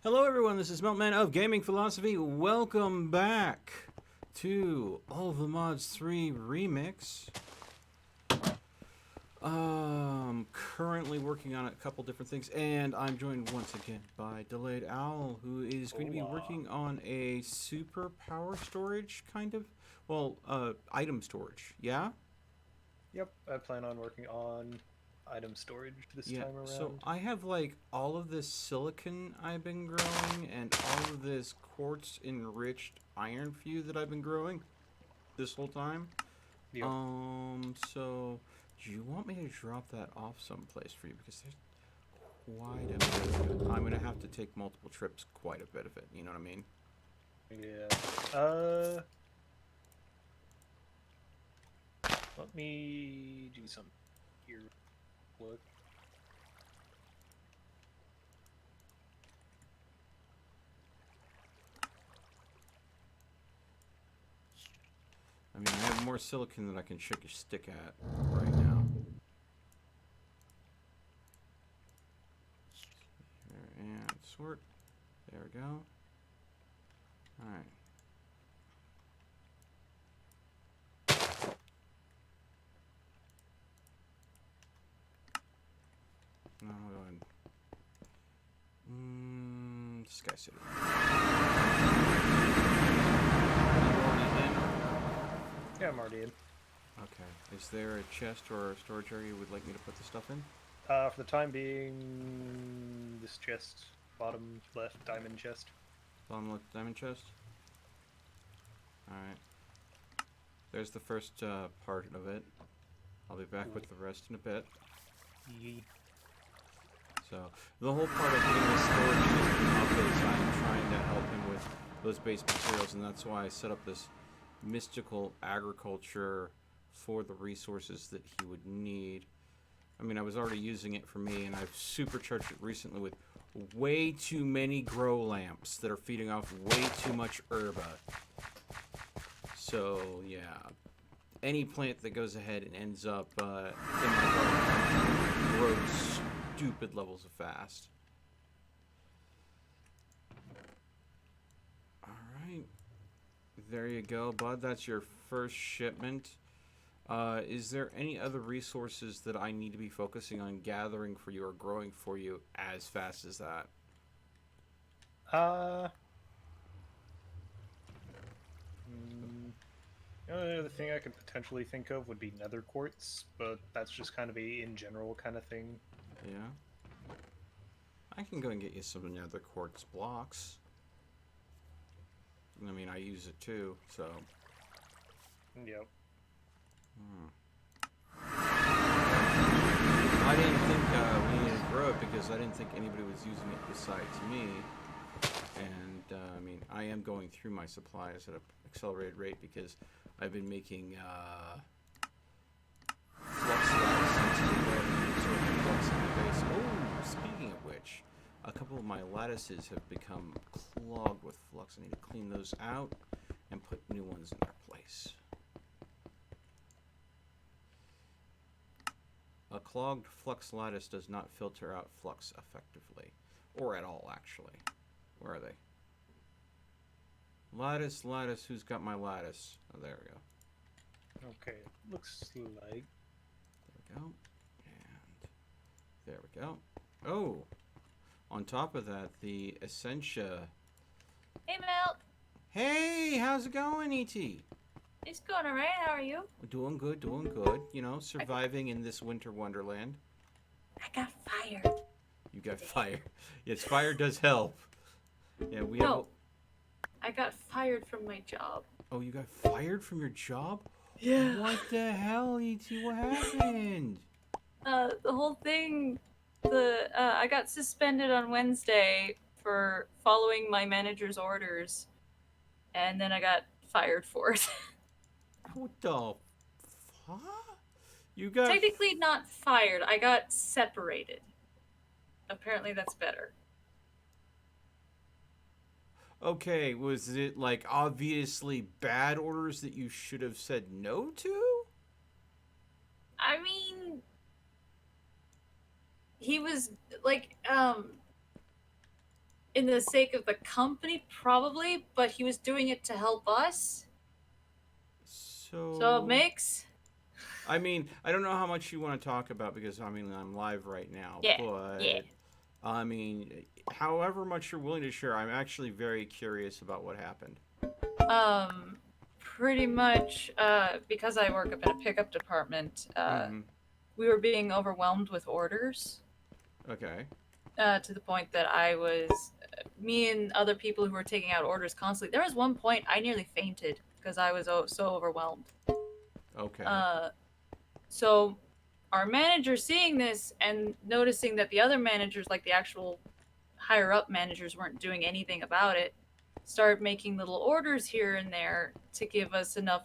Hello, everyone. This is Meltman of Gaming Philosophy. Welcome back to All of the Mods 3 Remix. Currently working on a couple different things, and I'm joined once again by Delayed Owl, who is going to be working on a super power storage kind of, item storage. Yeah. Yep, I plan on working on item storage this Yeah, time so around. I have like all of this silicon I've been growing and all of this quartz enriched iron fuse that I've been growing this whole time. Yep. So do you want me to drop that off someplace for you? Because there's quite a bit of it. I'm gonna have to take multiple trips, quite a bit of it, you know what I mean? Yeah. Let me do some here. Look. I mean, I have more silicon than I can shake a stick at right now. And sort. There we go. Alright. No, go ahead. Sky City. Yeah, I'm already in. Okay. Is there a chest or a storage area you would like me to put the stuff in? For the time being, this chest, bottom left diamond chest. Bottom left diamond chest? Alright. There's the first part of it. I'll be back with the rest in a bit. Yeet. So, the whole part of getting this storage system up is I'm trying to help him with those base materials, and that's why I set up this mystical agriculture for the resources that he would need. I mean, I was already using it for me, and I've supercharged it recently with way too many grow lamps that are feeding off way too much herba. So, yeah. Any plant that goes ahead and ends up in my garden grows stupid levels of fast. Alright. There you go, bud. That's your first shipment. Is there any other resources that I need to be focusing on gathering for you or growing for you as fast as that? Uh, the only other thing I could potentially think of would be nether quartz, but that's just kind of a in general kind of thing. Yeah. I can go and get you some nether quartz blocks. I mean, I use it too, so. Yep. I didn't think we needed to grow it because I didn't think anybody was using it besides me. And, I mean, I am going through my supplies at an accelerated rate because I've been making flux lattices to absorb the flux in my base. Oh, speaking of which, a couple of my lattices have become clogged with flux. I need to clean those out and put new ones in their place. A clogged flux lattice does not filter out flux effectively. Or at all, actually. Where are they? Lattice, lattice, who's got my lattice? Oh, there we go. Okay, looks like. There we go. And there we go. Oh! On top of that, the Essentia. Hey, Mel. Hey, how's it going, E.T.? It's going alright. How are you? Doing good, doing good. You know, surviving in this winter wonderland. I got fired. You got fire. Yes, fire does help. Yeah, we have. No, I got fired from my job. Oh, you got fired from your job? Yeah. What the hell, E.T.? What happened? The whole thing. I got suspended on Wednesday for following my manager's orders, and then I got fired for it. What the fuck? You got. Technically not fired. I got separated. Apparently that's better. Okay, was it like obviously bad orders that you should have said no to? I mean, he was like in the sake of the company, probably, but he was doing it to help us. So it So, makes. I mean, I don't know how much you want to talk about because I mean I'm live right now, Yeah, yeah. but I mean, however much you're willing to share, I'm actually very curious about what happened. Pretty much, because I work up in a pickup department, Mm-hmm. we were being overwhelmed with orders, Okay. to the point that me and other people who were taking out orders constantly. There was one point I nearly fainted because I was so overwhelmed. Okay. Uh, so our manager seeing this and noticing that the other managers, like the actual higher up managers, weren't doing anything about it, started making little orders here and there to give us enough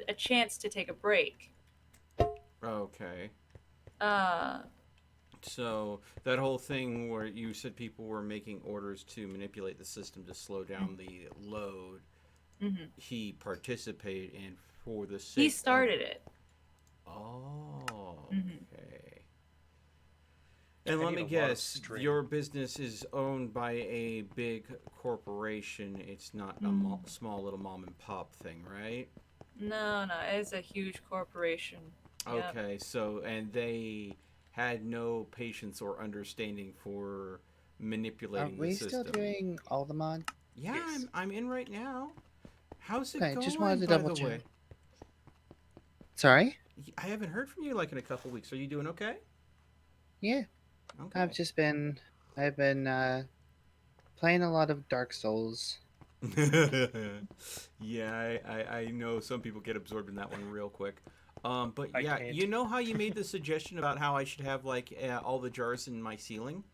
a chance to take a break. Okay. Uh, So that whole thing where you said people were making orders to manipulate the system to slow down the load, mhm. he participated in for the He sake of. started it. Oh, Hmm. okay. And I let need me a lot of guess, string. your business is owned by a big corporation. It's not a small little mom and pop thing, right? No, no, it's a huge corporation. Yep. Okay, so and they had no patience or understanding for Are manipulating the we still system. doing all the mod? Yeah, Yes. I'm in right now. How's it Okay, just going, wanted to by double the way? check. Sorry? I haven't heard from you like in a couple weeks. Are you doing okay? Yeah, I've Okay. just been I've been playing a lot of Dark Souls. Yeah, I know some people get absorbed in that one real quick. But I yeah, can't. you know how you made the suggestion about how I should have like all the jars in my ceiling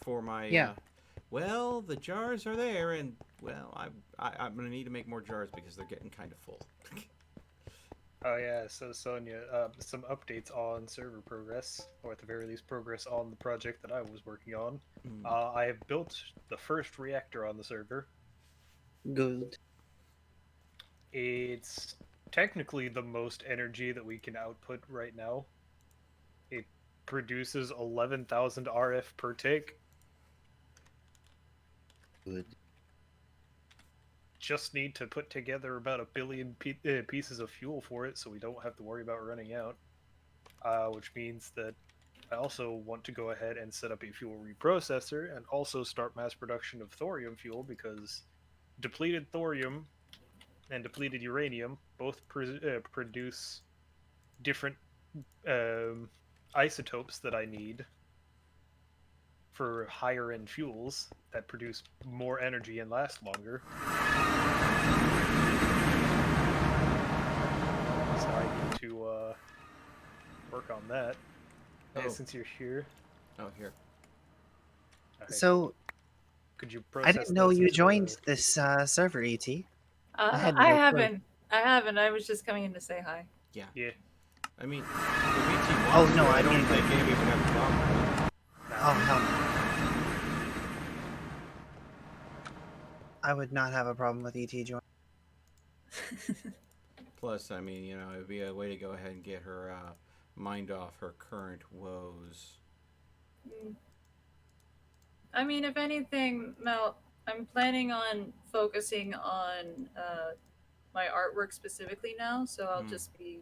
for my Yeah. well, the jars are there, and well, I'm gonna need to make more jars because they're getting kind of full. Oh yeah, so Sonia, some updates on server progress, or at the very least progress on the project that I was working on. Mm. I have built the first reactor on the server. Good. It's technically the most energy that we can output right now. It produces 11,000 RF per tick. Good. Just need to put together about 1 billion pieces of fuel for it, so we don't have to worry about running out. Which means that I also want to go ahead and set up a fuel reprocessor and also start mass production of thorium fuel because depleted thorium and depleted uranium both produce different um, isotopes that I need for higher end fuels that produce more energy and last longer. So I need to work on that. Oh. Hey, since you're here, Oh, here. So could you I process didn't know those you into joined this server, ET. I had I no clue. haven't. I haven't. I was just coming in to say hi. Yeah. Yeah. I mean, if ET Oh, wants no, to, I I don't mean, think like- anybody would have a problem with it. Oh hell no. I would not have a problem with ET joining. Plus, I mean, you know, it'd be a way to go ahead and get her mind off her current woes. I mean, if anything, Mel, I'm planning on focusing on my artwork specifically now, so I'll Hmm. just be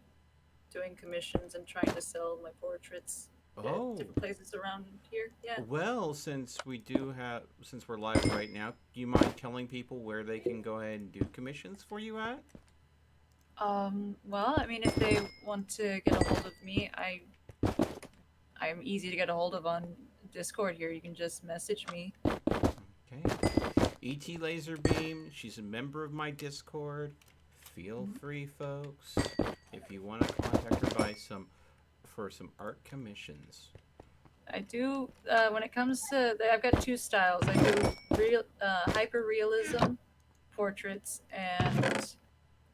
doing commissions and trying to sell my portraits at Oh, different places around here. Yeah. well, since we're live right now, do you mind telling people where they can go ahead and do commissions for you at? Well, I mean, if they want to get a hold of me, I'm easy to get a hold of on Discord here. You can just message me. Okay. ET Laserbeam, she's a member of my Discord. Feel free, folks, if you want to contact her for some art commissions. I do. When it comes to, I've got two styles. I do hyper realism portraits, and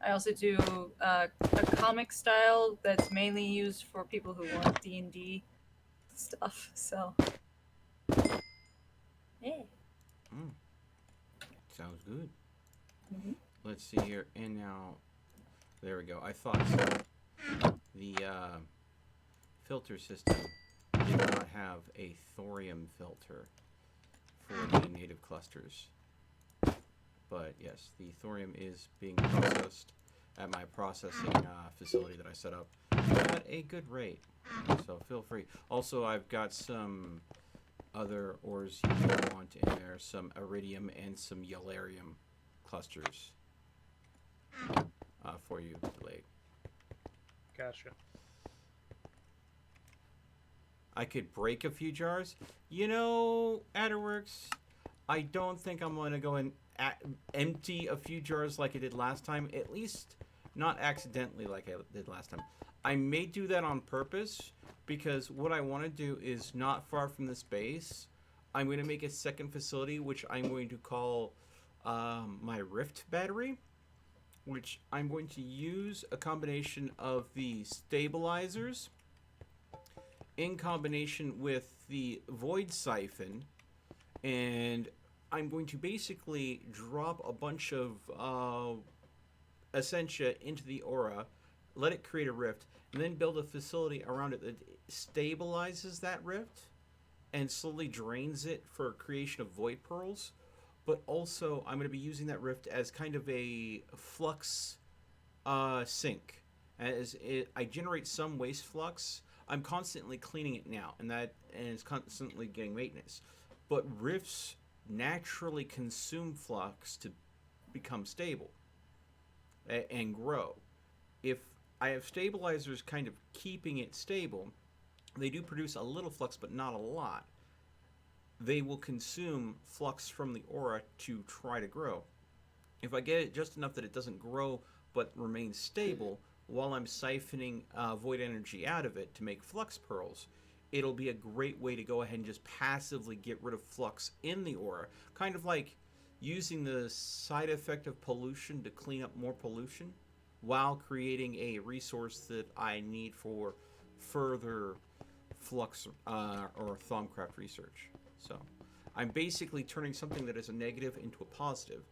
I also do a comic style that's mainly used for people who want D&D stuff. So, yeah. Sounds good. Mhm. Let's see here, and now, there we go. I thought so. The filter system did not have a thorium filter for the native clusters. But yes, the thorium is being processed at my processing facility that I set up at a good rate. So feel free. Also, I've got some other ores you may want in there, some iridium and some yellarium clusters for you, Blade. Gotcha. I could break a few jars. You know, Adderworks, I don't think I'm going to go and empty a few jars like I did last time. At least not accidentally like I did last time. I may do that on purpose because what I want to do is not far from this base. I'm going to make a second facility, which I'm going to call my Rift battery, which I'm going to use a combination of the stabilizers in combination with the void siphon, and I'm going to basically drop a bunch of essentia into the aura, let it create a rift, and then build a facility around it that stabilizes that rift and slowly drains it for creation of void pearls. But also, I'm going to be using that rift as kind of a flux sink. I generate some waste flux. I'm constantly cleaning it now, and it's constantly getting maintenance. But rifts naturally consume flux to become stable and grow. If I have stabilizers kind of keeping it stable, they do produce a little flux, but not a lot. They will consume flux from the aura to try to grow. If I get it just enough that it doesn't grow but remains stable, while I'm siphoning void energy out of it to make flux pearls, it'll be a great way to go ahead and just passively get rid of flux in the aura. Kind of like using the side effect of pollution to clean up more pollution while creating a resource that I need for further flux or Thaumcraft research. So I'm basically turning something that is a negative into a positive.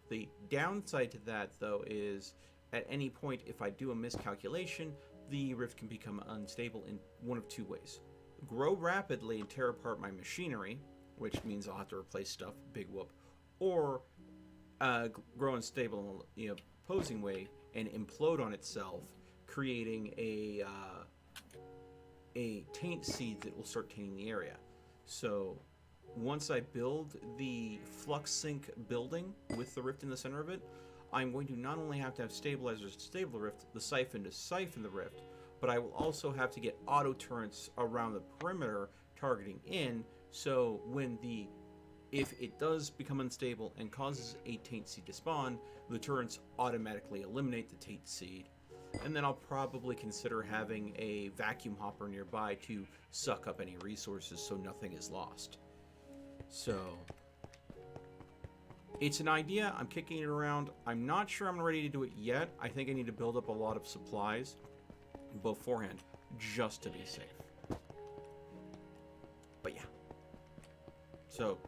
The downside to that, though, is at any point, if I do a miscalculation, the rift can become unstable in one of two ways. Grow rapidly and tear apart my machinery, which means I'll have to replace stuff, big whoop, or grow unstable in an opposing way and implode on itself, creating a taint seed that will start tainting the area. So once I build the flux sink building with the rift in the center of it, I'm going to not only have to have stabilizers to stable the rift, the siphon to siphon the rift, but I will also have to get auto turrets around the perimeter targeting in, so if it does become unstable and causes a taint seed to spawn, the turrets automatically eliminate the taint seed. And then I'll probably consider having a vacuum hopper nearby to suck up any resources so nothing is lost. So it's an idea. I'm kicking it around. I'm not sure I'm ready to do it yet. I think I need to build up a lot of supplies beforehand just to be safe. But yeah. So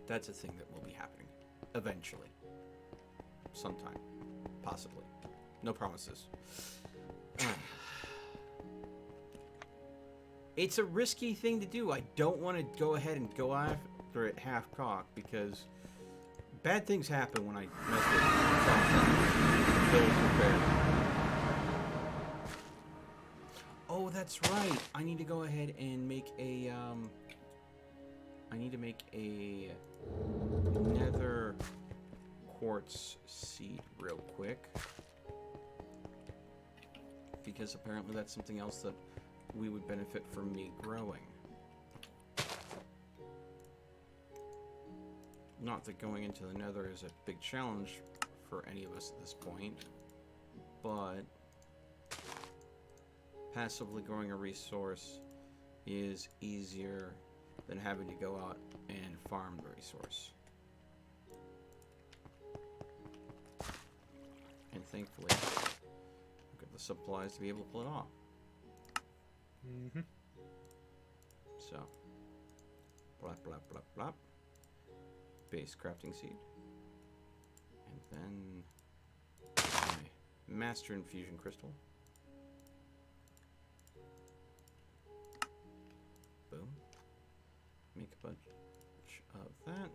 that's a thing that will be happening eventually. Sometime. Possibly. No promises. It's a risky thing to do. I don't want to go ahead and go after it half-cocked because bad things happen when I mess with build repair. Oh, that's right. I need to go ahead and make a nether quartz seed real quick, because apparently that's something else that we would benefit from me growing. Not that going into the nether is a big challenge for any of us at this point, but passively growing a resource is easier than having to go out and farm the resource. And thankfully, I've got the supplies to be able to pull it off. Mm-hmm. So, blop, blop, blop, blop. Base crafting seed. And then my master infusion crystal. bunch of that.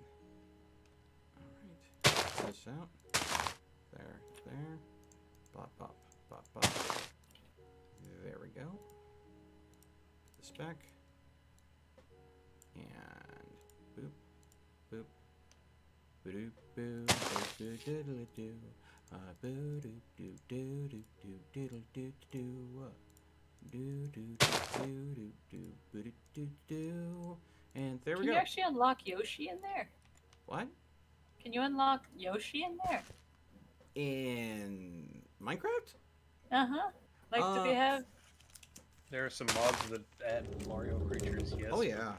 Alright. This out. There. Bop, bop, bop, bop. There we go. This back. And boop, boop. Boop, boop, boop, diddly doo. Boo, doo, doo, doo, doo, doo, diddle doo, doo. Do, do, do, do, do, do, do, do. And there we Can go. you actually unlock Yoshi in there? What? Can you unlock Yoshi in there? In Minecraft? Uh-huh. Like, do they have... There are some mods that add Mario creatures, yes. Oh yeah.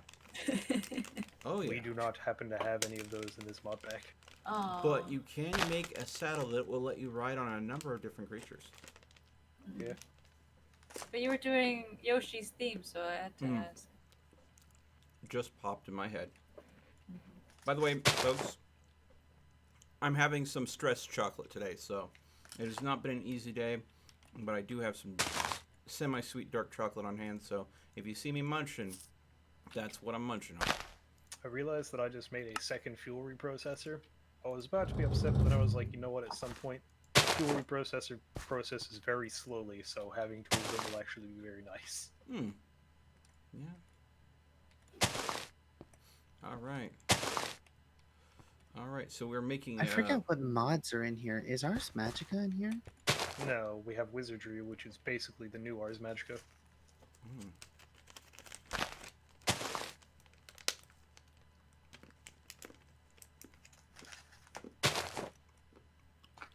Oh yeah. We do not happen to have any of those in this mod pack. Oh. But you can make a saddle that will let you ride on a number of different creatures. Yeah. But you were doing Yoshi's theme, so I had to ask. Just popped in my head. By the way, folks, I'm having some stressed chocolate today, so it has not been an easy day, but I do have some semi-sweet dark chocolate on hand, so if you see me munching, that's what I'm munching on. I realized that I just made a second fuel reprocessor. I was about to be upset, but then I was like, you know what, at some point, fuel reprocessor processes very slowly, so having two of them will actually be very nice. Yeah. Alright. Alright, so we're making I forget what mods are in here. Is Ars Magica in here? No, we have Wizardry, which is basically the new Ars Magica.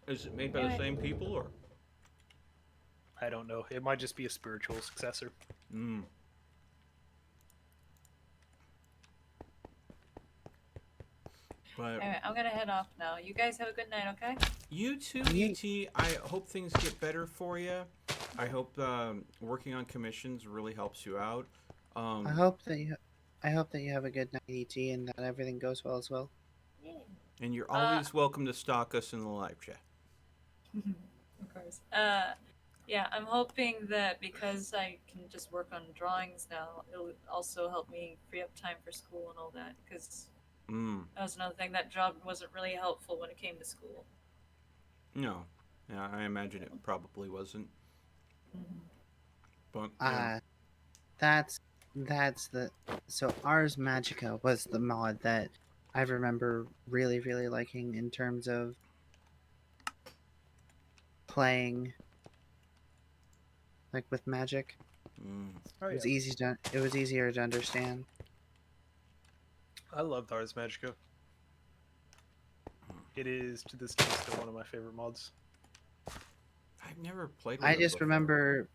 Is it made by the same people, or? I don't know. It might just be a spiritual successor. But Anyway, I'm gonna head off now. You guys have a good night, okay? you too, ET. I hope things get better for you. I hope working on commissions really helps you out. I hope that you have a good night, ET, and that everything goes well as well. Yeah. And you're always welcome to stalk us in the live chat. Of course. Yeah, I'm hoping that because I can just work on drawings now, it'll also help me free up time for school and all that, because that was another thing. That job wasn't really helpful when it came to school. No. Yeah, I imagine it probably wasn't. But yeah. That's the so Ars Magica was the mod that I remember really, really liking in terms of playing like with magic. Oh, It was yeah. it was easier to understand. I loved Ars Magica. It is, to this day, still one of my favorite mods. I've never played with I them just before. remember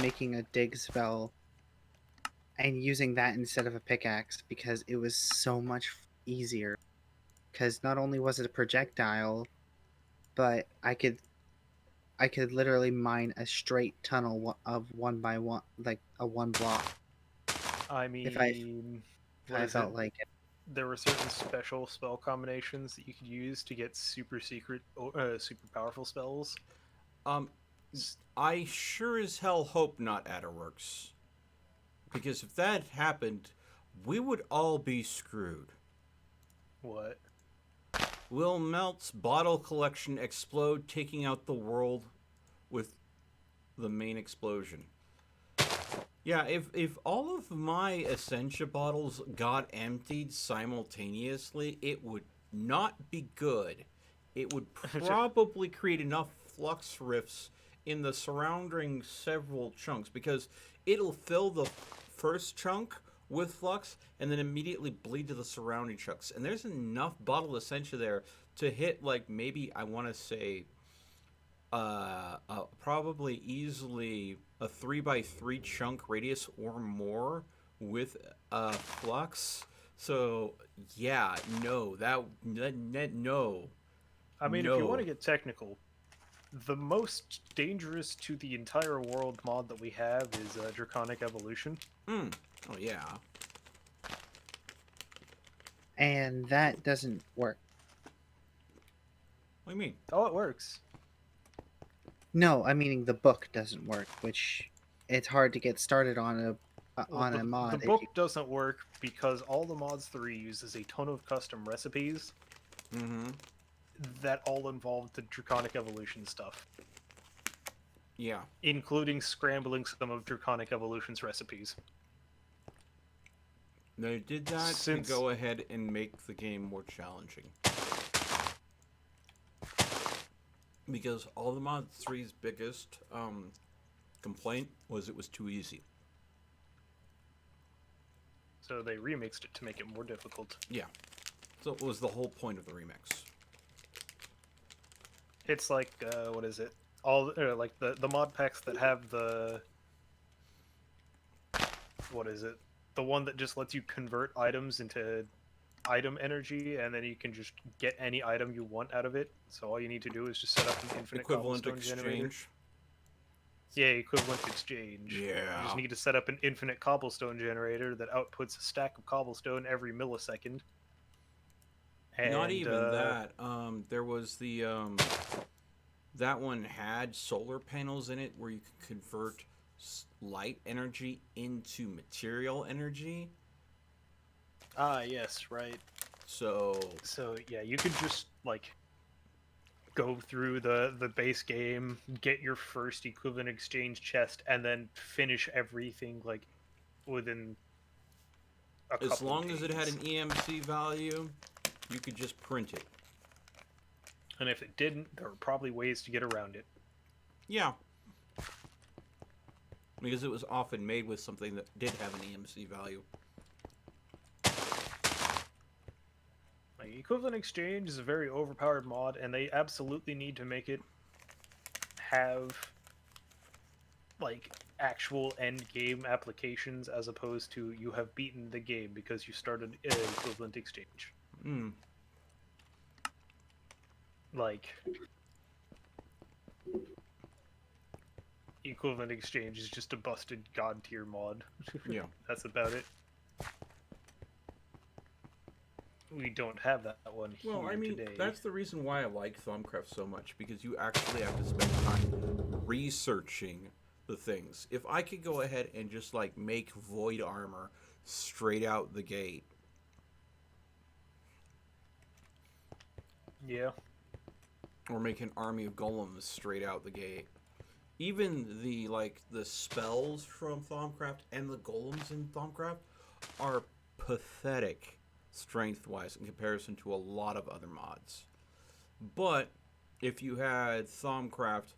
making a dig spell and using that instead of a pickaxe because it was so much easier. Because not only was it a projectile, but I could literally mine a straight tunnel of one by one, like a one block. I mean, If I felt like it. There were certain special spell combinations that you could use to get super secret, super powerful spells. I sure as hell hope not Adderworks. Because if that happened, we would all be screwed. What? Will Melt's bottle collection explode, taking out the world with the main explosion? Yeah, if all of my Essentia bottles got emptied simultaneously, it would not be good. It would probably create enough flux rifts in the surrounding several chunks, because it'll fill the first chunk with flux and then immediately bleed to the surrounding chunks. And there's enough bottle Essentia there to hit, like, maybe, I want to say, probably easily a 3x3 chunk radius or more with flux. So yeah, no, no. I mean, no. if you want to get technical, the most dangerous to the entire world mod that we have is Draconic Evolution. Oh yeah. And that doesn't work. What do you mean? Oh, it works. No, I mean the book doesn't work, which it's hard to get started on Well, on a mod. the if book you- doesn't work because all the mods 3 uses a ton of custom recipes Mm-hmm. that all involve the Draconic Evolution stuff, Yeah. including scrambling some of Draconic Evolution's recipes. They did that Since- to go ahead and make the game more challenging. Because all the Mod 3's biggest complaint was it was too easy. So they remixed it to make it more difficult. Yeah. So it was the whole point of the remix. It's like what is it? All like the mod packs that have the what is it? The one that just lets you convert items into item energy, and then you can just get any item you want out of it. So all you need to do is just set up an infinite Equivalent cobblestone generator. exchange. Yeah, equivalent exchange. You Yeah. just need to set up an infinite cobblestone generator that outputs a stack of cobblestone every millisecond. Not And, even that. There was the that one had solar panels in it where you could convert light energy into material energy. Ah, yes, right. So So yeah, you could just like go through the base game, get your first equivalent exchange chest, and then finish everything like within a couple as long as it had days. an EMC value, you could just print it. And if it didn't, there were probably ways to get around it. Yeah. Because it was often made with something that did have an EMC value. Like, equivalent exchange is a very overpowered mod, and they absolutely need to make it have like actual end game applications as opposed to you have beaten the game because you started equivalent exchange. Hmm. Like equivalent exchange is just a busted god tier mod. Yeah. That's about it. We don't have that one here Well, I mean, today. that's the reason why I like Thaumcraft so much, because you actually have to spend time researching the things. If I could go ahead and just, like, make void armor straight out the gate. Yeah. Or make an army of golems straight out the gate. Even the, like, the spells from Thaumcraft and the golems in Thaumcraft are pathetic strength-wise in comparison to a lot of other mods. But if you had Thaumcraft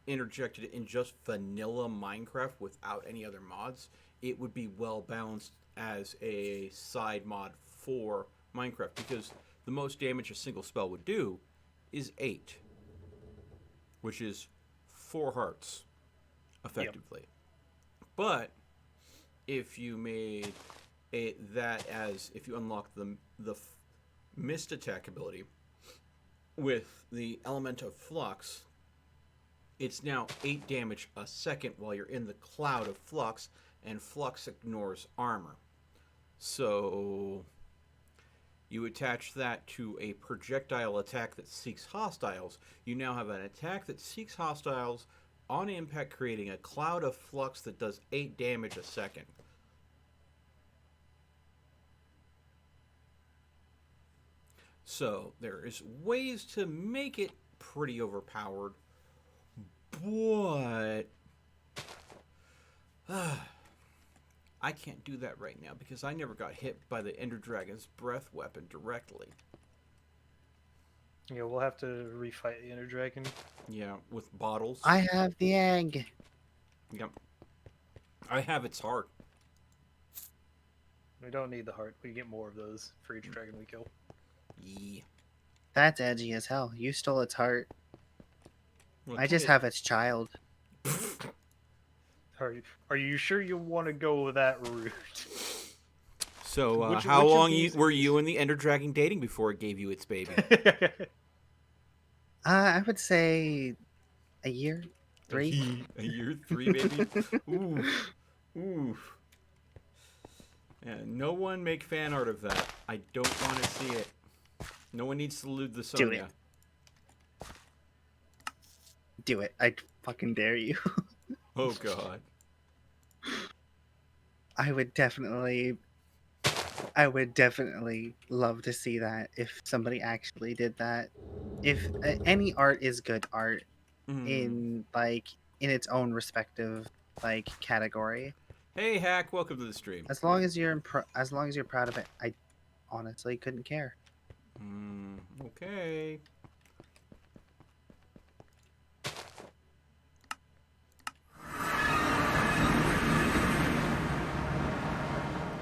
interjected in just vanilla Minecraft without any other mods, it would be well balanced as a side mod for Minecraft, because the most damage a single spell would do is 8, which is 4 hearts effectively. But if you made if you unlock the mist attack ability with the element of flux, it's now 8 damage a second while you're in the cloud of flux, and flux ignores armor. So you attach that to a projectile attack that seeks hostiles. You now have an attack that seeks hostiles on impact, creating a cloud of flux that does 8 damage a second. So there is ways to make it pretty overpowered, but I can't do that right now because I never got hit by the Ender Dragon's breath weapon directly. Yeah, we'll have to refight the Ender Dragon. Yeah, with bottles. I have the egg. Yep. I have its heart. We don't need the heart. We get more of those for each dragon we kill. Yeah. That's edgy as hell. You stole its heart. Well, I just have its child. Are you sure you want to go that route? So, Which how of long these were you and the Ender Dragon dating before it gave you its baby? I would say a year, 3. A year, 3, baby. Ooh, ooh. Yeah, no one make fan art of that. I don't want to see it. No one needs to lewd the Do it. Sonya. Do it. I fucking dare you. Oh god. I would definitely I would definitely love to see that if somebody actually did that. If any art is good art Mm. in like in its own respective like category, Hey, Hack, welcome to the stream. as long as you're proud of it, I honestly couldn't care. Okay.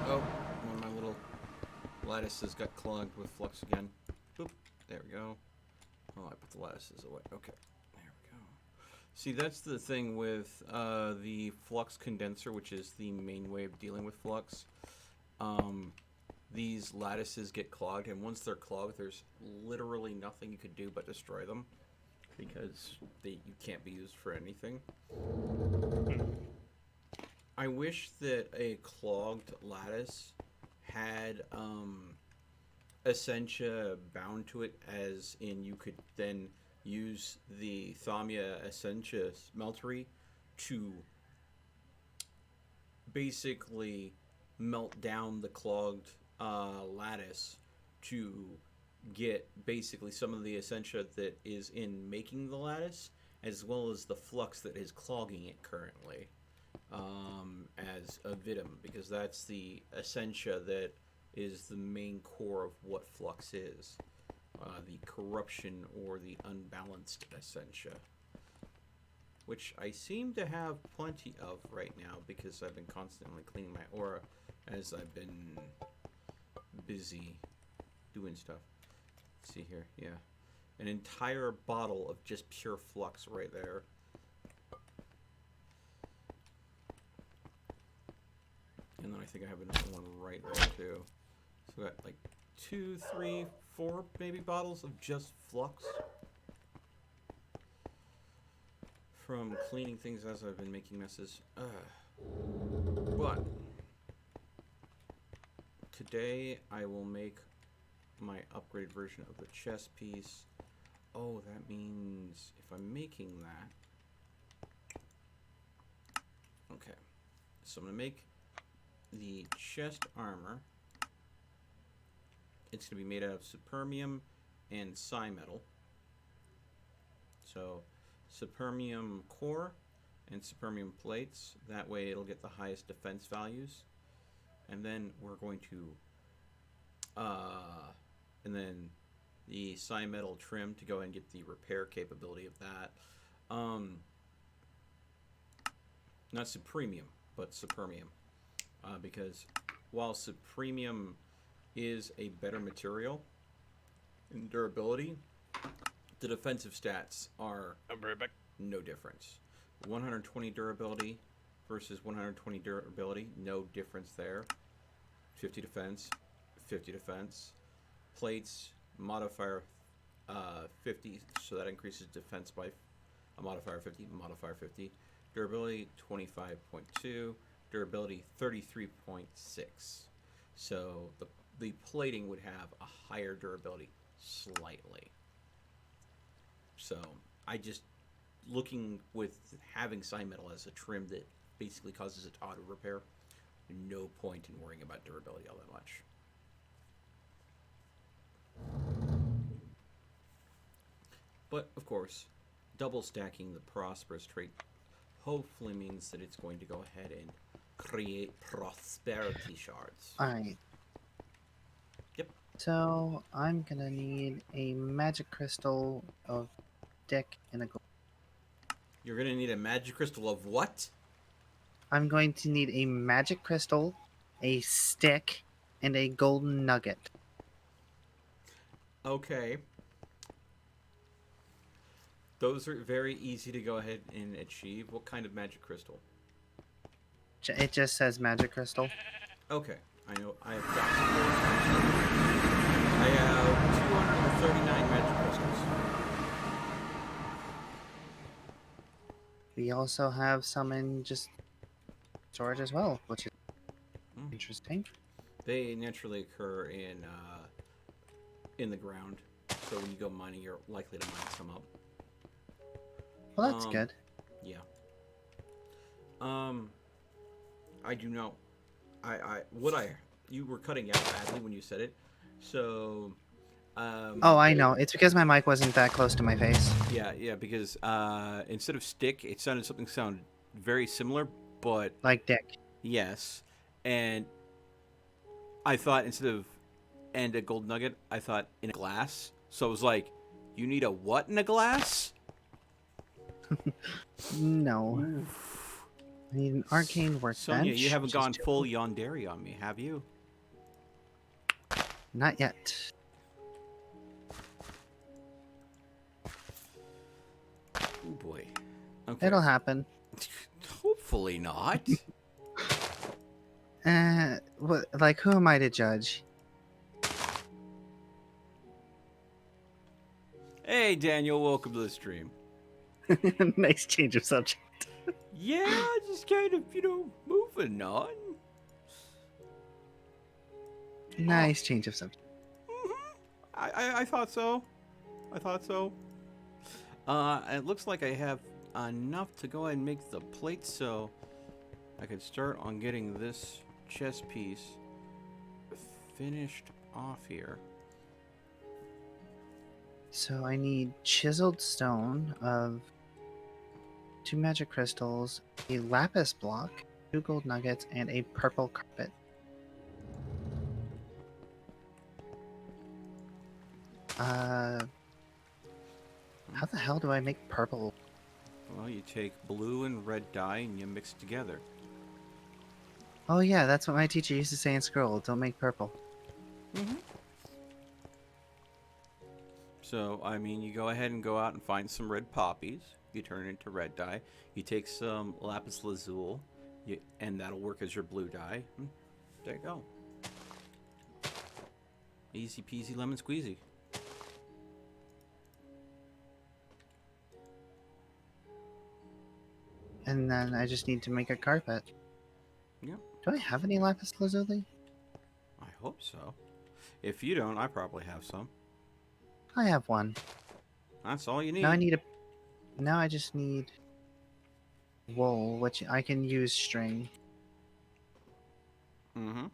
Oh, one of my little lattices got clogged with flux again. Boop. There we go. Oh, I put the lattices away. Okay. There we go. See, that's the thing with the flux condenser, which is the main way of dealing with flux. These lattices get clogged, and once they're clogged, there's literally nothing you could do but destroy them because you can't be used for anything. I wish that a clogged lattice had Essentia bound to it, as in you could then use the Thamia Essentia smeltery to basically melt down the clogged lattice to get basically some of the Essentia that is in making the lattice, as well as the flux that is clogging it currently, as a Vitum, because that's the Essentia that is the main core of what flux is. The corruption or the unbalanced Essentia, which I seem to have plenty of right now because I've been constantly cleaning my aura as I've been busy doing stuff. Let's see here, yeah. An entire bottle of just pure flux right there. And then I think I have another one right there too. So I got like 2, 3, 4 maybe bottles of just flux from cleaning things as I've been making messes. But today I will make my upgraded version of the chess piece. Oh, that means if I'm making that... Okay. So I'm going to make the chest armor. It's going to be made out of Supermium and Psi metal. So, Supermium core and Supermium plates. That way it'll get the highest defense values. And then we're going to... and then the Psi metal trim to go and get the repair capability of that. Not Supremium, but Supermium. Because while Supremium is a better material in durability, the defensive stats are no difference. 120 durability versus 120 durability, no difference there. 50 defense, 50 defense. Plates, modifier 50, so that increases defense by a modifier 50, modifier 50. Durability 25.2, durability 33.6. So the plating would have a higher durability slightly. So I just, looking with having Psi metal as a trim that basically causes it to auto repair, no point in worrying about durability all that much. But of course, double stacking the prosperous trait hopefully means that it's going to go ahead and create prosperity shards. Alright. Yep. So I'm gonna need a magic crystal of dick and a gold. You're going to need a magic crystal of what? I'm going to need a magic crystal, a stick, and a golden nugget. Okay. Those are very easy to go ahead and achieve. What kind of magic crystal? It just says magic crystal. Okay. I know I have got some I have 239 magic crystals. We also have some in just storage as well, which is interesting. They naturally occur in the ground. So when you go mining, you're likely to mine some up. Well, that's good. Yeah. I do not you were cutting out badly when you said it. So, Oh, I know. It's because my mic wasn't that close to my face. yeah, because instead of stick, it sounded very similar, but Like dick. yes. And I thought instead of and a gold nugget, I thought in a glass. So it was like, you need a what in a glass? No. Oof. I need an arcane workbench. Sonia, you haven't which is gone too- full yandere on me, have you? Not yet. Oh boy. Okay. It'll happen. Hopefully not. What? Like, who am I to judge? Hey, Daniel, welcome to the stream. Nice change of subject. Yeah, just kind of, moving on. Nice change of subject. I thought so. It looks like I have enough to go ahead and make the plate, so I could start on getting this chess piece finished off here. So I need chiseled stone of 2 magic crystals, a lapis block, 2 gold nuggets, and a purple carpet. How the hell do I make purple? Well, you take blue and red dye and you mix together. Oh yeah, that's what my teacher used to say in scroll. Don't make purple. Mm-hmm. So, I mean, you go ahead and go out and find some red poppies. You turn it into red dye. You take some lapis lazuli, and that'll work as your blue dye. There you go. Easy peasy lemon squeezy. And then I just need to make a carpet. Yep. Do I have any lapis lazuli? I hope so. If you don't, I probably have some. I have one. That's all you need. Now I need a. Now I just need wool, which I can use string. Mm-hmm.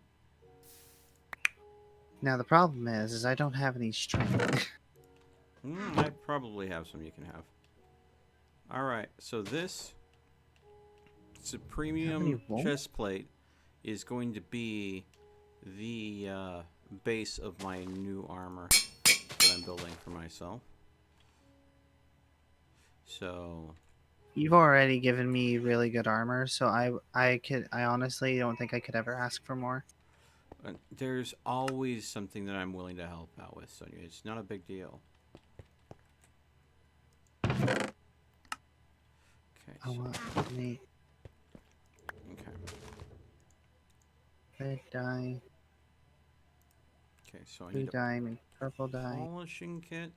Now the problem is I don't have any string. I probably have some you can have. Alright, so this Supremium wool? chest plate is going to be the base of my new armor that I'm building for myself. So You've already given me really good armor, so I honestly don't think I could ever ask for more. there's always something that I'm willing to help out with, Sonia. It's not a big deal. Okay, I want to make okay. red dye, Okay, so I blue need a dye, make purple dye. polishing kit.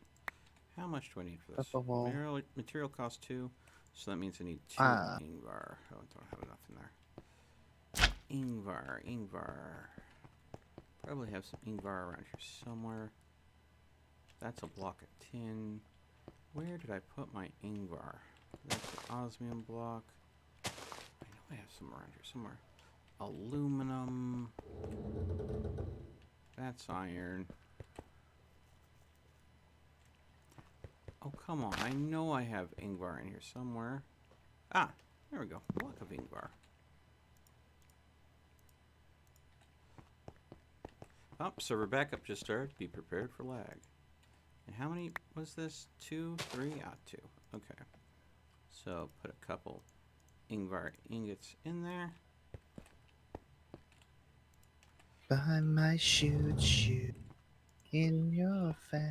How much do I need for this? Purple wool. Material cost 2, so that means I need 2 Ah. Ingvar. Oh, I don't have enough in there. Ingvar. Probably have some Ingvar around here somewhere. That's a block of tin. Where did I put my Ingvar? That's the osmium block. I know I have some around here somewhere. Aluminum. That's iron. Oh, come on. I know I have Ingvar in here somewhere. Ah, there we go. Block of Ingvar. Oh, server backup just started. Be prepared for lag. And how many was this? 2, 3? Ah, 2. Okay. So, put a couple Ingvar ingots in there. By my shoot in your face.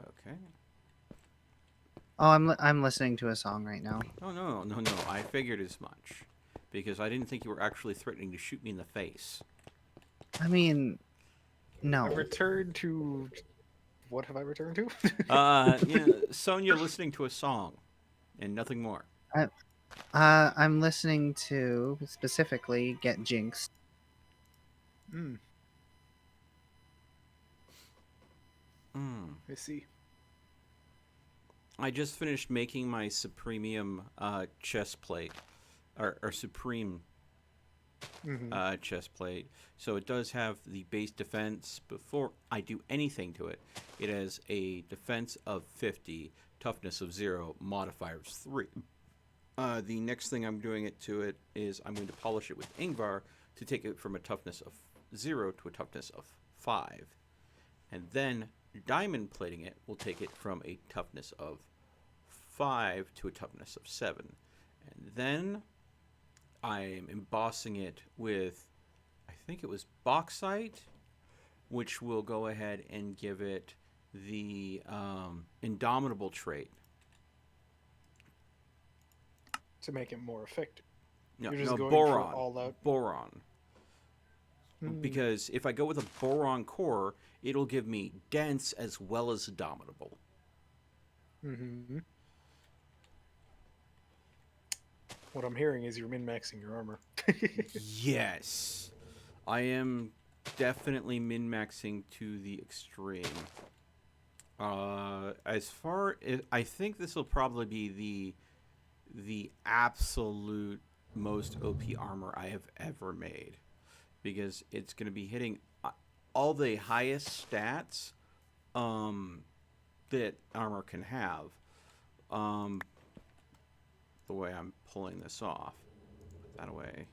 Okay. Oh, I'm listening to a song right now. Oh, no. I figured as much. Because I didn't think you were actually threatening to shoot me in the face. I mean, no. I returned to. What have I returned to? Sonia listening to a song. And nothing more. I'm listening to specifically Get Jinxed. I see. I just finished making my Supremium chest plate. Or Supreme chest plate. So it does have the base defense. Before I do anything to it, it has a defense of 50, toughness of 0, modifiers 3. The next thing I'm doing it to it is I'm going to polish it with Ingvar to take it from a toughness of 0 to a toughness of 5. And then diamond plating it will take it from a toughness of 5 to a toughness of 7. And then I'm embossing it with, I think it was bauxite, which will go ahead and give it the indomitable trait. To make it more effective. No, You're just no, going boron. for all out. Boron. Because if I go with a boron core, it'll give me dense as well as indomitable. Mm-hmm. What I'm hearing is you're min-maxing your armor. Yes. I am definitely min-maxing to the extreme. As far as, I think this will probably be the absolute most OP armor I have ever made, because it's going to be hitting all the highest stats that armor can have. The way I'm pulling this off. Put that away.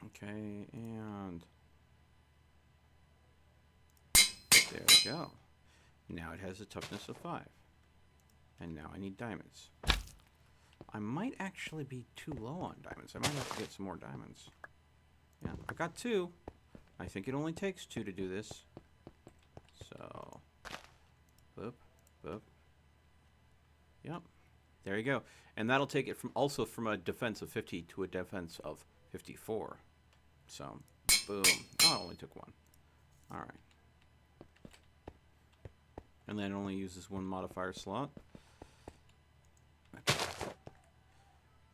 Okay, and there we go. Now it has a toughness of 5. And now I need diamonds. I might actually be too low on diamonds. I might have to get some more diamonds. Yeah, I got 2. I think it only takes 2 to do this. So, boop, boop. Yep, there you go. And that'll take it from also from a defense of 50 to a defense of 54. So, boom. Oh, it only took 1. All right. And then it only uses 1 modifier slot. Okay.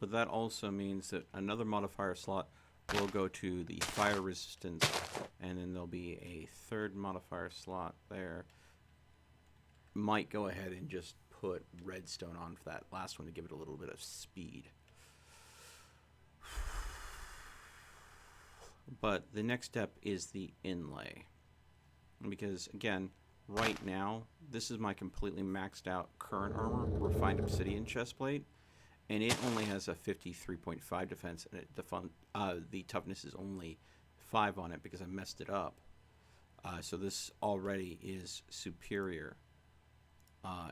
But that also means that another modifier slot will go to the fire resistance, and then there'll be a 3rd modifier slot there. Might go ahead and just put redstone on for that last one to give it a little bit of speed. But the next step is the inlay. Because, again, right now, this is my completely maxed out current armor, refined obsidian chestplate, and it only has a 53.5 defense, and the toughness is only 5 on it because I messed it up. So this already is superior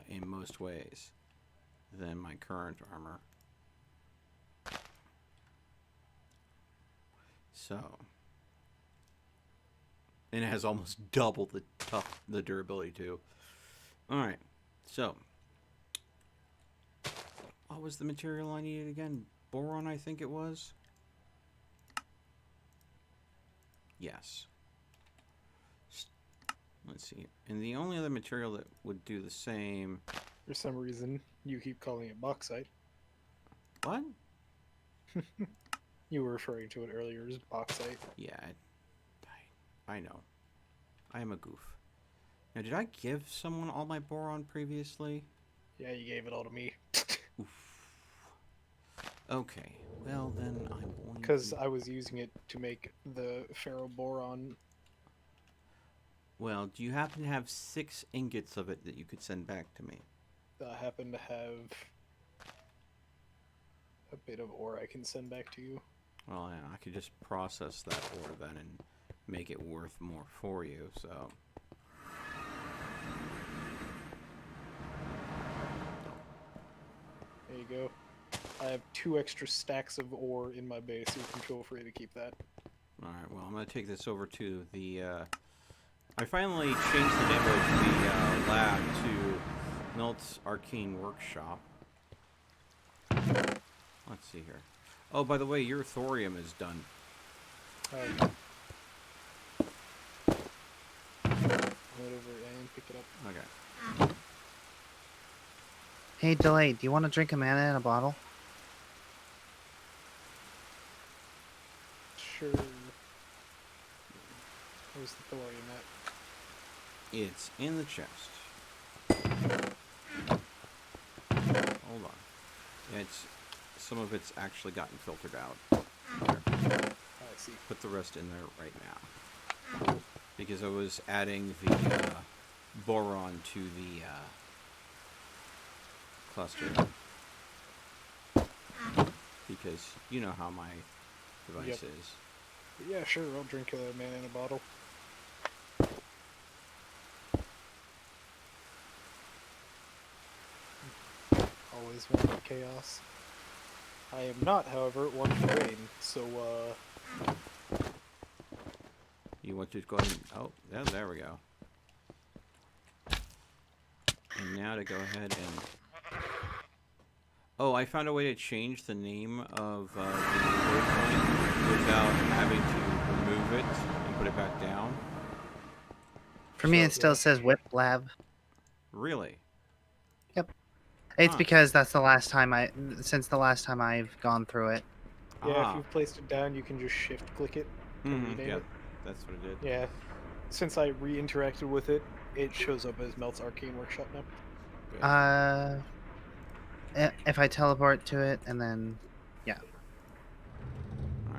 in most ways than my current armor. So, and it has almost double the durability too. All right, so what was the material I needed again? Boron, I think it was. Yes. Let's see. And the only other material that would do the same. For some reason, you keep calling it bauxite. What? You were referring to it earlier as bauxite. Yeah, I know. I am a goof. Now, did I give someone all my boron previously? Yeah, you gave it all to me. Oof. Okay. Well, then I'm going Because to... I was using it to make the ferroboron. Well, do you happen to have 6 ingots of it that you could send back to me? I happen to have a bit of ore I can send back to you. Well, yeah, I could just process that ore then and make it worth more for you, so... There you go. I have 2 extra stacks of ore in my base, so you can feel free to keep that. Alright, well, I'm going to take this over to the, I finally changed the name of the lab to Melt's Arcane Workshop. Let's see here. Oh, by the way, your thorium is done. Head over and pick it up. Okay. Hey, Delay, do you want to drink a mana in a bottle? Sure. Where's the thorium at? It's in the chest. Hold on. It's some of it's actually gotten filtered out. I see. Put the rest in there right now. Because I was adding the boron to the cluster. Because you know how my device Yep. is. Yeah, sure. I'll drink a man in a bottle. Always one for chaos. I am not, however, one for rain. So, You want to go ahead and... Oh, there we go. And now to go ahead and... Oh, I found a way to change the name of the waypoint without having to remove it and put it back down. For me, So, it still yeah. says Whip Lab. Really? It's Huh. because that's the last time since the last time I've gone through it. yeah, Ah. if you've placed it down, you can just shift click it to rename Yeah, it. that's what it did. Yeah. Since I re-interacted with it, it shows up as Melt's Arcane Workshop now. Good. If I teleport to it and then Alright.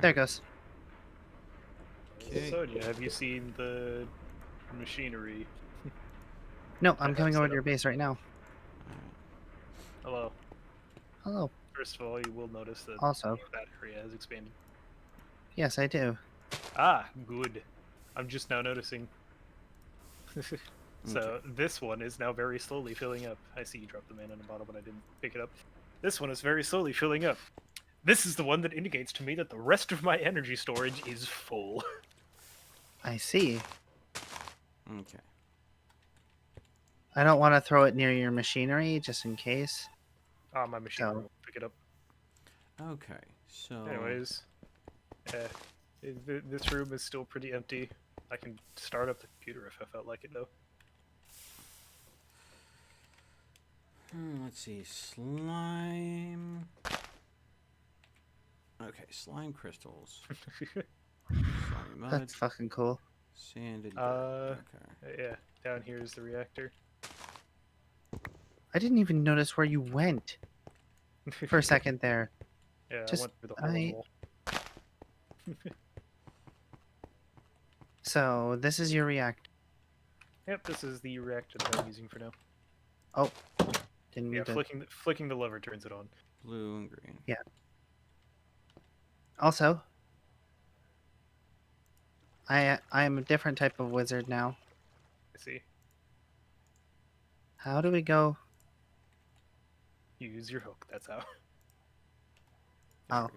there it goes. Okay. Sonia, have you seen the machinery? No, I'm have coming over set to your up. base right now. Hello. Hello. First of all, you will notice that Also, that area has expanded. yes, I do. Ah, good. I'm just now noticing. So this one is now very slowly filling up. I see you dropped the man in a bottle, but I didn't pick it up. This one is very slowly filling up. This is the one that indicates to me that the rest of my energy storage is full. I see. Okay. I don't want to throw it near your machinery just in case. Ah, my machine So- won't pick it up. Okay. So... Anyways, this room is still pretty empty. I can start up the computer if I felt like it, though. let's see. Slime... Okay, slime crystals. Slimy mud. That's fucking cool. Sand and dirt. Okay. Yeah, down here is the reactor. I didn't even notice where you went for a second there. Yeah, Just- I went through the hole in the wall. So this is your reactor. Yep, this is the reactor that I'm using for now. Didn't Yeah, mean to. flicking the lever turns it on. Blue and green. Also, I am a different type of wizard now. I see. How do we go? You use your hook, that's how. Oh,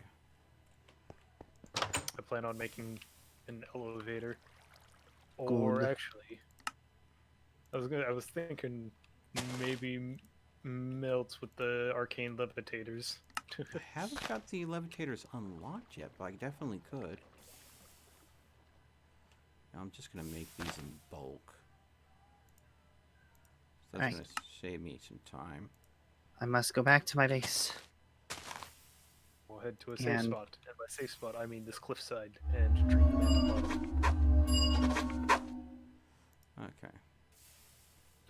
I plan on making an elevator. Good. Or actually, I was thinking maybe melts with the arcane levitators. I haven't got the levitators unlocked yet, but I definitely could. I'm just gonna make these in bulk. So that's Right. gonna save me some time. I must go back to my base. We'll head to a safe And- spot. And by safe spot, I mean this cliffside and drink the bottom. Okay.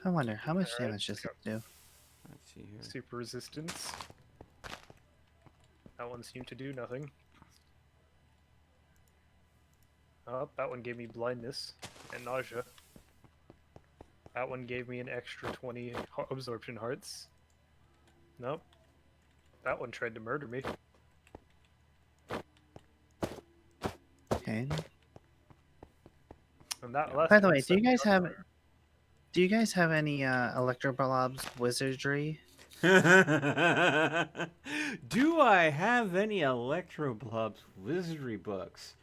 I wonder how much Alright, damage does it do. Let's see here. Super resistance. That one seemed to do nothing. Oh, that one gave me blindness and nausea. That one gave me an extra 20 absorption hearts. Nope. That one tried to murder me. Okay. And that Yeah. last By the one way, set me on fire. do you guys have any Electroblob's wizardry? Do I have any Electroblobs wizardry books?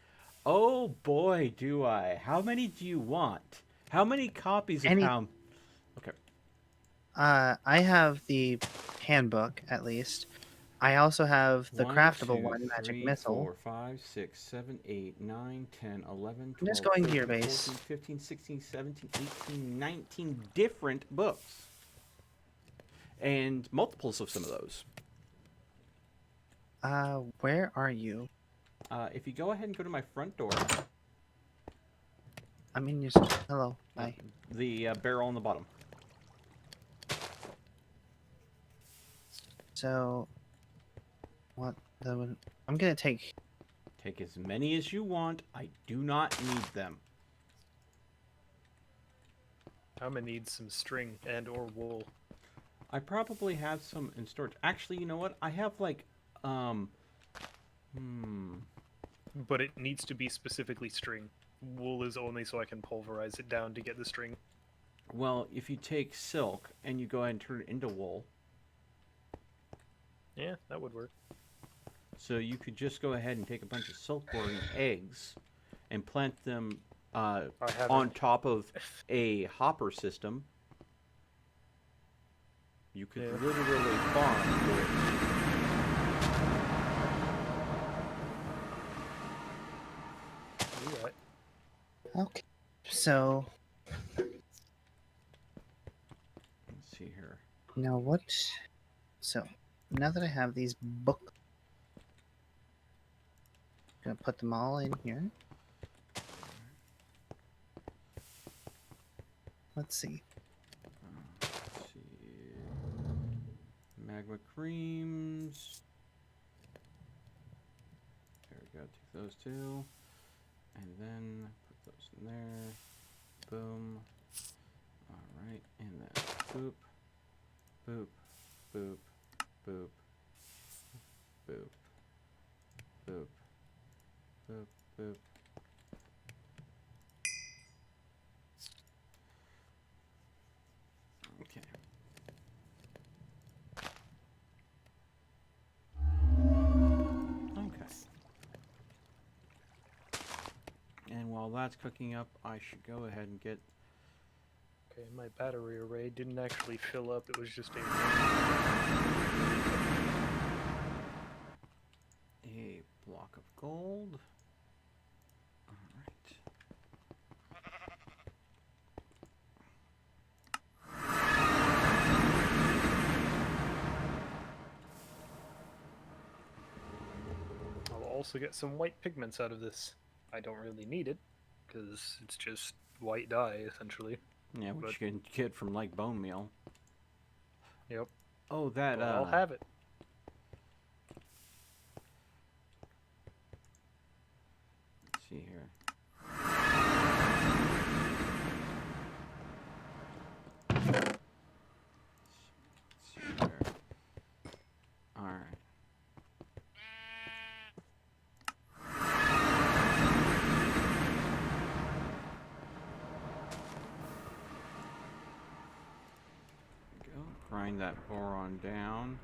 Oh boy, do I. How many do you want? How many copies of Any- how... Okay. I have the handbook at least. I also have the craftable one, Magic Missile. 4, 5, 6, 7, 8, 9, 10, 11, 12, I'm just going to your 13, base. 14, 15, 16, 17, 18, 19 different books. And multiples of some of those. Where are you? If you go ahead and go to my front door, I'm in your. Hello. Bye. the barrel on the bottom. So, what the? I'm gonna take. Take as many as you want. I do not need them. I'm gonna need some string and or wool. I probably have some in storage. Actually, you know what? I have like, But it needs to be specifically string. Wool is only so I can pulverize it down to get the string. well, if you take silk and you go ahead and turn it into wool, Yeah, that would work. so you could just go ahead and take a bunch of silkworm eggs and plant them I have on top of a hopper system. You could Yeah. literally farm wool. do that. Okay. So Let's see here. now what? So now that I have these books, gonna put them all in here. Let's see. Let's see. Magma creams. There we go. Take those two. And then put those in there. Boom. Alright. And then boop. Boop. Boop. Boop. Boop. Boop. Boop. Boop. Okay. Okay. And while that's cooking up, I should go ahead and get Okay, my battery array didn't actually fill up. It was just a block of gold. Alright. I'll also get some white pigments out of this. I don't really need it, because it's just white dye, essentially. Yeah, which But- you can get from like bone meal. Yep. Oh, that But I'll have it. let's see here. Let's see here. All right. Go grind that boron down.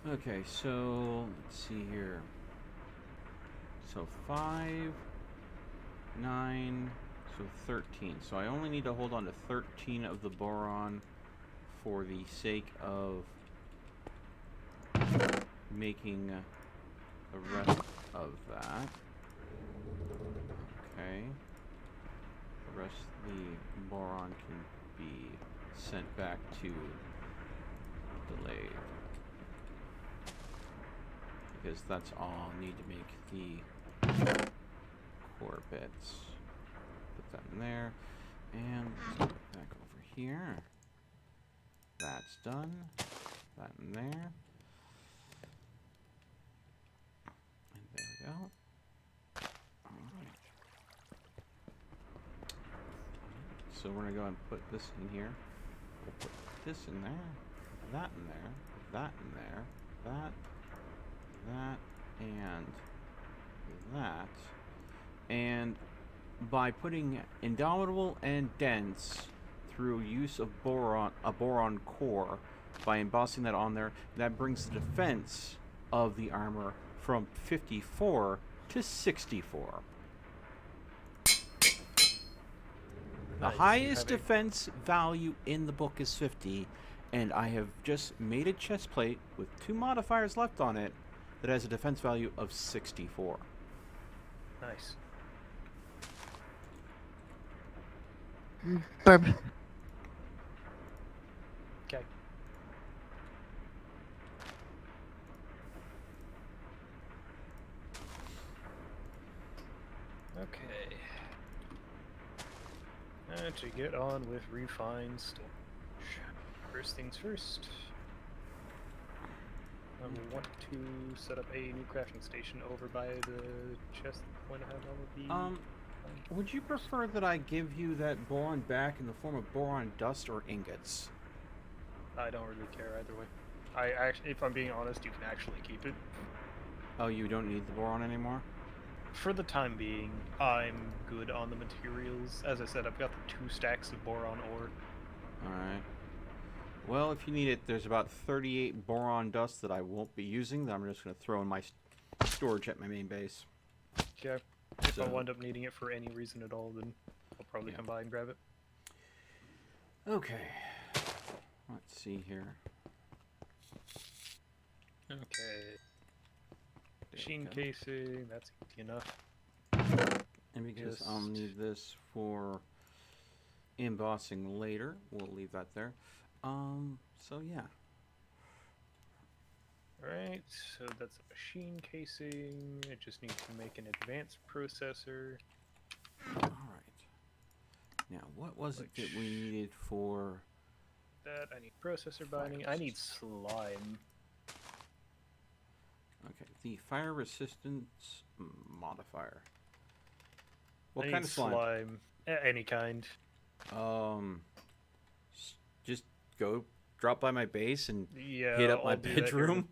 Okay, so let's see here. So 5, 9, so 13. So I only need to hold on to 13 of the boron for the sake of making the rest of that. Okay. The rest of the boron can be sent back to the lathe. Because that's all I'll need to make the core bits. Put that in there. And let's put it back over here. That's done. That in there. And there we go. Alright. So we're gonna go and put this in here. We'll put this in there. That in there. That in there. That. That. And that. And by putting indomitable and dense through use of a boron core, by embossing that on there, that brings the defense of the armor from 54 to 64. The Nice, you highest have a- defense value in the book is 50, and I have just made a chest plate with 2 modifiers left on it that has a defense value of 64. Nice. Barb. Okay. Okay. To get on with refined storage. First things first. I want to set up a new crafting station over by the chest point I have all of the... Would you prefer that I give you that boron back in the form of boron dust or ingots? I don't really care either way. I actually, if I'm being honest, you can actually keep it. Oh, you don't need the boron anymore? For the time being, I'm good on the materials. As I said, I've got the 2 stacks of boron ore. Alright. Well, if you need it, there's about 38 boron dust that I won't be using that I'm just going to throw in my storage at my main base. Okay. If So- I wind up needing it for any reason at all, then I'll probably Yeah. come by and grab it. Okay. Let's see here. Okay. There we Machine go. casing, that's easy enough. And because I'll Just- need this for embossing later, we'll leave that there. So yeah. Alright, so that's a machine casing. It just needs to make an advanced processor. Alright. Now, what was it that we Which- needed for... That, I need processor binding. I need slime. Okay, the fire resistance modifier. What I kind need of slime? Any kind. Just go drop by my base and Yeah, hit up my I'll do that here in a- bedroom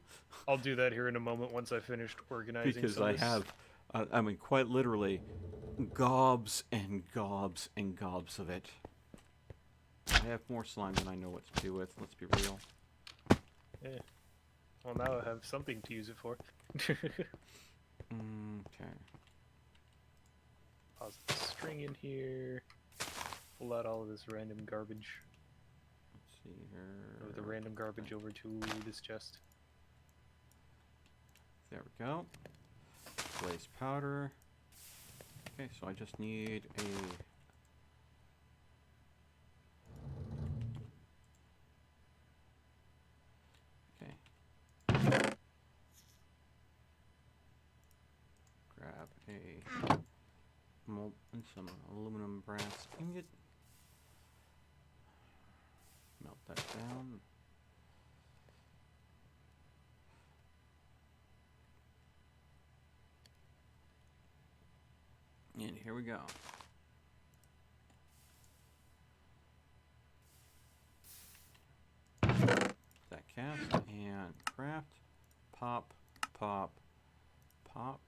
I'll do that here in a moment once I finished organizing because some of I this. have, I mean, quite literally, gobs and gobs and gobs of it. I have more slime than I know what to do with. Let's be real. Yeah. Well, now I have something to use it for. Okay. Pause the string in here. Pull out all of this random garbage. Let's see here. Move the random garbage over to this chest. There we go. Blaze powder. Okay, so I just need a... Okay. Grab a mold and some aluminum brass ingot. Melt that down. And here we go. That cast and craft. Pop, pop, pop.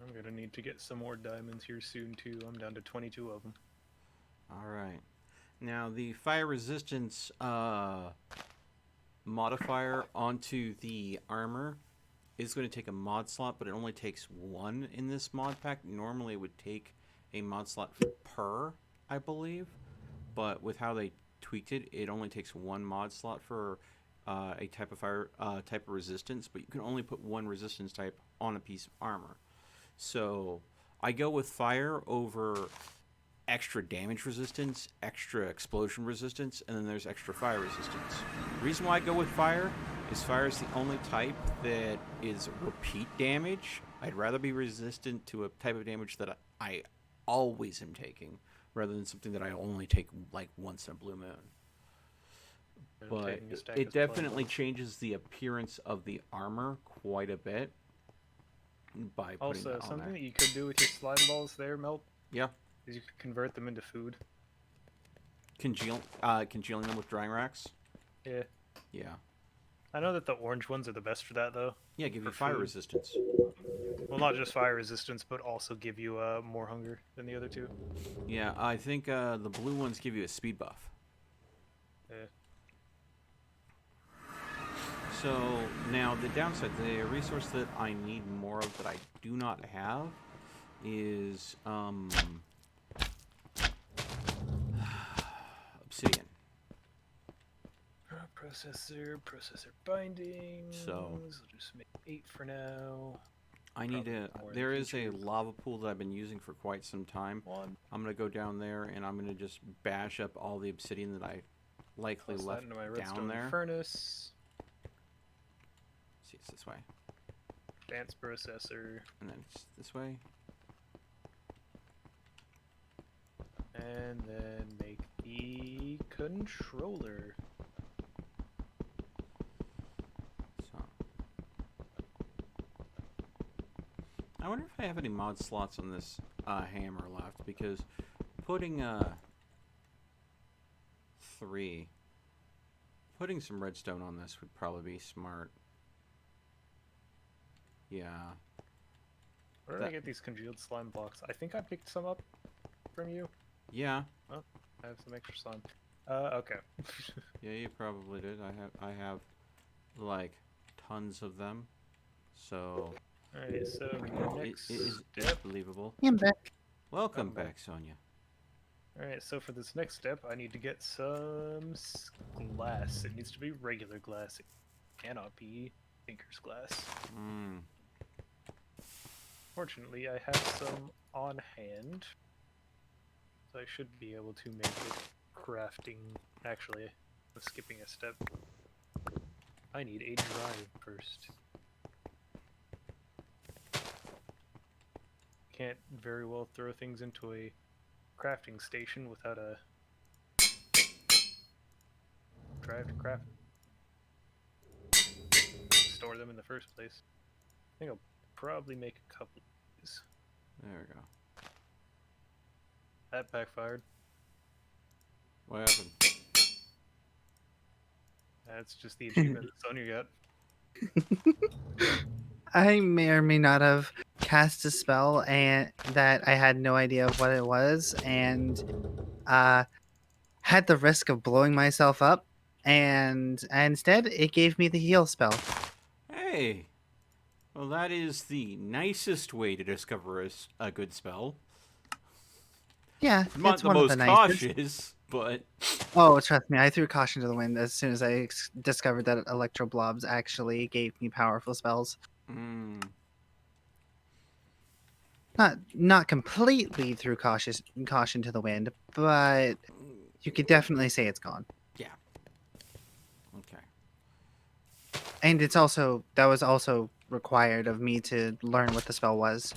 I'm gonna need to get some more diamonds here soon too. I'm down to 22 of them. Alright. Now the fire resistance modifier onto the armor is going to take a mod slot, but it only takes 1 in this mod pack. Normally it would take a mod slot per, I believe. But with how they tweaked it, it only takes 1 mod slot for a type of fire type of resistance, but you can only put 1 resistance type on a piece of armor. So I go with fire over extra damage resistance, extra explosion resistance, and then there's extra fire resistance. The reason why I go with fire is the only type that is repeat damage. I'd rather be resistant to a type of damage that I always am taking, rather than something that I only take like once in a blue moon. I'm But taking a stack it of slime definitely balls. changes the appearance of the armor quite a bit by putting Also, that on something there. that you could do with your slime balls there, Melt, Yeah, is you could convert them into food. congealing them with drying racks. Yeah. Yeah, I know that the orange ones are the best for that, though. yeah, give you For fire food. resistance. Well, not just fire resistance, but also give you more hunger than the other two. Yeah, I think the blue ones give you a speed buff. Yeah. So now the downside, the resource that I need more of that I do not have is obsidian. Processor bindings. So- I'll just make 8 for now. I need Probably to. more in the There is a future. lava pool that I've been using for quite some time. 1. I'm gonna go down there and I'm gonna just bash up all the obsidian that I likely Plus that left into my down redstone there. furnace. See, it's this way, Advanced processor. and then it's this way. And then make the controller. wonder if I have any mod slots on this hammer left, because putting 3, putting some redstone on this would probably be smart. Yeah. Where did I get these congealed slime blocks? I think I picked some up from you. Yeah. I have some extra slime. Okay. Yeah, you probably did. I have like tons of them. So Alright, so it next is step. believable. Yeah, I'm back. Welcome I'm back. back, Sonia. Alright, so for this next step, I need to get some glass. It needs to be regular glass. It cannot be Tinker's glass. Mm. Fortunately, I have some on hand. So I should be able to make it crafting. Actually, I'm skipping a step. I need a drive first. Can't very well throw things into a crafting station without a drive to craft. Store them in the first place. I think I'll probably make a couple of these. There we go. That backfired. What happened? That's just the achievement that Sonya got. I may or may not have cast a spell and that I had no idea what it was, and had the risk of blowing myself up, and instead it gave me the heal spell. Hey! Well, that is the nicest way to discover a good spell. Yeah, Not it's the one of most the nicest. cautious, but Oh, trust me, I threw caution to the wind as soon as I discovered that electro blobs actually gave me powerful spells. mm, Not completely threw caution to the wind, but you could definitely say it's gone. yeah. Okay. And that was also required of me to learn what the spell was.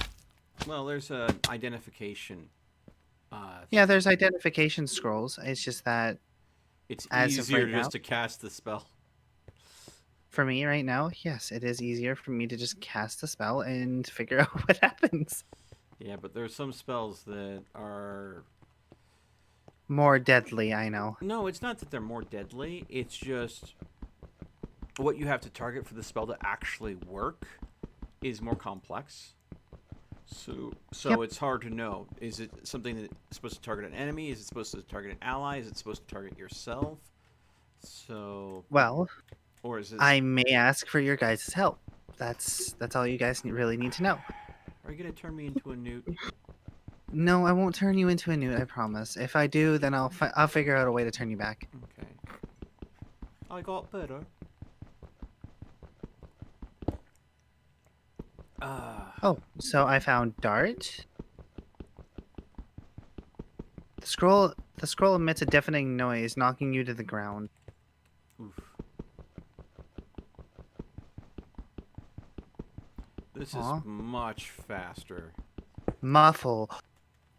Well, there's a identification. Yeah, there's identification scrolls. It's just that It's as of easier right now, just to cast the spell. for me right now, yes, it is easier for me to just cast the spell and figure out what happens. Yeah, but there's some spells that are... More deadly, I know. No, it's not that they're more deadly. It's just what you have to target for the spell to actually work is more complex. So Yep. it's hard to know. Is it something that's supposed to target an enemy? Is it supposed to target an ally? Is it supposed to target yourself? So, Well, or is it? I may ask for your guys' help. That's all you guys really need to know. Are you gonna turn me into a newt? No, I won't turn you into a newt, I promise. If I do, then I'll figure out a way to turn you back. Okay. I got better. Oh, so I found Dart. The scroll emits a deafening noise, knocking you to the ground. Oof. This Aw. is much faster. Muffle.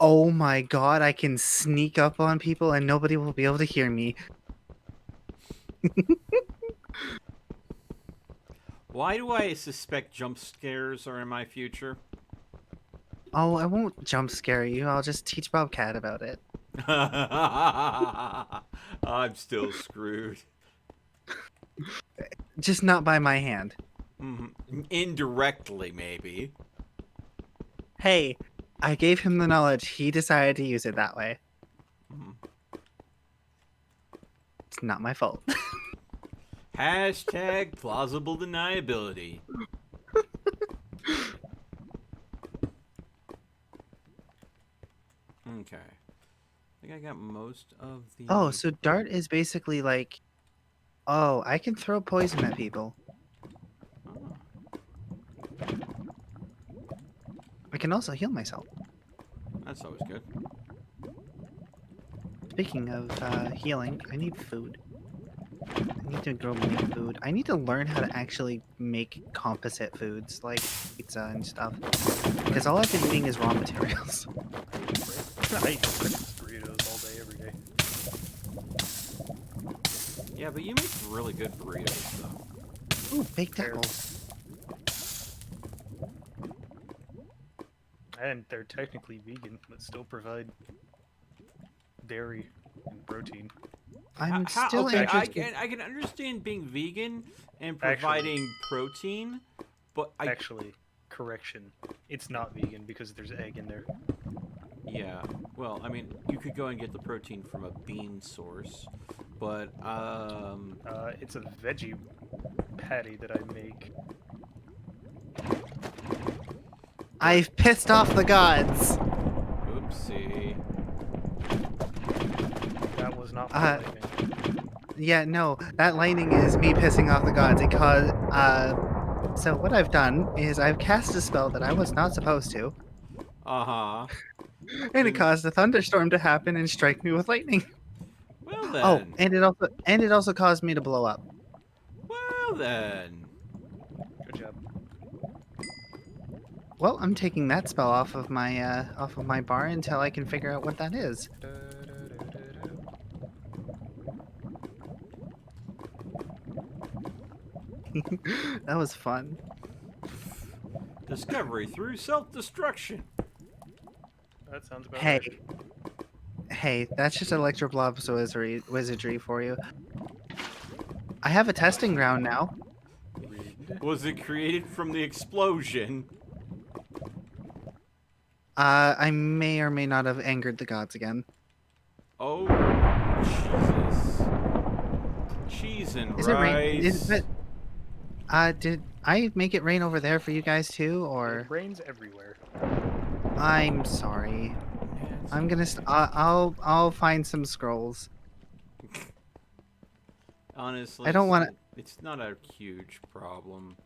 Oh my god, I can sneak up on people and nobody will be able to hear me. Why do I suspect jump scares are in my future? Oh, I won't jump scare you. I'll just teach Bobcat about it. I'm still screwed. Just not by my hand. Indirectly, maybe. Hey, I gave him the knowledge. He decided to use it that way. Mhm. It's not my fault. Hashtag plausible deniability. Okay. I think I got most of the... Oh, so Dart is basically like... Oh, I can throw poison at people. Oh. I can also heal myself. That's always good. Speaking of healing, I need food. I need to grow my food. I need to learn how to actually make composite foods, like pizza and stuff. Because all I've been eating is raw materials. I eat breakfast burritos all day, every day. Yeah, but you make really good burritos, though. Ooh, baked apples. And they're technically vegan, but still provide dairy and protein. I'm still okay, interested. I can understand being vegan and Actually- providing protein, but Actually, correction, it's not vegan because there's egg in there. yeah. Well, I mean, you could go and get the protein from a bean source, but It's a veggie patty that I make. I've pissed off the gods. oopsie. That was not my lightning. Yeah, no, that lightning is me pissing off the gods. It caused. So what I've done is I've cast a spell that I was not supposed to, Uh-huh. and it caused a thunderstorm to happen and strike me with lightning. Well Oh, then. and it also caused me to blow up. Well then. Good job. Well, I'm taking that spell off of my bar until I can figure out what that is. That was fun. Discovery through self-destruction. That sounds about Hey, right. hey, that's just Electroblob's wizardry for you. I have a testing ground now. Was it created from the explosion? I may or may not have angered the gods again. Oh, Jesus. Cheese and Is it rain? rice. Did I make it rain over there for you guys too, or? It rains everywhere. I'm sorry. I'm gonna. I'll find some scrolls. Honestly, I don't wanna- It's not a huge problem.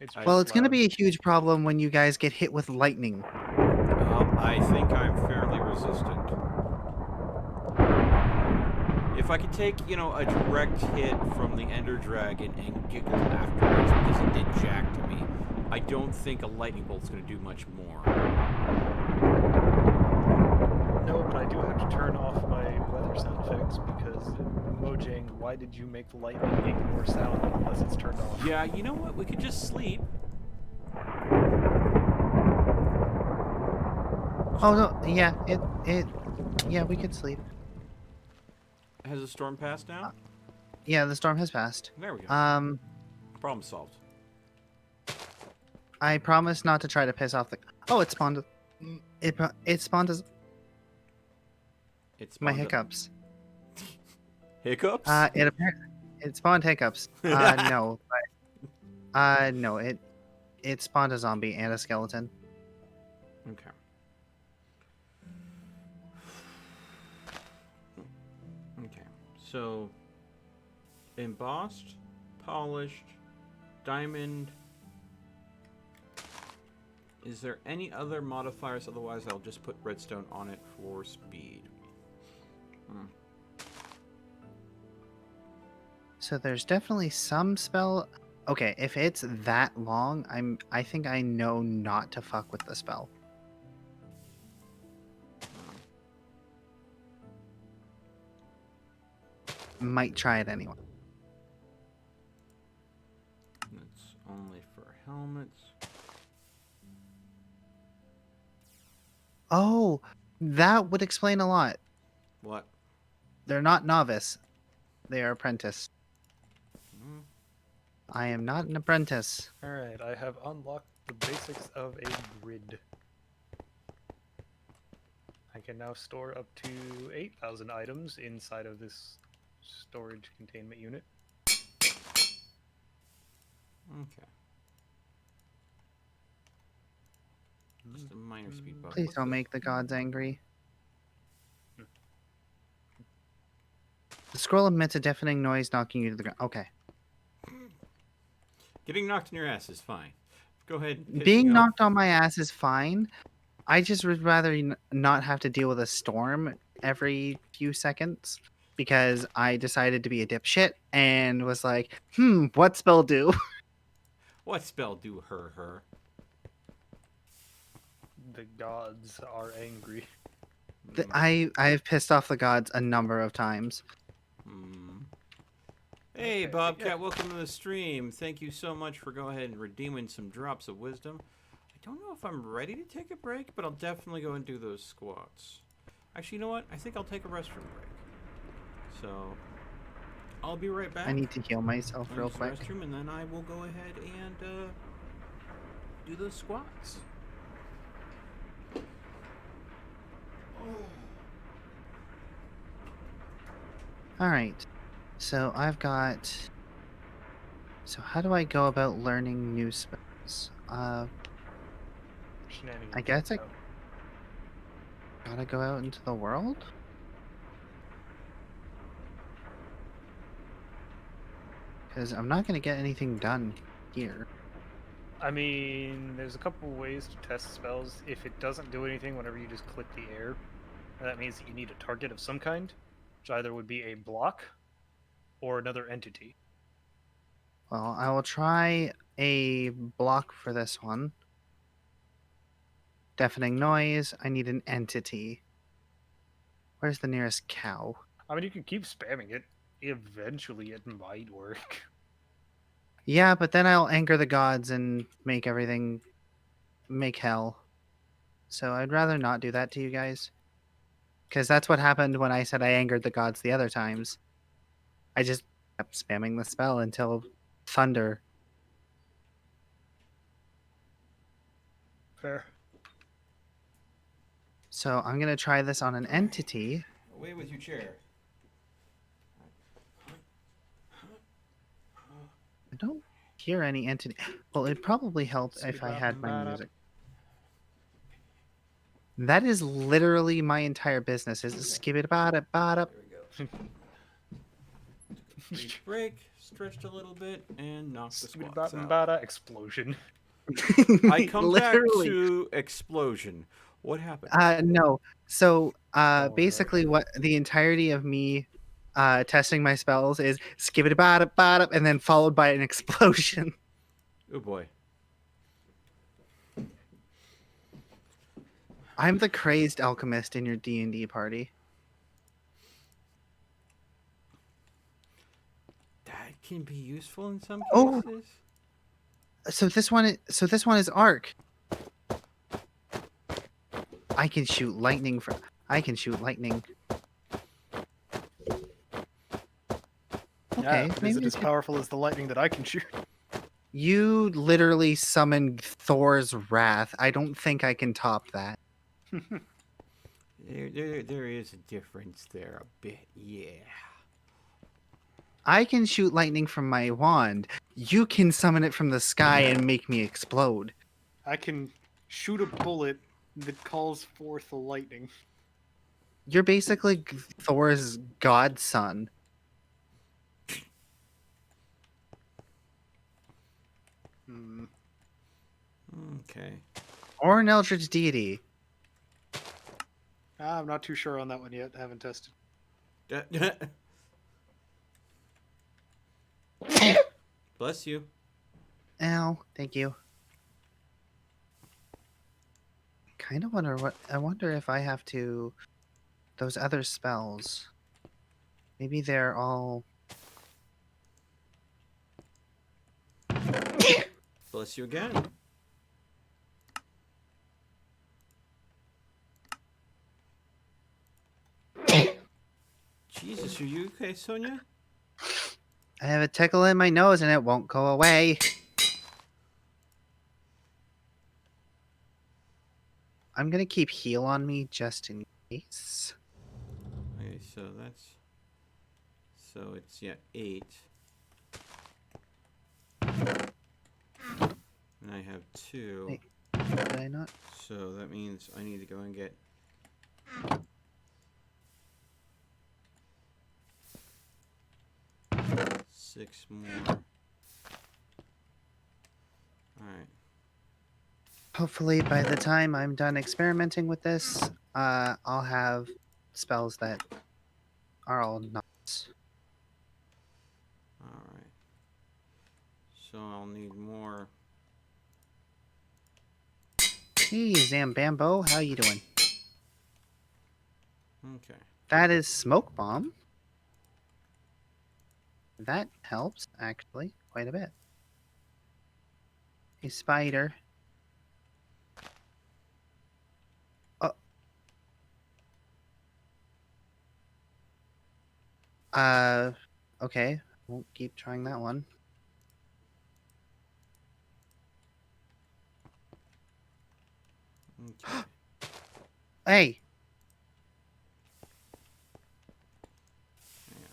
It's Well, Well, just it's gonna loud. be a huge problem when you guys get hit with lightning. I think I'm fairly resistant. If I could take, a direct hit from the Ender Dragon and giggle afterwards because it did jack to me, I don't think a lightning bolt's going to do much more. No, but I do have to turn off my weather sound effects because Mojang, why did you make the lightning make more sound unless it's turned off? Yeah, you know what? We could just sleep. Oh no, yeah, yeah, we could sleep. Has the storm passed now? Yeah, the storm has passed. There we go. Problem solved. I promise not to try to piss off the. Oh, it spawned. It spawned as It's my hiccups. Hiccups? It spawned hiccups. No, but no, it spawned a zombie and a skeleton. Okay. Okay. So, embossed, polished, diamond. Is there any other modifiers? Otherwise, I'll just put redstone on it for speed. So there's definitely some spell. Okay, if it's that long, I think I know not to fuck with the spell. Might try it anyway. It's only for helmets. Oh, that would explain a lot. What? They're not novice. They are apprentice. Mm. I am not an apprentice. Alright, I have unlocked the basics of a grid. I can now store up to 8,000 items inside of this storage containment unit. Okay. Just a minor speed bump. Please What's don't this? make the gods angry. The scroll emits a deafening noise, knocking you to the ground. Okay. Getting knocked in your ass is fine. Go ahead. And piss Being me off. knocked on my ass is fine. I just would rather not have to deal with a storm every few seconds because I decided to be a dipshit and was like, what spell do? What spell do her? The gods are angry. I've pissed off the gods a number of times. Hey, Okay, Bobcat, yeah. welcome to the stream. Thank you so much for going ahead and redeeming some drops of wisdom. I don't know if I'm ready to take a break, but I'll definitely go and do those squats. Actually, you know what? I think I'll take a restroom break. So I'll be right back. I need to heal myself I'll real use the quick. restroom, and then I will go ahead and do those squats. Alright. So I've got... So how do I go about learning new spells? Shenanigans. I guess I out. gotta go out into the world? Because I'm not gonna get anything done here. I mean, there's a couple ways to test spells. If it doesn't do anything whenever you just click the air, that means that you need a target of some kind, which either would be a block or another entity. Well, I will try a block for this one. Deafening noise. I need an entity. Where's the nearest cow? I mean, you can keep spamming it. Eventually, it might work. Yeah, but then I'll anger the gods and make everything... make hell. So I'd rather not do that to you guys. Because that's what happened when I said I angered the gods the other times. I just kept spamming the spell until thunder. Fair. So I'm going to try this on an entity. Away with your chair. I don't hear any entity. Well, it'd probably help if I had my music. That is literally my entire business. Is skip it bada bada. There we go. Brief break, stretched a little bit, and knocked the squats out. Bada explosion. I come back Literally. to explosion. What happened? No. So no. basically, what the entirety of me testing my spells is skip it bada bada, and then followed by an explosion. Oh boy. I'm the crazed alchemist in your D&D party. That can be useful in some Oh! cases. So this one is arc. I can shoot lightning from. I can shoot lightning. Okay, Is maybe it as powerful as the lightning that I can shoot? you literally summoned Thor's wrath. I don't think I can top that. There is a difference there a bit, yeah. I can shoot lightning from my wand. You can summon it from the sky and make me explode. I can shoot a bullet that calls forth the lightning. You're basically Thor's godson. Hmm. Okay. Or an eldritch deity. I'm not too sure on that one yet. I haven't tested. Bless you. Ow, thank you. Kind of wonder what. I wonder if I have to. Those other spells. Maybe they're all. Bless you again. Jesus, are you okay, Sonia? I have a tickle in my nose and it won't go away. I'm gonna keep heal on me just in case. Okay, so that's... So it's, yeah, 8. And I have 2. Wait. Did I not? So that means I need to go and get... Six more. Alright. Hopefully, by the time I'm done experimenting with this, I'll have spells that are all nuts. Alright. So I'll need more. Hey, Zambambo, how you doing? Okay. That is smoke bomb. That helps, actually, quite a bit. Hey, spider. Okay. Won't keep trying that one. Okay. Hey! Yeah.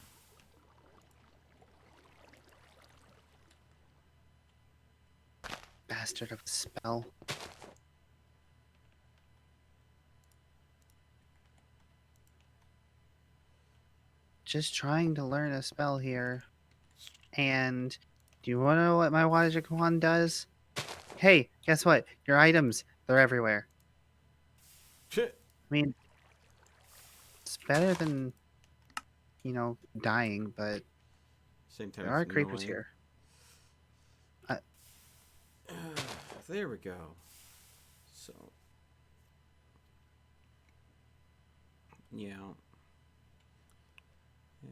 Bastard of a spell. Just trying to learn a spell here. And do you want to know what my Water Wand does? Hey, guess what? Your items, they're everywhere. Shit. I mean, it's better than, dying, but Same time there are it's creepers annoying. here. There we go. So. Yeah. There.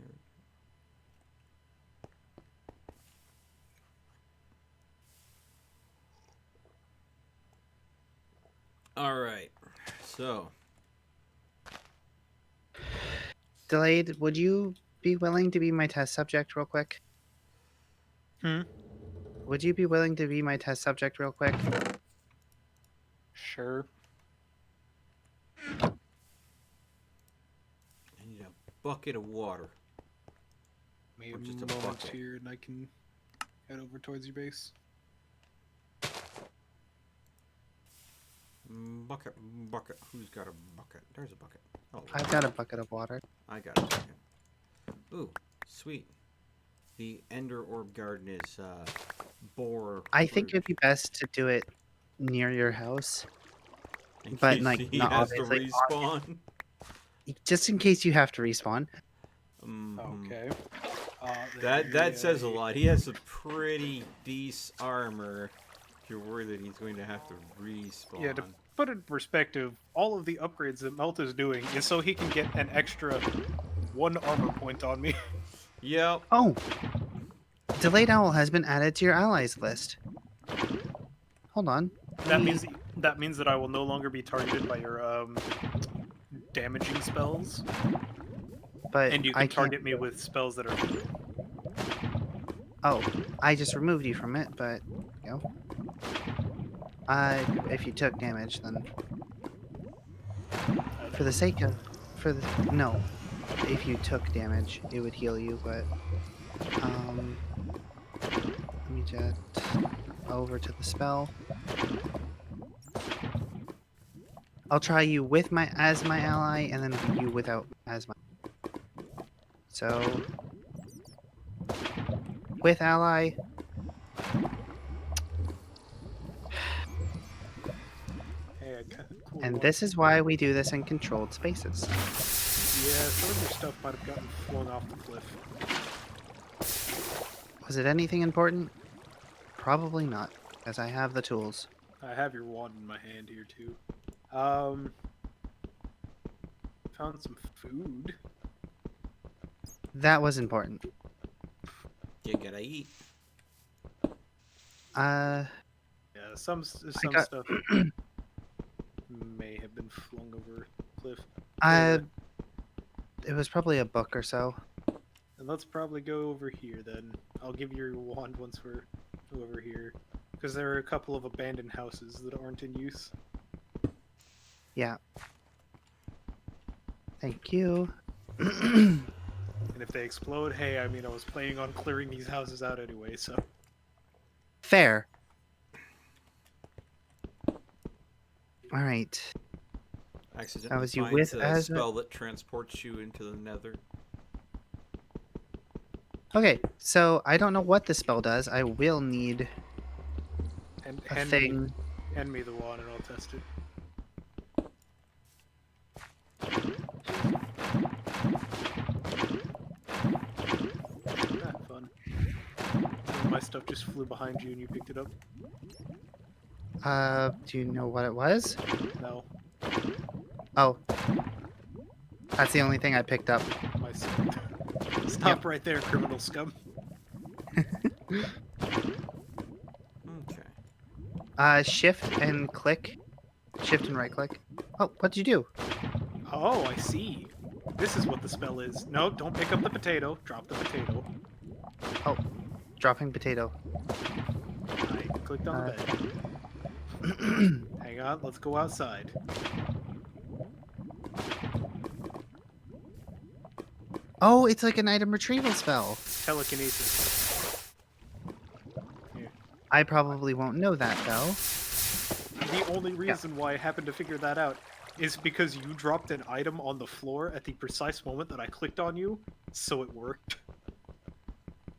All right. So. Delayed, would you be willing to be my test subject real quick? Hmm. Would you be willing to be my test subject real quick? Sure. I need a bucket of water. Maybe Or just a a moment bucket. here, and I can head over towards your base. Bucket. Who's got a bucket? There's a bucket. Oh, I've got a bucket of water. I got a bucket. Ooh, sweet. The Ender Orb Garden is boar. I think fruit. it'd be best to do it near your house, In but, case like, he not has to obviously respawn. just in case you have to respawn. Mhm. Okay. That says a lot. He has a pretty decent armor. If you're worried that he's going to have to respawn. Yeah, to put it in perspective, all of the upgrades that Melt is doing is so he can get an extra 1 armor point on me. Yep. Oh! Delayed Owl has been added to your allies list. Hold on. That means that I will no longer be targeted by your damaging spells, But and you I can can't. target me with spells that are. Oh, I just removed you from it, but if you took damage, then for the sake of no, if you took damage, it would heal you. But let me just over to the spell. I'll try you with as my ally, and then you without as my. So with ally. Hey, I kinda cool And one. this is why we do this in controlled spaces. Yeah, some of your stuff might have gotten flung off the cliff. Was it anything important? Probably not, as I have the tools. I have your wand in my hand here too. Found some food. That was important. You gotta eat. Uh, Yeah, some got- stuff may have been flung over a cliff. it was probably a book or so. And let's probably go over here then. I'll give you your wand once we're over here. Because there are a couple of abandoned houses that aren't in use. Yeah. Thank you. And if they explode, hey, I mean, I was planning on clearing these houses out anyway, so. Fair. All right. Accidentally was you finds with a as a- spell that transports you into the nether. Okay, so I don't know what the spell does. I will need And a hand thing. me the wand and I'll test it. Ah, fun. My stuff just flew behind you and you picked it up? Do you know what it was? No. Oh. That's the only thing I picked up. My Stop right there, criminal scum. Okay. Shift and click. Shift and right click. Oh, what'd you do? Oh, I see. This is what the spell is. No, don't pick up the potato. Drop the potato. Oh, dropping potato. I clicked on the bed. Hang on, let's go outside. Oh, it's like an item retrieval spell. Telekinesis. I probably won't know that though. The only reason why I happened to figure that out is because you dropped an item on the floor at the precise moment that I clicked on you, so it worked.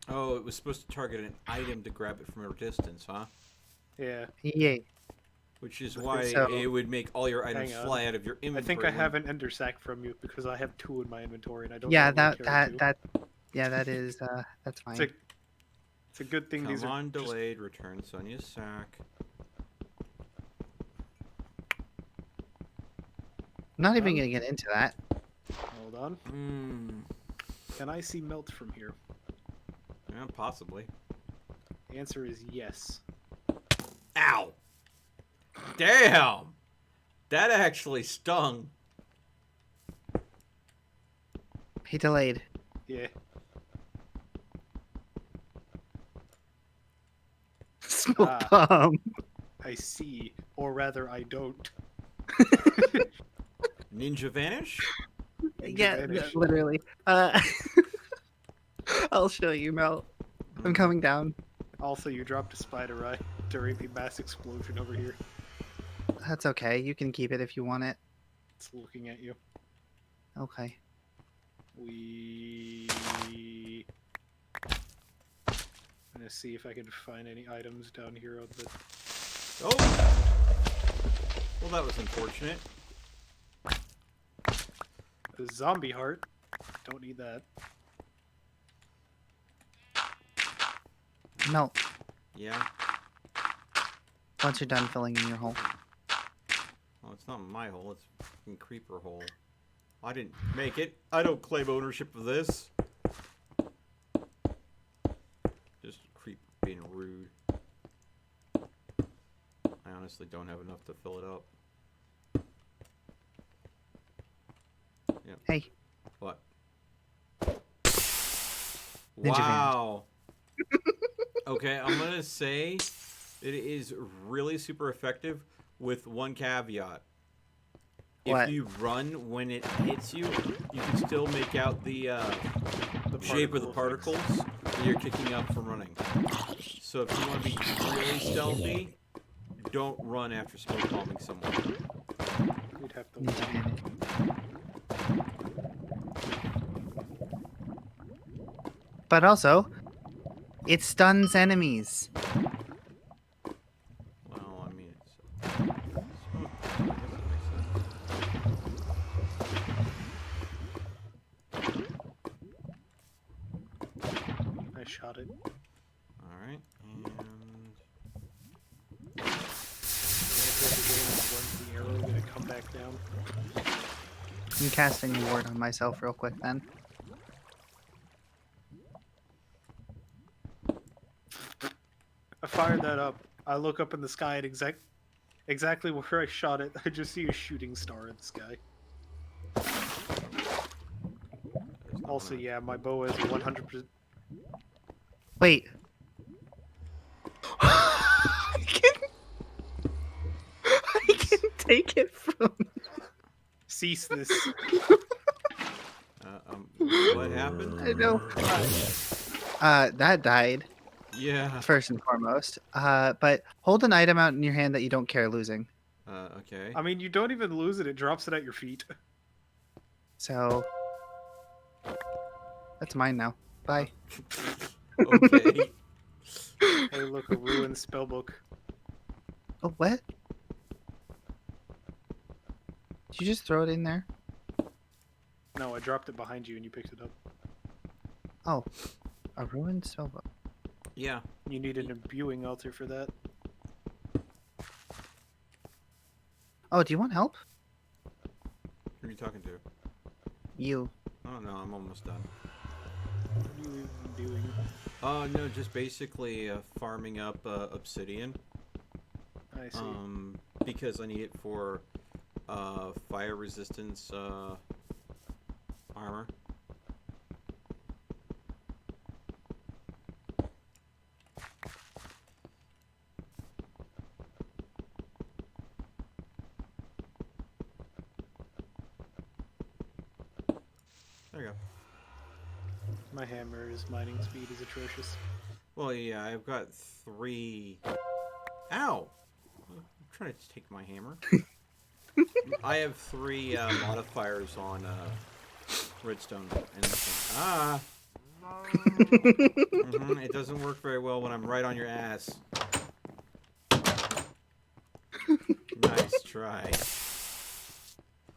Oh, it was supposed to target an item to grab it from a distance, huh? Yeah. Yay. Which is why So- it would make all your items Hang on. fly out of your I inventory. think I when- have an ender sac from you because I have 2 in my inventory and I don't. Yeah, normally carry 2. that is that's fine. It's a good thing Come these on, are just- delayed. Return Sonia's sack. I'm not even gonna get into that. Hold on. Hmm. Can I see melt from here? Yeah, possibly. The answer is yes. Ow! Damn! That actually stung. He delayed. Yeah. Smoke bomb. I see. Or rather, I don't. Ninja vanish? Yeah, vanish. literally. I'll show you, Mel. I'm coming down. Also, you dropped a spider eye during the mass explosion over here. That's okay. You can keep it if you want it. It's looking at you. Okay. I'm gonna see if I can find any items down here on the. Oh! Well, that was unfortunate. The zombie heart. Don't need that. Mel, Yeah. once you're done filling in your hole. Well, it's not my hole. It's a fucking creeper hole. I didn't make it. I don't claim ownership of this. Just a creeper being rude. I honestly don't have enough to fill it up. Yep. Hey. What? Ninja Wow. Okay, I'm gonna say it is really super effective with one caveat. What? If you run when it hits you, you can still make out the shape of the particle particles that you're kicking up from running. So if you want to be really stealthy, don't run after smoke bombing someone. We'd have to. Ninja vanish. But also, it stuns enemies. Well, I mean, it's smoke. I guess that I shot it. makes sense. All right, and When's the arrow gonna come back down? I'm casting a ward on myself real quick then. I fired that up. I look up in the sky at exactly where I shot it. I just see a shooting star in the sky. there's not Also, one. yeah, my bow is 100%. Wait. I can take it from. Cease this. What happened? I know. That died Yeah. first and foremost. But hold an item out in your hand that you don't care losing. Okay. I mean, you don't even lose it. It drops it at your feet. So that's mine now. Bye. Okay. Hey, look, a ruined spellbook. Oh, what? Did you just throw it in there? No, I dropped it behind you and you picked it up. Oh, a ruined spellbook. Yeah. You need an imbuing altar for that. Oh, do you want help? Who are you talking to? You. Oh no, I'm almost done. What are you even doing? Oh no, just basically farming up obsidian. I see. Because I need it for fire resistance There you go. My hammer's mining speed is atrocious. Well, yeah, I've got 3. Ow! I'm trying to take my hammer. I have 3 modifiers on redstone. And it doesn't work very well when I'm right on your ass. Nice try.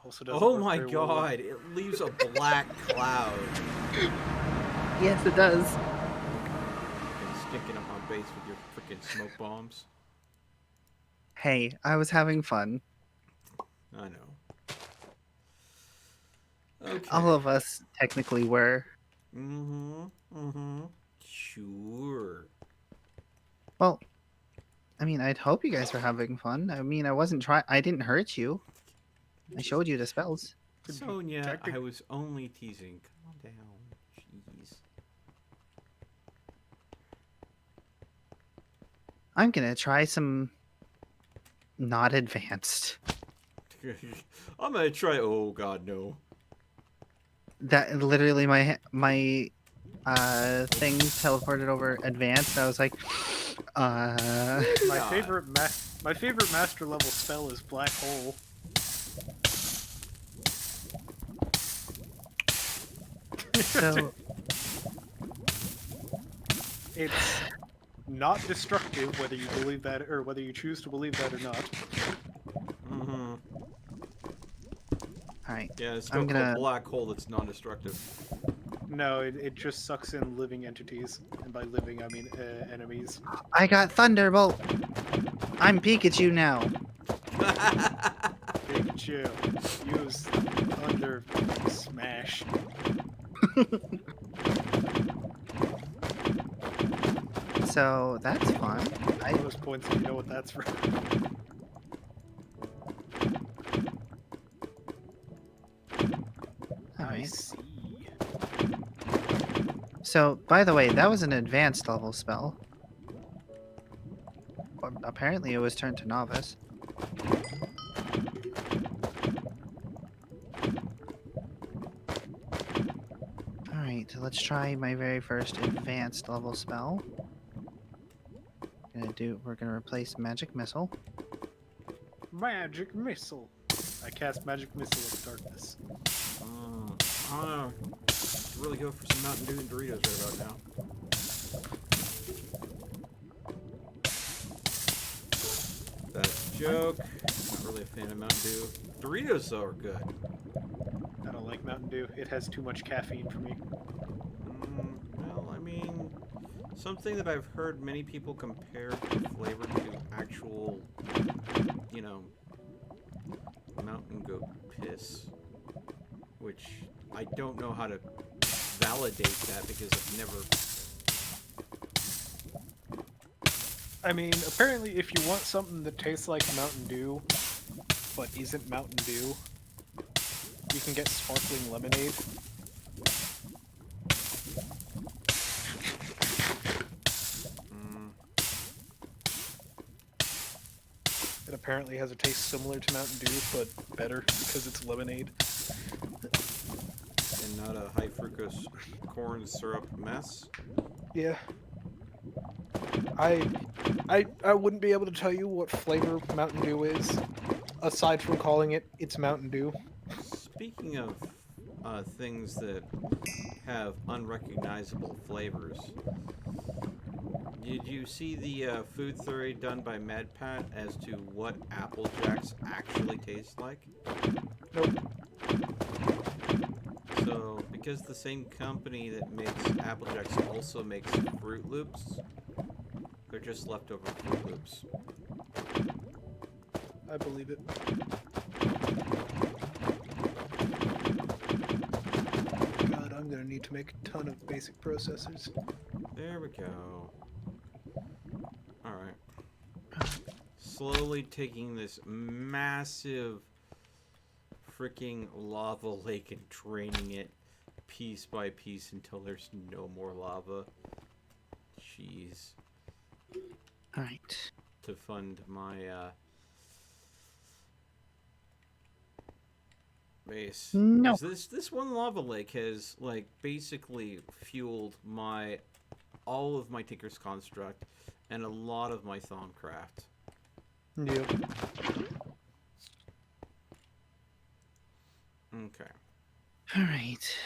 Also doesn't Oh work my very well when- god, it leaves a black cloud. Yes, it does. Fucking sticking up my base with your freaking smoke bombs. Hey, I was having fun. I know. Okay. All of us technically were. Sure. Well, I mean, I'd hope you guys were having fun. I mean, I didn't hurt you. I showed you the spells. Sonia, Tactic- I was only teasing. Calm down. Jeez. I'm gonna try some not advanced. I'm gonna try. Oh god, no. That literally my thing teleported over advanced. I was like, My God. favorite master level spell is Black Hole. so It's not destructive, whether you believe that or whether you choose to believe that or not. all right. Yeah, it's I'm called gonna- a black hole that's non-destructive. No, it just sucks in living entities, and by living I mean enemies. I got Thunderbolt. I'm Pikachu now. Pikachu, use Thunder Smash. So that's fun. Bonus points if you know what that's for. All I right. see. So, by the way, that was an advanced level spell. But apparently, it was turned to novice. All right, so let's try my very first advanced level spell. We're gonna replace magic missile. Magic Missile. I cast Magic Missile of Darkness. I don't know. Really go for some Mountain Dew and Doritos right about now. That's a joke. Not really a fan of Mountain Dew. Doritos though are good. I don't like Mountain Dew. It has too much caffeine for me. Well, I mean, something that I've heard many people compare the flavor to actual, you know, mountain goat piss, which I don't know how to validate that because I've never. I mean, apparently if you want something that tastes like Mountain Dew, but isn't Mountain Dew, you can get sparkling lemonade. It apparently has a taste similar to Mountain Dew, but better because it's lemonade. And not a high fructose corn syrup mess. Yeah. I wouldn't be able to tell you what flavor Mountain Dew is, aside from calling it it's Mountain Dew. Speaking of things that have unrecognizable flavors, did you see the food theory done by MadPat as to what Apple Jacks actually taste like? Nope. So, because the same company that makes Apple Jacks also makes Fruit Loops, they're just leftover Fruit Loops. I believe it. God, I'm gonna need to make a ton of basic processors. There we go. Alright. Slowly taking this massive freaking lava lake and draining it piece by piece until there's no more lava. Jeez. All right. To fund my base. No. 'Cause this one lava lake has like basically fueled all of my Tinker's Construct and a lot of my Thaumcraft. Yep. Okay. Alright.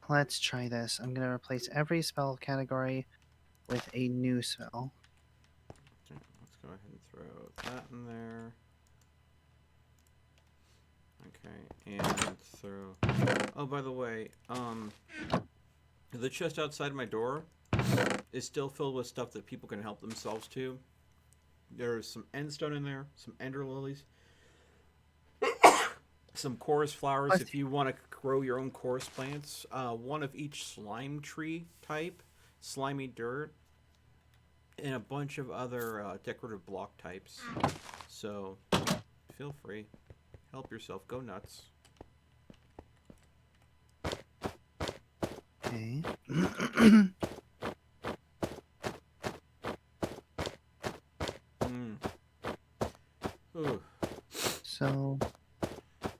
Let's try this. I'm going to replace every spell category with a new spell. Okay, let's go ahead and throw that in there. Okay, and throw. Oh, by the way, the chest outside my door is still filled with stuff that people can help themselves to. There's some endstone in there, some ender lilies, some chorus flowers if you want to grow your own chorus plants. One of each slime tree type, slimy dirt, and a bunch of other decorative block types. So feel free, help yourself, go nuts. Okay. Ooh. So,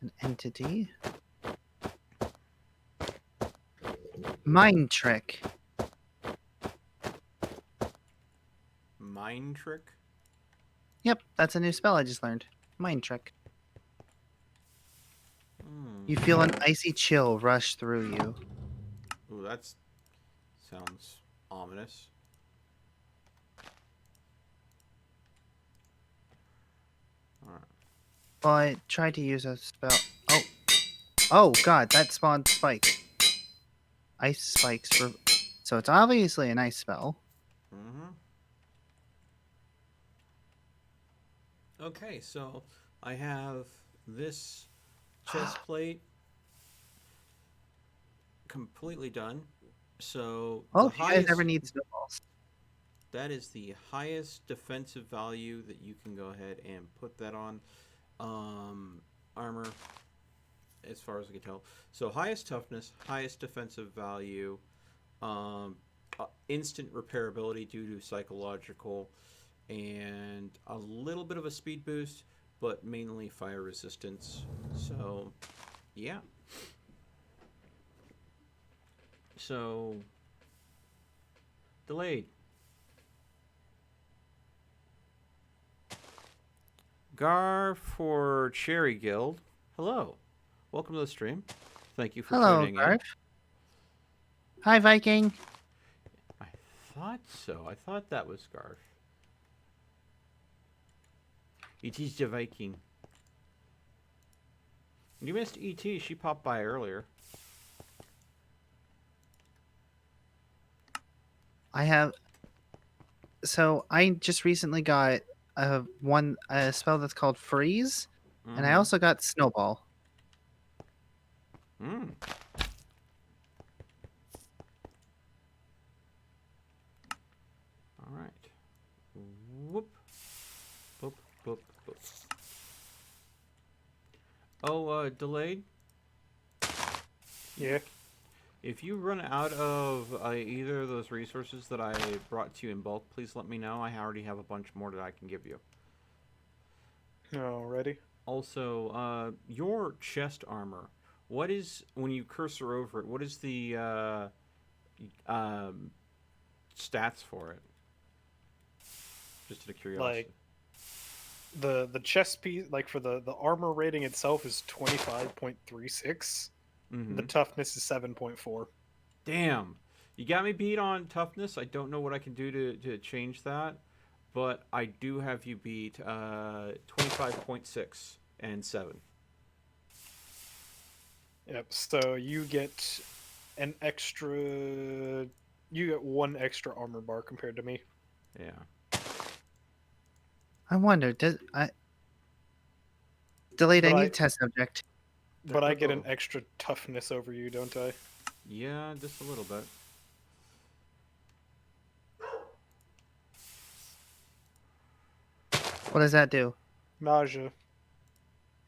an entity. Mind trick. Mind trick? Yep, that's a new spell I just learned. Mind trick. You feel an icy chill rush through you. Ooh, that sounds ominous. Alright. Well, I tried to use a spell. Oh. Oh, God, that spawned spikes. Ice spikes. So it's obviously an ice spell. Mm-hmm. Okay, so I have this chest plate completely done. So Oh, the if you guys highest, ever need snowballs. that is the highest defensive value that you can go ahead and put that on armor, as far as I can tell. So highest toughness, highest defensive value, instant repairability due to psychological, and a little bit of a speed boost, but mainly fire resistance. So, yeah. So, delayed. Gar for Cherry Guild. Hello. Welcome to the stream. Thank you for Hello, tuning in. Garth. Hi, Viking. I thought so. I thought that was Garth. It is the Viking. You missed ET. She popped by earlier. So I just recently got a spell that's called Freeze, and I also got Snowball. Mm. All right. Whoop. Boop, boop, boop. Oh, delayed? Yeah. If you run out of either of those resources that I brought to you in bulk, please let me know. I already have a bunch more that I can give you. Alrighty. Also, your chest armor. What is, when you cursor over it, what is the stats for it? Just out of curiosity. Like, the chest piece, like for the armor rating itself is 25.36. Mm-hmm. The toughness is 7.4. Damn. You got me beat on toughness. I don't know what I can do to change that. But I do have you beat 25.6 and 7. Yep, so you get an extra... You get one extra armor bar compared to me. Yeah. I wonder, Delayed, But I need I- a test subject. But I get an extra toughness over you, don't I? Yeah, just a little bit. What does that do? Nausea.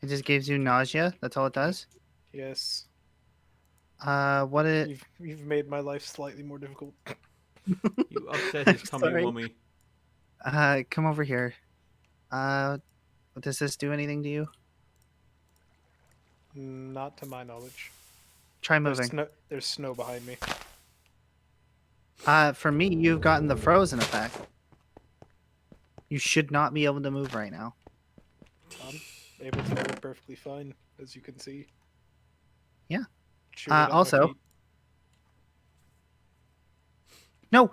It just gives you nausea? That's all it does? Yes. What it... You've made my life slightly more difficult. You upset his tummy Sorry. wummy. Come over here. Does this do anything to you? Not to my knowledge. Try moving. There's snow behind me. For me, you've gotten the frozen effect. You should not be able to move right now. I'm able to move perfectly fine, as you can see. Yeah. Shoot it at my Also- feet. No,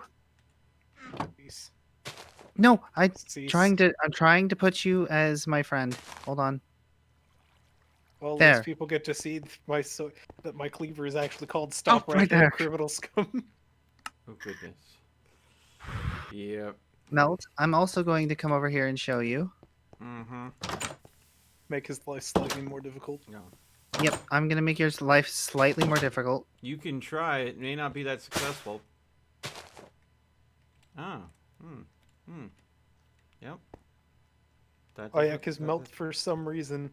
Peace. no, I'm Cease. trying to put you as my friend. Hold on. Well, at There. least people get to see that my cleaver is actually called Stop right Rifling there. Criminal Scum. Oh goodness. Yep. Melt, I'm also going to come over here and show you. Mm-hmm. Make his life slightly more difficult. No. Yep, I'm gonna make your life slightly more difficult. You can try. It may not be that successful. Ah. Yep. That Oh yeah, doesn't- because that Melt, doesn't- for some reason,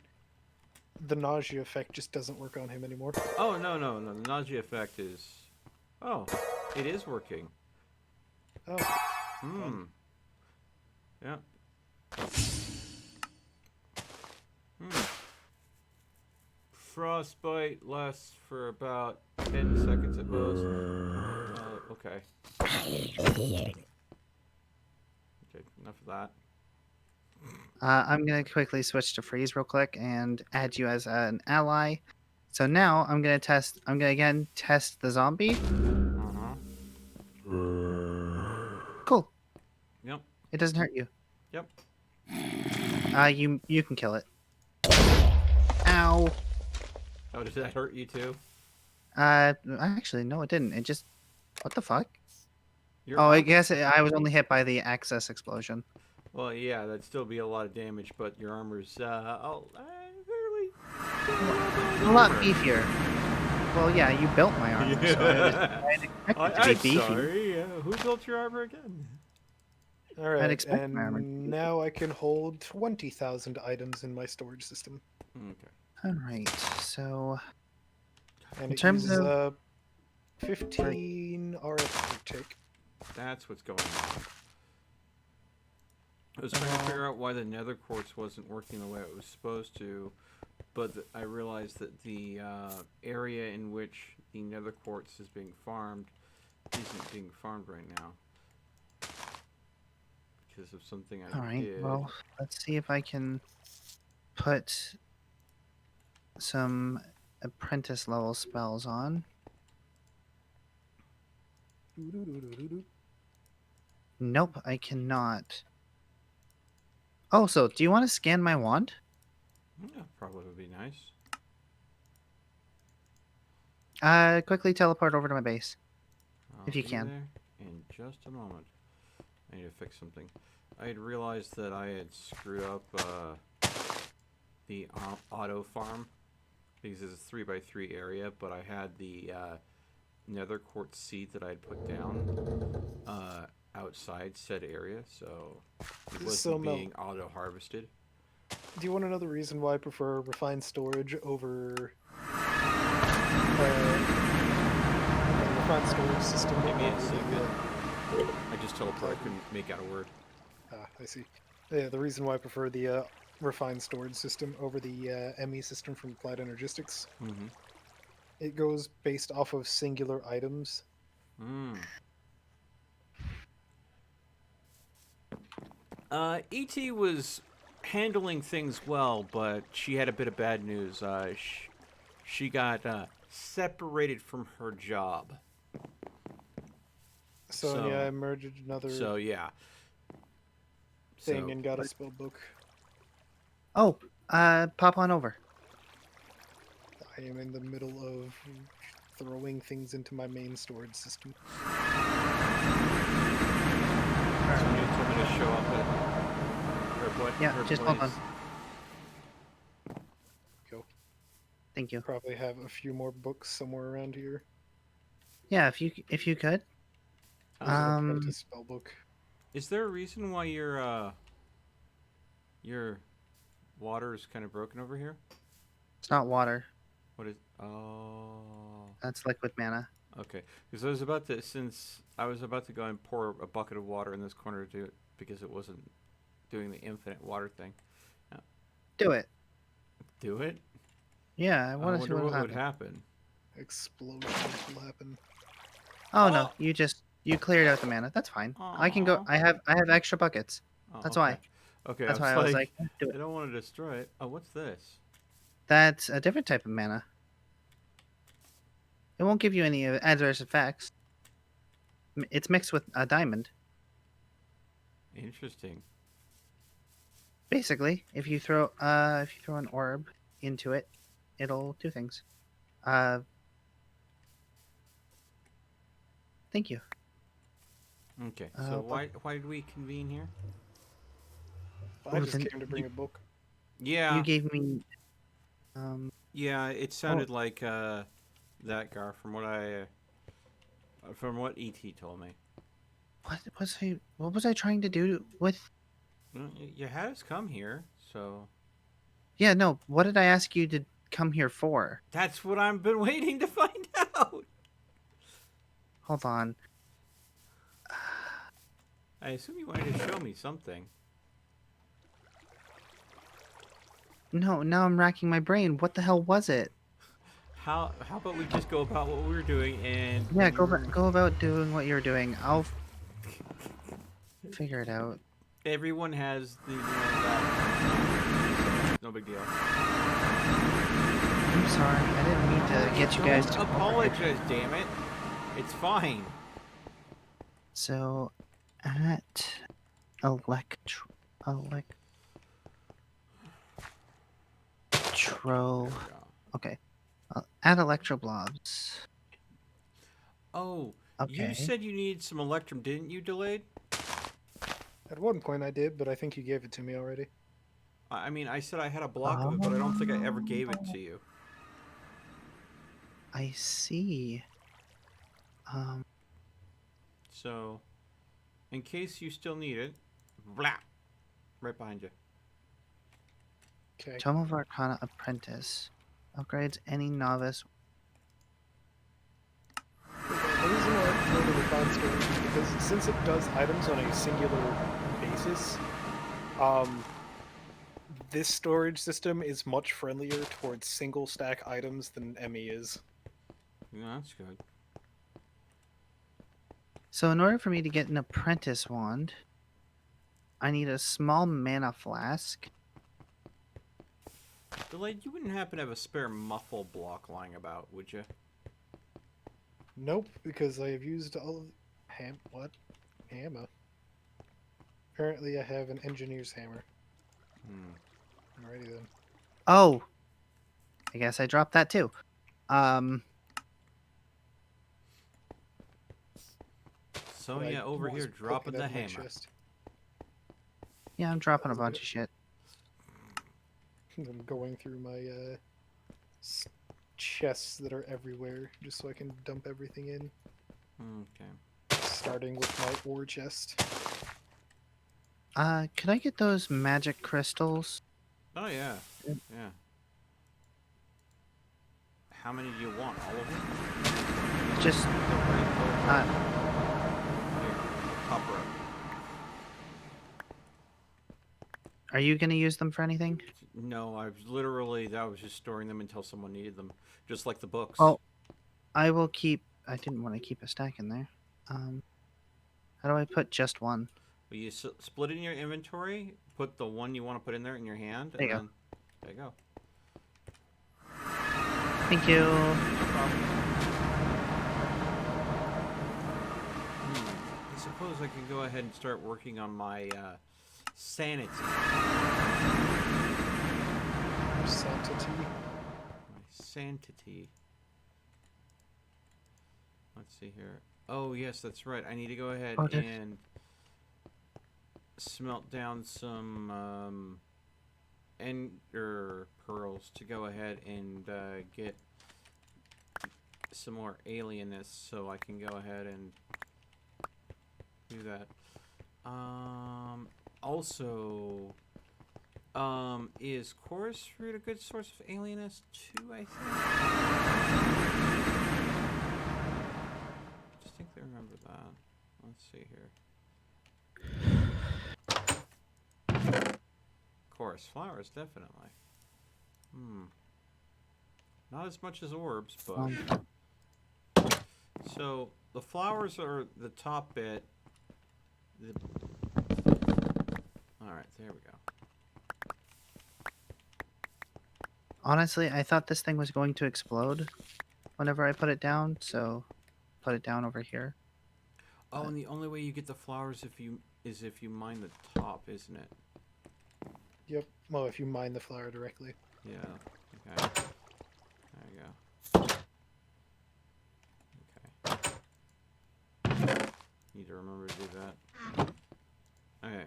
the nausea effect just doesn't work on him anymore. Oh no. The nausea effect is. Oh, it is working. Oh, Hmm. Yeah. Frostbite lasts for about 10 seconds at most. Okay. Okay, enough of that. I'm gonna quickly switch to freeze real quick and add you as an ally. So now I'm gonna again test the zombie. Uh-huh. Cool. Yep. It doesn't hurt you. Yep. You can kill it. Ow. Oh, does that hurt you too? Actually, no, it didn't. It just, what the fuck? Your Oh, I arm- guess I was only hit by the access explosion. Well, yeah, that'd still be a lot of damage, but your armor's fairly. A lot beefier. Well, yeah, you built my armor, so I'd expect it to be I'm beefy. sorry. Who built your armor again? all right. expect And my armor to be now I can hold 20,000 items in my storage system, Okay. All right, so and In it terms uses of- 15 RF per tick. That's what's going on. I was trying to figure out why the nether quartz wasn't working the way it was supposed to, but I realized that the area in which the nether quartz is being farmed isn't being farmed right now because of something I all right, did. well, let's see if I can put some apprentice level spells on. Doo-doo-doo-doo-doo. Nope, I cannot. Oh, so do you want to scan my wand? Yeah, probably would be nice. Quickly teleport over to my base. If you I'll be can. there in just a moment. I need to fix something. I had realized that I had screwed up the auto farm because it's a 3x3 area, but I had the nether quartz seed that I had put down outside said area, so it So, wasn't Mel, being auto harvested. do you want another reason why I prefer refined storage over refined storage system? Maybe over it's the, secret. I just teleported. I couldn't make out a word. I see. Yeah, the reason why I prefer the refined storage system over the ME system from Applied Energistics. Mm-hmm. It goes based off of singular items. E.T. was handling things well, but she had a bit of bad news. She got separated from her job. So, yeah, I merged another So yeah. thing So, and got a spell book. Oh, pop on over. I am in the middle of throwing things into my main storage system. somebody told me to show up at Yeah, her just hold place. on. Go. Thank you. Probably have a few more books somewhere around here. Yeah, if you could. There's an Um, apprentice spell book. Is there a reason why your water is kind of broken over here? It's not water. What is? Oh. That's liquid mana. Okay, because since I was about to go and pour a bucket of water in this corner to do it because it wasn't doing the infinite water thing. Do it. Do it? Yeah, I I want to see wonder what what would happens. happen. Explosions will happen. Oh no, Oh! you cleared out the mana. That's fine. I can go. Aw. I have extra buckets. Oh, That's okay. why. Okay, I That's was why I was like, like, do I it. don't want to destroy it. Oh, what's this? That's a different type of mana. It won't give you any adverse effects. It's mixed with a diamond. Interesting. Basically, if you throw an orb into it, it'll do things. Thank you. Okay, so But why did we convene here? I oh, just then came to bring a book. Yeah, you gave me um yeah, it sounded like that guy from what ET told me. what was I trying to do with? Well, you had us come here, so Yeah, no. What did I ask you to come here for? that's what I've been waiting to find out. Hold on. I assume you wanted to show me something. No, now I'm racking my brain. What the hell was it? How about we just go about what we were doing and Yeah, when you were go about doing what you're doing. I'll figure it out. everyone has the that no big deal. I'm sorry. I didn't mean to get you guys Don't to apologize, damn it. It's fine. So, at electro, There we go. okay. Add electro blobs. Oh, you Okay. said you needed some electrum, didn't you, Delayed? At one point I did, but I think you gave it to me already. I mean, I said I had a block of it, but I don't think I ever gave it to you. I see. So, in case you still need it, blah, right behind you. Okay. Tome of Arcana Apprentice upgrades any novice. The reason why I prefer the refined storage is because since it does items on a singular basis, this storage system is much friendlier towards single stack items than ME is. Yeah, that's good. So, in order for me to get an apprentice wand, I need a small mana flask. Delayed, you wouldn't happen to have a spare muffle block lying about, would you? Nope, because I have used all of hammer. Apparently I have an engineer's hammer. Alrighty then. Oh, I guess I dropped that too. So But I yeah, over was here, putting dropping it the in my hammer. chest. Yeah, I'm dropping a bunch of shit. I'm going through my chests that are everywhere just so I can dump everything in. Okay. Starting with my ore chest. Could I get those magic crystals? Oh yeah, yeah. How many do you want? All of them? Just, The rainbow. uh, Here, top row. are you gonna use them for anything? No, I was just storing them until someone needed them, just like the books. Oh, I will keep. I didn't want to keep a stack in there. How do I put just one? Well, you split it in your inventory, put the one you want to put in there in your hand, There and you go. then there you go. Thank you. No problem. I suppose I can go ahead and start working on my sanity. Sanctity. My sanctity. Let's see here. Oh, yes, that's right. I need to go ahead Oh, and smelt down some ender pearls to go ahead and get some more alienness so I can go ahead and do that. Also, is chorus fruit a good source of alienness too, I think? I distinctly remember that. Let's see here. Chorus flowers, definitely. Not as much as orbs, but... Um, So, the flowers are the top bit. Alright, there we go. honestly, I thought this thing was going to explode whenever I put it down, so put it down over here. Oh, and the only way you get the flowers is if you mine the top, isn't it? Yep. Well, if you mine the flower directly. Yeah. Okay. There you go. Okay. Need to remember to do that. Okay.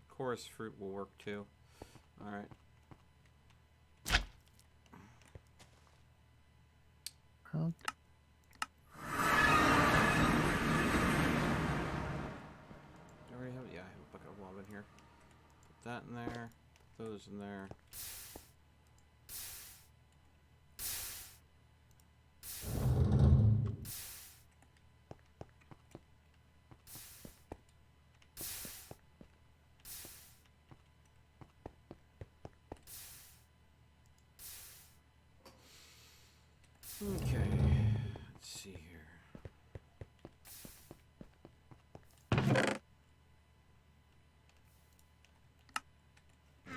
Chorus fruit will work too. Alright. Well, Do I already have it? Yeah, I have a bucket of lava in here. Put that in there. Put those in there. Okay. Let's see here.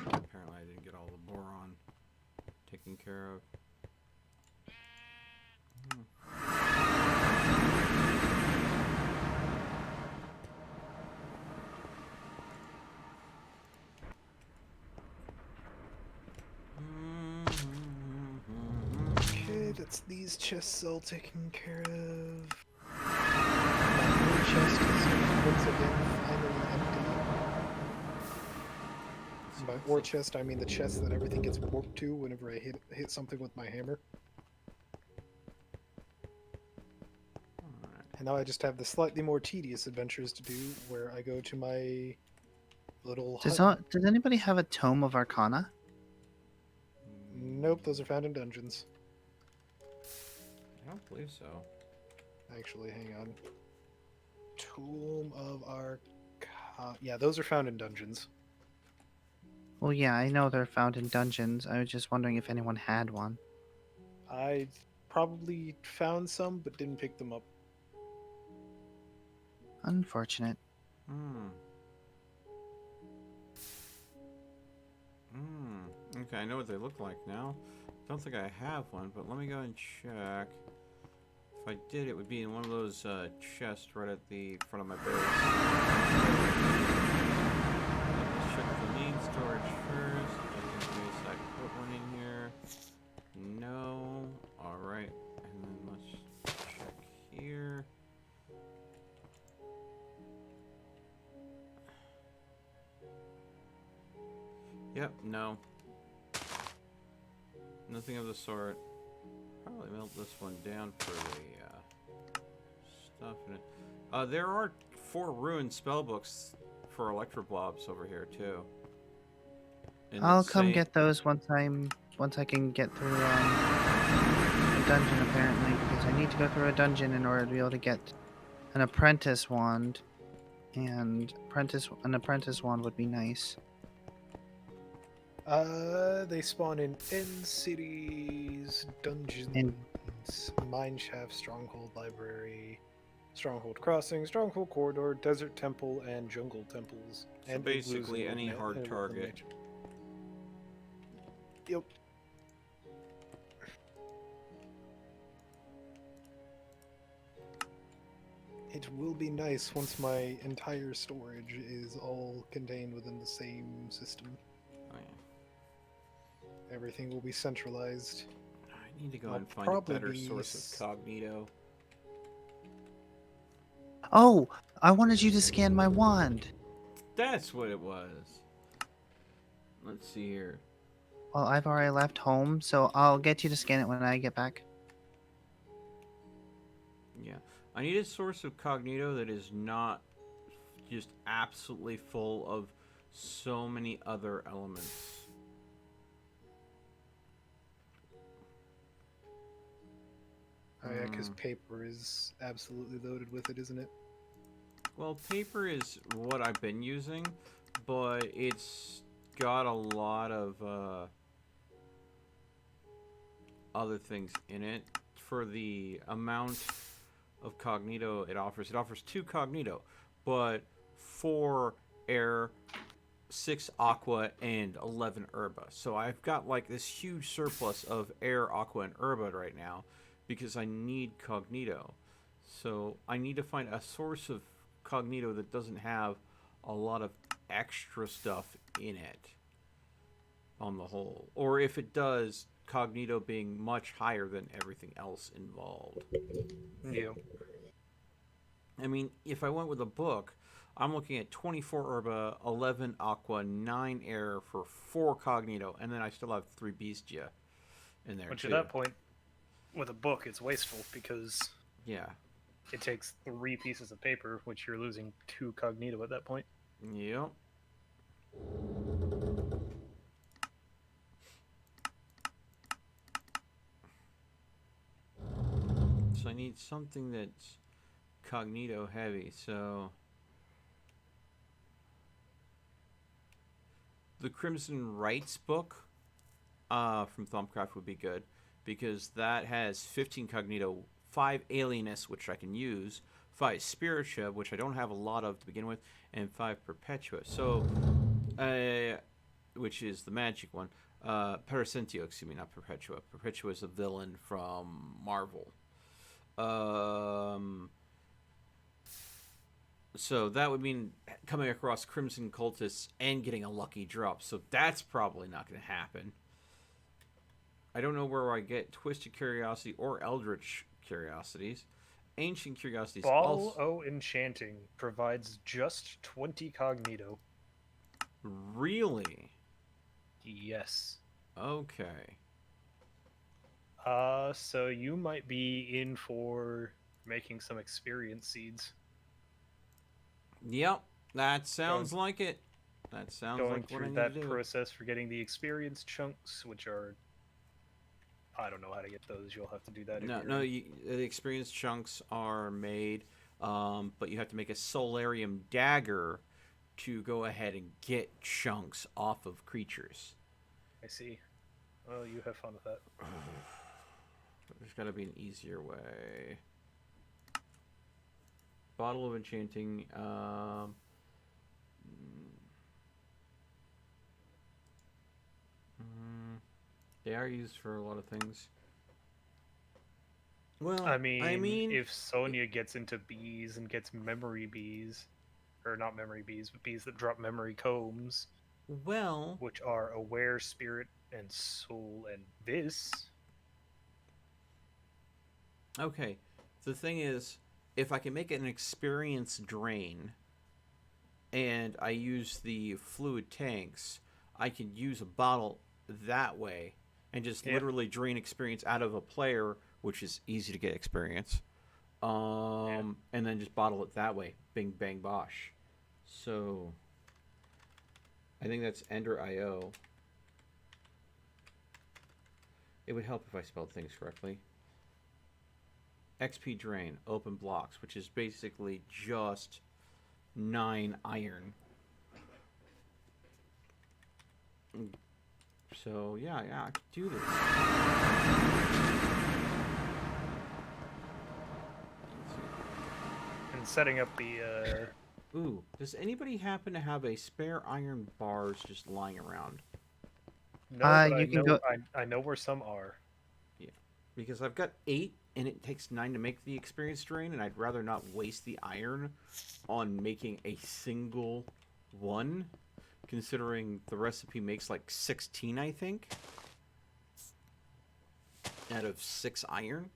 Apparently I didn't get all the boron taken care of. Okay, that's these chests all taken care of. My ore chest is once again finally empty. By ore chest, I mean the chest that everything gets warped to whenever I hit something with my hammer. Alright. And now I just have the slightly more tedious adventures to do, where I go to my little hut. does anybody have a Tome of Arcana? Nope, those are found in dungeons. I don't believe so. Actually, hang on. Tomb of yeah, those are found in dungeons. Well, yeah, I know they're found in dungeons. I was just wondering if anyone had one. I probably found some, but didn't pick them up. Unfortunate. Okay, I know what they look like now. Don't think I have one, but let me go and check. If I did, it would be in one of those chests right at the front of my base. Let's check the main storage first, just in case I put one in here. No. Alright. And then let's check here. Yep, no. Nothing of the sort. Probably melt this one down for the stuff in it. There are 4 ruined spellbooks for Electroblobs over here too. And I'll it's come saying- get those once I can get through a dungeon apparently, because I need to go through a dungeon in order to be able to get an apprentice wand, and an apprentice wand would be nice. They spawn in end cities, dungeons, mine shaft, stronghold library, stronghold crossing, stronghold corridor, desert temple, and jungle temples. So and basically igloos any and hard and target. nature. Yep. It will be nice once my entire storage is all contained within the same system. Oh, yeah. Everything will be centralized. I need to go I'll and find a probably better be source of cognito. Oh, I wanted you to scan my wand. That's what it was. Let's see here. Well, I've already left home, so I'll get you to scan it when I get back. Yeah. I need a source of cognito that is not just absolutely full of so many other elements. Oh yeah, because paper is absolutely loaded with it, isn't it? Well, paper is what I've been using, but it's got a lot of other things in it. For the amount of cognito it offers 2 cognito, but 4 air, 6 aqua, and 11 herba. So I've got like this huge surplus of air, aqua, and herba right now because I need cognito. So I need to find a source of cognito that doesn't have a lot of extra stuff in it on the whole. Or if it does, cognito being much higher than everything else involved. Yeah. I mean, if I went with a book, I'm looking at 24 herba, 11 aqua, 9 air for 4 cognito, and then I still have 3 bestia in there Which too. at that point, with a book, it's wasteful because Yeah. it takes 3 pieces of paper, which you're losing 2 cognito at that point. Yep. So I need something that's cognito heavy, so the Crimson Rights book from Thumbcraft would be good because that has 15 cognito, 5 alienus, which I can use, 5 spiritua, which I don't have a lot of to begin with, and 5 perpetua. So, which is the magic one. Parasentio, excuse me, not perpetua. Perpetua is a villain from Marvel. So that would mean coming across Crimson Cultists and getting a lucky drop. So that's probably not going to happen. I don't know where I get Twisted Curiosity or Eldritch Curiosities. Ancient Curiosities Ball O Enchanting provides just 20 cognito. Really? Yes. Okay. So you might be in for making some experience seeds. Yep, that sounds like it. That sounds Going like what I through need that to do. process for getting the experience chunks, which are... I don't know how to get those. You'll have to do that. No, the experience chunks are made, but you have to make a Solarium dagger to go ahead and get chunks off of creatures. I see. Well, you have fun with that. There's got to be an easier way. Bottle of Enchanting. They are used for a lot of things. Well, I mean, if Sonya gets into bees and gets memory bees, or not memory bees, but bees that drop memory combs, well, which are aware, spirit, and soul, and this. okay. The thing is, if I can make it an experience drain, and I use the fluid tanks, I can use a bottle that way, and just literally drain experience out of a player, which is easy to get experience. And then just bottle it that way. Bing, bang, bosh. So, I think that's Ender IO. It would help if I spelled things correctly. XP drain, open blocks, which is basically just 9 iron. So, yeah, I could do this. And setting up the, Ooh, does anybody happen to have a spare iron bars just lying around? No, but you can go. I know where some are. Yeah, because I've got 8, and it takes 9 to make the experience drain, and I'd rather not waste the iron on making a single one, considering the recipe makes like 16, I think, out of 6 iron.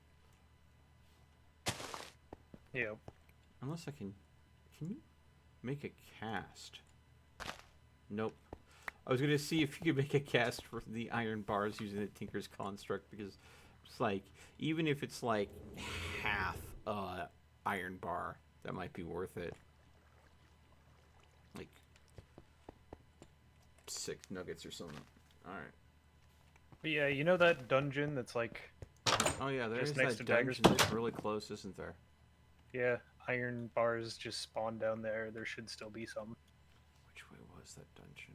Yeah. Unless I can you make a cast? Nope. I was gonna see if you could make a cast for the iron bars using the Tinker's Construct, because it's like, even if it's like half iron bar, that might be worth it. Like 6 nuggets or something. Alright. But yeah, you know that dungeon that's like... Oh yeah, there Just is next that to Dagger's dungeon that's really close, isn't there? Yeah, iron bars just spawn down there. There should still be some. Which way was that dungeon?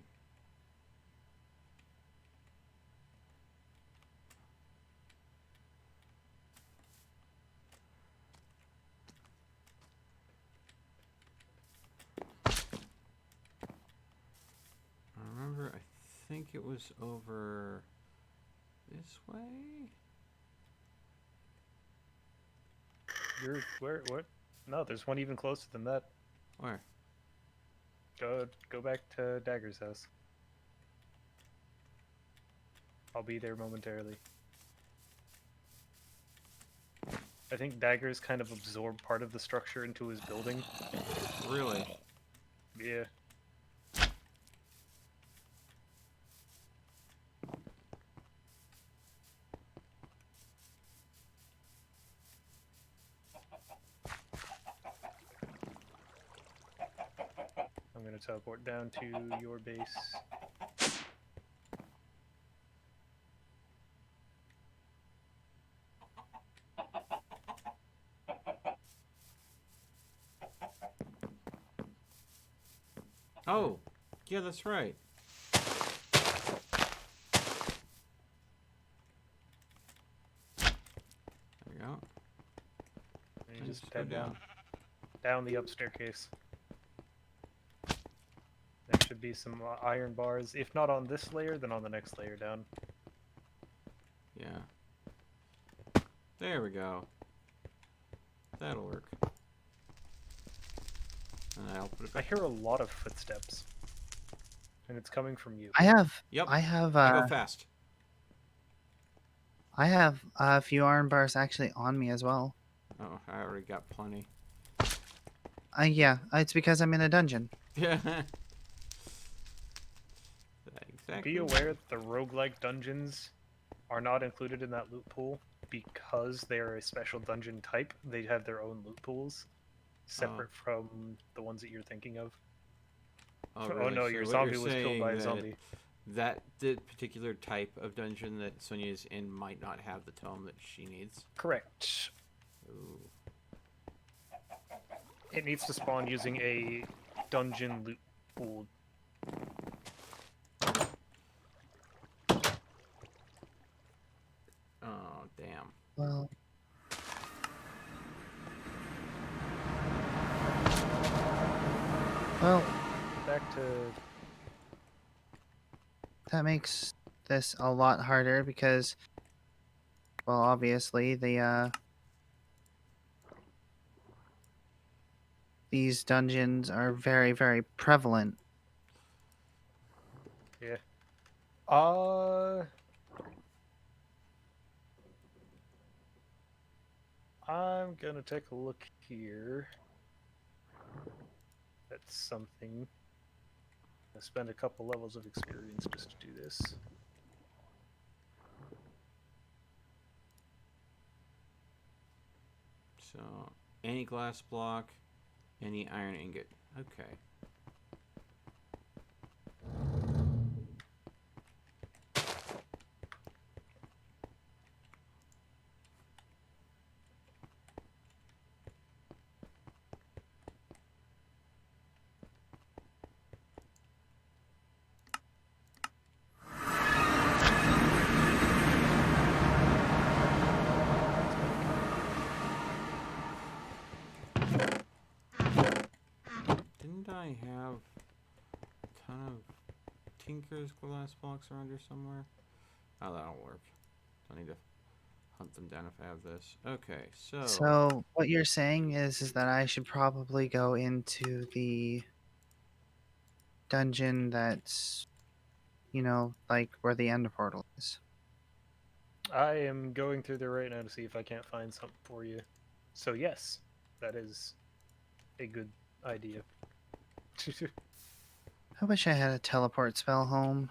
think it was over this way. You're where? What? No, there's one even closer than that. Where? Go back to Dagger's house. I'll be there momentarily. I think Dagger's kind of absorbed part of the structure into his building. Really? Yeah. I'm gonna teleport down to your base. Oh, yeah, that's right. There we go. And you And just just go head down. down the up staircase. There should be some iron bars. If not on this layer, then on the next layer down. Yeah. There we go. That'll work. And I'll put it I back. hear a lot of footsteps. And it's coming from you. I have Yep. I have I go fast. I have a few iron bars actually on me as well. Oh, I already got plenty. Yeah, it's because I'm in a dungeon. Yeah. Exactly. Be aware that the roguelike dungeons are not included in that loot pool because they are a special dungeon type. They have their own loot pools, separate from the ones that you're thinking of. Oh, Oh really? no, So your what zombie you're was killed by a saying zombie. that the particular type of dungeon that Sonia's in might not have the tome that she needs. Correct. Ooh. It needs to spawn using a dungeon loot pool. Oh, damn. Well, well, Back to that makes this a lot harder because, well, obviously these dungeons are very, very prevalent. yeah. I'm gonna take a look here. That's something. I spend a couple levels of experience just to do this. So, any glass block, any iron ingot. Okay. Didn't I have a ton of Tinker's glass blocks around here somewhere? Oh, that'll work. Don't need to hunt them down if I have this. Okay, so... So what you're saying is that I should probably go into the dungeon that's, like where the end portal is. I am going through there right now to see if I can't find something for you. So yes, that is a good idea. I wish I had a teleport spell home.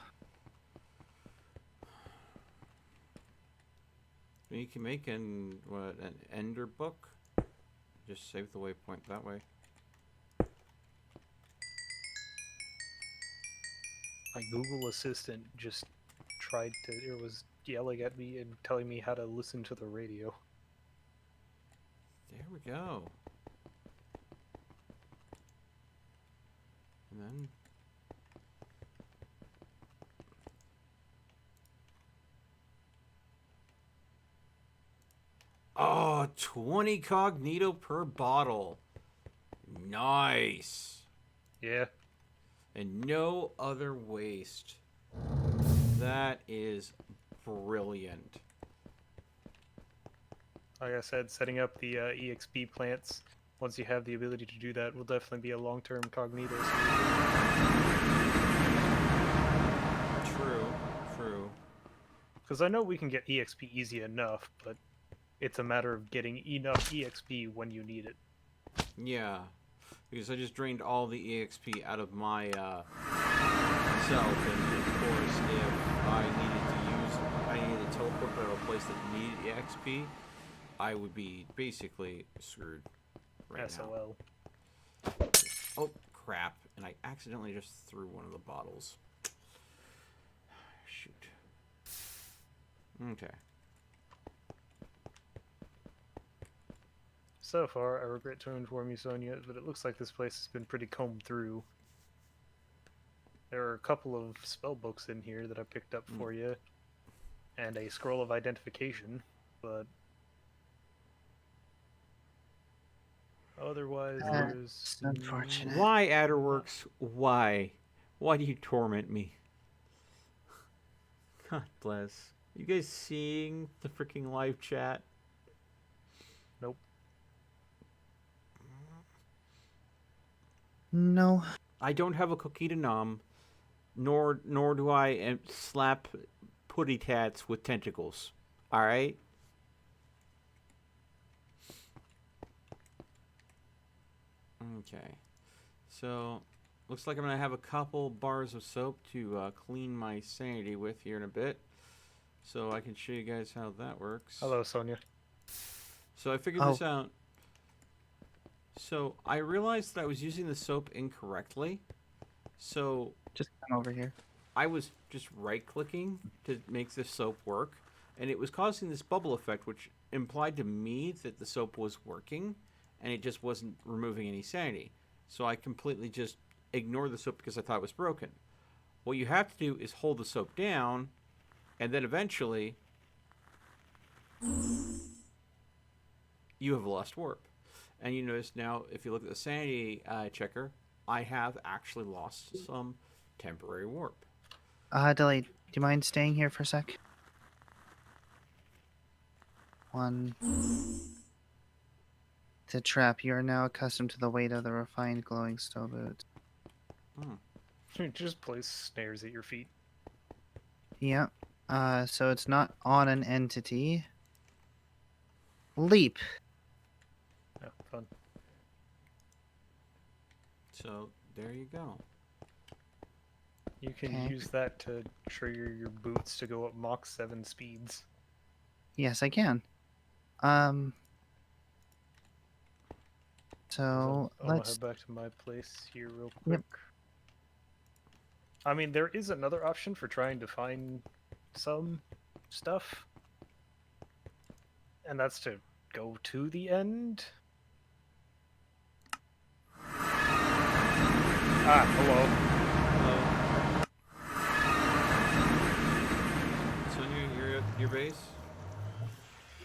You can make an ender book. Just save the waypoint that way. My Google Assistant just was yelling at me and telling me how to listen to the radio. There we go. And then... Oh, 20 cognito per bottle. Nice. Yeah. And no other waste. That is brilliant. Like I said, setting up the EXP plants, once you have the ability to do that, will definitely be a long-term cognito solution. True. Because I know we can get EXP easy enough, but it's a matter of getting enough EXP when you need it. Yeah. Because I just drained all the EXP out of my self, and of course, if I needed to teleport to a place that needed EXP, I would be basically screwed right now. SOL. Oh, crap. And I accidentally just threw one of the bottles. Shoot. Okay. So far, I regret to inform you, Sonia, but it looks like this place has been pretty combed through. There are a couple of spell books in here that I picked up for you, and a scroll of identification, but otherwise It's there's... unfortunate. Why, Adderworks? Why? Why do you torment me? God bless. You guys seeing the freaking live chat? Nope. No. I don't have a cookie to nom, nor do I slap putty tats with tentacles. All right. Okay. So, looks like I'm gonna have a couple bars of soap to clean my sanity with here in a bit, so I can show you guys how that works. Hello, Sonia. So I figured this out. So I realized that I was using the soap incorrectly. So Just come over here. I was just right-clicking to make the soap work, and it was causing this bubble effect, which implied to me that the soap was working, and it just wasn't removing any sanity. So I completely just ignored the soap because I thought it was broken. What you have to do is hold the soap down, and then eventually you have lost warp. And you notice now, if you look at the sanity checker, I have actually lost some temporary warp. Delay, do you mind staying here for a sec? One. The trap. You are now accustomed to the weight of the refined glowing stone boots. Just place snares at your feet. Yep. So it's not on an entity. Leap. Yeah, fun. So there you go. You can Okay. use that to trigger your boots to go up Mach 7 speeds. Yes, I can. So I'm gonna let's. head back to my place here real quick. I mean, there is another option for trying to find some stuff, and that's to go to the end. Hello. Sonia, you're at your base?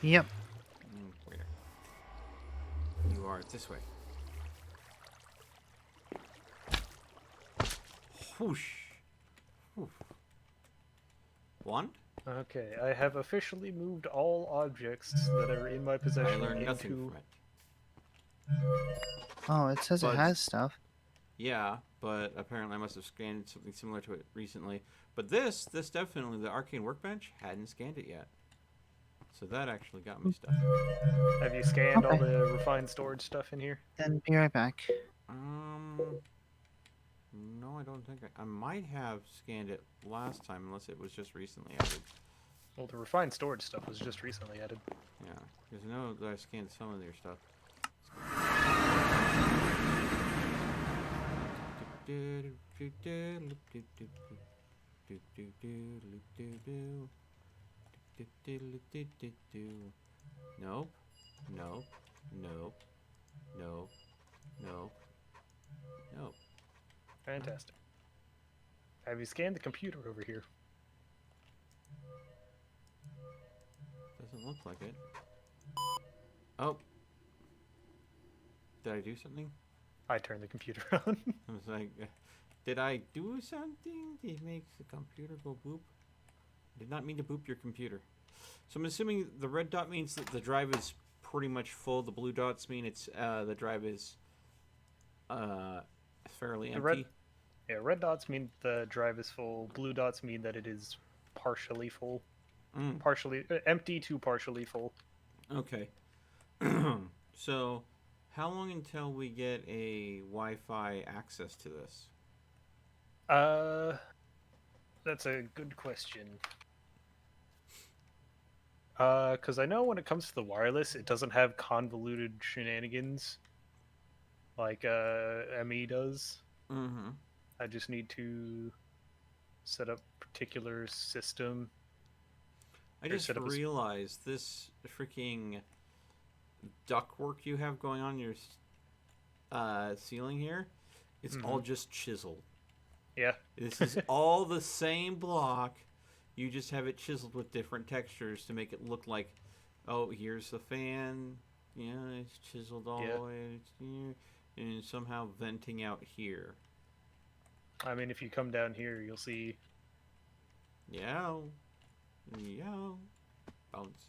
Yep. Where? You are this way. Whoosh. Whew. One? Okay, I have officially moved all objects that are in my I possession learned nothing into... from it. Oh, it says But- it has stuff. Yeah, but apparently I must have scanned something similar to it recently. But this definitely, the arcane workbench, hadn't scanned it yet. So that actually got me stuff. Have you scanned all Okay. the refined storage stuff in here? Then be right back. No, I don't think I might have scanned it last time, unless it was just recently added. Well, the refined storage stuff was just recently added. Yeah, because I know that I scanned some of your stuff. Nope. Nope. Nope. Nope. Nope. Nope. Fantastic. Have you scanned the computer over here? Doesn't look like it. Oh. Did I do something? I turned the computer on. I was like, did I do something that makes the computer go boop? Did not mean to boop your computer. So I'm assuming the red dot means that the drive is pretty much full. The blue dots mean it's the drive is fairly The empty. red dots mean the drive is full. Blue dots mean that it is partially full. Partially empty to partially full. Okay. So, how long until we get a Wi-Fi access to this? That's a good question. Because I know when it comes to the wireless, it doesn't have convoluted shenanigans like ME does. Mm-hmm. I just need to set up particular system. I just set up a realized this freaking ductwork you have going on your ceiling here. It's all just chiseled. Yeah. This is all the same block. You just have it chiseled with different textures to make it look like, oh, here's the fan. Yeah, it's chiseled all the way here, and somehow venting out here. I mean, if you come down here, you'll see. Yeah. Bounce.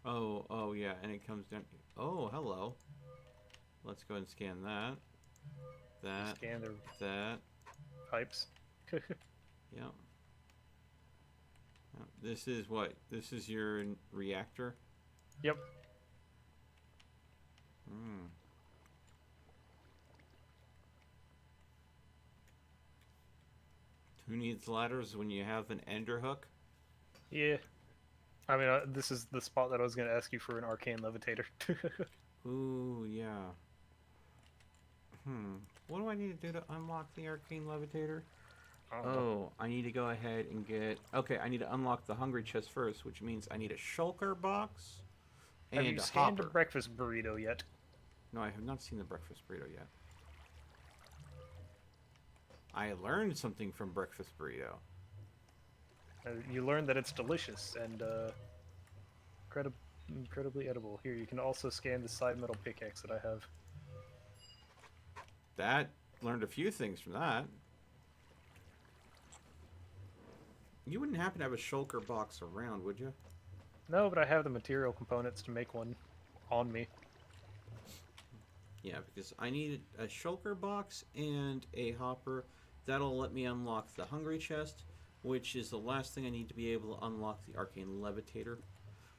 Oh, yeah, and it comes down. Oh, hello. Let's go and scan that. Scan their That. pipes. Yeah. This is what? This is your reactor? Yep. Who needs ladders when you have an ender hook? Yeah. I mean, this is the spot that I was going to ask you for an arcane levitator. Ooh, yeah. What do I need to do to unlock the arcane levitator? Oh, I need to go ahead and get... Okay, I need to unlock the hungry chest first, which means I need a shulker box and Have you a scanned hopper. a breakfast burrito yet? No, I have not seen the breakfast burrito yet. I learned something from breakfast burrito. You learned that it's delicious and incredibly edible. Here, you can also scan the side metal pickaxe that I have. That learned a few things from that. You wouldn't happen to have a shulker box around, would you? No, but I have the material components to make one on me. Yeah, because I need a shulker box and a hopper. That'll let me unlock the hungry chest, which is the last thing I need to be able to unlock the arcane levitator.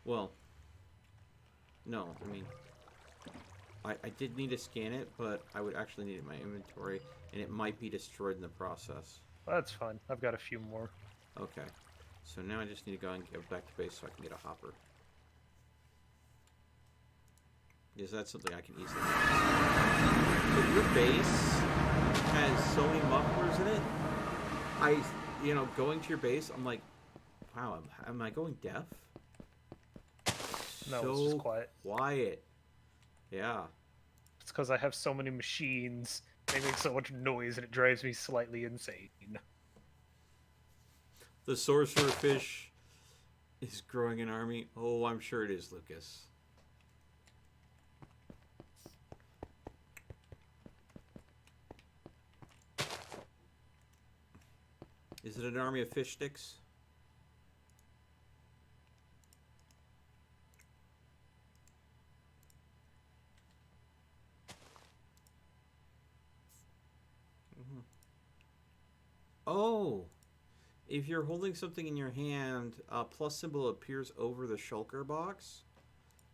Well, no, I mean, I did need to scan it, but I would actually need it in my inventory, and it might be destroyed in the process. Well, that's fine. I've got a few more. Okay, so now I just need to go and get back to base so I can get a hopper. Because that's something I can easily do. But your base has so many mufflers in it. Going to your base, I'm like, wow, am I going deaf? No, so it's just quiet. Quiet. Yeah. It's because I have so many machines. They make so much noise and it drives me slightly insane. The sorcerer fish is growing an army. Oh, I'm sure it is, Lucas. Is it an army of fish sticks? Oh! If you're holding something in your hand, a plus symbol appears over the shulker box.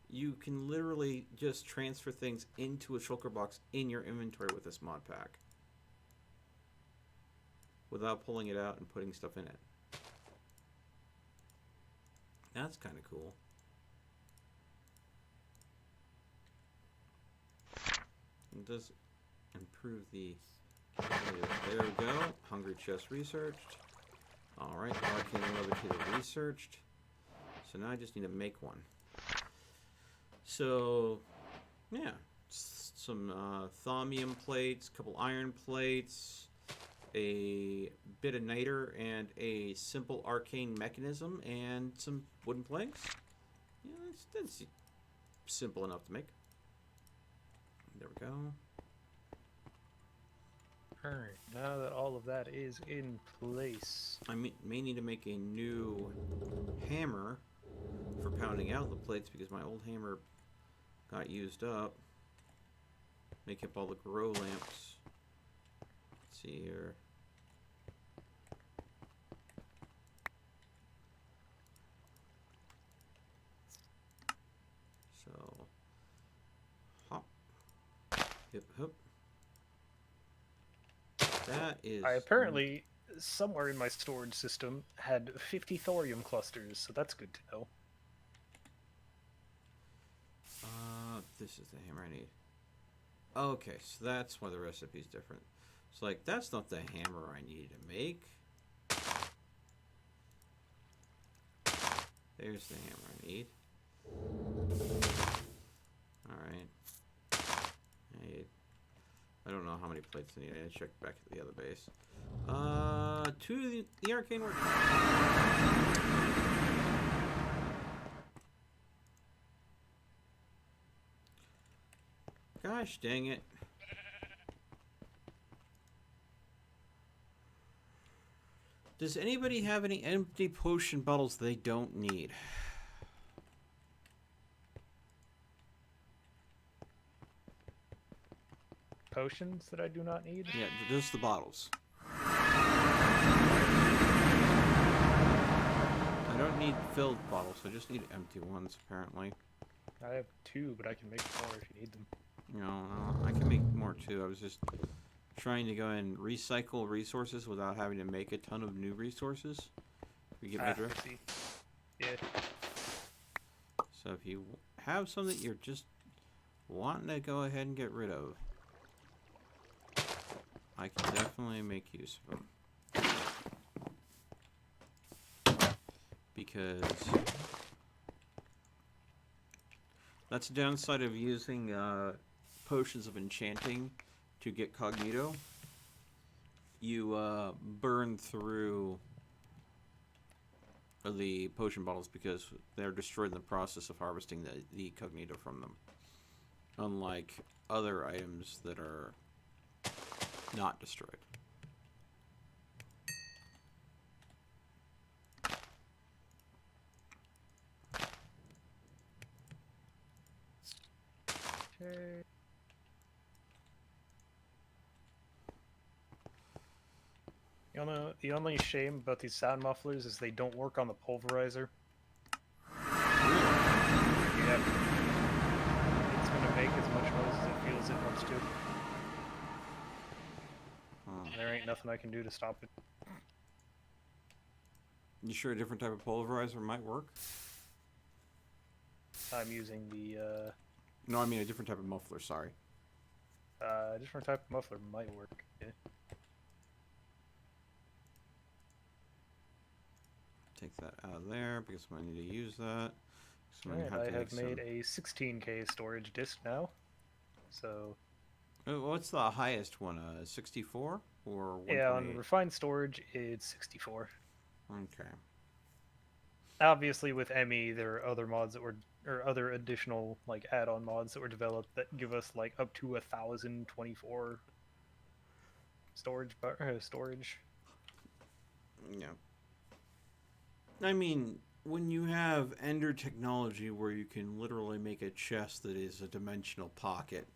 You can literally just transfer things into a shulker box in your inventory with this mod pack, without pulling it out and putting stuff in it. That's kind of cool. It does improve the... There we go. Hungry chest researched. Alright, arcane levitator researched. So now I just need to make one. So, yeah. Some thaumium plates, a couple iron plates, a bit of niter, and a simple arcane mechanism, and some wooden planks. Yeah, that's simple enough to make. There we go. Alright, now that all of that is in place. I may need to make a new hammer for pounding out the plates because my old hammer got used up. Make up all the grow lamps. Let's see here. So, hop, hip, hip. That is. I apparently, somewhere in my storage system, had 50 thorium clusters, so that's good to know. This is the hammer I need. Okay, so that's why the recipe's different. It's like, that's not the hammer I needed to make. There's the hammer I need. Alright. I don't know how many plates I need. I need to check back at the other base. 2 of the arcane work. Gosh dang it. Does anybody have any empty potion bottles they don't need? Potions that I do not need? Yeah, just the bottles. I don't need filled bottles, I just need empty ones, apparently. I have 2, but I can make more if you need them. No, I can make more too. I was just trying to go and recycle resources without having to make a ton of new resources. You get my drift? I see. Yeah. So if you have some that you're just wanting to go ahead and get rid of, I can definitely make use of them. Because that's the downside of using potions of enchanting to get cognito. You burn through the potion bottles because they're destroyed in the process of harvesting the cognito from them. Unlike other items that are not destroyed. Okay. You know, the only shame about these sound mufflers is they don't work on the pulverizer. Yeah. It's gonna make as much noise as it feels it wants to. There ain't nothing I can do to stop it. You sure a different type of pulverizer might work? I'm using the, No, I mean a different type of muffler, sorry. different type of muffler might work. Yeah. Take that out of there because I need to use that. So I'm gonna Alright, have I to have make made a 16K storage disk now. So, what's the highest one? 64 or 128? yeah, on refined storage, it's 64. Okay. Obviously, with ME, there are other mods that were, or other additional like add-on mods that were developed that give us like up to 1,024 storage. Yeah. I mean, when you have Ender technology where you can literally make a chest that is a dimensional pocket.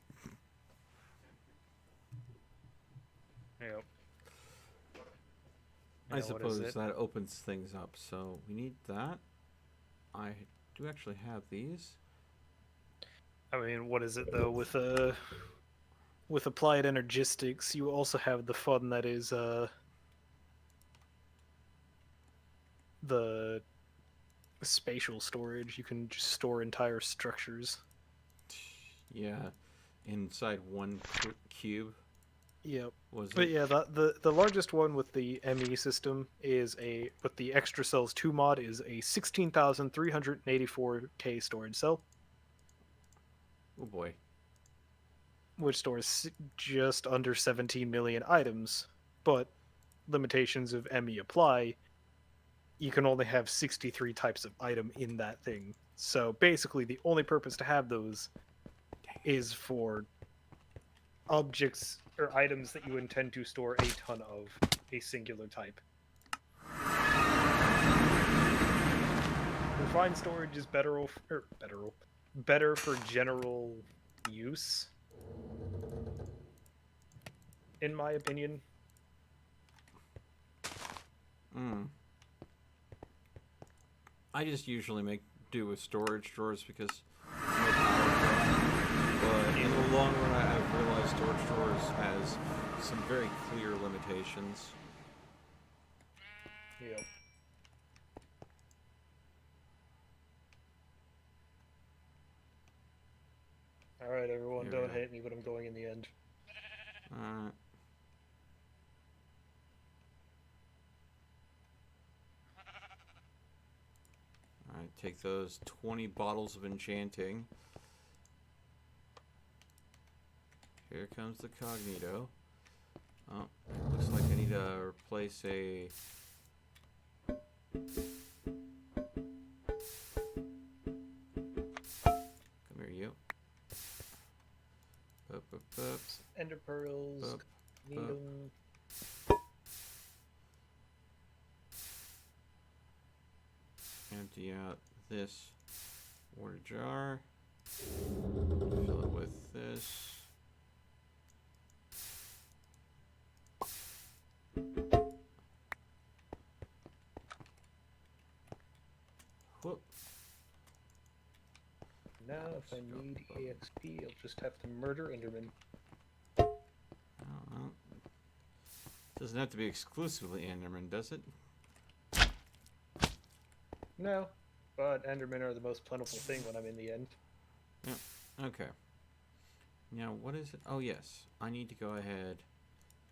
Yep. I suppose that opens things up. So we need that. I do actually have these. I mean, what is it though? With applied energistics, you also have the fun that is the spatial storage. You can just store entire structures. Yeah, inside one cube. Yep. Was But it? yeah, the largest one with the ME system is with the Extra Cells 2 mod is a 16,384K storage cell, Oh boy. which stores just under 17 million items. But limitations of ME apply. You can only have 63 types of item in that thing. So basically, the only purpose to have those is for objects or items that you intend to store a ton of, a singular type. Refined storage is better for general use, in my opinion. I just usually make do with storage drawers because no power draw. But in the long run, I've realized storage drawers has some very clear limitations. Yeah. All right, everyone, Here we don't go. hate me, but I'm going in the end. Alright. Alright, take those 20 bottles of enchanting. Here comes the Cognito. Oh, looks like I need to replace a... Come here, you. Up, up, up. Ender pearls, Up, need up. 'em. Empty out this water jar. Fill it with this. Whoop. Now, if I Let's go need above. EXP, I'll just have to murder Enderman. Well, doesn't have to be exclusively Enderman, does it? No, but Endermen are the most plentiful thing when I'm in the end. Okay. Now, what is it? Oh, yes. I need to go ahead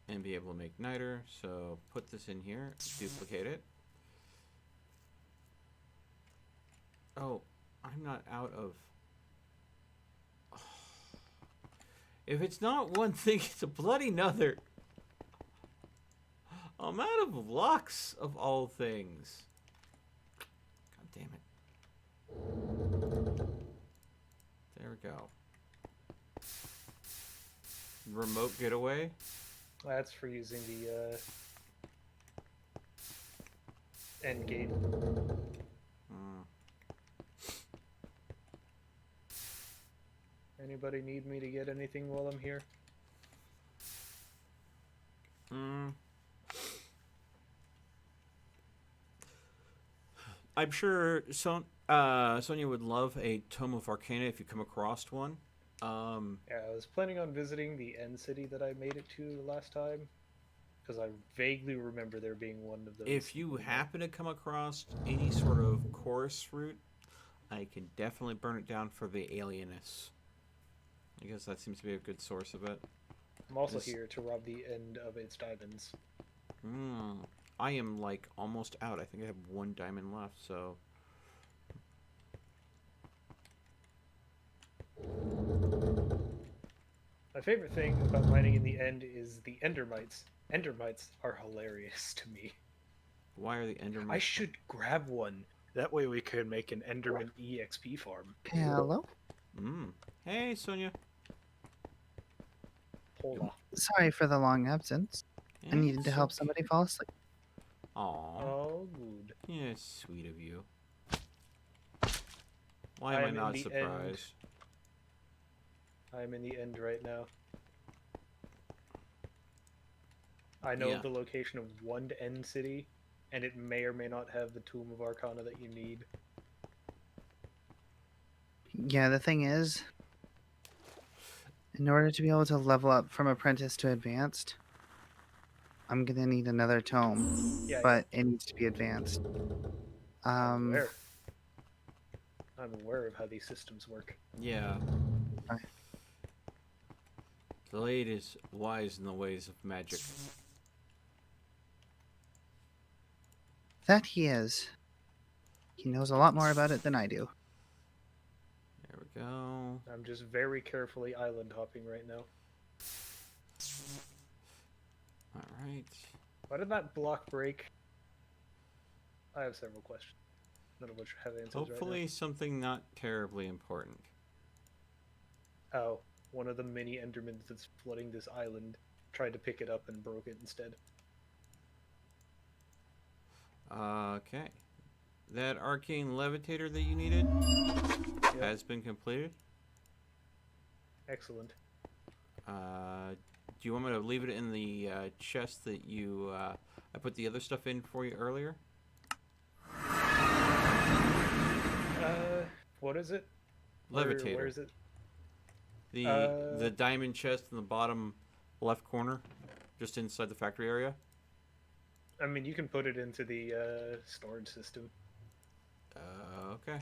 and be able to make niter. So, put this in here. Duplicate it. Oh, I'm not out of... If it's not one thing, it's a bloody another. I'm out of blocks of all things. God damn it. There we go. Remote getaway. That's for using the end gate. Anybody need me to get anything while I'm here? I'm sure Sonia would love a Tome of Arcana if you come across one. Yeah, I was planning on visiting the end city that I made it to last time, because I vaguely remember there being one of those. If you happen to come across any sort of chorus route, I can definitely burn it down for the alienness. I guess that seems to be a good source of it. I'm also This- here to rob the end of its diamonds. I am like almost out. I think I have 1 diamond left, so... My favorite thing about mining in the end is the endermites. Endermites are hilarious to me. Why are the endermen... I should grab one. That way we could make an Enderman EXP farm. Hello? Hey, Sonia. Hola. Sorry for the long absence. I needed to help somebody fall asleep. Aw. Oh, good. Yeah, it's sweet of you. Why am I I'm in not the surprised? I'm in the end right now. I know Yeah. the location of one end city, and it may or may not have the Tomb of Arcana that you need. Yeah, the thing is, in order to be able to level up from apprentice to advanced, I'm gonna need another tome, Yeah, but it needs to be advanced. I'm aware. I'm aware of how these systems work. Yeah. Okay. The Blade is wise in the ways of magic. That he is. He knows a lot more about it than I do. There we go. I'm just very carefully island hopping right now. Alright. Why did that block break? I have several questions. None of which have answers Hopefully something not terribly important. right now. Oh, one of the mini Endermans that's flooding this island tried to pick it up and broke it instead. Okay. That arcane levitator that you needed has been completed. Excellent. Do you want me to leave it in the chest that you I put the other stuff in for you earlier? What is it? Levitator. Where is it? The diamond chest in the bottom left corner, just inside the factory area. I mean, you can put it into the storage system. Okay.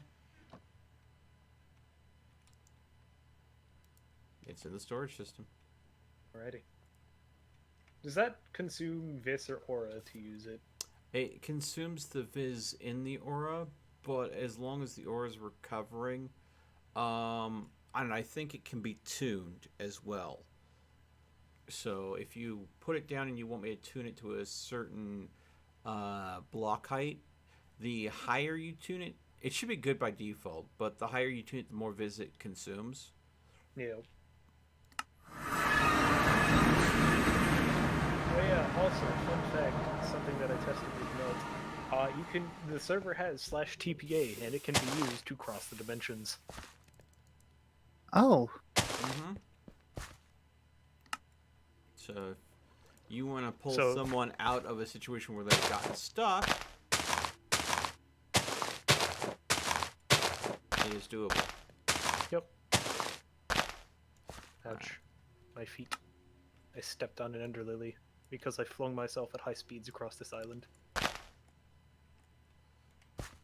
It's in the storage system. Alrighty. Does that consume Vis or Aura to use it? It consumes the Viz in the aura, but as long as the aura is recovering, and I think it can be tuned as well. So if you put it down and you want me to tune it to a certain block height, the higher you tune it, it should be good by default, but the higher you tune it, the more Viz it consumes. Yeah. Oh yeah, also, fun fact, something that I tested with Melt. The server has /TPA, and it can be used to cross the dimensions. Oh, Mm-hmm. So if you want to pull So- someone out of a situation where they've gotten stuck, it is doable. Yep. Ouch. My feet. I stepped on an ender lily because I flung myself at high speeds across this island.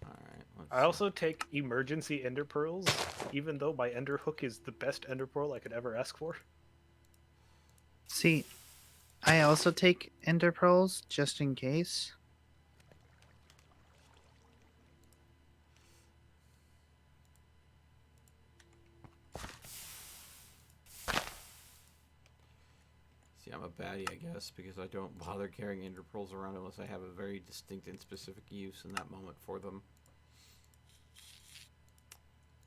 Alright, let's I also take emergency ender pearls, even though my ender hook is the best ender pearl I could ever ask for. see, I also take ender pearls just in case. see, I'm a baddie, I guess, because I don't bother carrying ender pearls around unless I have a very distinct and specific use in that moment for them.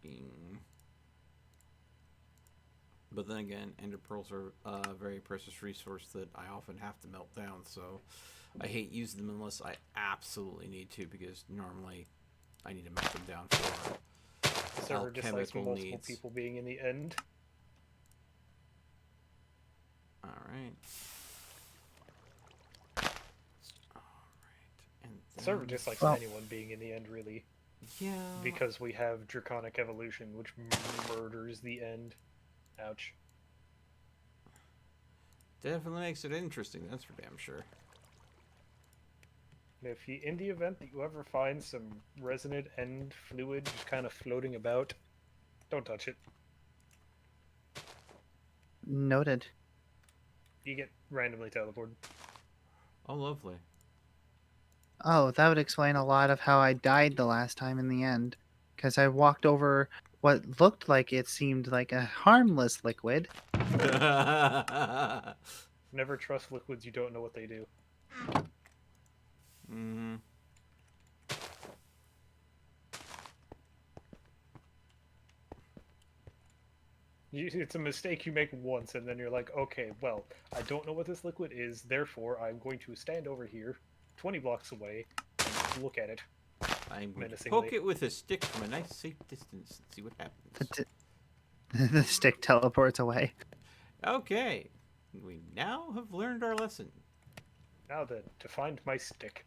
Bing. But then again, ender pearls are a very precious resource that I often have to melt down, so I hate using them unless I absolutely need to, because normally I need to melt them down for The server dislikes alchemical multiple needs. people being in the end. Alright. And The server then- dislikes Well- anyone being in the end, really, Yeah. because we have Draconic Evolution, which murders the end. Ouch. Definitely makes it interesting, that's for damn sure. If you, in the event that you ever find some resonant end fluid just kind of floating about, don't touch it. Noted. You get randomly teleported. Oh, lovely. Oh, that would explain a lot of how I died the last time in the end. Because I walked over what looked like it seemed like a harmless liquid. Never trust liquids, you don't know what they do. Mm-hmm. It's a mistake you make once, and then you're like, okay, well, I don't know what this liquid is, therefore I'm going to stand over here, 20 blocks away, and look at it. I'm going to Menacingly. poke it with a stick from a nice safe distance and see what happens. The stick teleports away. Okay. We now have learned our lesson. Now then, to find my stick.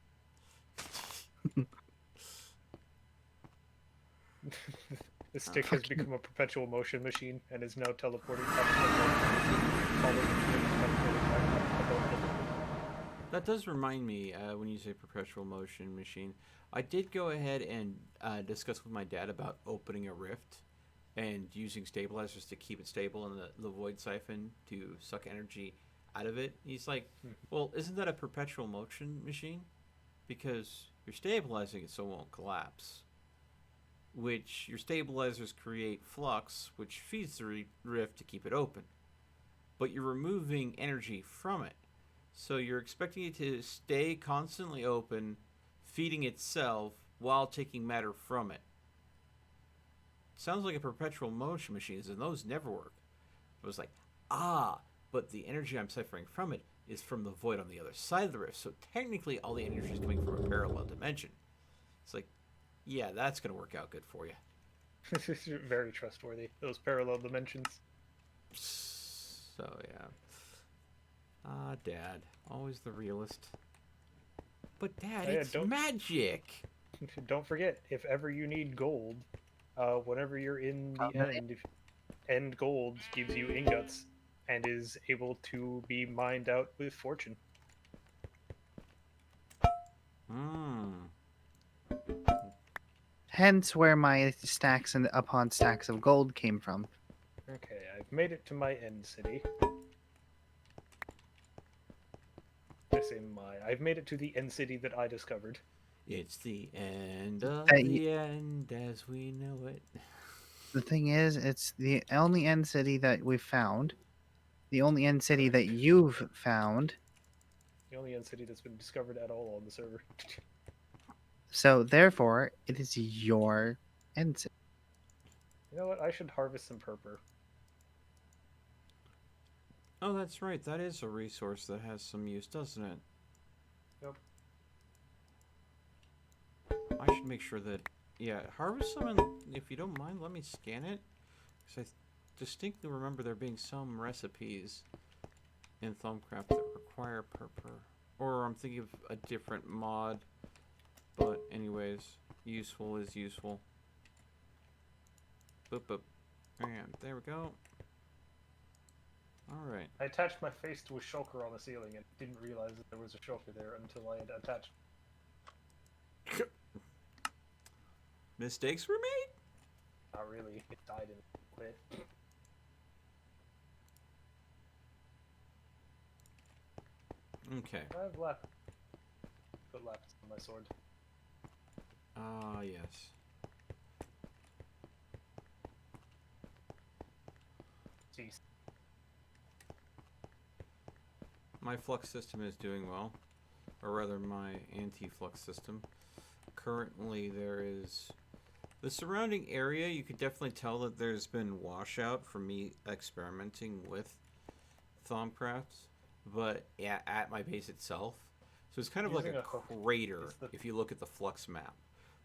The stick has become a perpetual motion machine and is now teleporting. That does remind me, when you say perpetual motion machine, I did go ahead and discuss with my dad about opening a rift and using stabilizers to keep it stable in the void siphon to suck energy out of it. He's like, well, isn't that a perpetual motion machine? Because you're stabilizing it so it won't collapse. Which your stabilizers create flux, which feeds the rift to keep it open. But you're removing energy from it. So you're expecting it to stay constantly open, feeding itself while taking matter from it. Sounds like a perpetual motion machine, and those never work. I was like, ah, but the energy I'm ciphering from it is from the void on the other side of the rift. So technically, all the energy is coming from a parallel dimension. It's like, yeah, that's going to work out good for you. Very trustworthy. Those parallel dimensions. So, yeah. Ah, Dad. Always the realist. But, Dad, Oh, yeah, it's magic! Don't forget, if ever you need gold, whenever you're in the Probably. end, end gold gives you ingots and is able to be mined out with fortune. Hmm. Hence where my stacks and upon stacks of gold came from. Okay, I've made it to my end city. I say my. I've made it to the end city that I discovered. It's the end of That the end as we know it. The thing is, it's the only end city that we've found. The only end city that you've found. The only end city that's been discovered at all on the server. So therefore, it is your end city. You know what? I should harvest some purple. Oh, that's right. That is a resource that has some use, doesn't it? Yep. I should make sure that... Yeah, harvest some, and if you don't mind, let me scan it. Because I distinctly remember there being some recipes in Thumbcraft that require purple. Or I'm thinking of a different mod. But anyways, useful is useful. Boop, boop. And there we go. Alright. I attached my face to a shulker on the ceiling and didn't realize that there was a shulker there until I had attached. Mistakes were made? Not really. It died in a bit. Okay. I have lapis. Put lapis on my sword. Ah, yes. Jeez. My flux system is doing well. Or rather, my anti-flux system. Currently, there is... The surrounding area, you could definitely tell that there's been washout from me experimenting with Thumbcraft. But, yeah, at my base itself. So it's kind of like Using a a hook crater, is the- if you look at the flux map.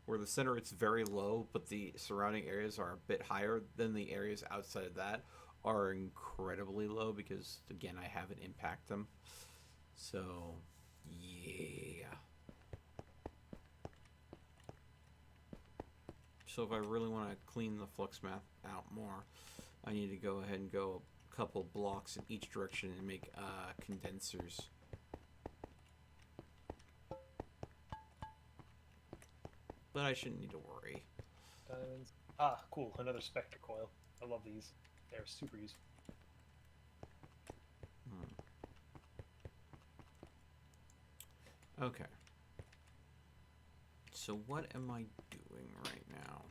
Where the center, it's very low, but the surrounding areas are a bit higher than the areas outside of that are incredibly low because, again, I haven't impacted them. So, yeah. So if I really want to clean the flux map out more, I need to go ahead and go a couple blocks in each direction and make condensers. But I shouldn't need to worry. Diamonds. Ah, cool. Another spectre coil. I love these. They're super useful. Okay. So what am I doing right now?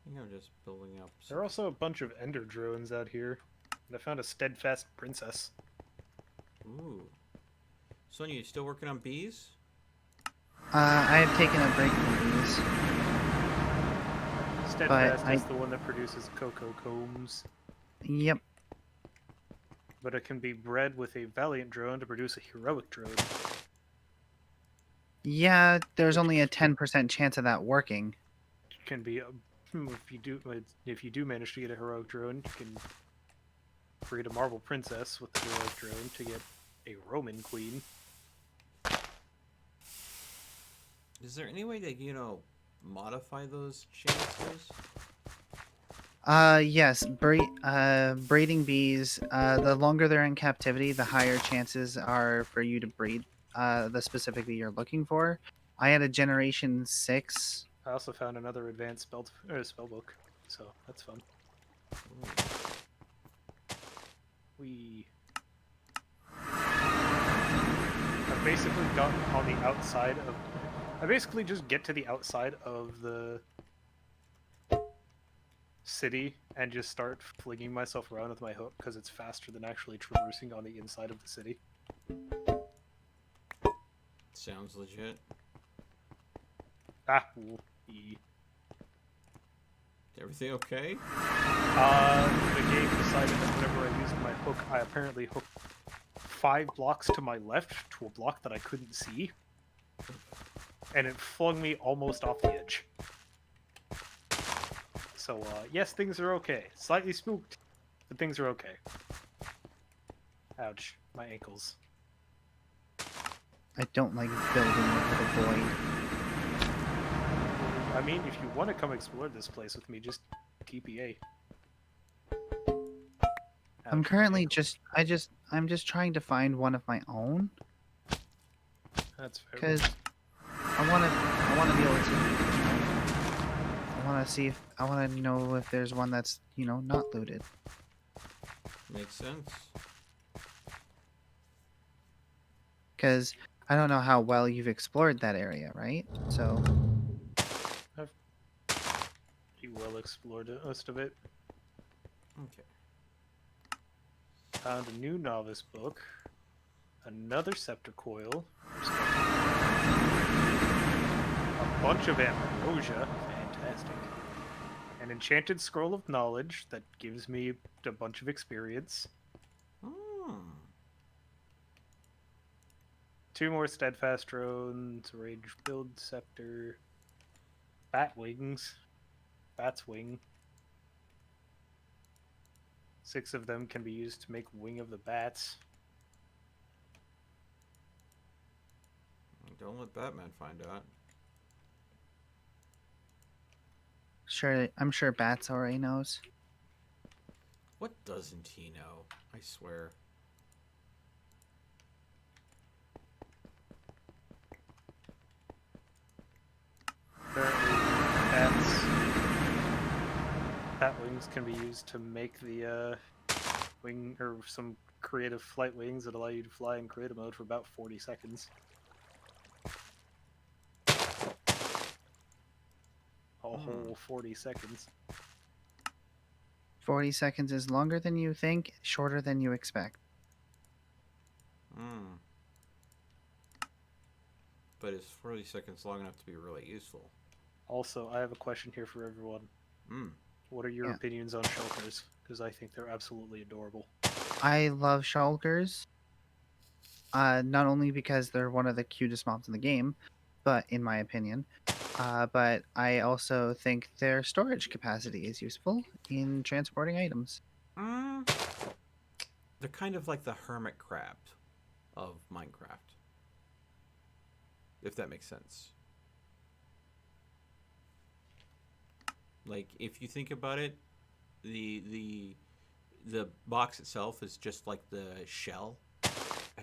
I think I'm just building up. There are also a bunch of ender drones out here. And I found a steadfast princess. Ooh. Sonia, you still working on bees? I have taken a break from these. Steadfast I- is the one that produces cocoa combs. Yep. But it can be bred with a valiant drone to produce a heroic drone. Yeah, there's only a 10% chance of that working. It can be if you do manage to get a heroic drone, you can breed a marble princess with the heroic drone to get a Roman queen. Is there any way that, you know, modify those chances? Yes, breeding bees, the longer they're in captivity, the higher chances are for you to breed the specific bee you're looking for. I had a generation 6. I also found another advanced spell book, so that's fun. Ooh. I've basically gotten on the outside of. I basically just get to the outside of the city and just start flinging myself around with my hook because it's faster than actually traversing on the inside of the city. Sounds legit. Ah, ooh, ee. Everything okay? The game decided that whenever I used my hook, I apparently hooked 5 blocks to my left to a block that I couldn't see, and it flung me almost off the edge. So, yes, things are okay. Slightly spooked, but things are okay. Ouch, my ankles. I don't like building over the void. I mean, if you want to come explore this place with me, just TPA. I'm Ouch, my currently ankles. I'm just trying to find one of my own That's fair. because I want to be able to, I want to see if I want to know if there's one that's, not looted. Makes sense. Because I don't know how well you've explored that area, right? So, You well explored most of it. Okay. Found a new novice book. Another scepter coil. A bunch of ambrosia. Fantastic. An enchanted scroll of knowledge that gives me a bunch of experience. Hmm. 2 more steadfast drones. Rage build scepter. Bat wings. Bat's wing. 6 of them can be used to make wing of the bats. Don't let Batman find out. I'm sure Bats already knows. What doesn't he know? I swear. Apparently, bat wings can be used to make the wing or some creative flight wings that allow you to fly in creative mode for about 40 seconds. A whole 40 seconds. 40 seconds is longer than you think, shorter than you expect. Hmm. But is 40 seconds long enough to be really useful? Also, I have a question here for everyone. Hmm. What are your Yeah. opinions on shulkers? Because I think they're absolutely adorable. I love shulkers. Not only because they're one of the cutest mobs in the game, but in my opinion, but I also think their storage capacity is useful in transporting items. They're kind of like the hermit crab of Minecraft. If that makes sense. Like, if you think about it, the box itself is just like the shell,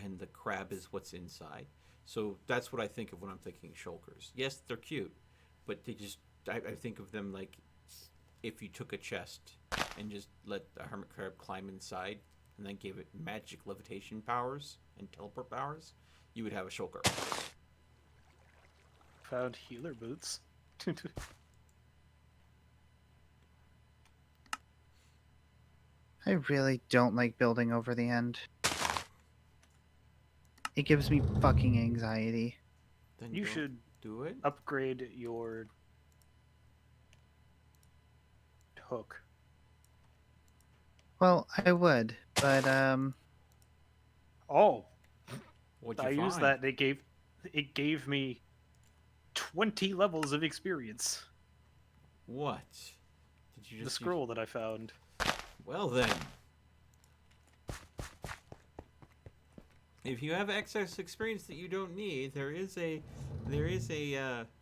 and the crab is what's inside. So that's what I think of when I'm thinking shulkers. Yes, they're cute, but I think of them like if you took a chest and just let the hermit crab climb inside and then gave it magic levitation powers and teleport powers, you would have a shulker. Found healer boots. I really don't like building over the end. It gives me fucking anxiety. Then You don't should do it. upgrade your hook. Well, I would, but Oh, What'd I you used find? that. And it gave me 20 levels of experience. What? Did you The just scroll that I found. Well then. If you have excess experience that you don't need, there is a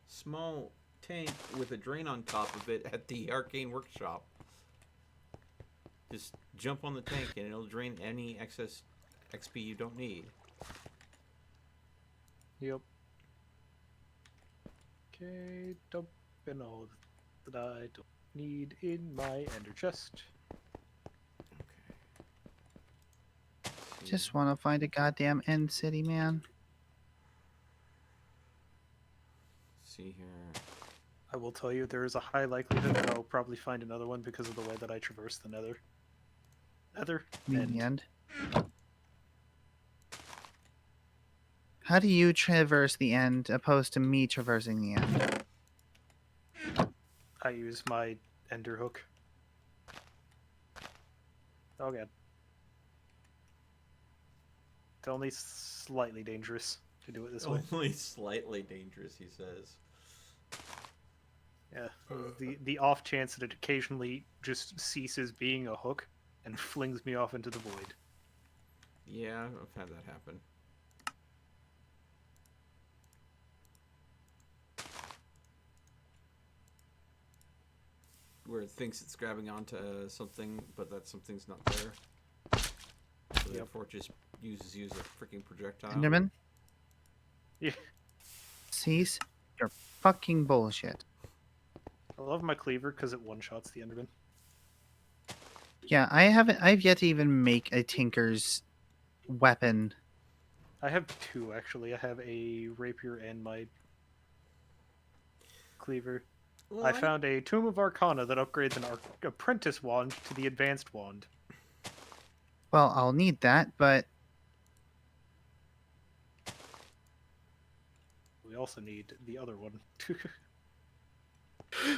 small tank with a drain on top of it at the arcane workshop. Just jump on the tank and it'll drain any excess XP you don't need. Yep. Okay, dumping all that I don't need in my ender chest. Okay. just want to find a goddamn end city, man. See here. I will tell you, there is a high likelihood that I'll probably find another one because of the way that I traverse the nether. In the end. How do you traverse the end opposed to me traversing the end? I use my Ender hook. Oh god. It's only slightly dangerous to do it this way. Only slightly dangerous, he says. Yeah. The off chance that it occasionally just ceases being a hook and flings me off into the void. Yeah, I've had that happen. Where it thinks it's grabbing onto something, but that something's not there. So Yep. therefore it just uses you as a freaking projectile. Enderman, Yeah. cease your fucking bullshit. I love my cleaver because it one-shots the Enderman. Yeah, I've yet to even make a tinker's weapon. I have two, actually. I have a rapier and my cleaver. Well, I found a Tomb of Arcana that upgrades an apprentice wand to the advanced wand. Well, I'll need that, but We also need the other one.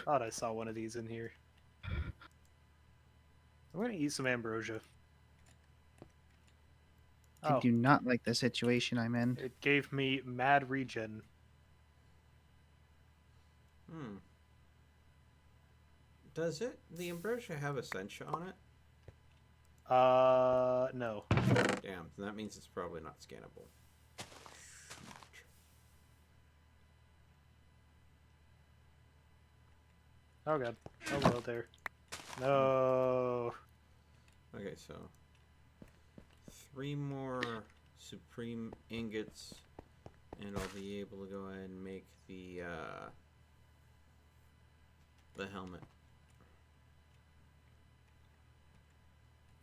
Thought I saw one of these in here. I'm gonna eat some ambrosia. I Oh, do not like the situation I'm in. it gave me mad regen. Hmm. Does it? The ambrosia have Essentia on it? No. Damn, then that means it's probably not scannable. Oh god. Hello there. No. Okay, so 3 more supreme ingots, and I'll be able to go ahead and make the helmet.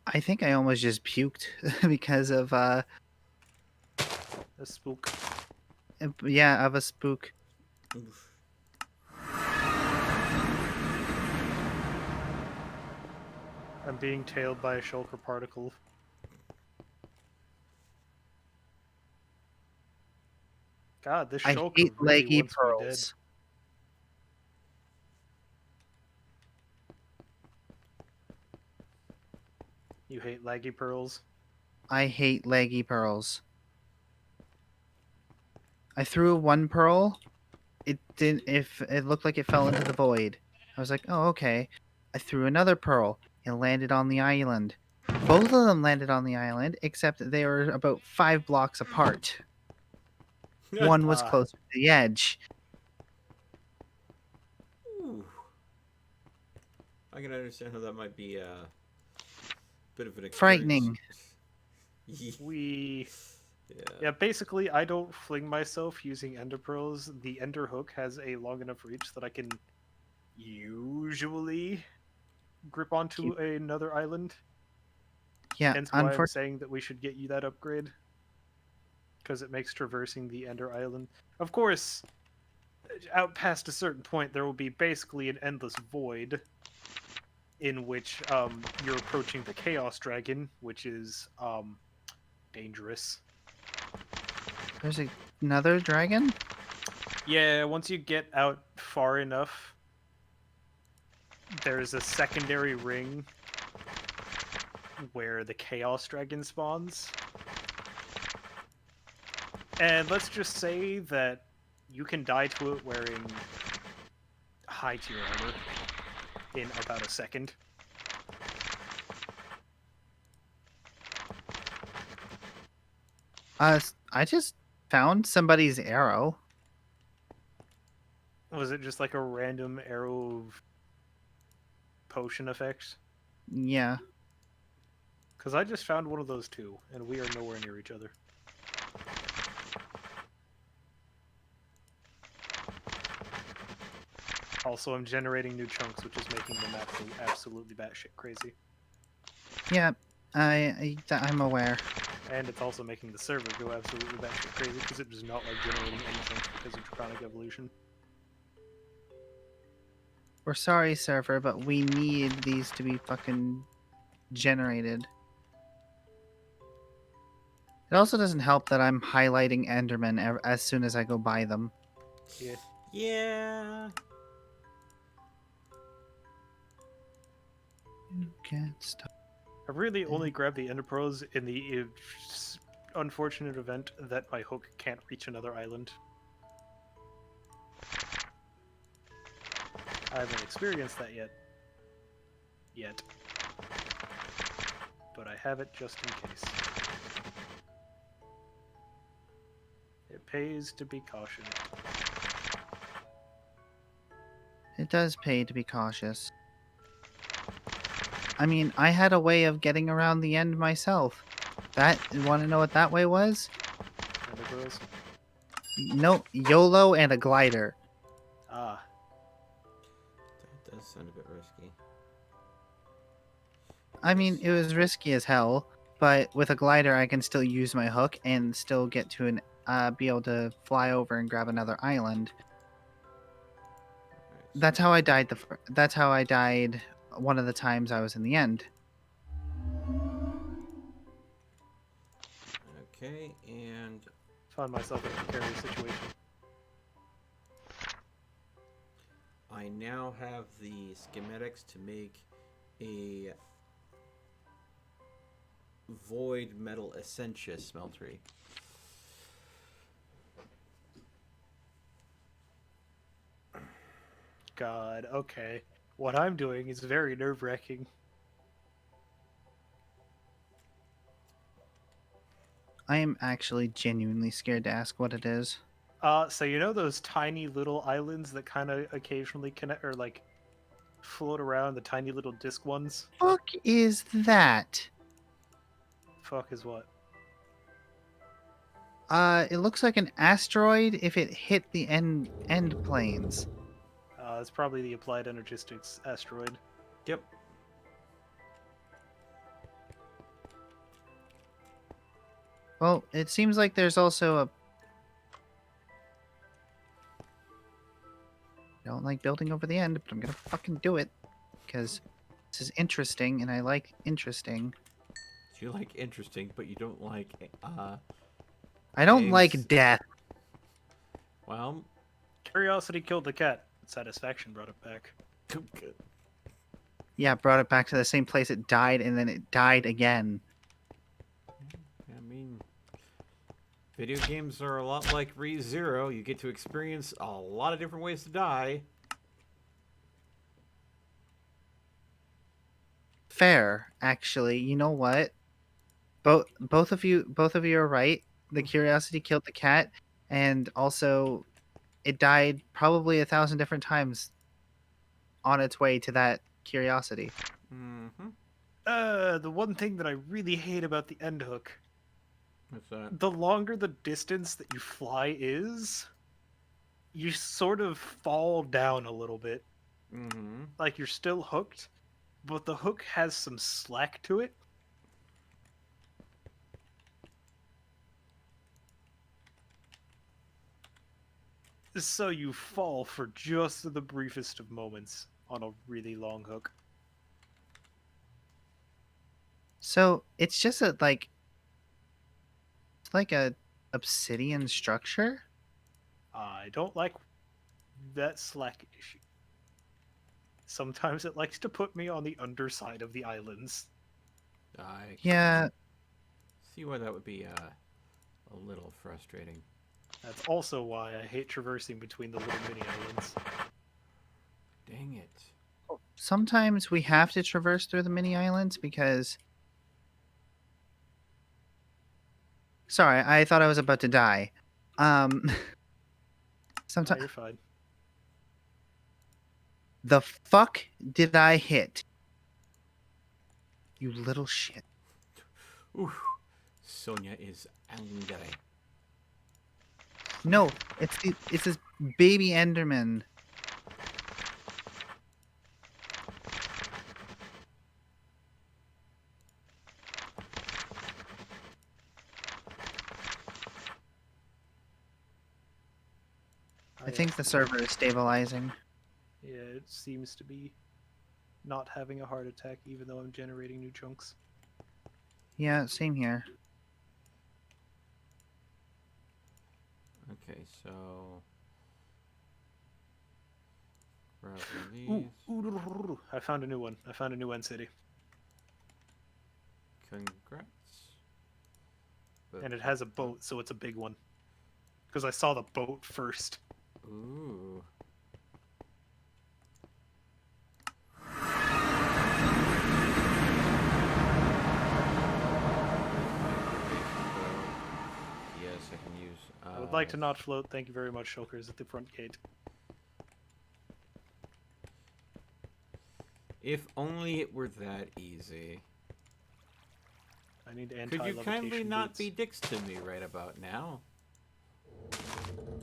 I think I almost just puked because of A spook. yeah, of a spook. Oof. I'm being tailed by a shulker particle. God, this I shulker hate really leggy wants me dead. pearls. You hate laggy pearls? I hate leggy pearls. I threw one pearl. It didn't. If it looked like it fell into the void, I was like, "Oh, okay." I threw another pearl. It landed on the island. Both of them landed on the island, except they were about 5 blocks apart. One was Ah. closer to the edge. Ooh. I can understand how that might be a bit of an experience. Frightening. We... Yeah. Yeah, basically, I don't fling myself using ender pearls. The ender hook has a long enough reach that I can usually grip onto another island. Yeah, Hence why I'm unfortunately, saying that we should get you that upgrade. Because it makes traversing the ender island. Of course, out past a certain point, there will be basically an endless void in which you're approaching the Chaos Dragon, which is dangerous. there's another dragon. Yeah, once you get out far enough, there's a secondary ring where the Chaos Dragon spawns. And let's just say that you can die to it wearing high tier armor in about a second. I just found somebody's arrow. Was it just like a random arrow of potion effects? Yeah. Because I just found one of those too, and we are nowhere near each other. Also, I'm generating new chunks, which is making the map go absolutely batshit crazy. Yeah, I'm aware. And it's also making the server go absolutely batshit crazy because it does not like generating any chunks because of Draconic Evolution. We're sorry, server, but we need these to be fucking generated. It also doesn't help that I'm highlighting Enderman as soon as I go by them. Yeah. Yeah. Get stuff. I really only grab the ender pearls in the unfortunate event that my hook can't reach another island. I haven't experienced that yet. But I have it just in case. It pays to be cautious. It does pay to be cautious. I mean, I had a way of getting around the end myself. You want to know what that way was? Ender pearls. No, YOLO and a glider. Ah, That does sound a bit risky. I mean, it was risky as hell, but with a glider, I can still use my hook and still get to be able to fly over and grab another island. Alright, That's how I died. That's how I died. One of the times I was in the end. Okay, and found myself in a precarious situation. I now have the schematics to make a void metal essentia smeltery. God, okay. What I'm doing is very nerve-wracking. I am actually genuinely scared to ask what it is. So you know those tiny little islands that kind of occasionally connect or like float around, the tiny little disc ones? Fuck is that? Fuck is what? It looks like an asteroid if it hit the end planes. It's probably the Applied Energistics asteroid. Yep. Well, it seems like there's also a. I don't like building over the end, but I'm gonna fucking do it because this is interesting, and I like interesting. You like interesting, but you don't like I don't Games. like death. well, Curiosity killed the cat. Satisfaction brought it back. good. Yeah, brought it back to the same place it died, and then it died again. I mean, video games are a lot like ReZero. You get to experience a lot of different ways to die. Fair, actually. You know what? Both of you are right. The curiosity killed the cat, and also it died probably 1,000 different times on its way to that curiosity. Mm-hmm. The one thing that I really hate about the end hook, What's that? the longer the distance that you fly is, you sort of fall down a little bit. Mm-hmm. Like you're still hooked, but the hook has some slack to it. So you fall for just the briefest of moments on a really long hook. So it's just it's like a obsidian structure. I don't like that slack issue. Sometimes it likes to put me on the underside of the islands. I Yeah, see why that would be a little frustrating. That's also why I hate traversing between the little mini islands. Dang it. sometimes we have to traverse through the mini islands because. Sorry, I thought I was about to die. No, Sometimes you're fine. the fuck did I hit? You little shit. Ooh, Sonia is angry. No, it's this baby Enderman. I think the server is stabilizing. Yeah, it seems to be not having a heart attack, even though I'm generating new chunks. Yeah, same here. Okay, so Grab one of Ooh, these. ooh, I found a new one. I found a new end city. Congrats. But- And it has a boat, so it's a big one. Because I saw the boat first. Ooh. Yes, I can use. I would like to not float. Thank you very much, Shulkers, at the front gate. If only it were that easy. I need Could anti-levitation you kindly not boots. be dicks to me right about now?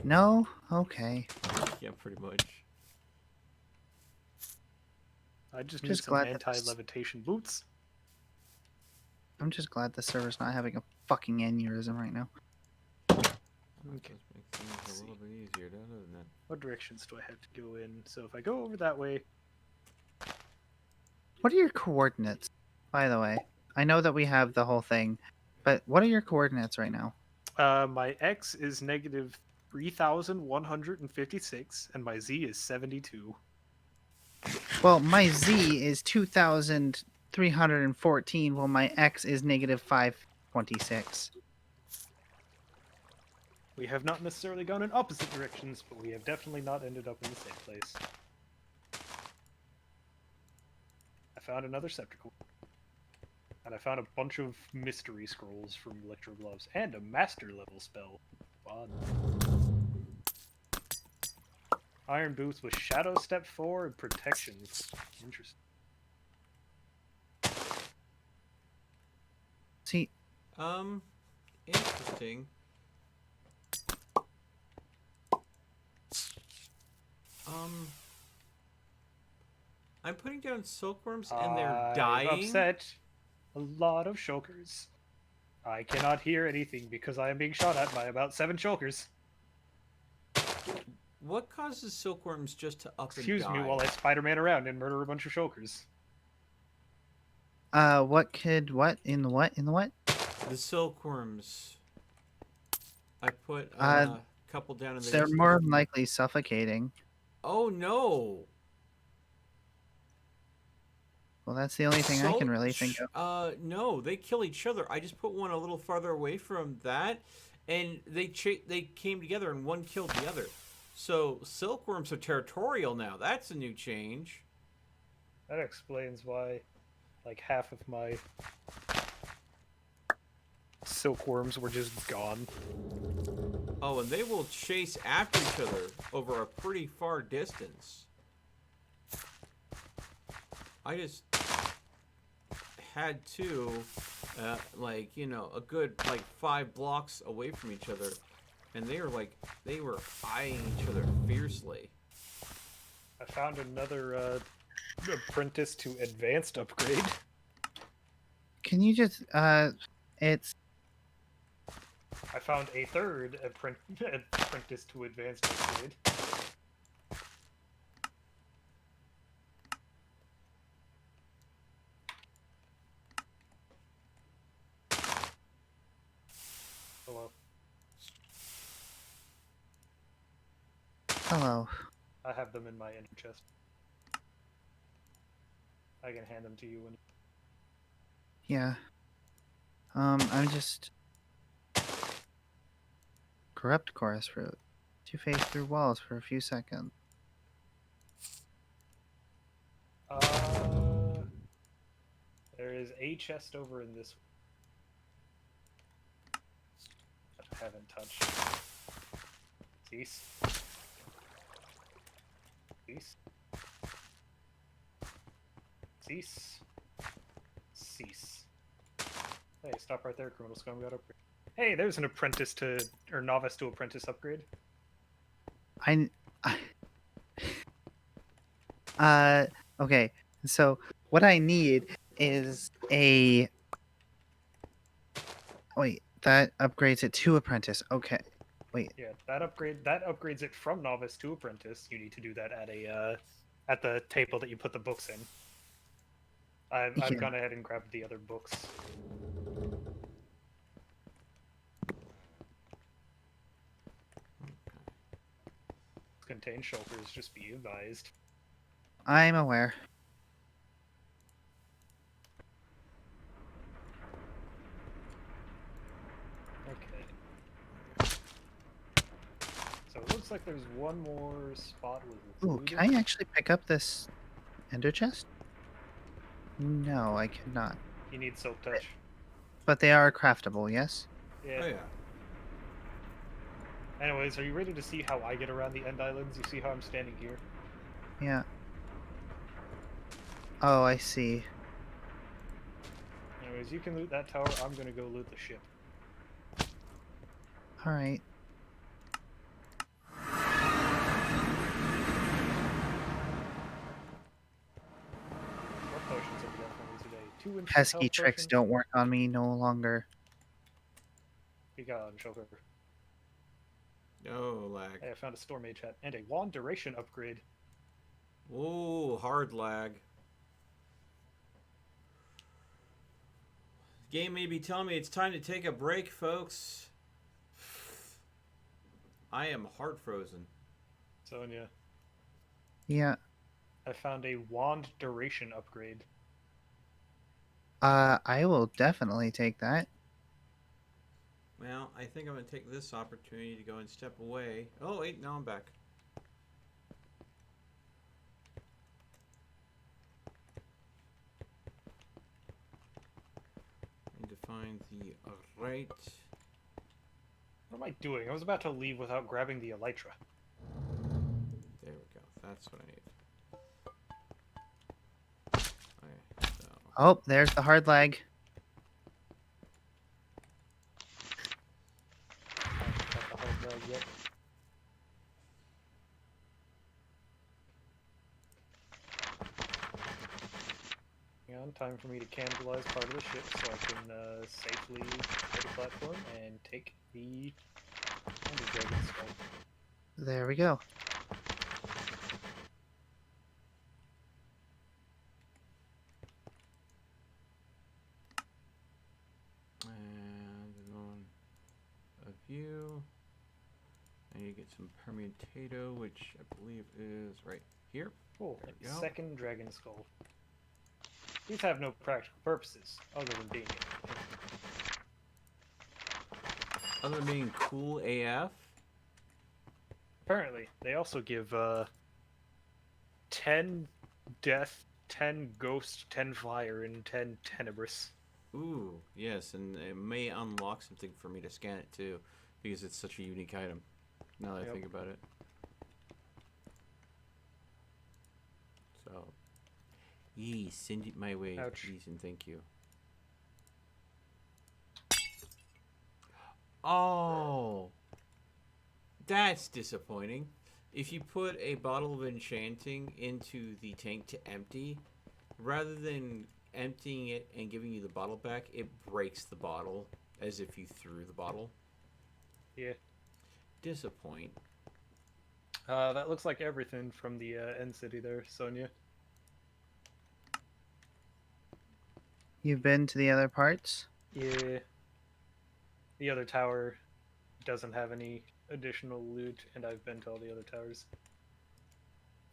No? Okay. Yeah, pretty much. I just I'm need just some glad that this- anti-levitation boots. I'm just glad the server's not having a fucking aneurysm right now. Okay. Does make things a little bit easier, doesn't it? What directions do I have to go in? So if I go over that way, What are your coordinates, by the way? I know that we have the whole thing, but what are your coordinates right now? my x is negative 3,156, and my z is 72. Well, my z is 2,314, while my x is negative 526. We have not necessarily gone in opposite directions, but we have definitely not ended up in the same place. I found another sceptical. And I found a bunch of mystery scrolls from Electro Gloves and a master level spell. Fun. Iron boots with Shadow Step 4 and Protection. Interesting. See, Interesting. I'm putting down silkworms and they're I've dying. upset a lot of shulkers. I cannot hear anything because I am being shot at by about 7 shulkers. What causes silkworms just to up Excuse and me die? while I Spider-Man around and murder a bunch of shulkers. what could what in the what in the what? The silkworms. I put a Uh, couple down and they They're just... more than likely suffocating. Oh no! Well, that's the only thing I can really think of. No, they kill each other. I just put one a little farther away from that, and they came together and one killed the other. So silkworms are territorial now. That's a new change. That explains why, like, half of my silkworms were just gone. Oh, and they will chase after each other over a pretty far distance. I just had two, like, you know, a good, like, 5 blocks away from each other. And they were eyeing each other fiercely. I found another apprentice to advanced upgrade. Can you just it's I found a third apprentice to advanced upgrade. Hello. hello. I have them in my inner chest. I can hand them to you when. Yeah. I'm just corrupt chorus fruit. To phase through walls for a few seconds. There is a chest over in this that I haven't touched. Cease. Cease. Cease. Cease. Hey, stop right there, Criminal Scum got upgrade. Hey, there's an apprentice to, or novice to apprentice upgrade. Okay. So what I need is a wait, that upgrades it to apprentice. Okay. Wait. Yeah, that upgrades it from novice to apprentice. You need to do that at a at the table that you put the books in. I've Yeah. gone ahead and grabbed the other books. Contain shulkers, just be advised. I'm aware. Okay. So it looks like there's one more spot with Ooh, food. can I actually pick up this ender chest? No, I cannot. You need silk touch. But they are craftable, yes? Yeah. Oh yeah. Anyways, are you ready to see how I get around the end islands? You see how I'm standing here? Yeah. Oh, I see. Anyways, you can loot that tower. I'm gonna go loot the ship. Alright. What potions have we got for me today? 2 instant Pesky health tricks potions. don't work on me no longer. Be gone, Shulker. No lag. Hey, I found a store mage hat and a wand duration upgrade. Ooh, hard lag. Game may be telling me it's time to take a break, folks. I am hard frozen. Sonia, Yeah. I found a wand duration upgrade. I will definitely take that. Well, I think I'm going to take this opportunity to go and step away. Oh, wait, now I'm back. I need to find the right... What am I doing? I was about to leave without grabbing the elytra. There we go. That's what I need. Okay, so... Oh, there's the hard lag. I haven't got the hard lag yet. Hang on, time for me to cannibalize part of the ship so I can safely hit a platform and take the Ender Dragon skull. There we go. And on a view. I need to get some permutato, which I believe is right here. Cool. There we go. Second dragon skull. These have no practical purposes other than being Other than being cool AF. Apparently, they also give 10 death, 10 ghost, 10 fire, and 10 tenebrous. Ooh, yes, and it may unlock something for me to scan it too, because it's such a unique item. Now that I Yep. think about it. So, yee, send it my way, Ouch. please and thank you. Oh, that's disappointing. If you put a bottle of enchanting into the tank to empty, rather than emptying it and giving you the bottle back, it breaks the bottle as if you threw the bottle. Yeah. Disappoint. That looks like everything from the end city there, Sonia. You've been to the other parts? Yeah. The other tower doesn't have any additional loot, and I've been to all the other towers.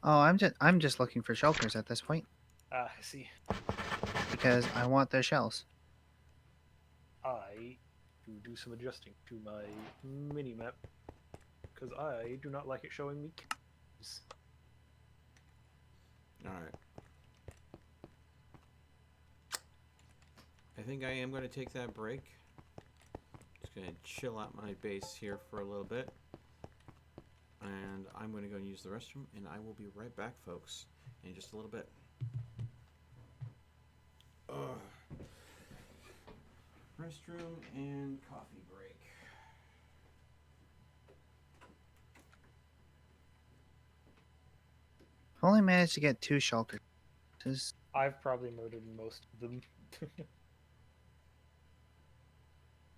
Oh, I'm just looking for shulkers at this point Ah, I see. because I want their shells. I do some adjusting to my mini-map, because I do not like it showing me cues. Alright. I think I am going to take that break. Just going to chill out my base here for a little bit. And I'm going to go and use the restroom, and I will be right back, folks, in just a little bit. Ugh. Restroom and coffee break. I've only managed to get 2 shulkers. This- I've probably murdered most of them.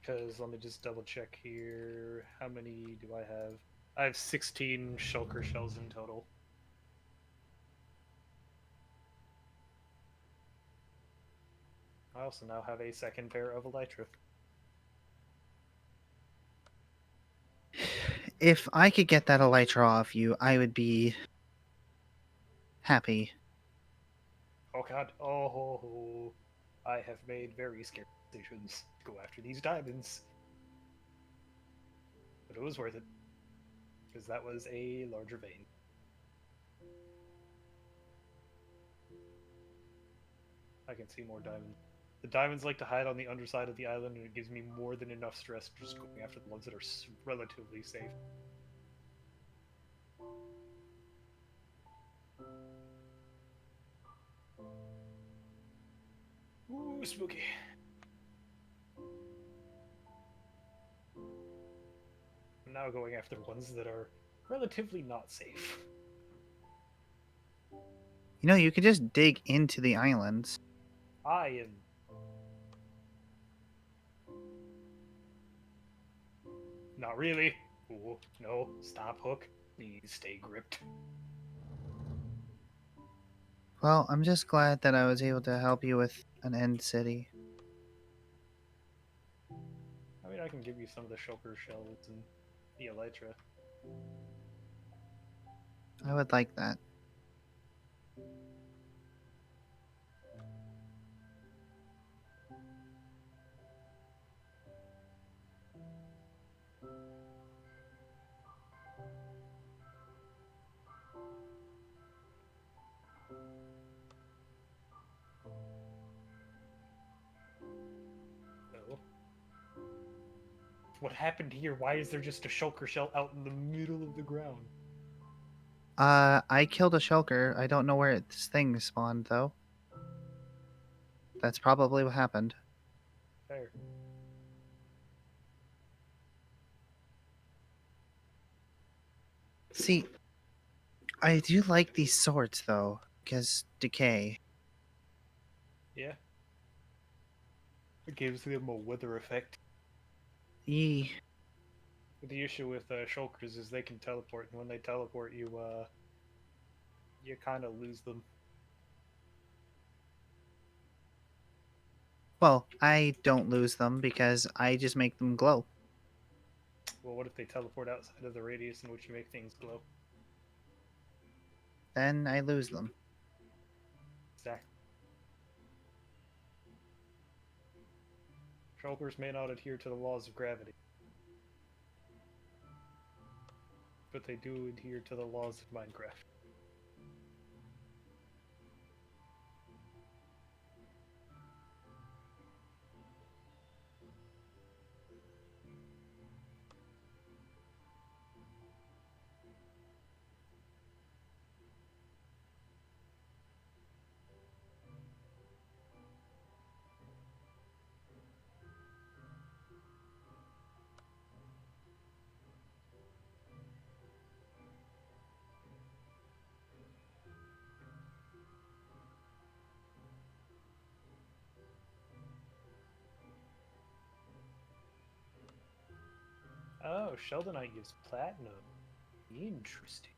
Because let me just double check here. How many do I have? I have 16 shulker shells in total. I also now have a second pair of elytra. If I could get that elytra off you, I would be happy. god. Oh, I have made very scary decisions to go after these diamonds. But it was worth it. Because that was a larger vein. I can see more diamonds. The diamonds like to hide on the underside of the island, and it gives me more than enough stress just going after the ones that are relatively safe. Ooh, spooky. I'm now going after ones that are relatively not safe. You know, you could just dig into the islands. I am. Not really. Ooh, no, stop, Hook. Please stay gripped. Well, I'm just glad that I was able to help you with an end city. I mean, I can give you some of the shulker shells and the elytra. I would like that. No. What happened here? Why is there just a shulker shell out in the middle of the ground? I killed a shulker. I don't know where this thing spawned, though. That's probably what happened. Fair. See, I do like these swords, though, because decay. Yeah. It gives them a weather effect. Yee. The issue with shulkers is they can teleport, and when they teleport, you kind of lose them. Well, I don't lose them because I just make them glow. Well, what if they teleport outside of the radius in which you make things glow? Then I lose them. Exactly. Shulkers may not adhere to the laws of gravity, but they do adhere to the laws of Minecraft. Oh, Sheldonite gives platinum. Interesting.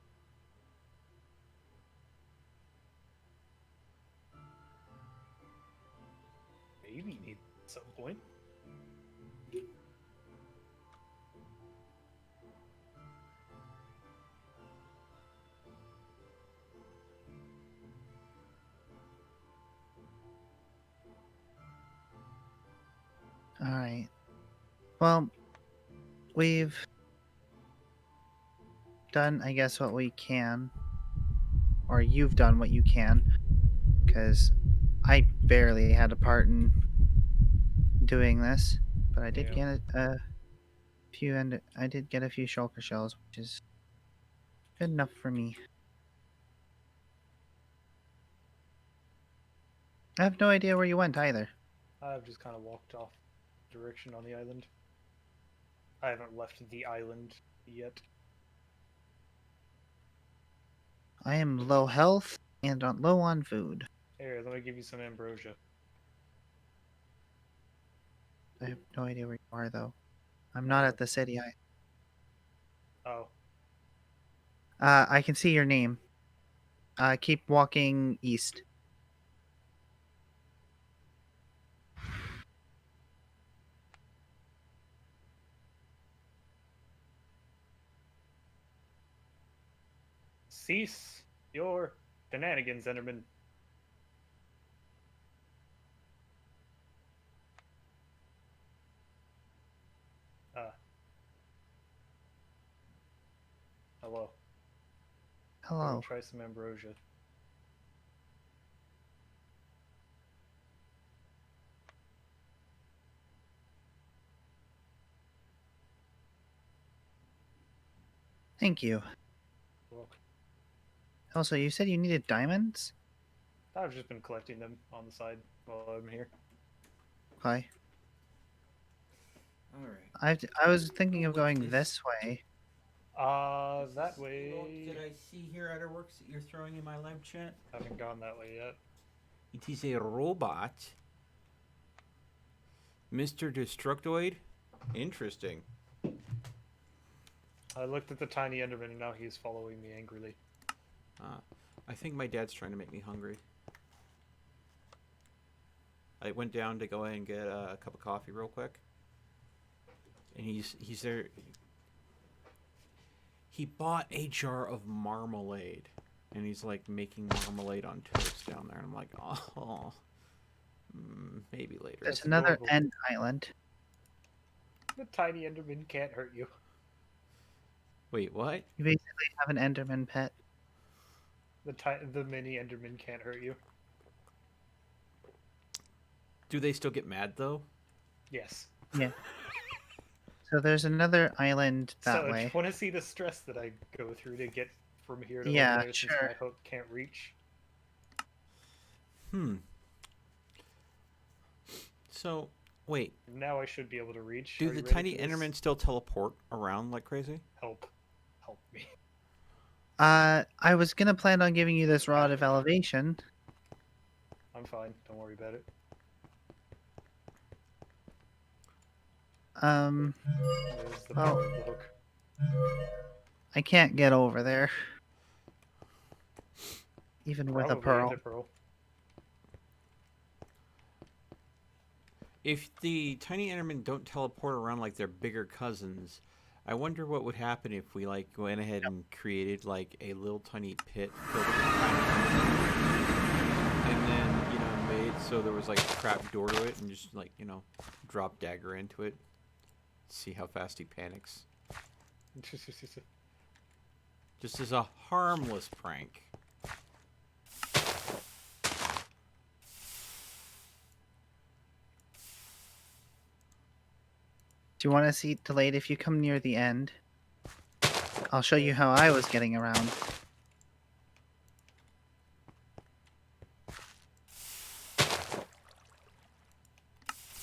Maybe need at some point. Alright. Well, we've done, I guess, what we can. Or you've done what you can. Because I barely had a part in doing this. But I did Yeah. get a few, and I did get a few shulker shells, which is good enough for me. I have no idea where you went either. I've just kind of walked off direction on the island. I haven't left the island yet. I am low health and low on food. Here, let me give you some ambrosia. I have no idea where you are, though. I'm not at the city. Oh, I can see your name. Keep walking east. cease your shenanigans, Enderman. Hello. Hello. Try some ambrosia. Thank you. Look, Also, you said you needed diamonds? I've just been collecting them on the side while I'm here. Okay. All right. I was thinking of What's going this? this way. That Did way. I see here at works that you're throwing in my live chat? Haven't gone that way yet. It is a robot. Mr. Destructoid? Interesting. I looked at the tiny Enderman and now he's following me angrily. I think my dad's trying to make me hungry. I went down to go ahead and get a cup of coffee real quick. And he's there. He bought a jar of marmalade. And he's like making marmalade on toast down there. And I'm like, oh, maybe later. There's That's another adorable. end island. The tiny Enderman can't hurt you. Wait, what? You basically have an Enderman pet. The mini Enderman can't hurt you. Do they still get mad though? Yes. Yeah. So there's another island that so, way. do you want to see the stress that I go through to get from here to Yeah, over there since sure. my hook can't reach? So, wait. Now I should be able to reach. Do Are the you ready tiny for this? Endermen still teleport around like crazy? Help me. I was gonna plan on giving you this rod of elevation. I'm fine. Don't worry about it. There's the Well, power of the hook. I can't get over there. Even with a Probably pearl. with a pearl. If the tiny Endermen don't teleport around like their bigger cousins, I wonder what would happen if we like went ahead and created like a little tiny pit filled with tiny Endermen, and then made so there was like a trap door to it, and just like drop dagger into it, see how fast he panics. Just as a harmless prank. Do you want to see delayed if you come near the end? I'll show you how I was getting around.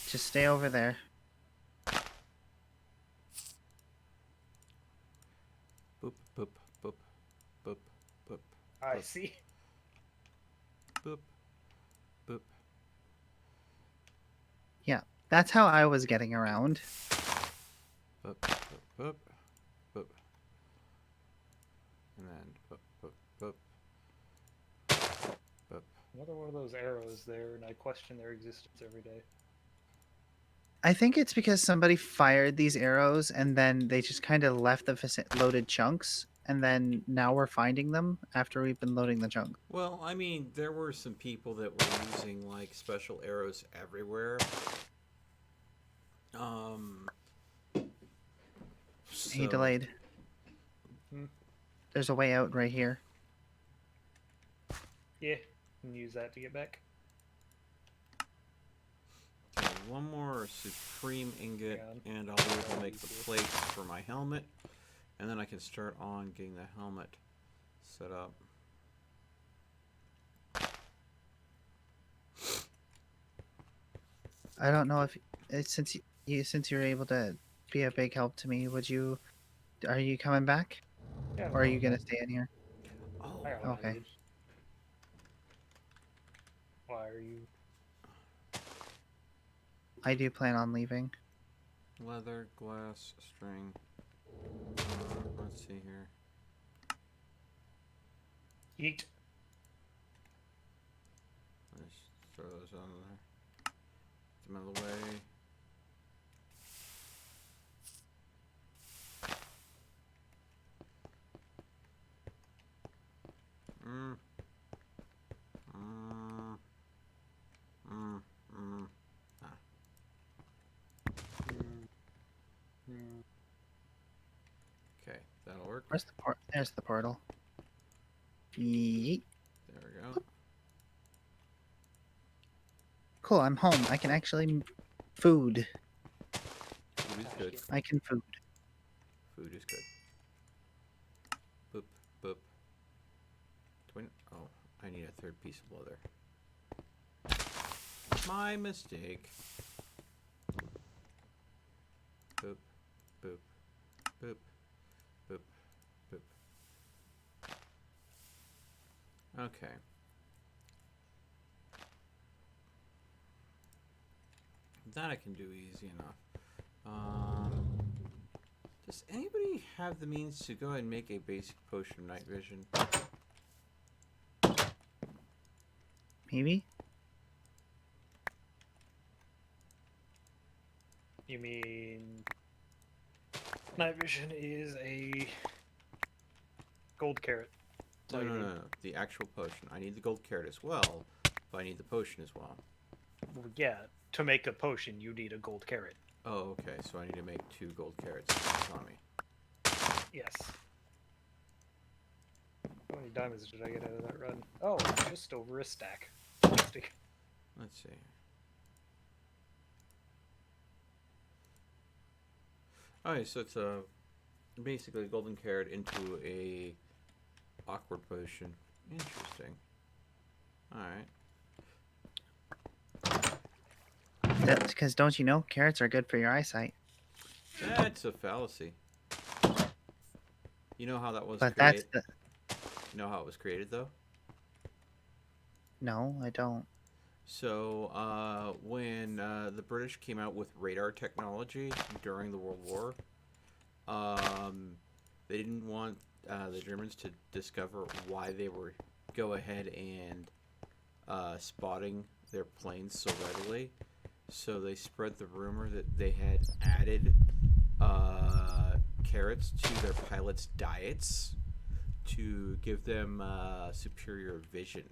Just stay over there. Boop boop boop boop boop I see. boop boop. Yeah, that's how I was getting around. Boop, boop, boop, boop. And then boop, boop, boop. Boop. Another one of those arrows there, and I question their existence every day. I think it's because somebody fired these arrows and then they just kind of left the loaded chunks, and then now we're finding them after we've been loading the chunks. Well, I mean, there were some people that were using like special arrows everywhere. Hey, delayed. There's a way out right here. Yeah, can use that to get back. Okay, one more supreme ingot, Yeah. and I'll be able to make the plates for my helmet, and then I can start on getting the helmet set up. I don't know if since you're able to be a big help to me, are you coming back, Yeah, or are you gonna stay in here? Oh, I got what I Okay. need. Why are you? I do plan on leaving. leather, glass, string. Let's see here. Eat. Let's throw those on there. Get them out of the way. Mm. Mm. Mm. Mm. Ah. Mm. Where's the port? There's the portal. Yeet. There we go. Cool, I'm home. I can actually food. Food is good. I can food. Food is good. Boop, boop. Oh, I need a third piece of leather. My mistake. Boop, boop, boop, boop, boop. Okay. That I can do easy enough. Does anybody have the means to go ahead and make a basic potion of night vision? Maybe? You mean night vision is a gold carrot? No, no, no, no. The actual potion. I need the gold carrot as well, but I need the potion as well. Well, yeah. To make a potion, you need a gold carrot. Oh, okay. So I need to make 2 gold carrots. That's on me. Yes. How many diamonds did I get out of that run? Oh, just over a stack. Fantastic. Let's see. Alright, so it's basically a golden carrot into a awkward potion. Interesting. Alright. That's because, don't you know, carrots are good for your eyesight. That's a fallacy. You know how that was But created? that's the... You know how it was created, though? No, I don't. So, when the British came out with radar technology during the World War, they didn't want the Germans to discover why they were go ahead and spotting their planes so readily. So they spread the rumor that they had added carrots to their pilots' diets to give them superior vision.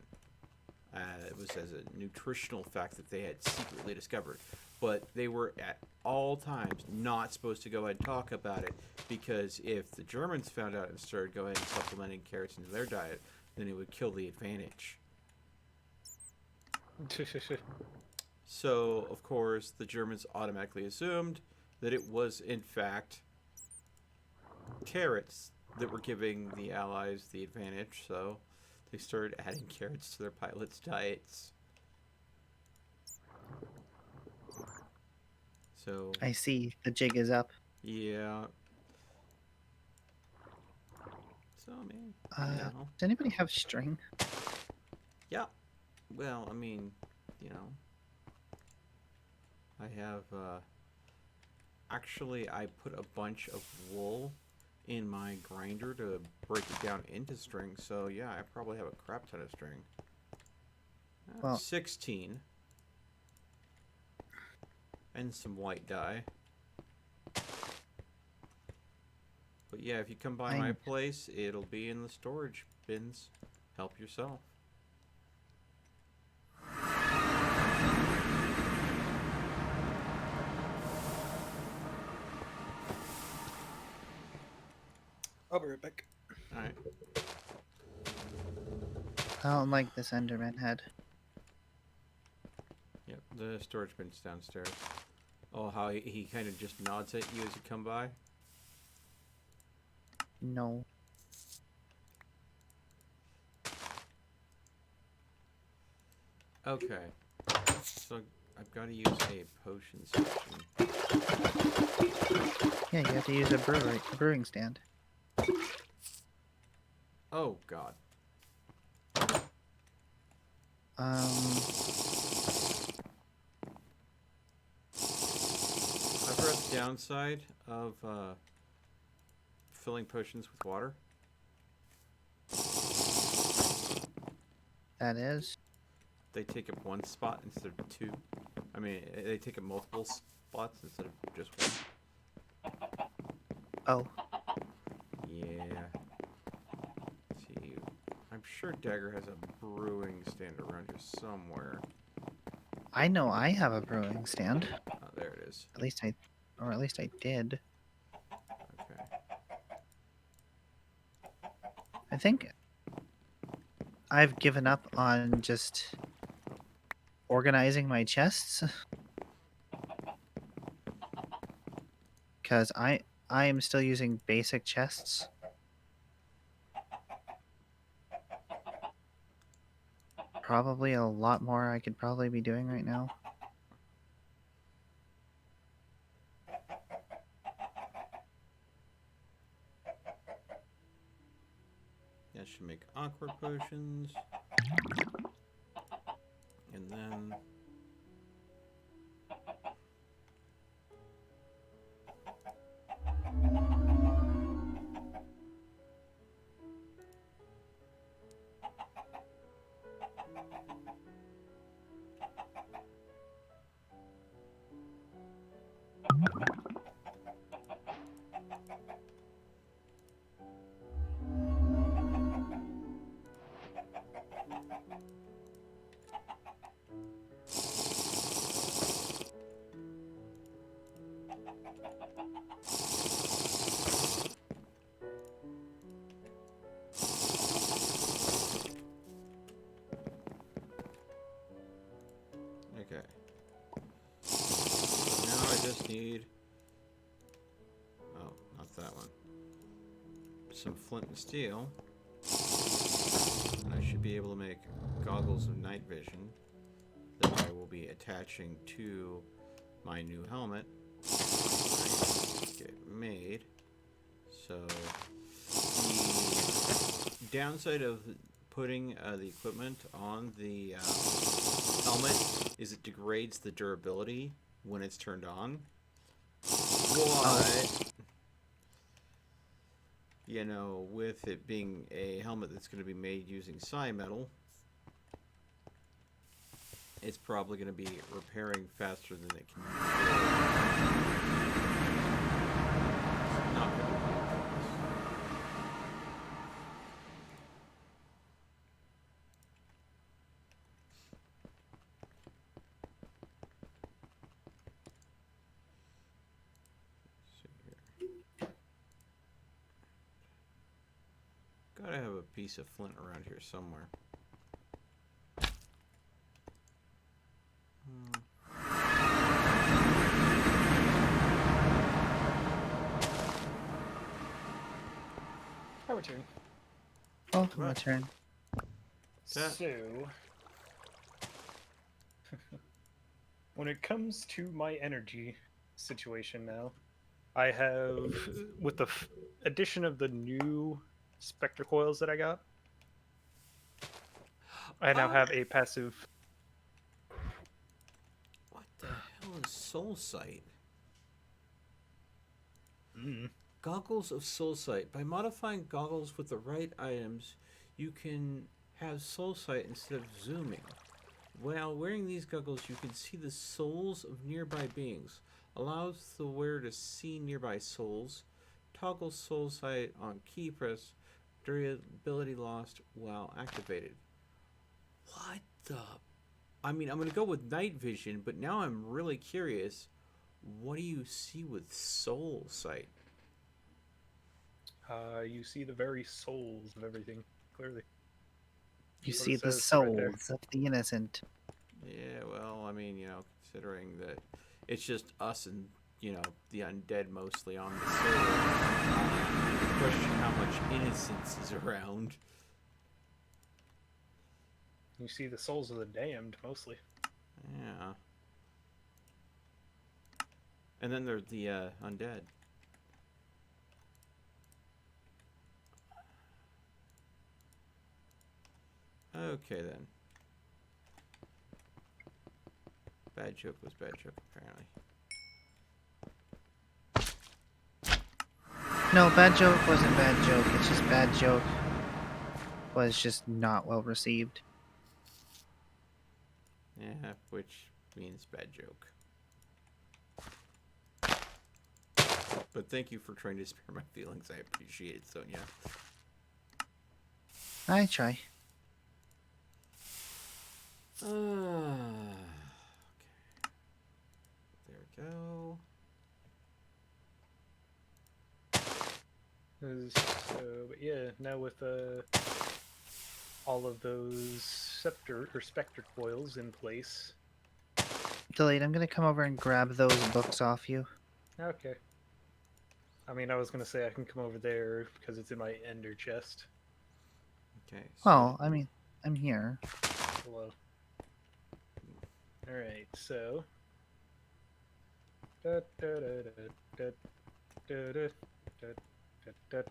It was as a nutritional fact that they had secretly discovered. But they were at all times not supposed to go ahead and talk about it, because if the Germans found out and started going ahead and supplementing carrots into their diet, then it would kill the advantage. So, of course, the Germans automatically assumed that it was, in fact, carrots that were giving the Allies the advantage, so they started adding carrots to their pilots' diets. So, I see. The jig is up. yeah. So, I mean, you know. Does anybody have string? Yeah. Well, I mean, you know. I have, actually, I put a bunch of wool in my grinder to break it down into string, so yeah, I probably have a crap ton of string. Well, 16. And some white dye. But yeah, if you come by my place, it'll be in the storage bins. Help yourself. I'll be right back. Alright. I don't like this Enderman head. Yep, the storage bin's downstairs. Oh, how he kind of just nods at you as you come by? No. Okay. So, I've got to use a potion section. Yeah, you have to use a brewing stand. Oh, God. I've read the downside of filling potions with water. That is. They take up one spot instead of 2. I mean, they take up multiple spots instead of just one. Oh. Yeah. Let's see. I'm sure Dagger has a brewing stand around here somewhere. I know I have a brewing stand. Oh, there it is. At least I did. Okay. I think I've given up on just organizing my chests because I am still using basic chests. Probably a lot more I could probably be doing right now. That should make awkward potions. And then okay. Now I just need, oh, not that one. Some flint and steel. And I should be able to make goggles of night vision that I will be attaching to my new helmet. Get it made. So the downside of putting the equipment on the helmet is it degrades the durability when it's turned on. What? You know, with it being a helmet that's going to be made using psi metal, it's probably going to be repairing faster than it can. It's not going to be. Gotta have a piece of flint around here somewhere. I return. Oh, my turn. Yeah. So, when it comes to my energy situation now, I have, with the addition of the new spectre coils that I got, I now have a passive. What the hell is Soul Sight? Mm. Goggles of Soul Sight. By modifying goggles with the right items, you can have Soul Sight instead of zooming. While wearing these goggles, you can see the souls of nearby beings. Allows the wearer to see nearby souls. Toggle Soul Sight on key press. Durability lost while activated. What the? I mean, I'm going to go with night vision, but now I'm really curious. What do you see with Soul Sight? You see the very souls of everything, clearly. You That's what see it the says right there. souls of the innocent. Yeah, well, I mean, you know, considering that it's just us and, you know, the undead mostly on the server, question how much innocence is around. You see the souls of the damned, mostly. Yeah. And then there's the undead. Okay, then. Bad joke was bad joke, apparently. No, bad joke wasn't bad joke. It's just bad joke was just not well received. Yeah, which means bad joke. But thank you for trying to spare my feelings. I appreciate it, Sonia. I try. Okay. There we go. So, but yeah, now with all of those scepter or specter coils in place. Delayed, I'm gonna come over and grab those books off you. Okay. I mean, I was gonna say I can come over there because it's in my ender chest. Okay. So Well, I mean, I'm here. Hello. All right, so. Da, da, da, da, da, da, da, da, da.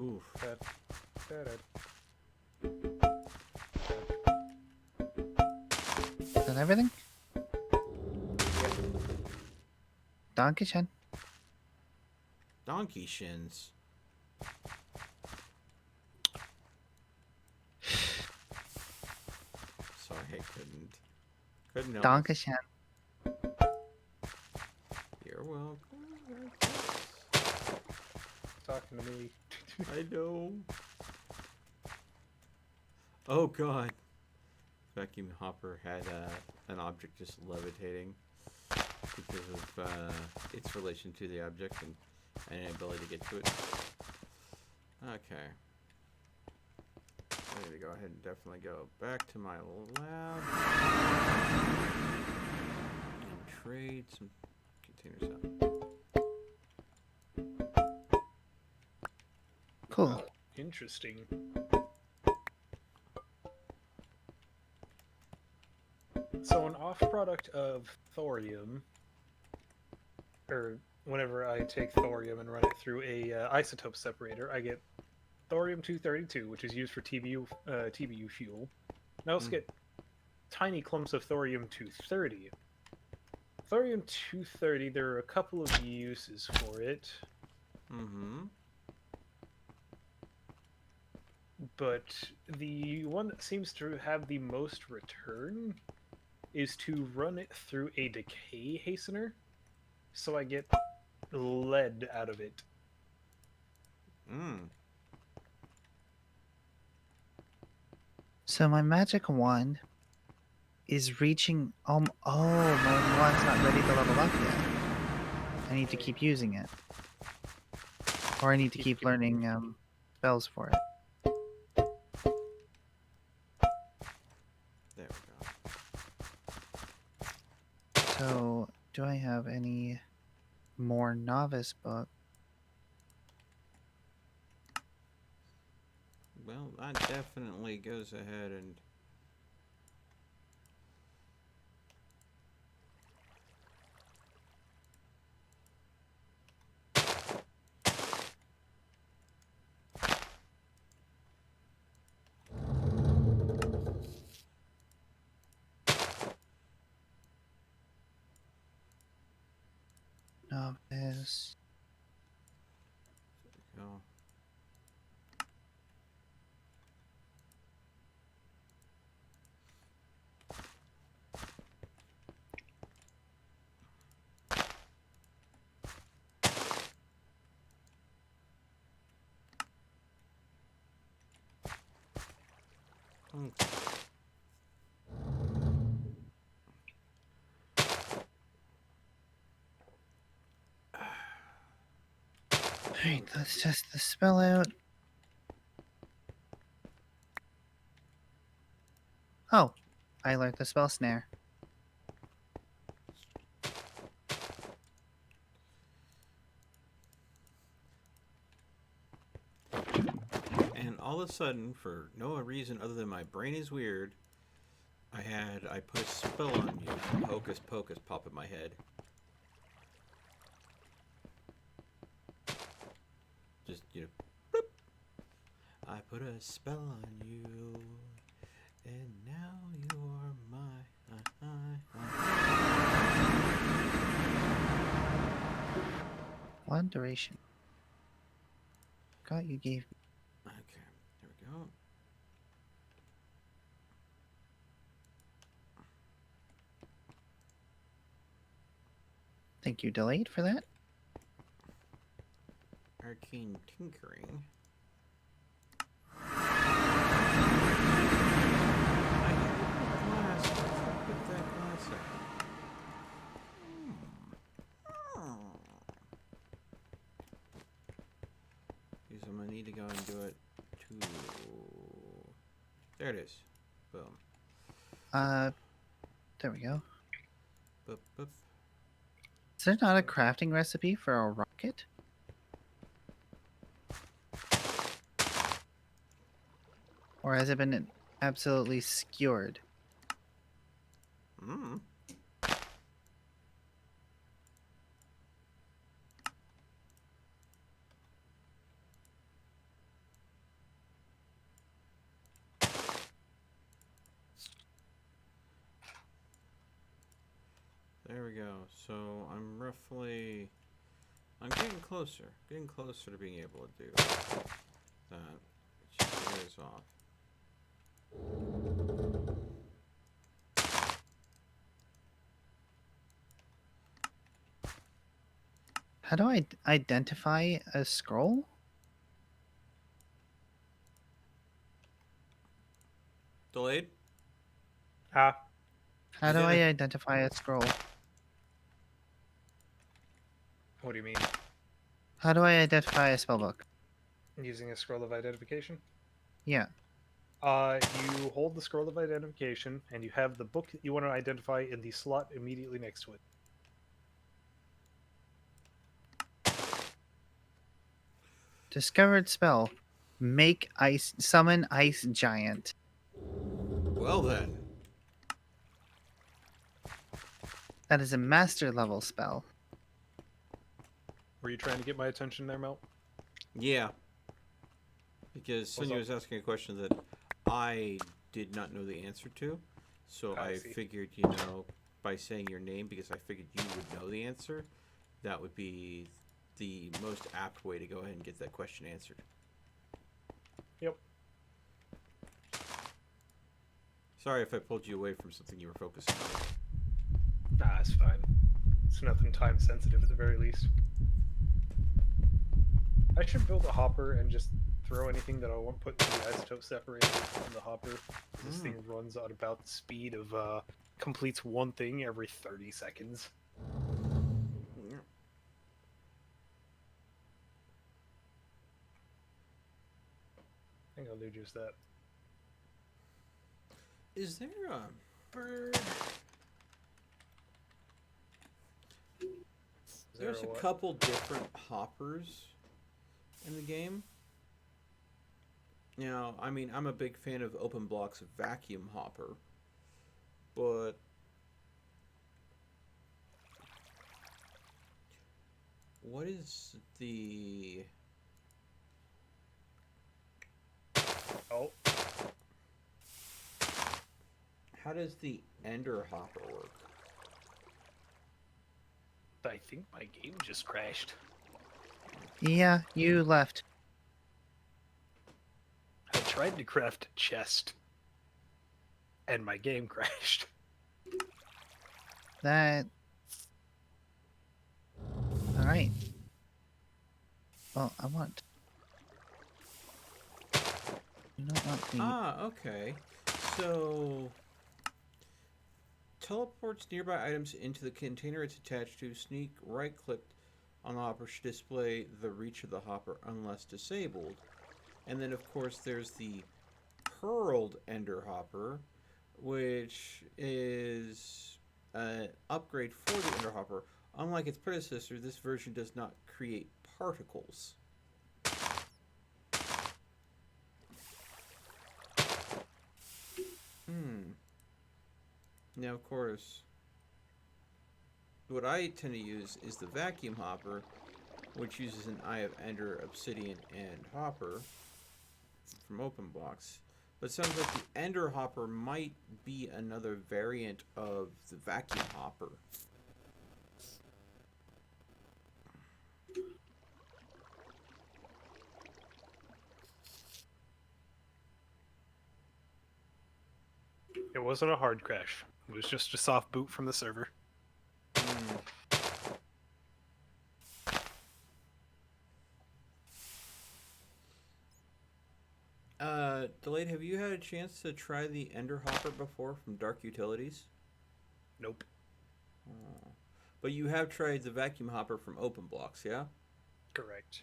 oof. Da, da, da. Is that everything? Dankeschön. Donkey shins. Sorry, I couldn't help. Dankeschön. You're welcome. Talking to me. I know. Oh god. Vacuum hopper had an object just levitating because of its relation to the object and an ability to get to it. Okay. I need to go ahead and definitely go back to my lab and trade some containers out. Cool. Interesting. So an off product of thorium, or whenever I take thorium and run it through a isotope separator, I get thorium-232, which is used for TBU fuel. And I also get tiny clumps of thorium-230. Thorium-230, there are a couple of uses for it. Mm-hmm. But the one that seems to have the most return is to run it through a decay hastener, so I get lead out of it. So my magic wand is reaching. Oh, my wand's not ready to level up yet. I need to keep using it, or I need to keep learning spells for it. There we go. So, do I have any more novice book? Well, that definitely goes ahead and Novice. go. Alright, let's test the spell out. Oh, I learned the spell snare. And all of a sudden, for no reason other than my brain is weird, I put a spell on you. Hocus pocus pop in my head. Just, you know, bloop. I put a spell on you, and now you are mine. One duration. God, you gave me. Okay, there we go. Thank you, Delayed, for that. Arcane tinkering. I put that glass need to go and do it too. There it is. Boom. There we go. Boop, boop. Is there not a crafting recipe for a rocket? Or has it been absolutely skewered? Mm. There we go. So I'm getting closer to being able to do that. Just wears off. How do I identify a scroll? Delayed? Ah, How You do I didn't- identify a scroll? what do you mean? How do I identify a spellbook? Using a scroll of identification? Yeah. You hold the scroll of identification, and you have the book that you want to identify in the slot immediately next to it. Discovered spell. Summon ice giant. Well then. That is a master level spell. Were you trying to get my attention there, Mel? Yeah. Because Sonia up? was asking a question that I did not know the answer to. So I I see. figured, by saying your name, because I figured you would know the answer, that would be the most apt way to go ahead and get that question answered. Yep. Sorry if I pulled you away from something you were focusing on. Nah, it's fine. It's nothing time sensitive at the very least. I should build a hopper and just throw anything that I want put into the isotope separator from the hopper. This thing runs at about the speed of completes one thing every 30 seconds. I think I'll do just that. Is there a bird? There's a what? couple different hoppers in the game. Now, I mean, I'm a big fan of OpenBlock's vacuum hopper, but what is the... Oh, How does the Ender hopper work? I think my game just crashed. Yeah, you left. I tried to craft a chest, and my game crashed. That. Alright. Well, I want. You don't want the. Ah, okay. So... teleports nearby items into the container it's attached to. Sneak right-click on the hopper should display the reach of the hopper unless disabled. And then, of course, there's the Pearled Ender Hopper, which is an upgrade for the Ender Hopper. Unlike its predecessor, this version does not create particles. Now, of course, what I tend to use is the Vacuum Hopper, which uses an Eye of Ender, Obsidian, and Hopper from OpenBlocks. But it sounds like the Ender Hopper might be another variant of the Vacuum Hopper. It wasn't a hard crash. It was just a soft boot from the server. Delayed, have you had a chance to try the Ender Hopper before from Dark Utilities? Nope. But you have tried the Vacuum Hopper from OpenBlocks, yeah? Correct.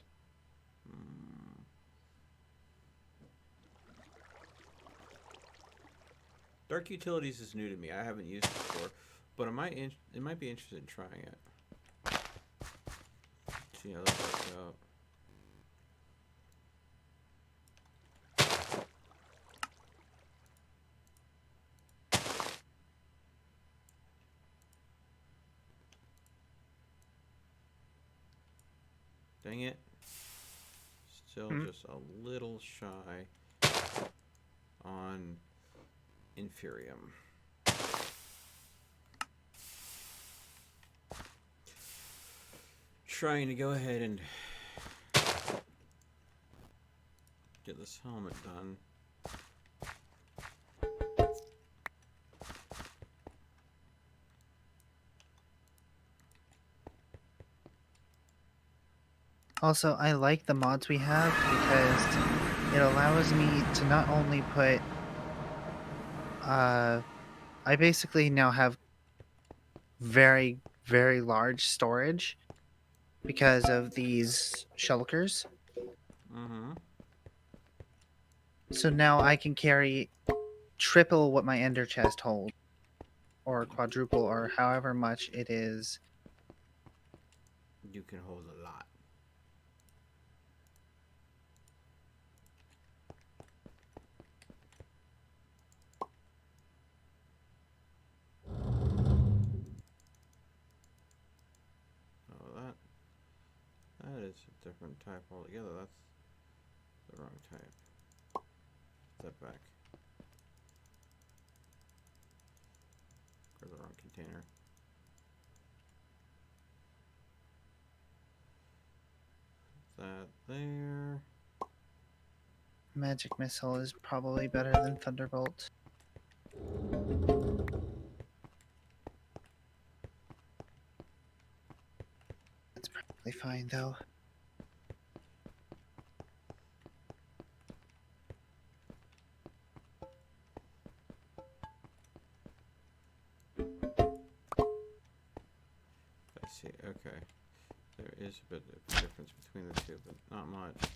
Dark Utilities is new to me. I haven't used it before, but it might be interested in trying it. See how that works out. Dang it. Still just a little shy on Inferium. Trying to go ahead and get this helmet done. Also, I like the mods we have because it allows me to not only put I basically now have very, very large storage because of these shulkers. Mm-hmm. So now I can carry triple what my ender chest holds, or quadruple, or however much it is. You can hold a lot. Oh, that is a different type altogether. That's the wrong type. Step back. Or the wrong container. That there. Magic missile is probably better than thunderbolt. That's probably fine though. I see. Okay. There is a bit of difference between the two, but not much.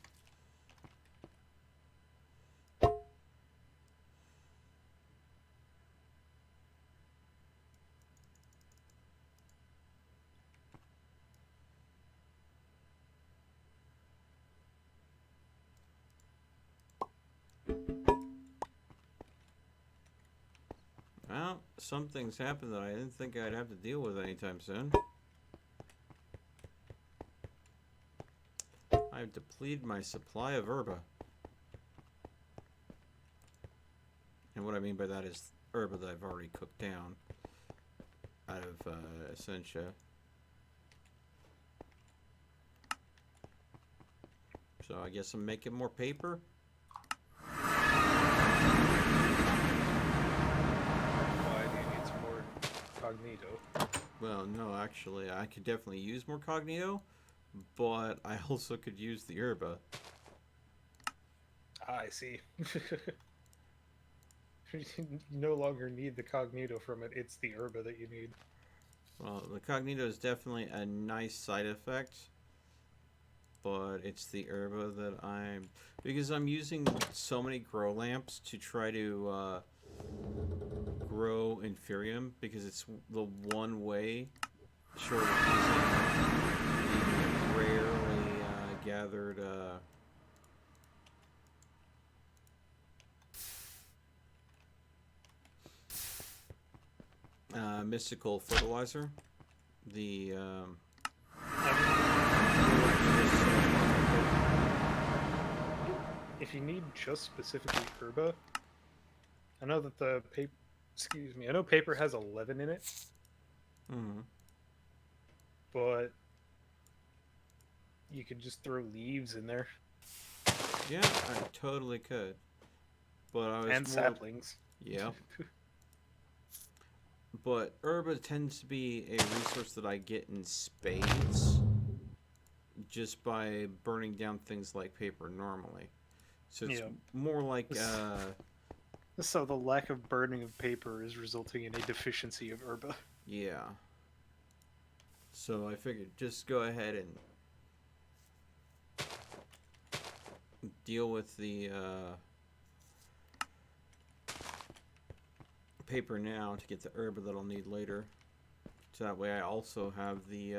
Well, some things happen that I didn't think I'd have to deal with anytime soon. I've depleted my supply of herba. And what I mean by that is herba that I've already cooked down out of Essentia. So I guess I'm making more paper. Why do you need some more cognito? Well, no, actually, I could definitely use more cognito, but I also could use the herba. I see. You no longer need the cognito from it, it's the herba that you need. Well, the cognito is definitely a nice side effect, but it's the herba that because I'm using so many grow lamps to try to grow Inferium, because it's the one way, short of using the rarely gathered mystical fertilizer. The if you need just specifically herba, I know that the paper. Excuse me. I know paper has 11 in it, but you could just throw leaves in there yeah, I totally could, but I was and more, saplings. yeah. But herba tends to be a resource that I get in spades just by burning down things like paper normally. So it's Yeah. more like So the lack of burning of paper is resulting in a deficiency of herba. yeah. So I figured just go ahead and deal with the paper now to get the herb that I'll need later. So that way I also have the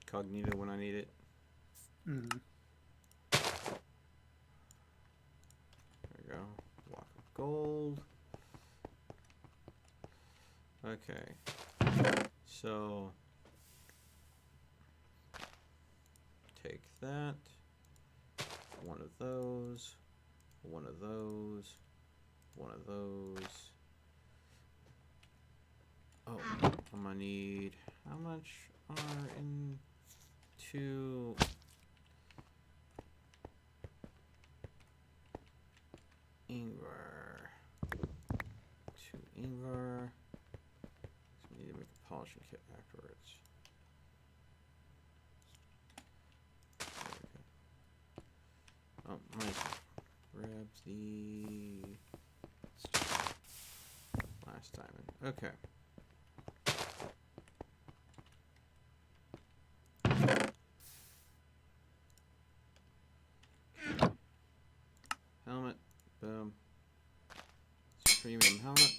cognito when I need it. Mm. There we go. Block of gold. Okay. So take that. One of those. One of those. One of those. Oh, I'm gonna need how much are in two? Ingvar. 2 Ingvar. So we need to make a polishing kit afterwards. Okay. Oh, might as well grab the last diamond. Okay. Helmet. Boom. Premium helmet. Take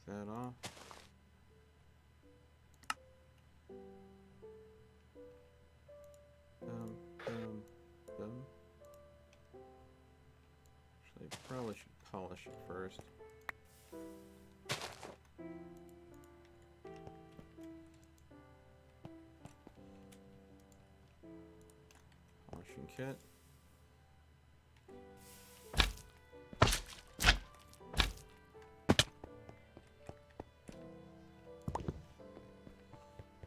that off. Boom, boom, boom. Actually, probably should polish it first. Polishing kit.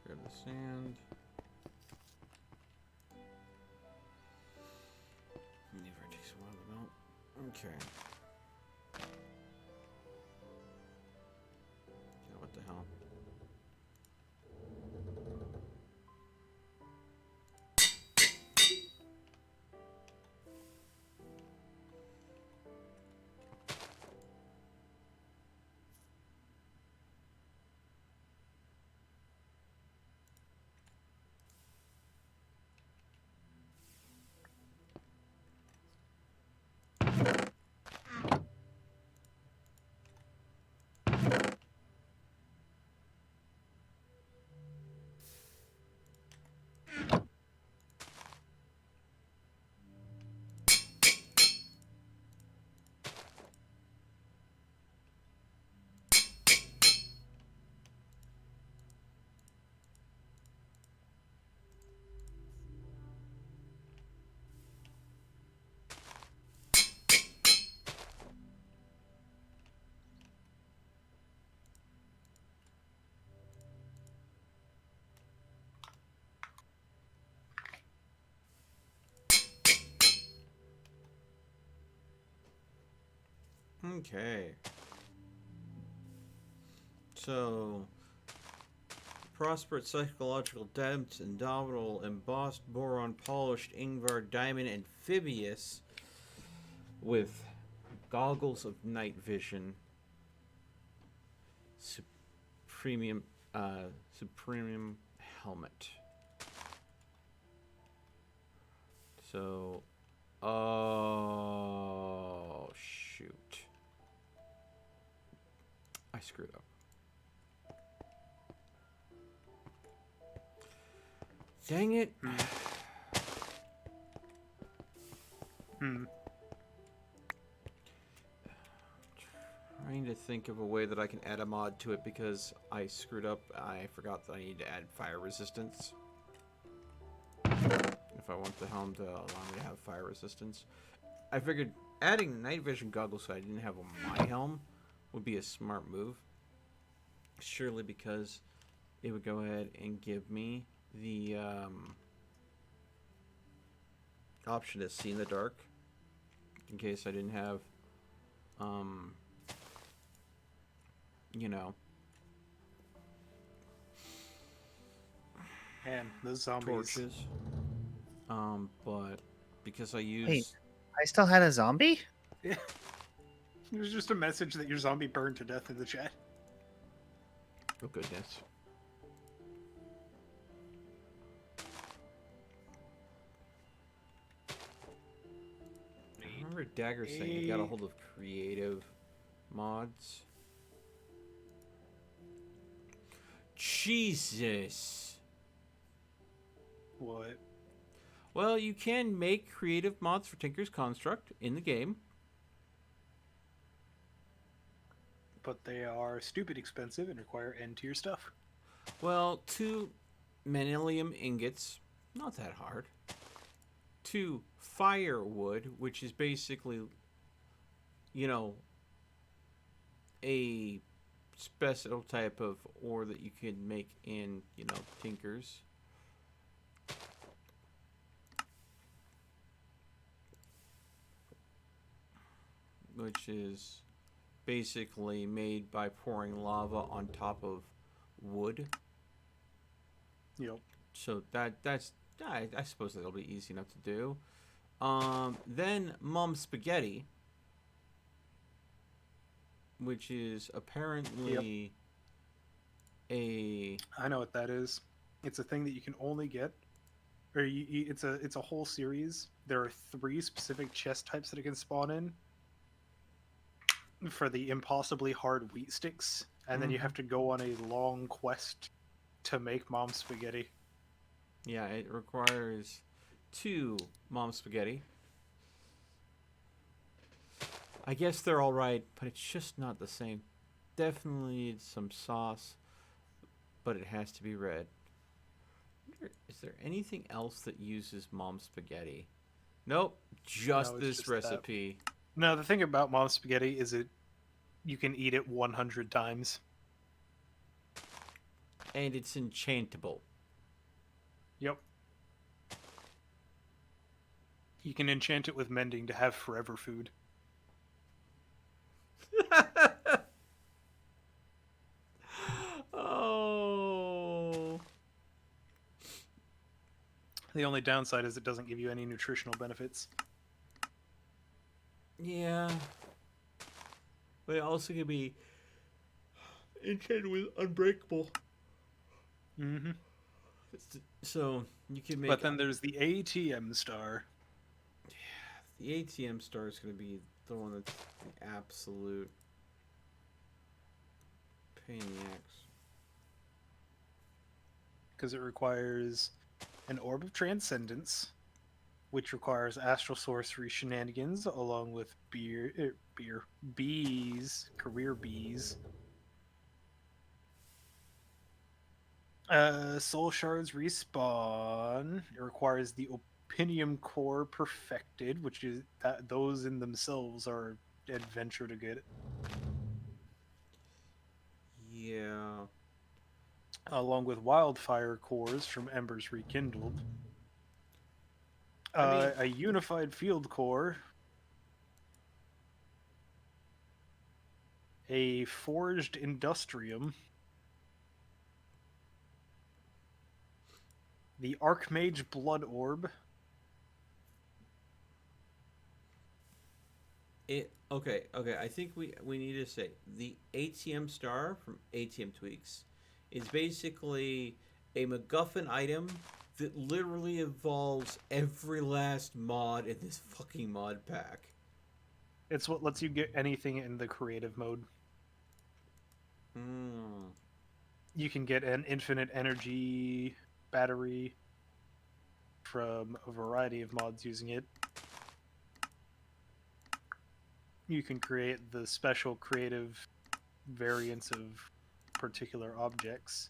Grab the sand. Never takes a while to melt. Okay. Yeah, what the hell? Okay. So, prosperous psychological depths, indomitable, embossed boron, polished Ingvar, diamond, amphibious, with goggles of night vision, supremium helmet. So, oh shoot, I screwed up. Dang it. Hmm. Trying to think of a way that I can add a mod to it because I screwed up. I forgot that I need to add fire resistance. If I want the helm to allow me to have fire resistance. I figured adding night vision goggles so I didn't have on my helm would be a smart move. Surely because it would go ahead and give me the option to see in the dark in case I didn't have you know, Man, those zombies. torches. But because I use Wait, I still had a zombie? Yeah. There's just a message that your zombie burned to death in the chat. oh goodness. Dagger's saying you got a hold of creative mods. Jesus. What? Well, you can make creative mods for Tinker's Construct in the game. But they are stupid expensive and require N-tier stuff. Well, 2 manilium ingots, not that hard. 2 firewood, which is basically, you know, a special type of ore that you can make in, you know, Tinker's. Which is basically made by pouring lava on top of wood. Yep. So that's I suppose that'll be easy enough to do. Then Mom Spaghetti, which is apparently a I know what that is. It's a thing that you can only get, or it's a whole series. There are 3 specific chest types that it can spawn in. For the impossibly hard wheat sticks, and then you have to go on a long quest to make Mom Spaghetti. Yeah, it requires 2 Mom Spaghetti. I guess they're all right, but it's just not the same. Definitely needs some sauce, but it has to be red. Is there anything else that uses Mom Spaghetti? Nope, just No, it's this just that. recipe. No, the thing about Mom Spaghetti is you can eat it 100 times. And it's enchantable. Yep. You can enchant it with mending to have forever food. Oh. The only downside is it doesn't give you any nutritional benefits. Yeah. But it also can be enchanted with unbreakable. Mm-hmm. So you can make. But then there's the ATM star. The ATM star is going to be the one that's the absolute pain in the axe. Because it requires an Orb of Transcendence, which requires Astral Sorcery shenanigans, along with career bees. Soul Shards respawn. It requires the Opinium Core Perfected, which is those in themselves are adventure to get. Yeah. Along with Wildfire Cores from Embers Rekindled. I mean- A Unified Field Core. A Forged Industrium. The Archmage Blood Orb. Okay. I think we need to say the ATM star from ATM Tweaks is basically a MacGuffin item that literally involves every last mod in this fucking mod pack. It's what lets you get anything in the creative mode. You can get an infinite energy battery from a variety of mods using it. You can create the special creative variants of particular objects.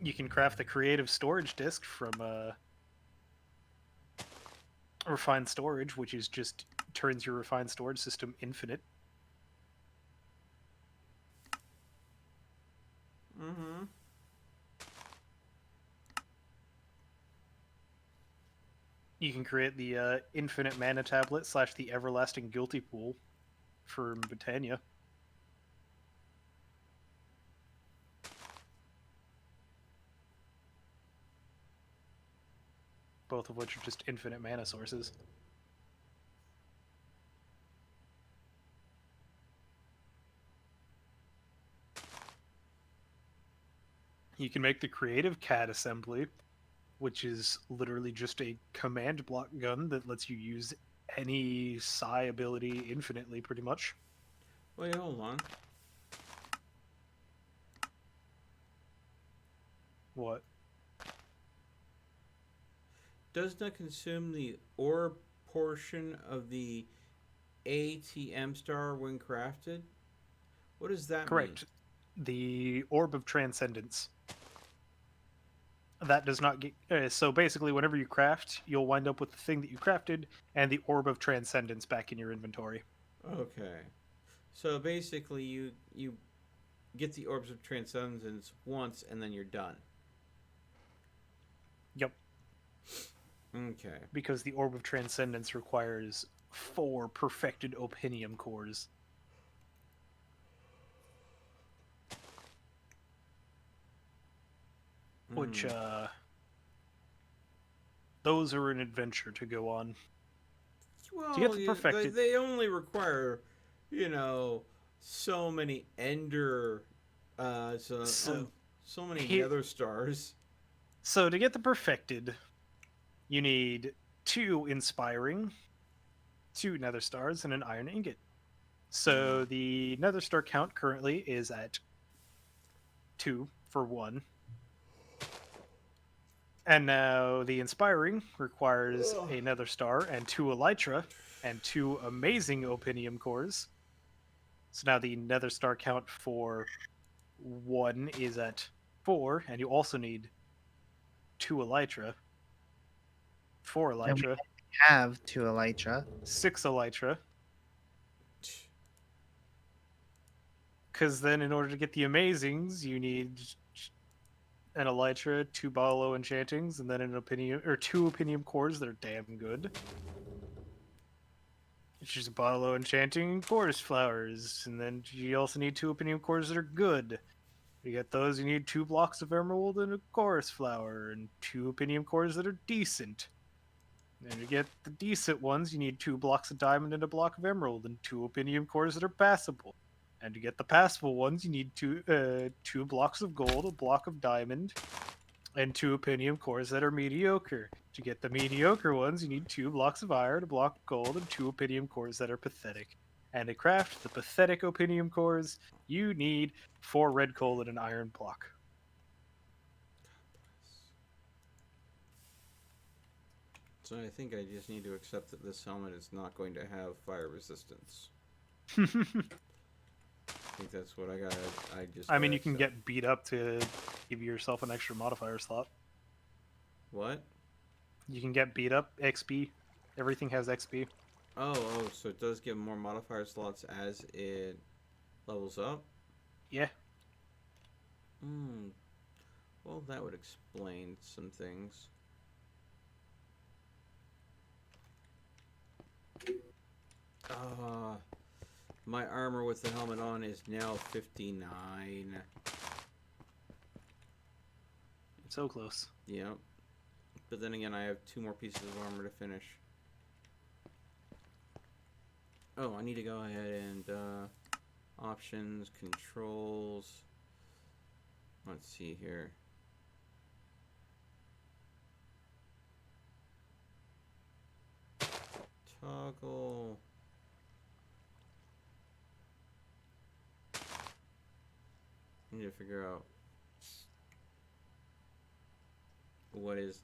You can craft the creative storage disk from refined storage, which is just turns your refined storage system infinite. Mm-hmm. You can create the infinite mana tablet / the everlasting guilty pool for Britannia. Both of which are just infinite mana sources. You can make the creative CAD assembly, which is literally just a command block gun that lets you use any psi ability infinitely, pretty much. Wait, hold on. What? Does not consume the orb portion of the ATM star when crafted? What does that Correct. The Orb of Transcendence. That does not get. So basically, whenever you craft, you'll wind up with the thing that you crafted and the Orb of Transcendence back in your inventory. mean? Okay. So basically, you get the orbs of transcendence once, and then you're done. Yep. Okay. Because the Orb of Transcendence requires 4 perfected opinium cores. Which, those are an adventure to go on. Well, To get the perfected... they only require, so many ender, so many nether stars. So to get the perfected, you need 2 inspiring, 2 nether stars, and an iron ingot. So the nether star count currently is at 2 for 1. And now the inspiring requires a nether star and 2 elytra and 2 amazing opinium cores. So now the nether star count for 1 is at 4, and you also need 2 elytra, 4 And we elytra, have 2 elytra. 6 elytra. Because then, in order to get the amazings, you need an elytra, 2 Balo enchantings, and then an opinion or 2 opinium cores that are damn good. It's just Balo enchanting and forest flowers, and then you also need 2 opinium cores that are good. To get those, you need 2 blocks of emerald and a chorus flower, and 2 opinium cores that are decent. And to get the decent ones, you need 2 blocks of diamond and a block of emerald, and 2 opinium cores that are passable. And to get the passable ones, you need 2 blocks of gold, a block of diamond, and 2 opinium cores that are mediocre. To get the mediocre ones, you need 2 blocks of iron, a block of gold, and 2 opinium cores that are pathetic. And to craft the pathetic opinium cores, you need 4 red coal and an iron block. So I think I just need to accept that this helmet is not going to have fire resistance. I think that's what I got. I mean, you can get beat up to give yourself an extra modifier slot. What? You can get beat up, XP. Everything has XP. Oh, so it does give more modifier slots as it levels up? Yeah. Well, that would explain some things. My armor with the helmet on is now 59. So close. Yep. But then again, I have 2 more pieces of armor to finish. Oh, I need to go ahead and, options, controls. Let's see here. Toggle. I need to figure out what is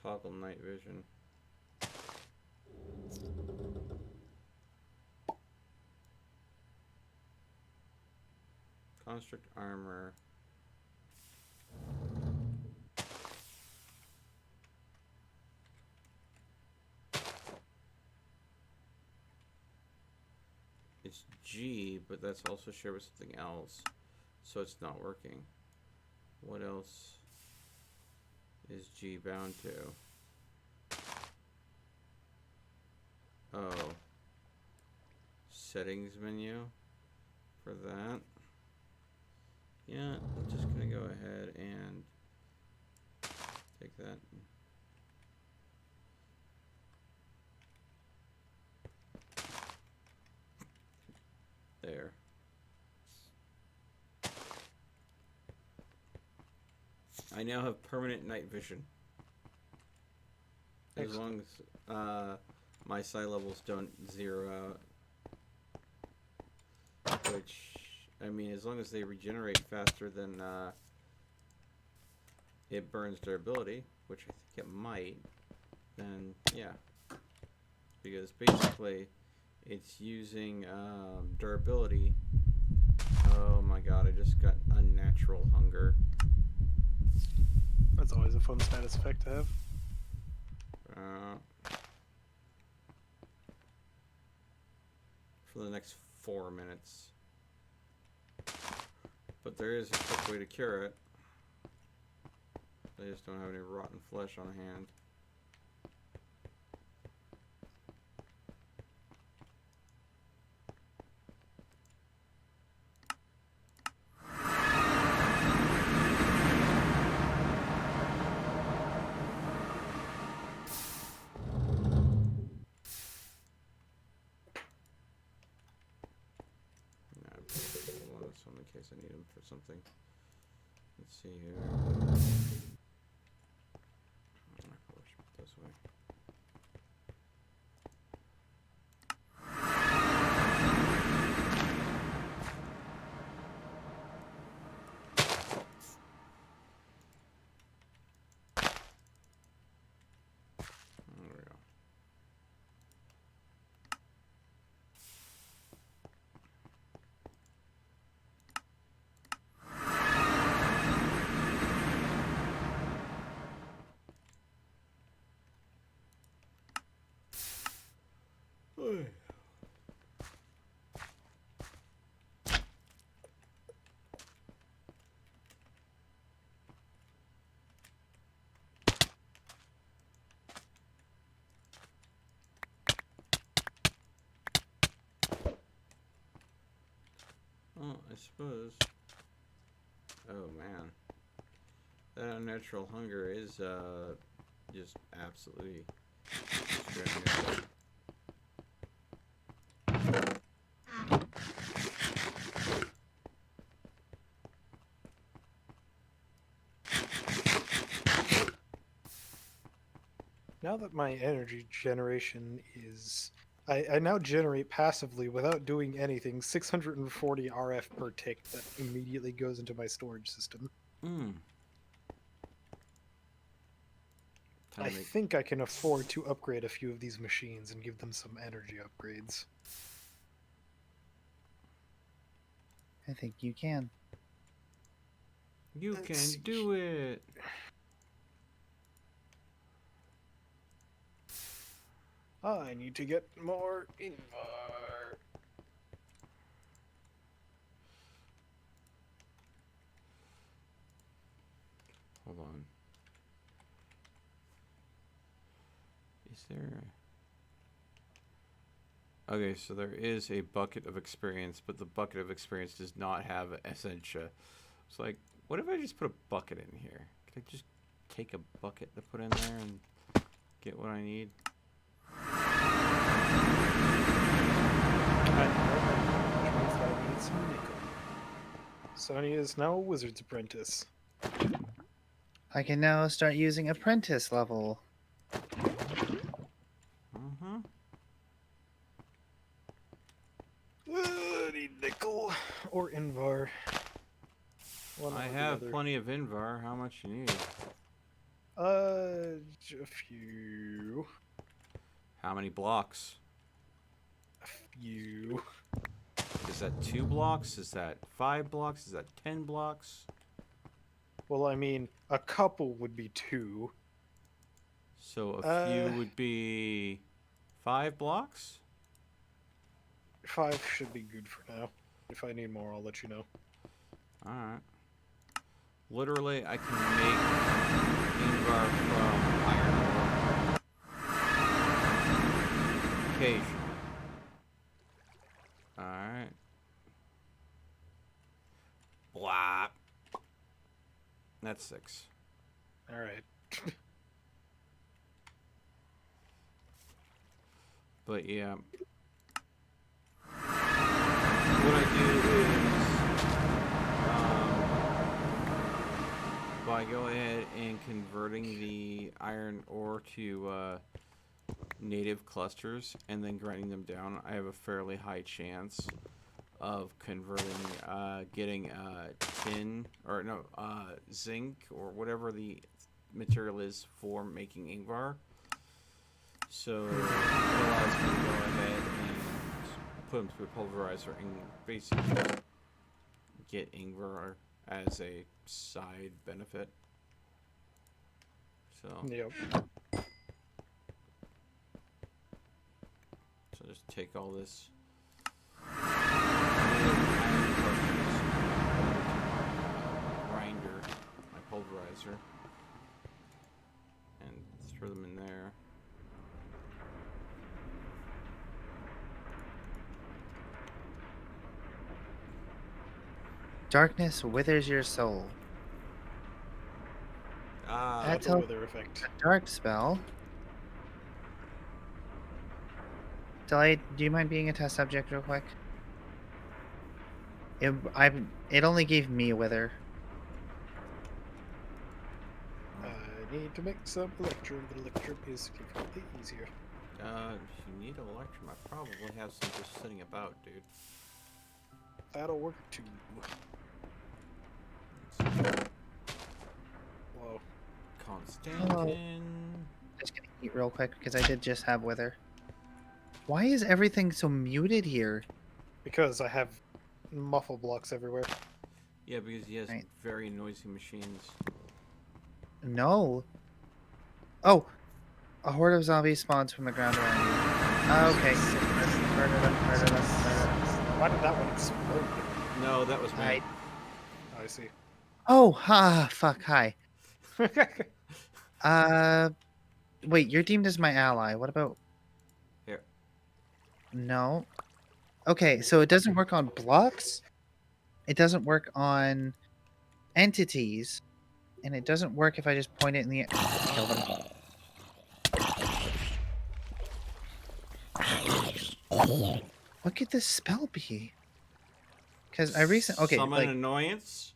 toggle night vision. Construct armor. It's G, but that's also shared with something else, so it's not working. What else is G bound to? Oh. Settings menu for that. Yeah, I'm just gonna go ahead and take that. There. I now have permanent night vision. As long as my psi levels don't zero out. Which, I mean, as long as they regenerate faster than it burns durability, which I think it might, then yeah. Because basically, it's using durability. Oh my god, I just got unnatural hunger. That's always a fun status effect to have. For the next 4 minutes. But there is a quick way to cure it. I just don't have any rotten flesh on hand. Hold on, so in case I need them for something. Let's see here. I probably should put it this way. There we go. Well, I suppose. Oh man, that unnatural hunger is just absolutely strenuous. Now that my energy generation is... I now generate passively without doing anything 640 RF per tick that immediately goes into my storage system. I think I can afford to upgrade a few of these machines and give them some energy upgrades. I think you can. You can do it. I need to get more Invar. Hold on. Is there... Okay, so there is a bucket of experience, but the bucket of experience does not have Essentia. It's like, what if I just put a bucket in here? Could I just take a bucket to put in there and get what I need? I need some nickel. Sonya is now a wizard's apprentice. I can now start using apprentice level. Mm-hmm. I need nickel or Invar. I have plenty of Invar. How much you need? A few. How many blocks? A few. Is that 2 blocks? Is that 5 blocks? Is that 10 blocks? Well, I mean, a couple would be 2. So a few would be 5 blocks? 5 should be good for now. If I need more, I'll let you know. Alright. Literally, I can make Invar from iron ore. Occasionally. Alright. Blah. That's 6. Alright. But yeah. What I do is by go ahead and converting the iron ore to native clusters and then grinding them down, I have a fairly high chance of converting, getting tin or no, zinc or whatever the material is for making Ingvar. So it allows me to go ahead and put them through a pulverizer and basically get Ingvar as a side benefit. So, Yep. so just take all this grinder, my pulverizer, and throw them in there. Darkness withers your soul. Ah, That's That's a how- wither effect. A dark spell. Delight, do you mind being a test subject real quick? It only gave me a wither. I need to make some electrum, but electrum is significantly easier. if you need electrum, I probably have some just sitting about, dude. That'll work too. Whoa. Constantin. Just gonna eat real quick because I did just have wither. Why is everything so muted here? Because I have muffle blocks everywhere. Yeah, because he has Right. very noisy machines. No. Oh, a horde of zombies spawns from the ground around you. Okay. Murder them, murder them, murder them. Why did that one explode? No, that was me. I- Oh, I see. Oh, fuck, hi. Wait, you're deemed as my ally. What about... Here. No. Okay, so it doesn't work on blocks. It doesn't work on entities. And it doesn't work if I just point it in the air. Kill them. What could this spell be? Because I recently... Okay, Summon like... annoyance.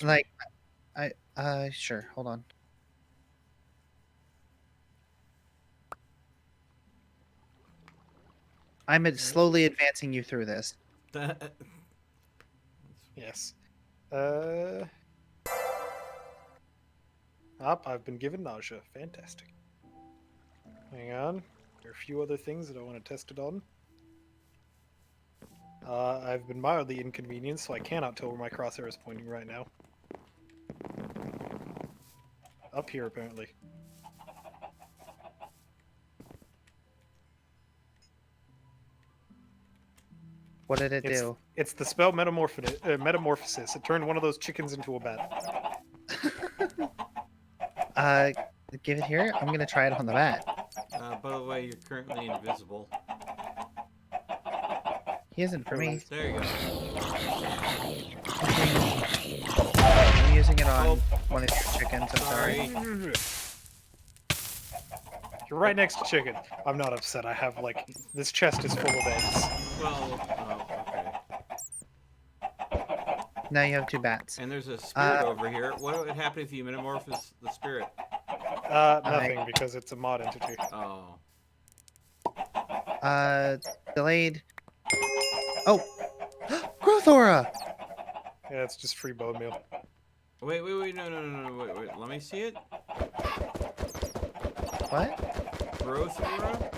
Like... Sure, hold on. Slowly advancing you through this. Yes. I've been given nausea. Fantastic. Hang on. There are a few other things that I want to test it on. I've been mildly inconvenienced, so I cannot tell where my crosshair is pointing right now. Up here, apparently. What did it do? It's the spell Metamorphosis. It turned one of those chickens into a bat. Give it here. I'm gonna try it on the bat. By the way, you're currently invisible. He isn't for me. There you go. I'm using it on Oh. one of your chickens. I'm sorry. Sorry. You're right next to chicken. I'm not upset. I have, like, this chest is full of eggs. Well, okay. Now you have two bats. And there's a spirit over here. What would happen if you metamorphose the spirit? Nothing, because it's a mod entity. Oh. Delayed. Oh, growth aura. Yeah, it's just free bone meal. Wait, no, wait. Let me see it. What? Growth aura?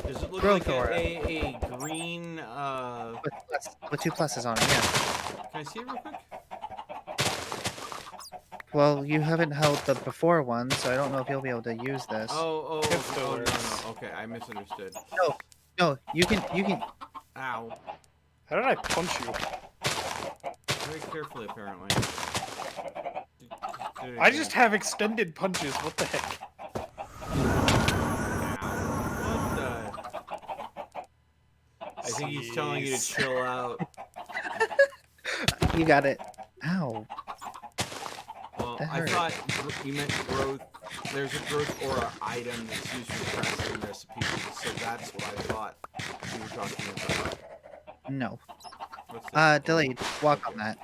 Does it look Growth like aura. a green, With two pluses on it, yeah. Can I see it real quick? Well, you haven't held the before one, so I don't know if you'll be able to use this. It's still no. works. Okay, I misunderstood. No, you can. Ow. How did I punch you? Very carefully, apparently. I just have extended punches. What the heck? What the? I think he's telling you to Jeez. chill out. You got it. Ow. Well, That I hurt. thought you meant growth. There's a growth aura item that's used for crafting recipes, so that's what I thought you were talking about. No. What's this? Delayed. Walk on that.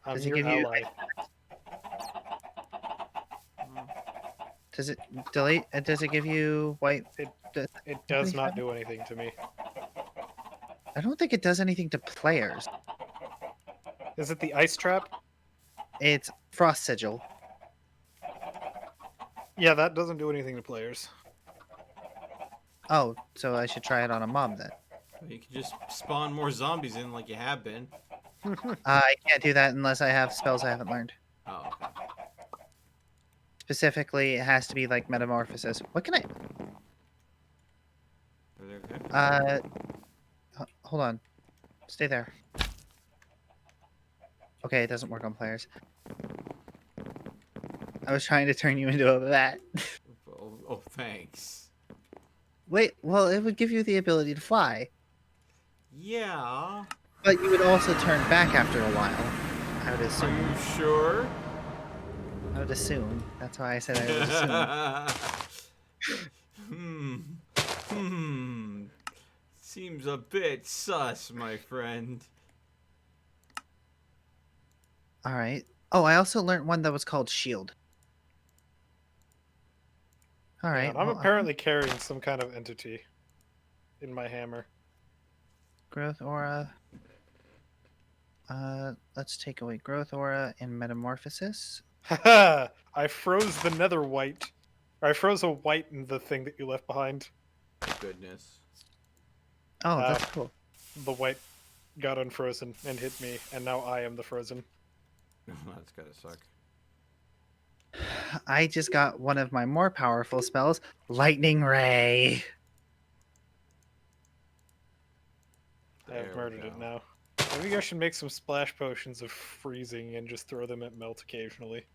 I'm Does it your give you- ally. Does it delete? Does it give you white? It Does, It Nobody does not have- do anything to me. I don't think it does anything to players. Is it the ice trap? It's frost sigil. Yeah, that doesn't do anything to players. Oh, so I should try it on a mob then. You can just spawn more zombies in like you have been. I can't do that unless I have spells I haven't learned. Oh, okay. Specifically, it has to be like metamorphosis. What can I? Are they okay? Hold on. Stay there. Okay, it doesn't work on players. I was trying to turn you into a bat. Oh, thanks. Wait, well, it would give you the ability to fly, Yeah. but you would also turn back after a while. I would Are assume. you sure? I would assume. That's why I said I would assume. Seems a bit sus, my friend. All right. Oh, I also learned one that was called shield. All right. And I'm well, apparently carrying some kind of entity in my hammer. growth aura. Let's take away growth aura and metamorphosis. Haha! I froze the nether white. Or I froze a white in the thing that you left behind. Goodness. Oh, that's cool. The white got unfrozen and hit me, and now I am the frozen. That's gotta suck. I just got one of my more powerful spells, Lightning Ray. There I've we murdered it go. now. Maybe I should make some splash potions of freezing and just throw them at melt occasionally.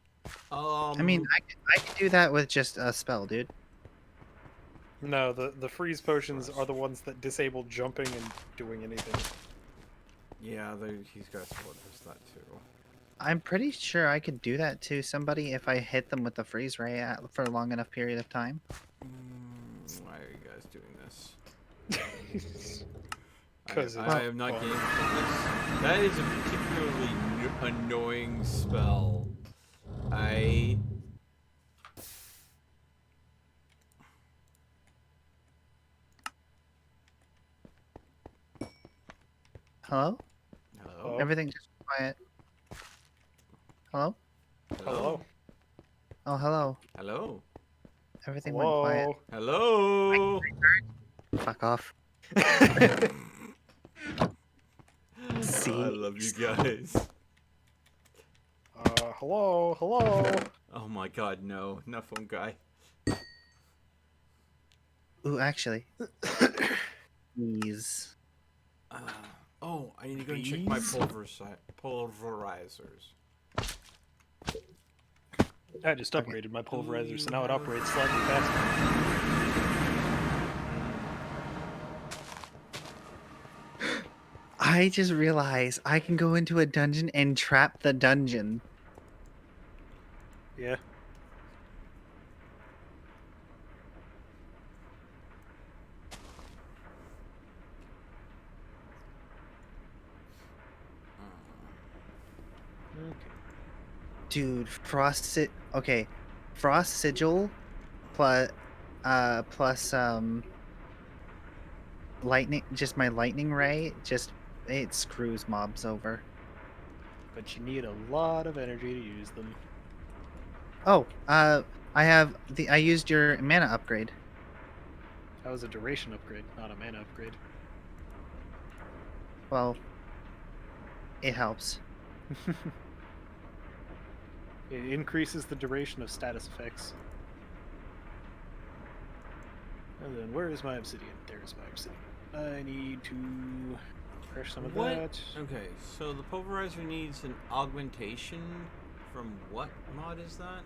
I mean, I could do that with just a spell, dude. No, the freeze potions are the ones that disable jumping and doing anything. yeah, he's got what does that too. I'm pretty sure I could do that to somebody if I hit them with the freeze ray for a long enough period of time. Why are you guys doing this? 'Cause I it's am not fun. game for this. That is a particularly annoying spell. Hello? Hello? Everything just quiet. Hello? Hello. Oh, hello. Hello? Everything went quiet. Hello? Fuck off. See? I love you guys. Hello, hello. Oh my god, no. Not phone guy. Ooh, actually. Please. Oh, I need to go and check my Bees? pulverizers. I just upgraded my pulverizer, so now it operates slightly faster. I just realized I can go into a dungeon and trap the dungeon. Yeah. Dude, okay. Frost sigil plus lightning, just my lightning ray, it screws mobs over. But you need a lot of energy to use them. Oh, I used your mana upgrade. That was a duration upgrade, not a mana upgrade. Well, it helps. It increases the duration of status effects. And then where is my obsidian? There's my obsidian. I need to crush some of What? that. Okay, so the pulverizer needs an augmentation from what mod is that?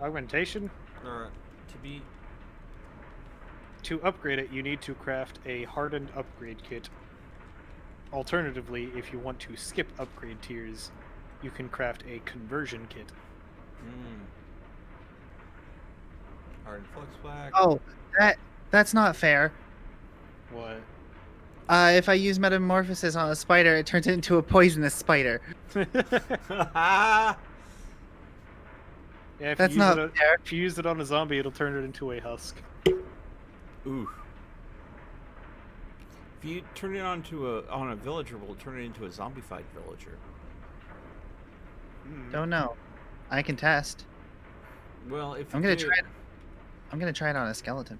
Augmentation? Or to be... To upgrade it, you need to craft a hardened upgrade kit. Alternatively, if you want to skip upgrade tiers, you can craft a conversion kit. Hard flux black. Oh, that's not fair. What? If I use metamorphosis on a spider, it turns it into a poisonous spider. Yeah, if That's you use not it, fair. if you use it on a zombie, it'll turn it into a husk. Ooh. If you turn it on a villager, we'll turn it into a zombified villager. Don't know. I can test. Well, if I'm you gonna do try it, it. I'm gonna try it on a skeleton.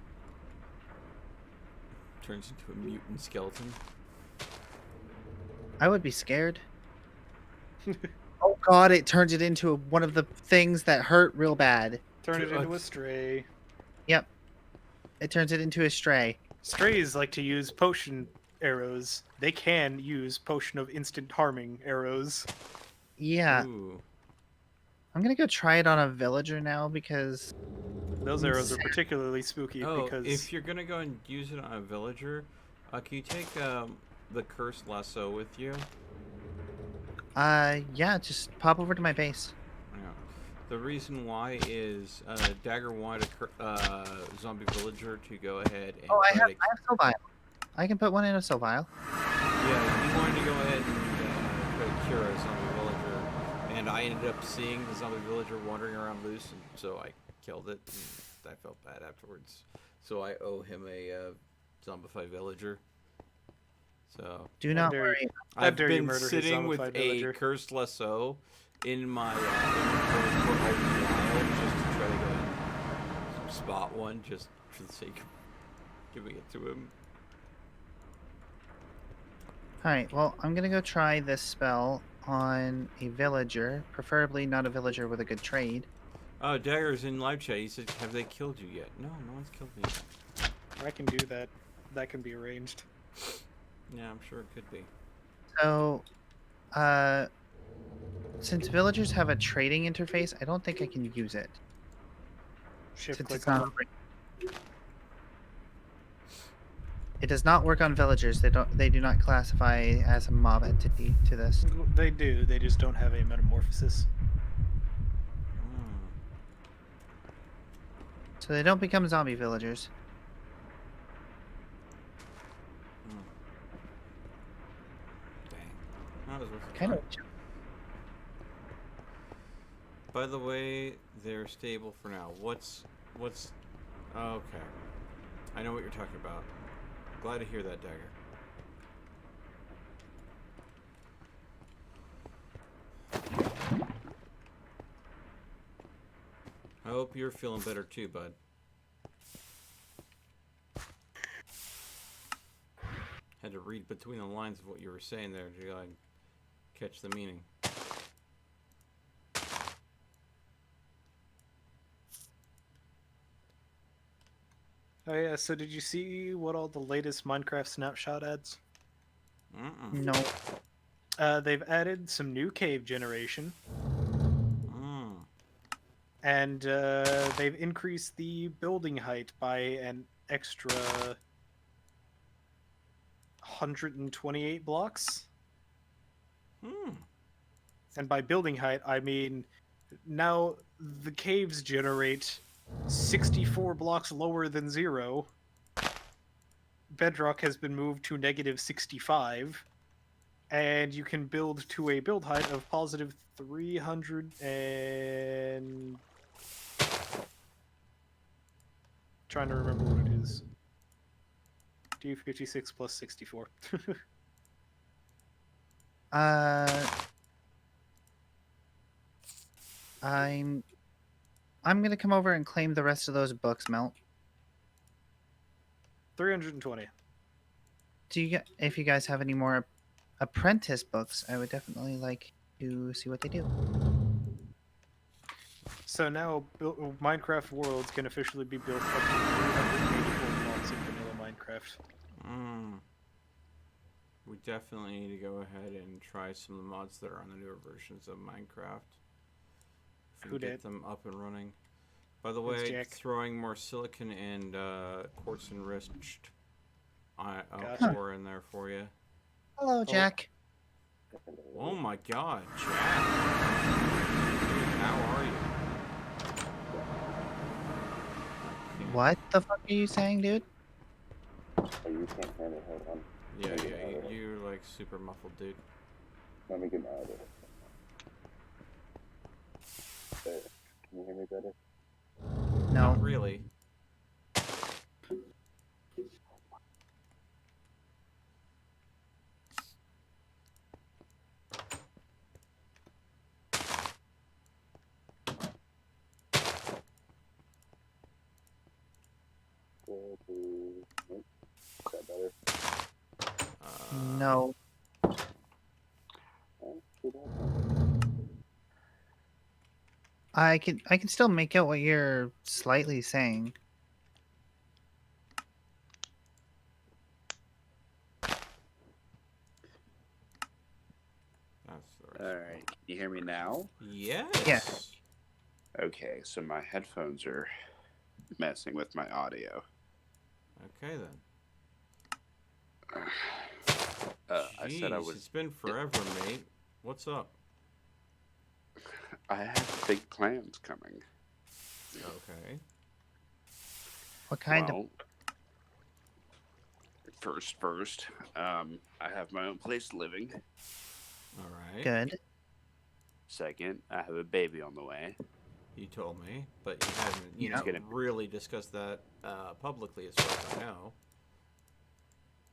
turns into a mutant skeleton. I would be scared. Oh god, it turns it into one of the things that hurt real bad. Turn it into a stray. Yep. It turns it into a stray. Strays like to use potion arrows. They can use potion of instant harming arrows. Yeah. Ooh. I'm gonna go try it on a villager now because Those arrows are particularly spooky Oh, because if you're gonna go and use it on a villager, can you take the cursed lasso with you? yeah, just pop over to my base. Yeah. The reason why is Dagger wanted a zombie villager to go ahead and Oh, I try have soul vial. I can put one in a soul vial. Yeah, he wanted to go ahead and try to cure a zombie villager, and I ended up seeing the zombie villager wandering around loose, and so I killed it. And I felt bad afterwards, so I owe him a zombified villager. So Do not dare worry. I've dare you been murder his sitting with zombified a villager. cursed lasso in my inventory for a while just to try to go and spot one, just for the sake of giving it to him. Alright, well, I'm gonna go try this spell on a villager, preferably not a villager with a good trade. Oh, Dagger's in live chat. He said, "Have they killed you yet?" No, no one's killed me yet. I can do that. That can be arranged. Yeah, I'm sure it could be. So, since villagers have a trading interface, I don't think I can use it. Shift Since click it's on not them. It does not work on villagers. They do not classify as a mob entity to this. They do. They just don't have a metamorphosis. So they don't become zombie villagers. Dang. That was worth a Kind try. of. By the way, they're stable for now. What's? Oh, okay. I know what you're talking about. Glad to hear that, Dagger. I hope you're feeling better too, bud. Had to read between the lines of what you were saying there to catch the meaning. Oh yeah, so did you see what all the latest Minecraft snapshot adds? No. They've added some new cave generation, Mm. and they've increased the building height by an extra 128 blocks. Hmm. And by building height, I mean now the caves generate 64 blocks lower than 0. Bedrock has been moved to negative 65. And you can build to a build height of positive 300 and... Trying to remember what it is. D56 plus 64. I'm gonna come over and claim the rest of those books, Melt. 320. If you guys have any more apprentice books, I would definitely like to see what they do. So now Minecraft worlds can officially be built up to 384 blocks in vanilla Minecraft. Mm. We definitely need to go ahead and try some of the mods that are on the newer versions of Minecraft. If we Who can did? get them up and running. By the Thanks, way, Jack. throwing more silicon and quartz enriched Gotcha. ore in there for you. Hello, Jack. Oh my god, Jack. Dude, how are you? What the fuck are you saying, dude? Oh, you can't hear me. Hold on. Yeah, Let me yeah, get out of it. you're like super muffled, dude. Let me get out of it. There. Can you hear me better? No. Not really. Nope. Is that better? No. Oh, should I? I can still make out what you're slightly saying. That's the right All spot. right. Can you hear me now? Yes. Okay, so my headphones are messing with my audio. Okay then. I said I Jeez, was. it's been forever, mate. What's up? I have big plans coming. Okay. What kind of? Well, first, I have my own place living. All right. Good. Second, I have a baby on the way. You told me, but you haven't, Yeah. It's gonna- really discussed that publicly, as far as I know.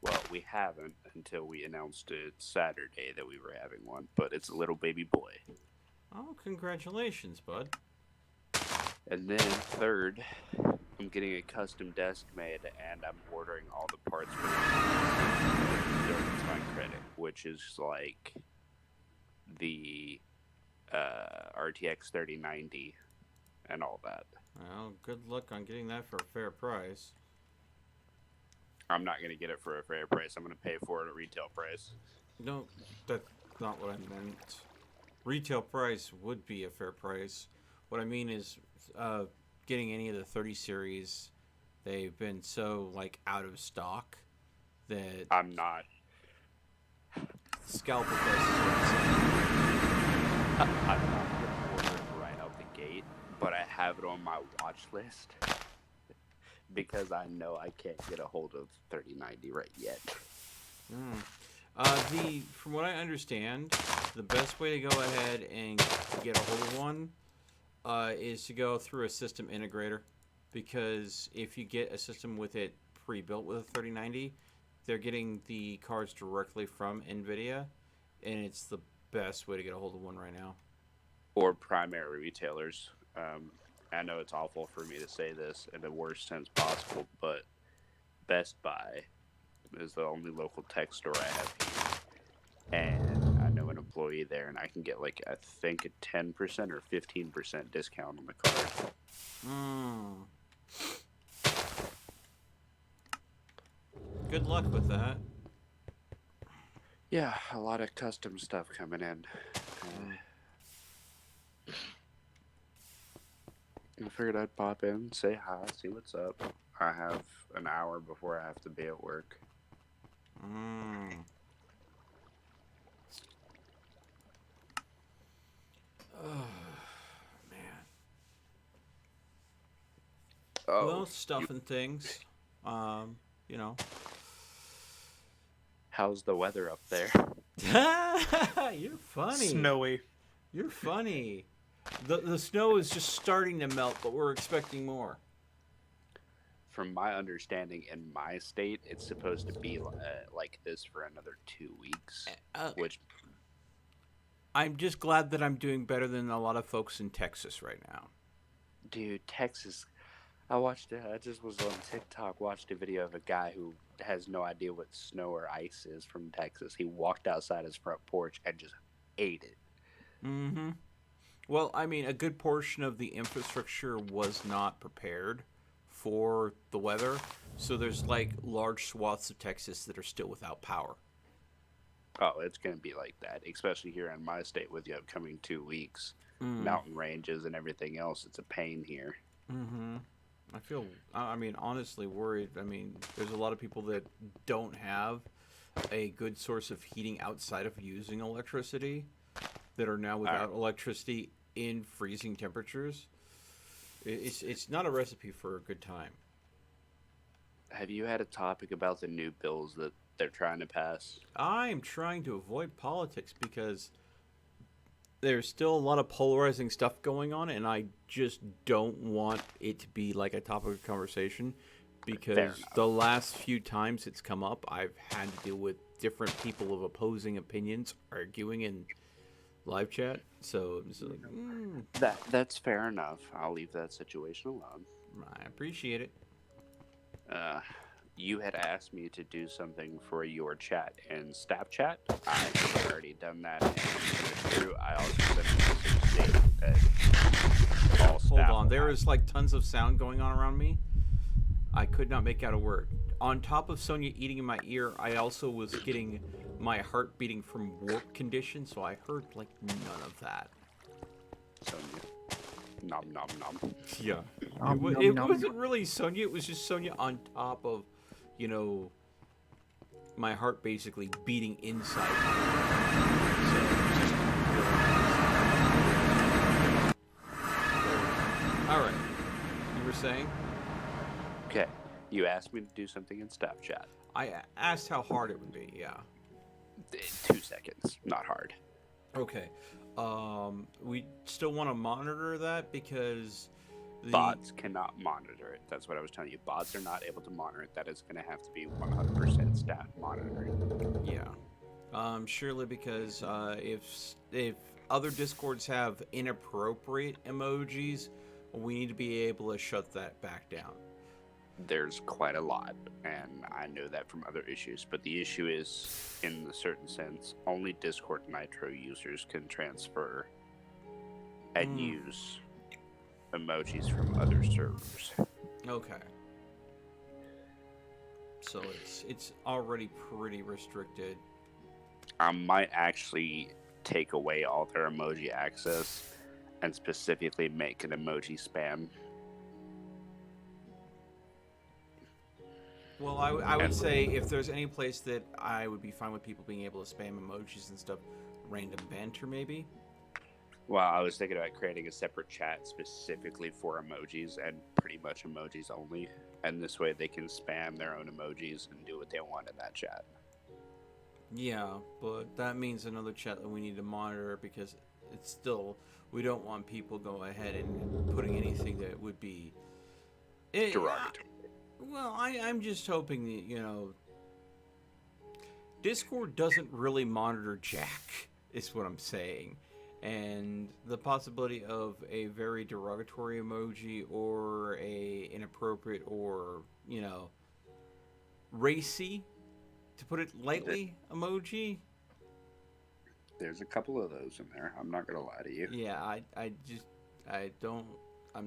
Well, we haven't until we announced it Saturday that we were having one, but it's a little baby boy. Oh, congratulations, bud. And then third, I'm getting a custom desk made, and I'm ordering all the parts for during my credit, which is like the RTX 3090 and all that. Well, good luck on getting that for a fair price. I'm not going to get it for a fair price. I'm going to pay for it at retail price. No, that's not what I meant. Retail price would be a fair price. What I mean is, getting any of the 30 series, they've been so like out of stock that I'm not. scalper prices are insane. I'm not going to order it right out the gate, but I have it on my watch list because I know I can't get a hold of 3090 right yet. From what I understand, the best way to go ahead and get a hold of one is to go through a system integrator, because if you get a system with it pre-built with a 3090, they're getting the cards directly from NVIDIA, and it's the best way to get a hold of one right now. Or primary retailers. I know it's awful for me to say this in the worst sense possible, but Best Buy is the only local tech store I have here. And I know an employee there, and I can get like, I think a 10% or 15% discount on the card. Good luck with that. Yeah, a lot of custom stuff coming in. I figured I'd pop in, say hi, see what's up. I have an hour before I have to be at work. Oh, man. Oh, Well, stuff and things. You know. how's the weather up there? You're funny. Snowy. You're funny. The snow is just starting to melt, but we're expecting more. From my understanding, in my state, it's supposed to be like this for another 2 weeks, which I'm just glad that I'm doing better than a lot of folks in Texas right now. dude, Texas. I just was on TikTok, watched a video of a guy who has no idea what snow or ice is from Texas. He walked outside his front porch and just ate it. Mm-hmm. Well, I mean, a good portion of the infrastructure was not prepared for the weather, so there's like large swaths of Texas that are still without power. Oh, it's going to be like that, especially here in my state with the upcoming 2 weeks. Mountain ranges and everything else. It's a pain here. Mm-hmm. I mean, honestly worried. I mean, there's a lot of people that don't have a good source of heating outside of using electricity that are now without electricity in freezing temperatures. It's not a recipe for a good time. Have you had a topic about the new bills that they're trying to pass. I'm trying to avoid politics because there's still a lot of polarizing stuff going on, and I just don't want it to be like a topic of conversation because enough. the last few times it's come up, I've had to deal with different people of opposing opinions arguing in live chat. So I'm just like, That's fair enough. I'll leave that situation alone. I appreciate it. You had asked me to do something for your chat in Snapchat. I have already done that. And it's true. I also sent a message stating that all Hold staff on, will there have- is like tons of sound going on around me. I could not make out a word. On top of Sonia eating in my ear, I also was getting my heart beating from warp condition, so I heard like none of that. Sonia. Nom nom nom. Yeah. Nom, nom, It nom. wasn't really Sonia, it was just Sonia on top of, you know, my heart basically beating inside me. So it's just Alright. You were saying? Okay. You asked me to do something in Snapchat. I asked how hard it would be, yeah. 2 seconds. Not hard. Okay. We still want to monitor that because the Bots cannot monitor it. That's what I was telling you. Bots are not able to monitor it. That is going to have to be 100% staff monitoring. yeah, surely because if other discords have inappropriate emojis, we need to be able to shut that back down. There's quite a lot, and I know that from other issues. But the issue is, in a certain sense, only Discord Nitro users can transfer and use emojis from other servers. Okay. So it's already pretty restricted. I might actually take away all their emoji access and specifically make an emoji spam. Well, I would say if there's any place that I would be fine with people being able to spam emojis and stuff, random banter maybe. Well, I was thinking about creating a separate chat specifically for emojis and pretty much emojis only. And this way they can spam their own emojis and do what they want in that chat. Yeah, but that means another chat that we need to monitor because it's still, we don't want people go ahead and putting anything that would be Derogatory. Well, I'm just hoping that, you know, Discord doesn't really monitor Jack, is what I'm saying. And the possibility of a very derogatory emoji or a inappropriate or, you know, racy, to put it lightly, emoji. There's a couple of those in there. I'm not going to lie to you. Yeah, I'm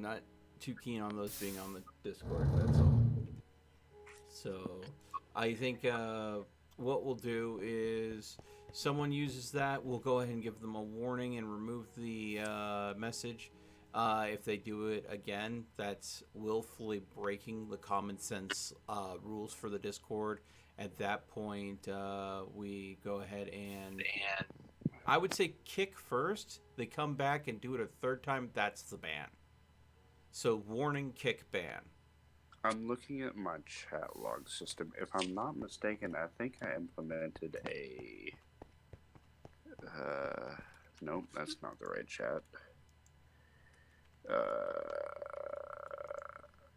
not too keen on those being on the Discord, that's all. So, I think what we'll do is someone uses that, we'll go ahead and give them a warning and remove the message. If they do it again, that's willfully breaking the common sense rules for the Discord. At that point, we go ahead and I would say kick first. They come back and do it a third time, that's the ban. So warning, kick, ban. I'm looking at my chat log system. If I'm not mistaken, I think I implemented a... nope, that's not the right chat.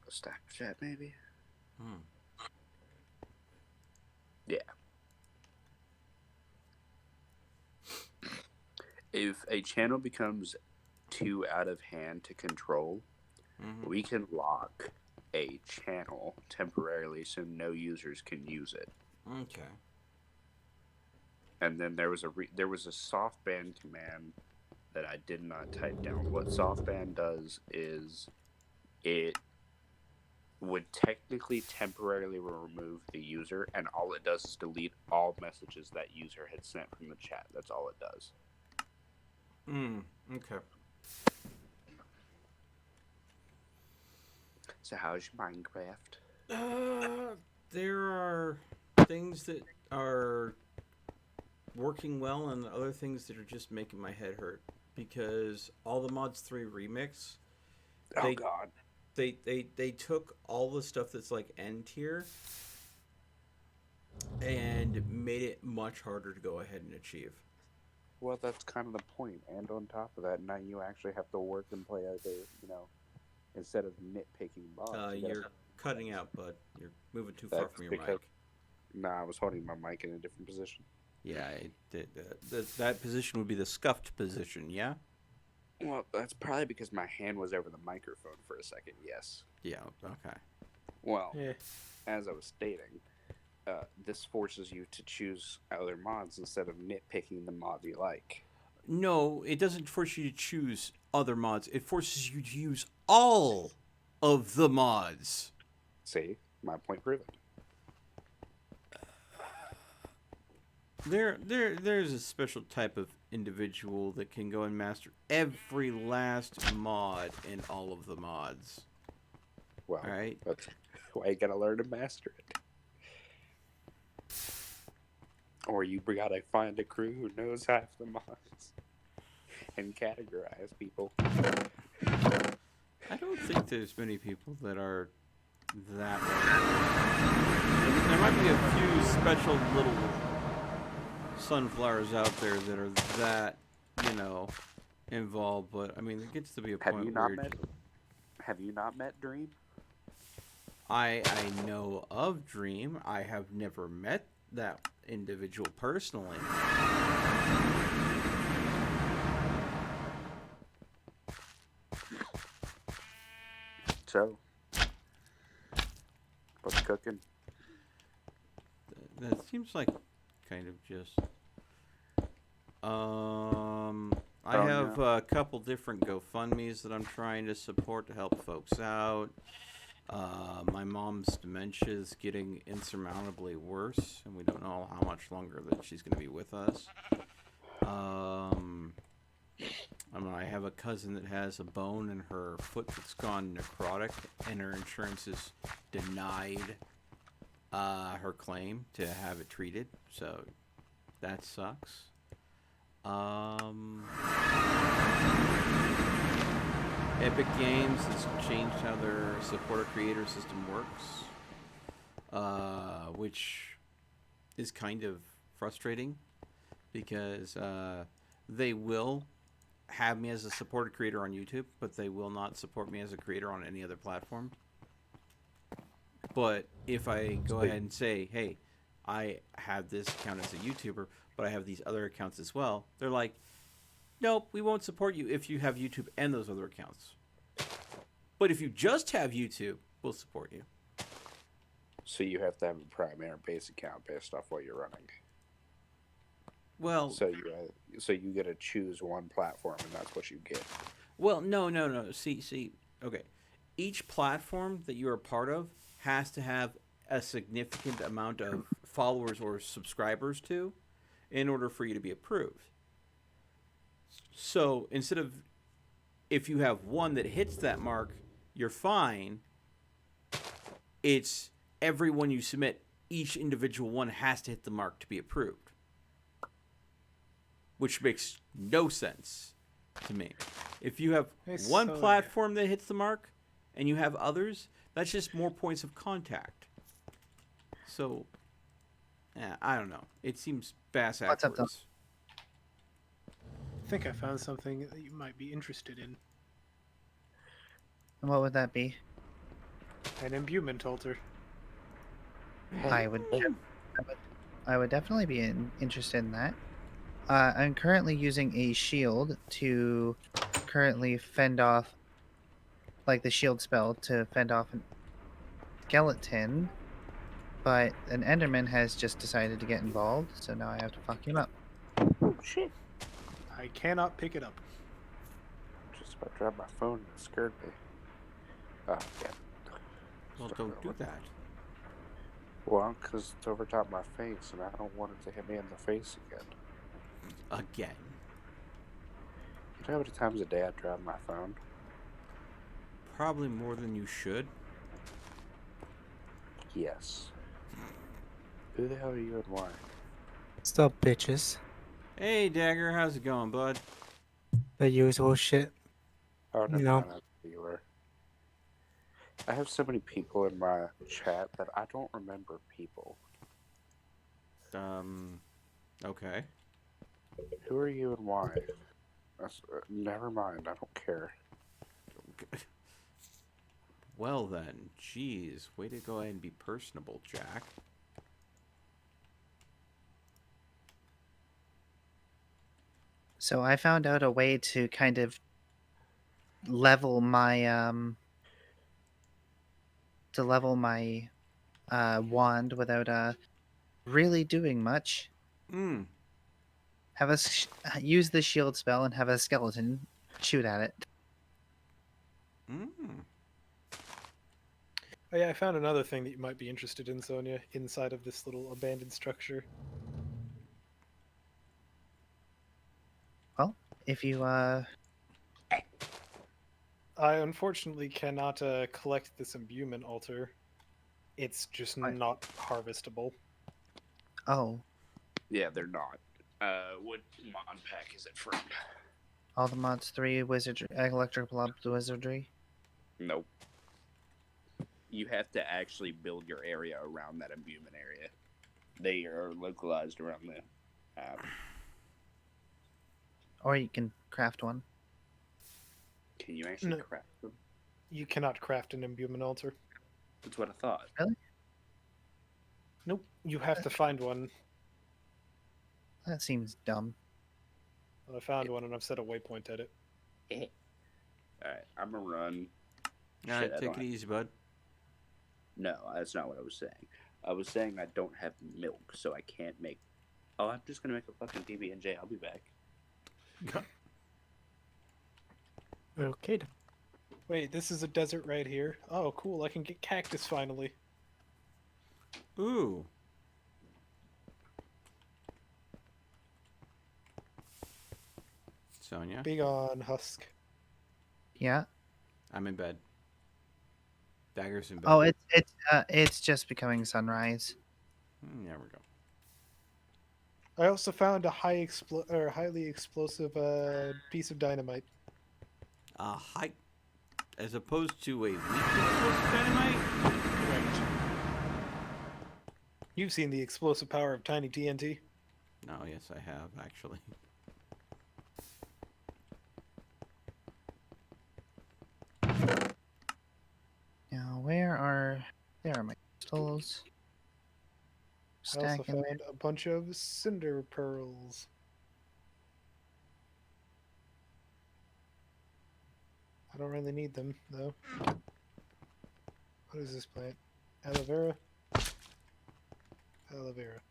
Snapchat, maybe? Yeah. If a channel becomes too out of hand to control, we can lock a channel temporarily so no users can use it. Okay. And then there was a soft ban command that I did not type down. What soft ban does is it would technically temporarily remove the user, and all it does is delete all messages that user had sent from the chat. That's all it does. Okay. So how's your Minecraft? There are things that are working well and other things that are just making my head hurt because all the Mods 3 remix, Oh god. they took all the stuff that's like N tier and made it much harder to go ahead and achieve. Well, that's kind of the point. And on top of that, now you actually have to work and play instead of nitpicking mods. You're cutting out, bud. You're moving too far That's from your because mic. Nah, I was holding my mic in a different position. Yeah, that position would be the scuffed position, yeah? Well, that's probably because my hand was over the microphone for a second, yes. Yeah, okay. Well, Yeah. as I was stating, this forces you to choose other mods instead of nitpicking the mod you like. No, it doesn't force you to choose other mods. It forces you to use all of the mods. See? My point proven. There's a special type of individual that can go and master every last mod in all of the mods. Well, All right? that's why you gotta learn to master it. Or you gotta find a crew who knows half the mods and categorize people. I don't think there's many people that are that way. There might be a few special little sunflowers out there that are that, involved, but I mean, it gets to be a Have point you where not met Dream? I know of Dream. I have never met that individual personally. So, what's cooking? That seems like kind of just. I have a couple different GoFundMe's that I'm trying to support to help folks out. My mom's dementia is getting insurmountably worse, and we don't know how much longer that she's going to be with us. I have a cousin that has a bone in her foot that's gone necrotic, and her insurance has denied her claim to have it treated, so that sucks. Epic Games has changed how their supporter creator system works, which is kind of frustrating because they will have me as a supported creator on YouTube, but they will not support me as a creator on any other platform. But if I go ahead and say, hey, I have this account as a YouTuber, but I have these other accounts as well, they're like, nope, we won't support you if you have YouTube and those other accounts. But if you just have YouTube, we'll support you. So you have to have a primary base account based off what you're running. Well, So you get to choose one platform, and that's what you get. well, no. See, okay. Each platform that you're a part of has to have a significant amount of followers or subscribers to in order for you to be approved. So instead of, if you have one that hits that mark, you're fine. It's everyone you submit, each individual one has to hit the mark to be approved, which makes no sense to me. If you have one platform that hits the mark and you have others, that's just more points of contact. So, I don't know. It seems bass What's up, backwards. I think I found something that you might be interested in. And what would that be? An imbuement altar. I would definitely be interested in that. I'm currently using a shield to currently fend off, like the shield spell to fend off a skeleton, but an Enderman has just decided to get involved, so now I have to fuck him up. Oh shit! I cannot pick it up. Just about to drop my phone and it scared me. Oh, yeah. Well, don't do that. Well, because it's over top my face, and I don't want it to hit me in the face again. Again. You know how many times a day I drop my phone? Probably more than you should. Yes. Who the hell are you and why? What's up, bitches? Hey, Dagger, how's it going, bud? The usual shit. Oh, no, You know. no, you were. I have so many people in my chat that I don't remember people. Okay. Who are you and why? Never mind. I don't care. Well then, geez, way to go ahead and be personable, Jack. So I found out a way to kind of level my wand without really doing much. Hmm. Have us use the shield spell and have a skeleton shoot at it. Hmm. Oh yeah, I found another thing that you might be interested in, Sonia, inside of this little abandoned structure. Well, if you I unfortunately cannot collect this imbuement altar. It's just What? not harvestable. oh, Yeah, they're not. What mod pack is it from? all the mods 3 wizardry, electric blob wizardry. Nope. You have to actually build your area around that imbuement area. They are localized around the app. Or you can craft one. Can you actually No. craft them? You cannot craft an imbuement altar. That's what I thought. Nope. You have to find one. That seems dumb. I found one and I've set a waypoint at it. Alright, I'm gonna run. All Shit, right, I take don't it easy, bud. No, that's not what I was saying. I was saying I don't have milk, so I can't make. Oh, I'm just gonna make a fucking PB&J. I'll be back. Okay. Then. Wait, this is a desert right here. Oh, cool. I can get cactus finally. Ooh. Sonia, Big on husk. Yeah. I'm in bed. Dagger's in bed. Oh, it's just becoming sunrise. There we go. I also found a highly explosive piece of dynamite. High, as opposed to a weak explosive dynamite. Correct. You've seen the explosive power of tiny TNT. No, yes, I have actually. Now, there are my crystals. I also Stacking. found a bunch of cinder pearls. I don't really need them, though. What is this plant? Aloe vera? Aloe vera.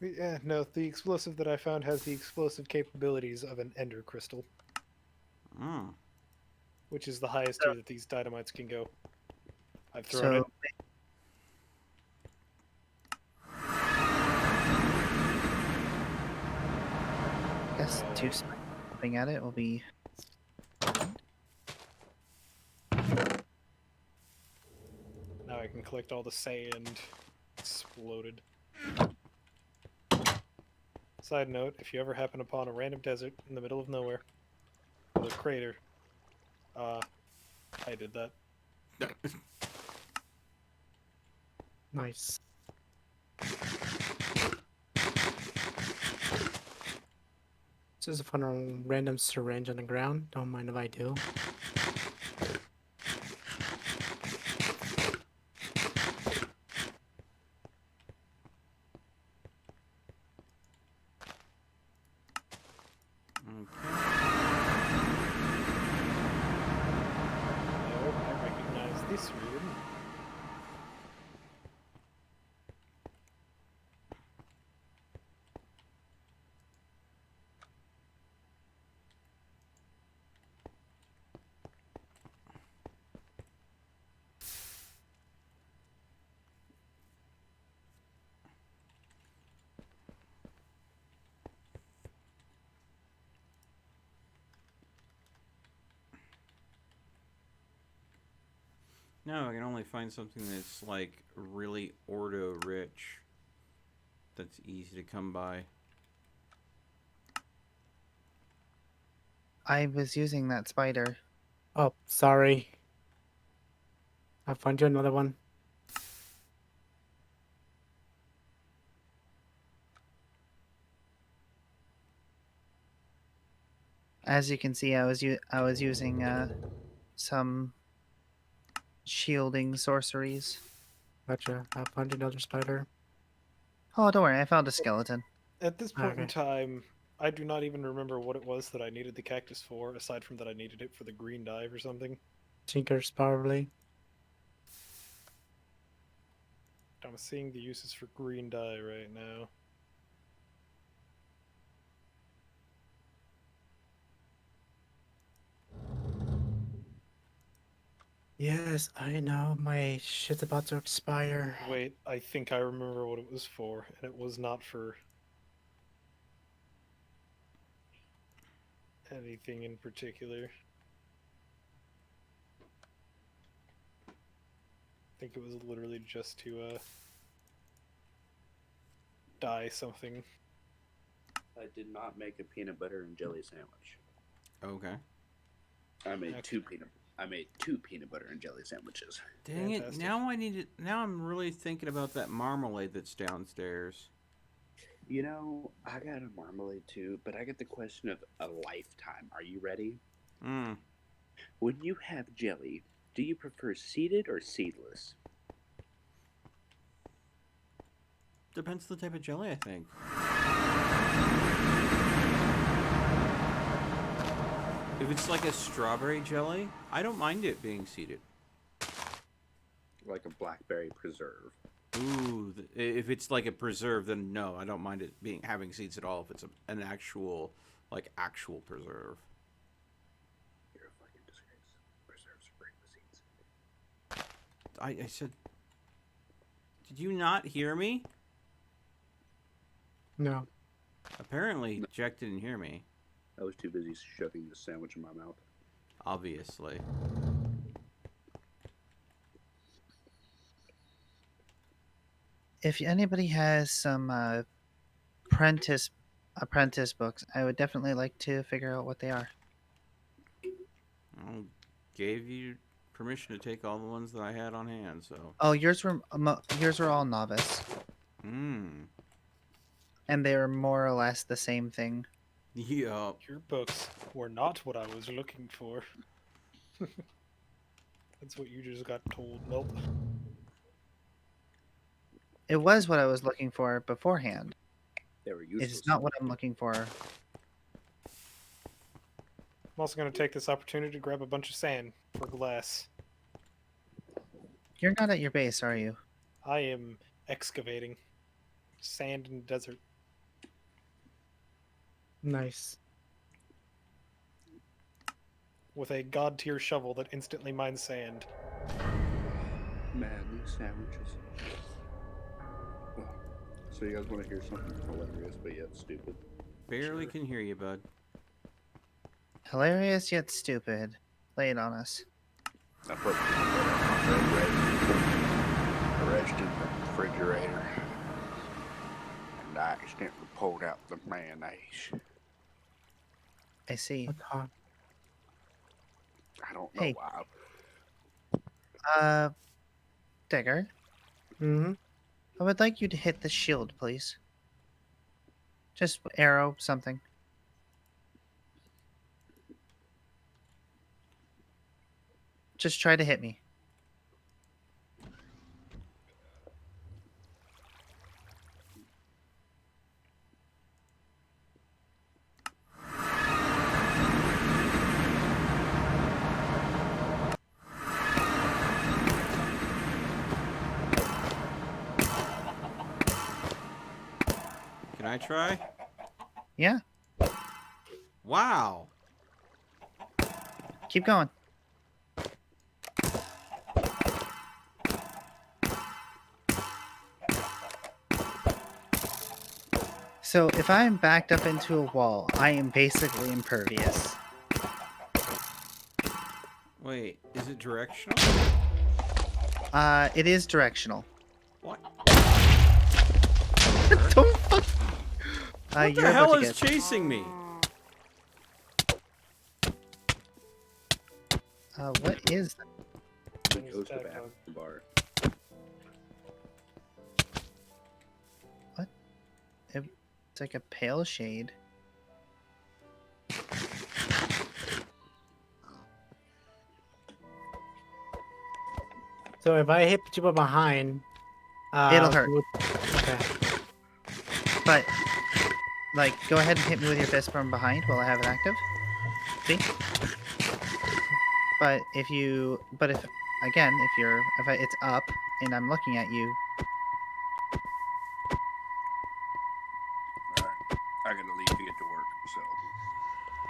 Yeah, no, the explosive that I found has the explosive capabilities of an ender crystal, Hmm. which is the highest tier that these dynamites can go. I've thrown it. So I guess 2 swiping at it will be. Now I can collect all the sand. Exploded. Side note, if you ever happen upon a random desert in the middle of nowhere with a crater, I did that. Nice. This is a fun random syringe on the ground. Don't mind if I do. Oh, I recognize this room. No, I can only find something that's like really ordo rich. That's easy to come by. I was using that spider. Oh, sorry. I'll find you another one. As you can see, I was using some shielding sorceries. Gotcha. I'll find you another spider. Oh, don't worry, I found a skeleton. At this point in Okay. time, I do not even remember what it was that I needed the cactus for, aside from that I needed it for the green dye or something. Tinkers, probably. I'm seeing the uses for green dye right now. Yes, I know. My shit's about to expire. Wait, I think I remember what it was for, and it was not for anything in particular. I think it was literally just to dye something. I did not make a peanut butter and jelly sandwich. Okay. I made Okay. two peanut butter and jelly sandwiches. Dang Fantastic. it! Now I need it. Now I'm really thinking about that marmalade that's downstairs. You know, I got a marmalade too, but I get the question of a lifetime. Are you ready? Hmm. When you have jelly, do you prefer seeded or seedless? Depends on the type of jelly, I think. If it's like a strawberry jelly, I don't mind it being seeded. Like a blackberry preserve. Ooh, if it's like a preserve, then no, I don't mind it having seeds at all. If it's an actual preserve. You're a fucking disgrace. Preserves are great with seeds. I said, did you not hear me? No. Apparently, Jack didn't hear me. I was too busy shoving this sandwich in my mouth. Obviously. If anybody has some apprentice books, I would definitely like to figure out what they are. I gave you permission to take all the ones that I had on hand, so. Oh, yours were all novice, Hmm. and they were more or less the same thing. Yup. Your books were not what I was looking for. That's what you just got told. Nope. It was what I was looking for beforehand. They were useless. It's not what I'm looking for. I'm also going to take this opportunity to grab a bunch of sand for glass. You're not at your base, are you? I am excavating sand in the desert. Nice. With a god tier shovel that instantly mines sand. Man, these sandwiches. Oh. So you guys want to hear something hilarious but yet stupid? Barely Sure. can hear you, bud. Hilarious yet stupid. Lay it on us. I put peanut butter on my red in the refrigerator. And I accidentally pulled out the mayonnaise. I see. What hot? I don't know Hey. why. Digger, Mm-hmm. I would like you to hit the shield, please. Just arrow something. Just try to hit me. Can I try? Yeah, Wow. keep going. So if I'm backed up into a wall, I am basically impervious. Wait, is it directional? It is directional. What? Don't fuck. What You're the hell about to is get. chasing me? What is that? The Chinese ghost of attack dog. Apple Bar. It's like a pale shade. So if I hit you from behind, It'll hurt. Okay. But, like, go ahead and hit me with your fist from behind while I have it active. See? But if, again, it's up and I'm looking at you, Alright. I gotta leave to get to work, so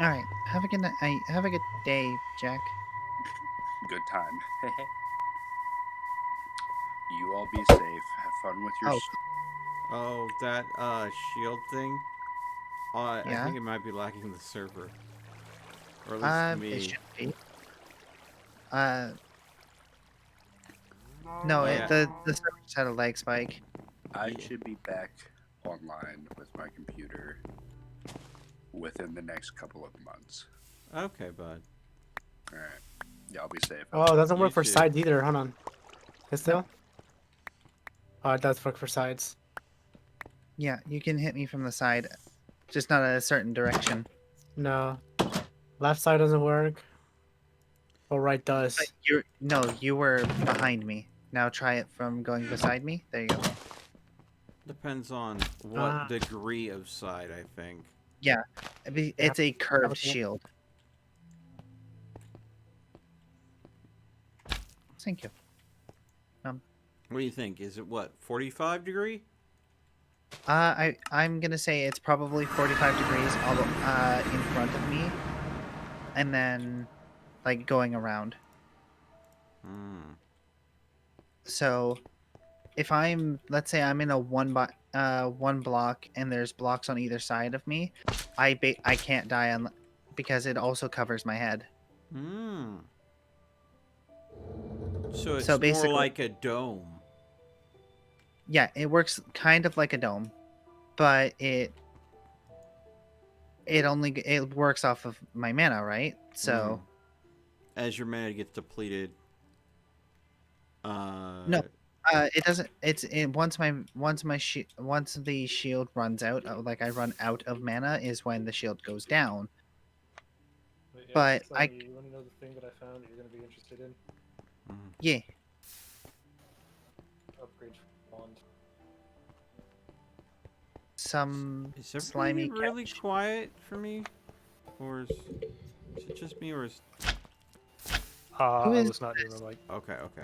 alright, have a good night, have a good day, Jack. good time. You all be safe. Have fun with your Oh. Oh, that shield thing. I Yeah? think it might be lagging the server, or at least It me. should be. No, Yeah. the server just had a lag spike. I Yeah. should be back online with my computer within the next couple of months. Okay, bud. Alright. Y'all be safe. Oh, it doesn't You work for too. sides either. Hold on. It still? Oh, it does work for sides. Yeah, you can hit me from the side, just not a certain direction. No. Left side doesn't work. But right does. But you were behind me. Now try it from going beside me. There you go. Depends on what Ah. degree of side, I think. It's a curved Okay. shield. Thank you. What do you think? Is it what, 45 degree? I'm gonna say it's probably 45 degrees all in front of me, and then like going around. Hmm. So if let's say I'm in a one block and there's blocks on either side of me, I can't die because it also covers my head. Hmm. So it's So more basically- like a dome. Yeah, it works kind of like a dome, but it works off of my mana, right? So As your mana gets depleted. No. It doesn't. Once the shield runs out, like I run out of mana, is when the shield goes down. Wait, yeah, But Slimey, you want to know the thing that I found that you're going to be interested in? Yeah, Upgrade wand. some Is everybody slimy really couch. quiet for me? Or is it just me, or is... Who I is was not near my mic. Okay, okay.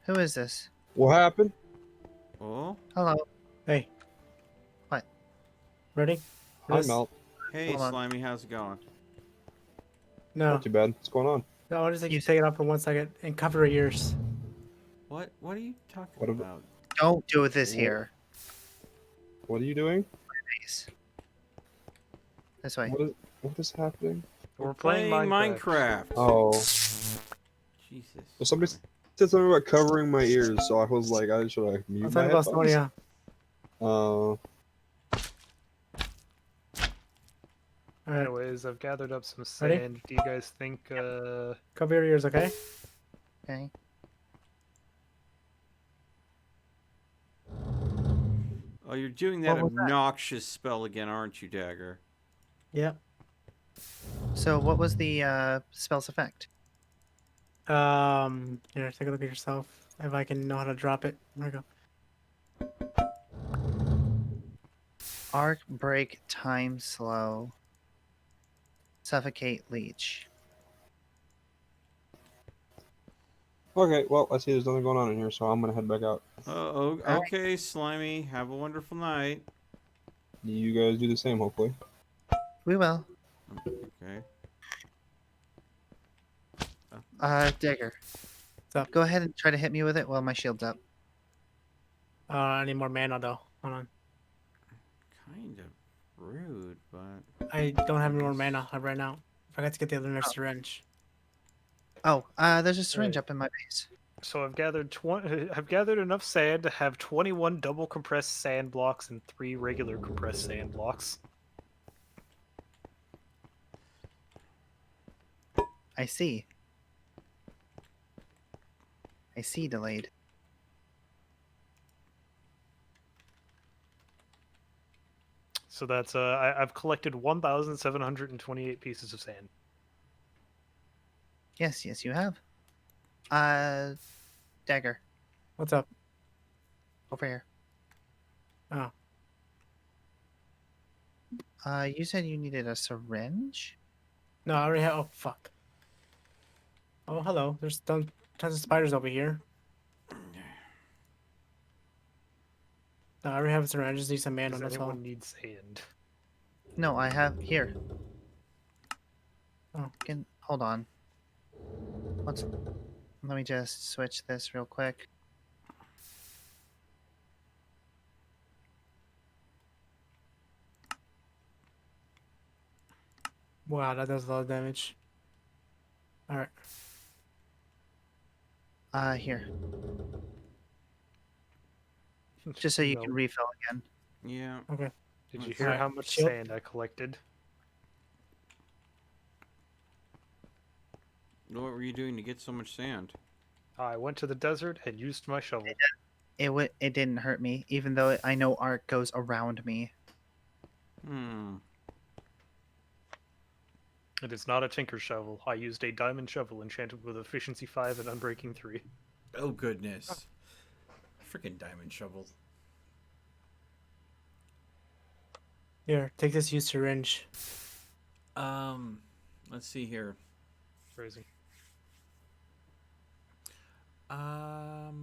Who is this? What happened? Oh, Hello. Hey. What? Ready? Hi, This- Mel. hey, Hold on. Slimy, how's it going? No. Not too bad. What's going on? No, I just think you take it off for 1 second and cover your ears. What are you talking What ab- about? Don't do this Wha- here. What are you doing? Please. This way. What is happening? We're playing Minecraft. Oh, Jesus. well, somebody said something about covering my ears, so I was like, should I mute I'm my talking about headphones? Sonia. Alright, Anyways, I've gathered up some Ready? sand. Do you guys think, cover your ears, okay? Okay. Oh, you're doing that What was that? obnoxious spell again, aren't you, Dagger? Yep. So what was the spell's effect? Here, take a look at yourself. If I can know how to drop it. There we go. Arc, break, time, slow. Suffocate, leech. Okay, well, I see there's nothing going on in here, so I'm gonna head back out. Oh, Alright. okay, Slimy. Have a wonderful night. You guys do the same, hopefully. We will. Okay. Digger. What's up? Go ahead and try to hit me with it while my shield's up. I need more mana though. Hold on. Kind of rude, but... I don't have any more mana right now. I forgot to get the other nurse syringe. Oh, there's a syringe Right. up in my base. so I've gathered enough sand to have 21 double compressed sand blocks and 3 regular compressed sand blocks. I see. I see, delayed. So that's I've collected 1,728 pieces of sand. Yes, yes, you have. Dagger, What's up? over here. Oh, You said you needed a syringe? no, I already have. Oh, fuck. Oh, hello. There's tons of spiders over here. No, I already have a syringe. I just need some mana, Does that's all. anyone need sand? No, I have here. Oh. Hold on. Let me just switch this real quick. Wow, that does a lot of damage. Alright. Here. Just so you No. can refill again. Yeah. Okay. Did you Let's hear Alright, how much shield. sand I collected? What were you doing to get so much sand? I went to the desert and used my shovel. It didn't hurt me, even though I know Arc goes around me. Hmm. It is not a tinker shovel. I used a diamond shovel enchanted with efficiency 5 and unbreaking 3. Oh goodness. Freaking diamond shovel. Here, take this used syringe. Let's see here. Phrasing. Trying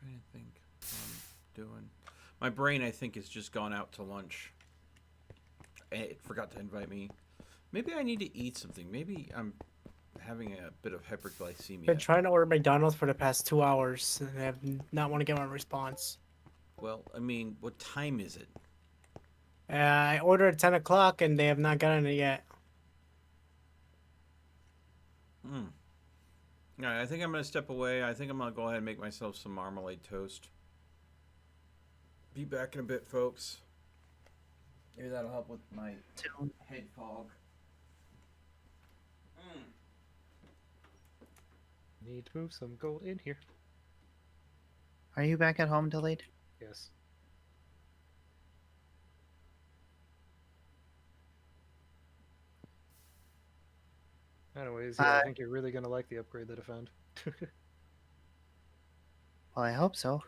to think what I'm doing. My brain, I think, has just gone out to lunch. It forgot to invite me. Maybe I need to eat something. Maybe I'm having a bit of hyperglycemia. Been trying to order McDonald's for the past 2 hours, and I have not want to get my response. Well, I mean, what time is it? I ordered at 10 o'clock, and they have not gotten it yet. Hmm. All right, I think I'm going to step away. I think I'm going to go ahead and make myself some marmalade toast. Be back in a bit, folks. Maybe that'll help with my head fog. Need to move some gold in here. Are you back at home, delayed? Yes. Anyways, yeah, I think you're really gonna like the upgrade that I found. Well, I hope so.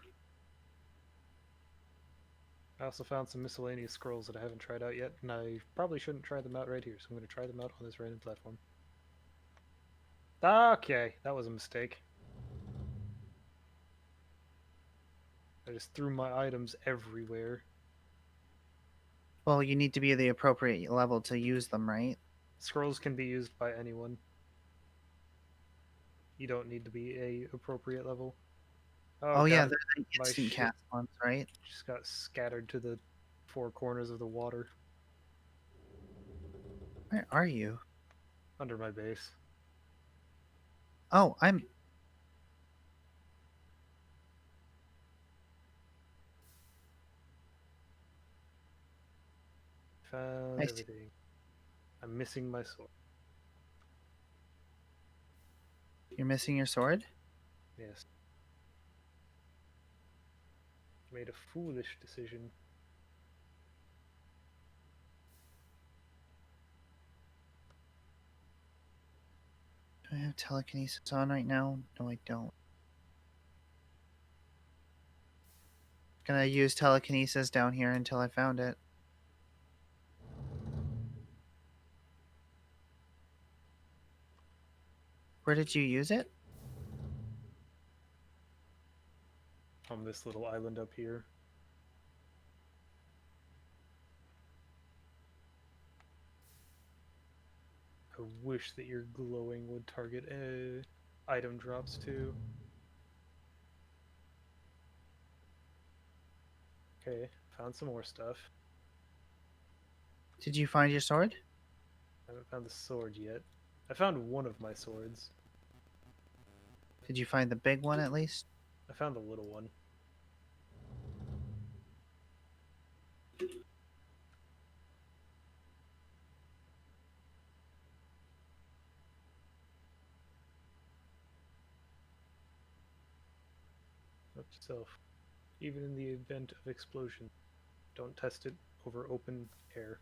I also found some miscellaneous scrolls that I haven't tried out yet, and I probably shouldn't try them out right here, so I'm going to try them out on this random platform. Okay, that was a mistake. I just threw my items everywhere. Well, you need to be at the appropriate level to use them, right? Scrolls can be used by anyone. You don't need to be a appropriate level. Oh yeah, God, they're the my instant shit cast ones, right? just got scattered to the four corners of the water Where are you? under my base. Oh, I'm... Found I see. everything. I'm missing my sword. You're missing your sword? Yes. Made a foolish decision. Do I have telekinesis on right now? No, I don't. Gonna use telekinesis down here until I found it. Where did you use it? On this little island up here. I wish that your glowing would target item drops too. Okay, found some more stuff. Did you find your sword? I haven't found the sword yet. I found one of my swords. Did you find the big one at least? I found the little one. Note to self. Even in the event of explosion, don't test it over open air.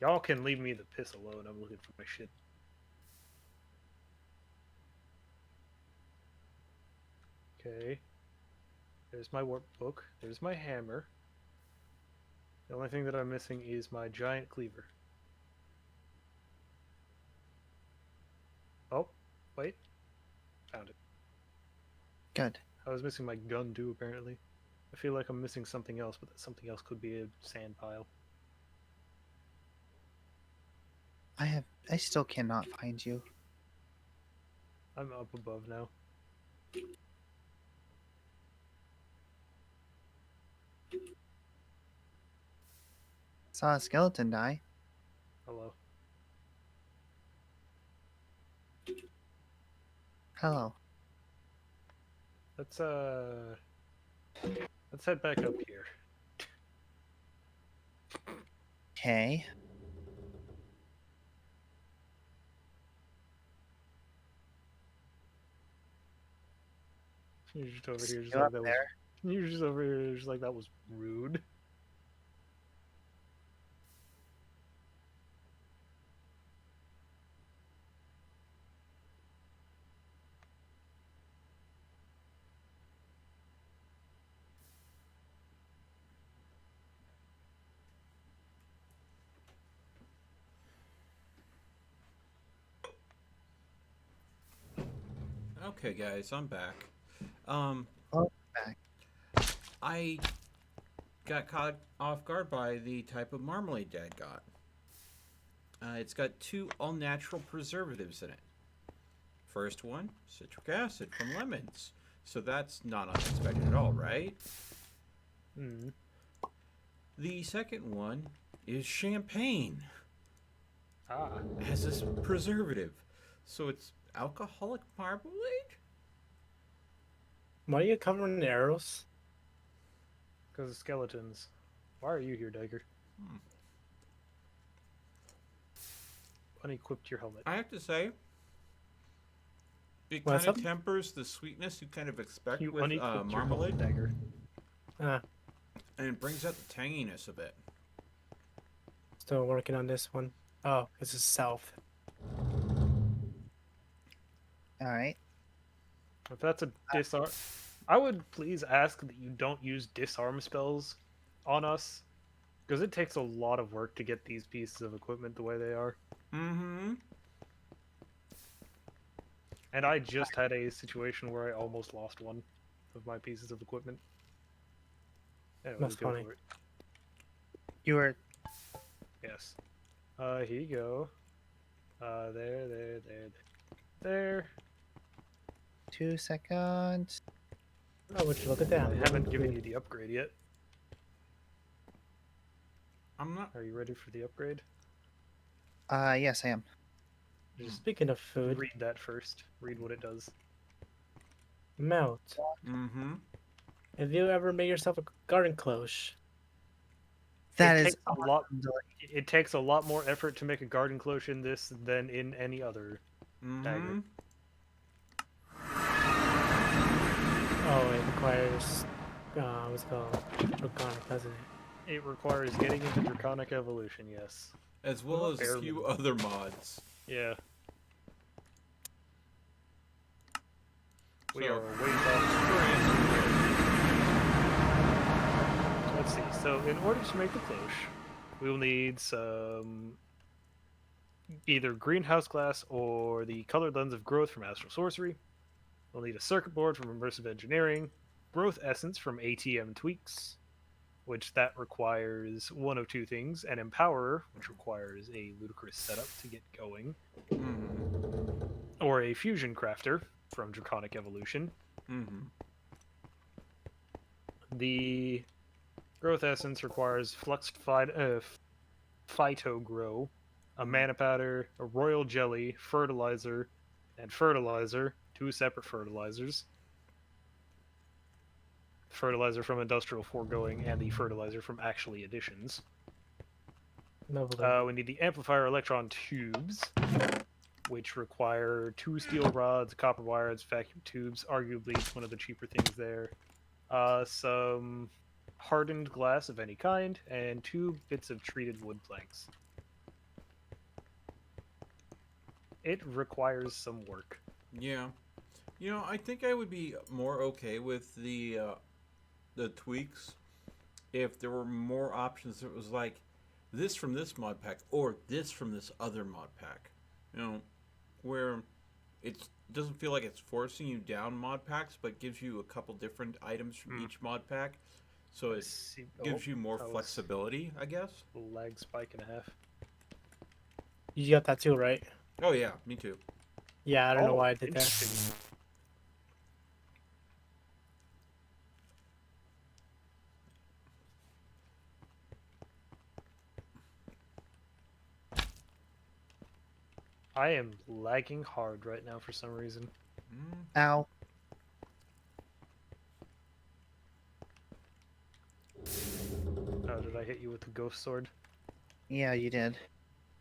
Y'all can leave me the piss alone. I'm looking for my shit. Okay. There's my warp book. There's my hammer. The only thing that I'm missing is my giant cleaver. Oh, wait. Found it. Good. I was missing my gun too, apparently. I feel like I'm missing something else, but that something else could be a sand pile. I still cannot find you. I'm up above now. Saw a skeleton die. Hello. Hello. Let's head back up here. Okay. You're just over here, just You like up that was. there? You're just over here, just like that was rude. Okay, guys, I'm back. Oh, back. I got caught off guard by the type of marmalade Dad got. It's got 2 all-natural preservatives in it. First one, citric acid from lemons. So that's not unexpected at all, right? Hmm. The second one is champagne. Ah. Has this preservative. So it's alcoholic marmalade? Why are you covering the arrows? Because of skeletons. Why are you here, Diker? Unequipped your helmet. I have to say, it What's kind of up? tempers the sweetness you kind of expect You with unequipped your marmalade, helmet, Dagger. Ah, and it brings out the tanginess a bit. still working on this one. Oh, this is south. All right. If that's a disarm, I would please ask that you don't use disarm spells on us, because it takes a lot of work to get these pieces of equipment the way they are. Mm-hmm. And I just had a situation where I almost lost one of my pieces of equipment. Anyway, That's go funny. for it. You were Yes. Here you go. There. 2 seconds. Oh, would you look at that? I haven't given you the upgrade yet. I'm not. Are you ready for the upgrade? Yes, I am. Just Speaking of food, read that first. Read what it does. melt. Mm-hmm. Have you ever made yourself a garden cloche? That it is takes a lot. It takes a lot more effort to make a garden cloche in this than in any other dagger. Mm-hmm. Oh, it requires, what's it called? Draconic, doesn't it? It requires getting into Draconic Evolution, yes. As well as a Bare few minimum. other mods. Yeah. We So, are way off. Let's see. So, in order to make the cloche, we will need some either greenhouse glass or the colored lens of growth from Astral Sorcery. We'll need a circuit board from Immersive Engineering, growth essence from ATM Tweaks, which that requires one of 2 things: an empowerer, which requires a ludicrous setup to get going, Mm-hmm. or a fusion crafter from Draconic Evolution. Mm-hmm. The growth essence requires fluxed phyto grow, a mana powder, a royal jelly, fertilizer, and fertilizer, 2 separate fertilizers. Fertilizer from Industrial Foregoing and the fertilizer from Actually Additions. Lovely. We need the amplifier electron tubes, which require 2 steel rods, copper wires, vacuum tubes. Arguably, it's one of the cheaper things there. Some hardened glass of any kind, and 2 bits of treated wood planks. It requires some work. Yeah. You know, I think I would be more okay with the tweaks if there were more options. It was like this from this mod pack or this from this other mod pack. You know, where it doesn't feel like it's forcing you down mod packs, but gives you a couple different items from each mod pack. So it gives you more that was flexibility, I guess. lag spike and a half. You got that too, right? Oh yeah, me too. Yeah, I don't know why I did that. Interesting. I am lagging hard right now for some reason. Ow. Oh, did I hit you with the ghost sword? Yeah, you did.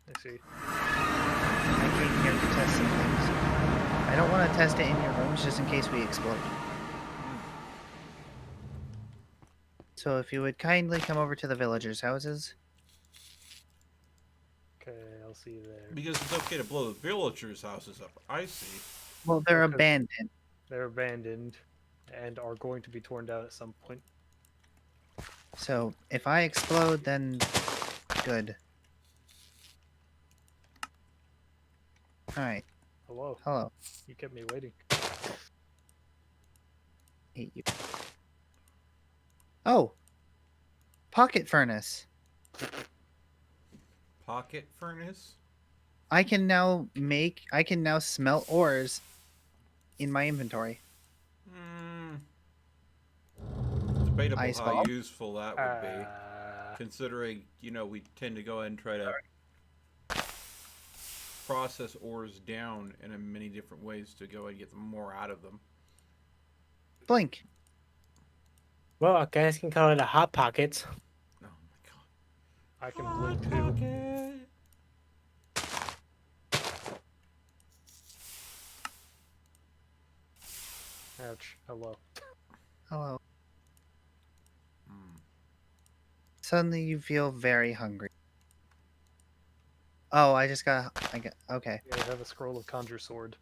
I see. I came here to test some things. I don't want to test it in your rooms just in case we explode. So if you would kindly come over to the villagers' houses. Okay, I'll see you there. Because it's okay to blow the villagers' houses up. I see. Well, they're Okay. abandoned. They're abandoned and are going to be torn down at some point. So if I explode, then good. Alright. Hello. Hello. You kept me waiting. Hate you. Oh! Pocket furnace. Pocket furnace? I can now smelt ores in my inventory. Debatable Ice how bomb? useful that would be. Considering, you know, we tend to go ahead and try to process ores down in many different ways to go and get more out of them. Blink. Well, I guys can call it a hot pockets. Oh my god. I can blink too. Ouch. Hello. Hello. Suddenly you feel very hungry. Oh, I got, okay. Yeah, I have a scroll of conjure sword.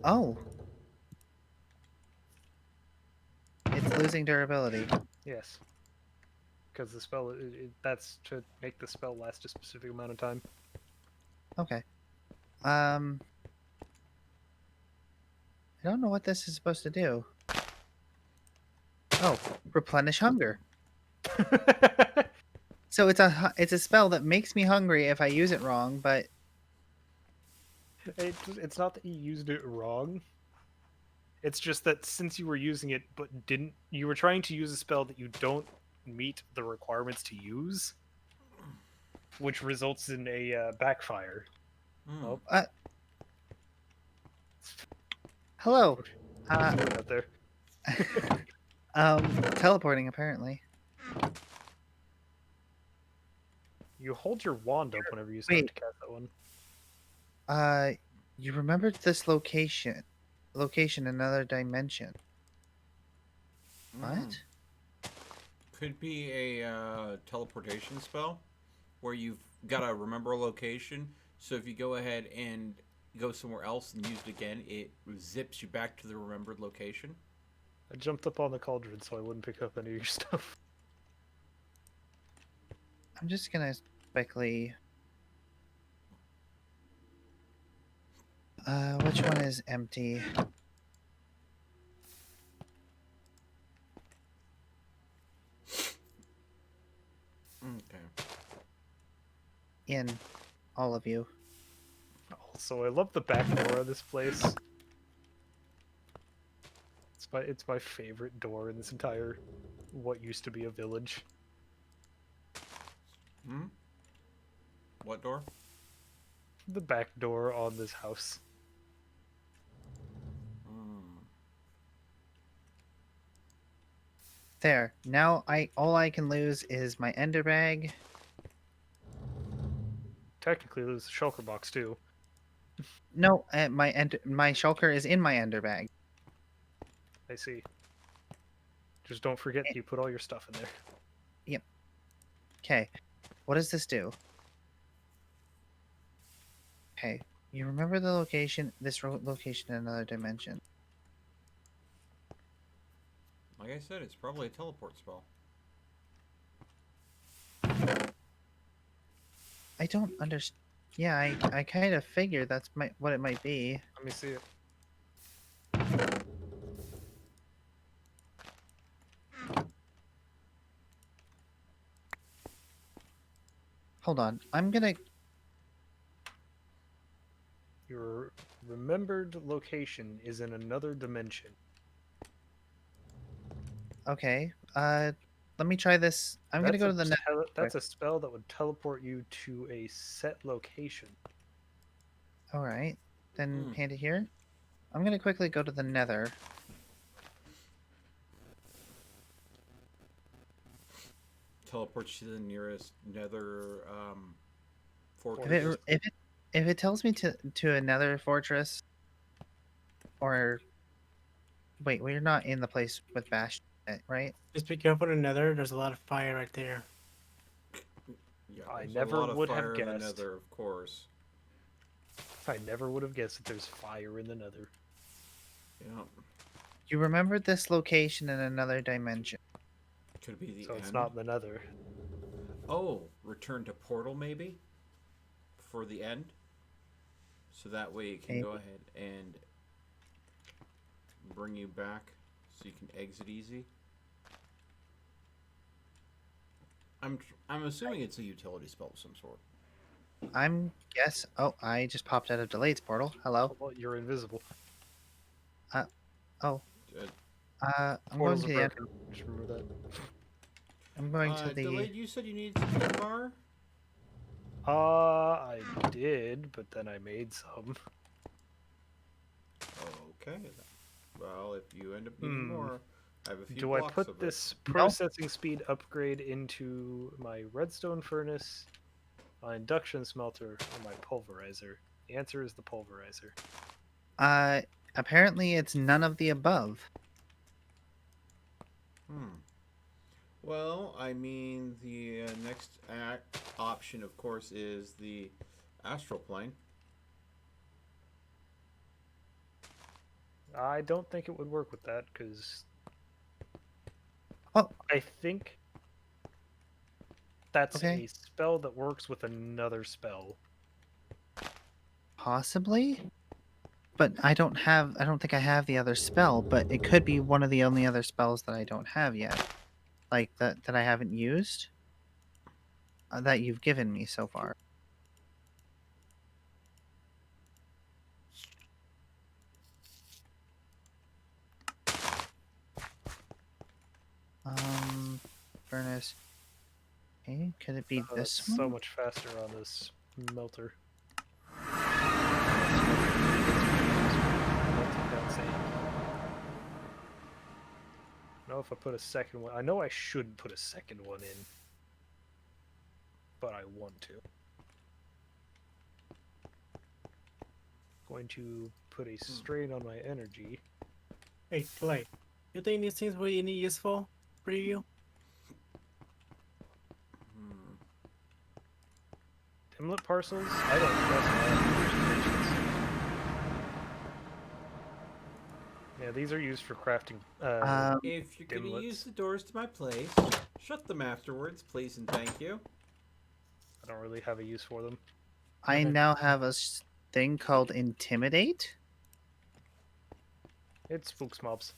Oh. It's losing durability. Yes. Because the spell, that's to make the spell last a specific amount of time. Okay. I don't know what this is supposed to do. Oh, replenish hunger. So it's a spell that makes me hungry if I use it wrong, but It's not that you used it wrong. It's just that since you were using it but you were trying to use a spell that you don't meet the requirements to use, which results in a backfire. Oh, hello. what's going out there? Teleporting apparently. You hold your wand up whenever you start Wait. to cast that one. You remembered this location. Location, another dimension. What? Could be a teleportation spell where you've got to remember a location. So if you go ahead and go somewhere else and use it again, it zips you back to the remembered location. I jumped up on the cauldron so I wouldn't pick up any of your stuff. I'm just gonna quickly. Which one is empty? Okay. In all of you. Also, I love the back door of this place. It's my favorite door in this entire what used to be a village. What door? The back door on this house. There. Now all I can lose is my ender bag technically there's a shulker box too. No, my shulker is in my ender bag. I see. Just don't forget that you put all your stuff in there. Okay, what does this do? Okay, you remember the location, location in another dimension. Like I said, it's probably a teleport spell. I don't understand. Yeah, I kind of figured that's what it might be. Let me see it. Hold on, I'm gonna. Your remembered location is in another dimension. Okay, let me try this. I'm gonna go to the net. That's a spell that would teleport you to a set location. All right, then Hmm. hand it here. I'm gonna quickly go to the nether. Teleports you to the nearest nether fortress. If it tells me to another fortress, or wait, we're not in the place with Bash, right? Just be careful in the nether. There's a lot of fire right there. Yeah, I there's never a lot of would have fire in the guessed. nether, of course. I never would have guessed that there's fire in the nether. Yeah, You remembered this location in another dimension. could be the So end. it's not in the nether. Oh, return to portal maybe for the end. So that way it can Maybe. go ahead and bring you back, so you can exit easy. I'm assuming it's a utility spell of some sort. Oh, I just popped out of Delayed's portal. Hello. Well, you're invisible. Oh, I'm going Portals to are the end. broken. Just remember that. I'm going to the. Delayed. You said you needed some bar. I did, but then I made some. Okay. Well, if you end up needing more, I have a few Do I blocks put of this processing speed upgrade into my redstone furnace, my induction smelter, or my pulverizer? The answer is the pulverizer. Apparently it's none of the above. Well, I mean, the next option, of course, is the astral plane. I don't think it would work with that because Oh, I think that's okay. a spell that works with another spell. Possibly. But I don't think I have the other spell, but it could be one of the only other spells that I don't have yet. Like that I haven't used. That you've given me so far. Furnace. Okay, could it be this It's one? so much faster on this melter. Know if I put a second one. I know I should put a second one in, but I want to. Going to put a strain on my energy. Hey, Clay, you think these things were any useful for you? Dimlet parcels? I don't trust my. Yeah, these are used for crafting. If you're going to dimlets. use the doors to my place, shut them afterwards, please and thank you. I don't really have a use for them. I now have a thing called Intimidate. It spooks mobs.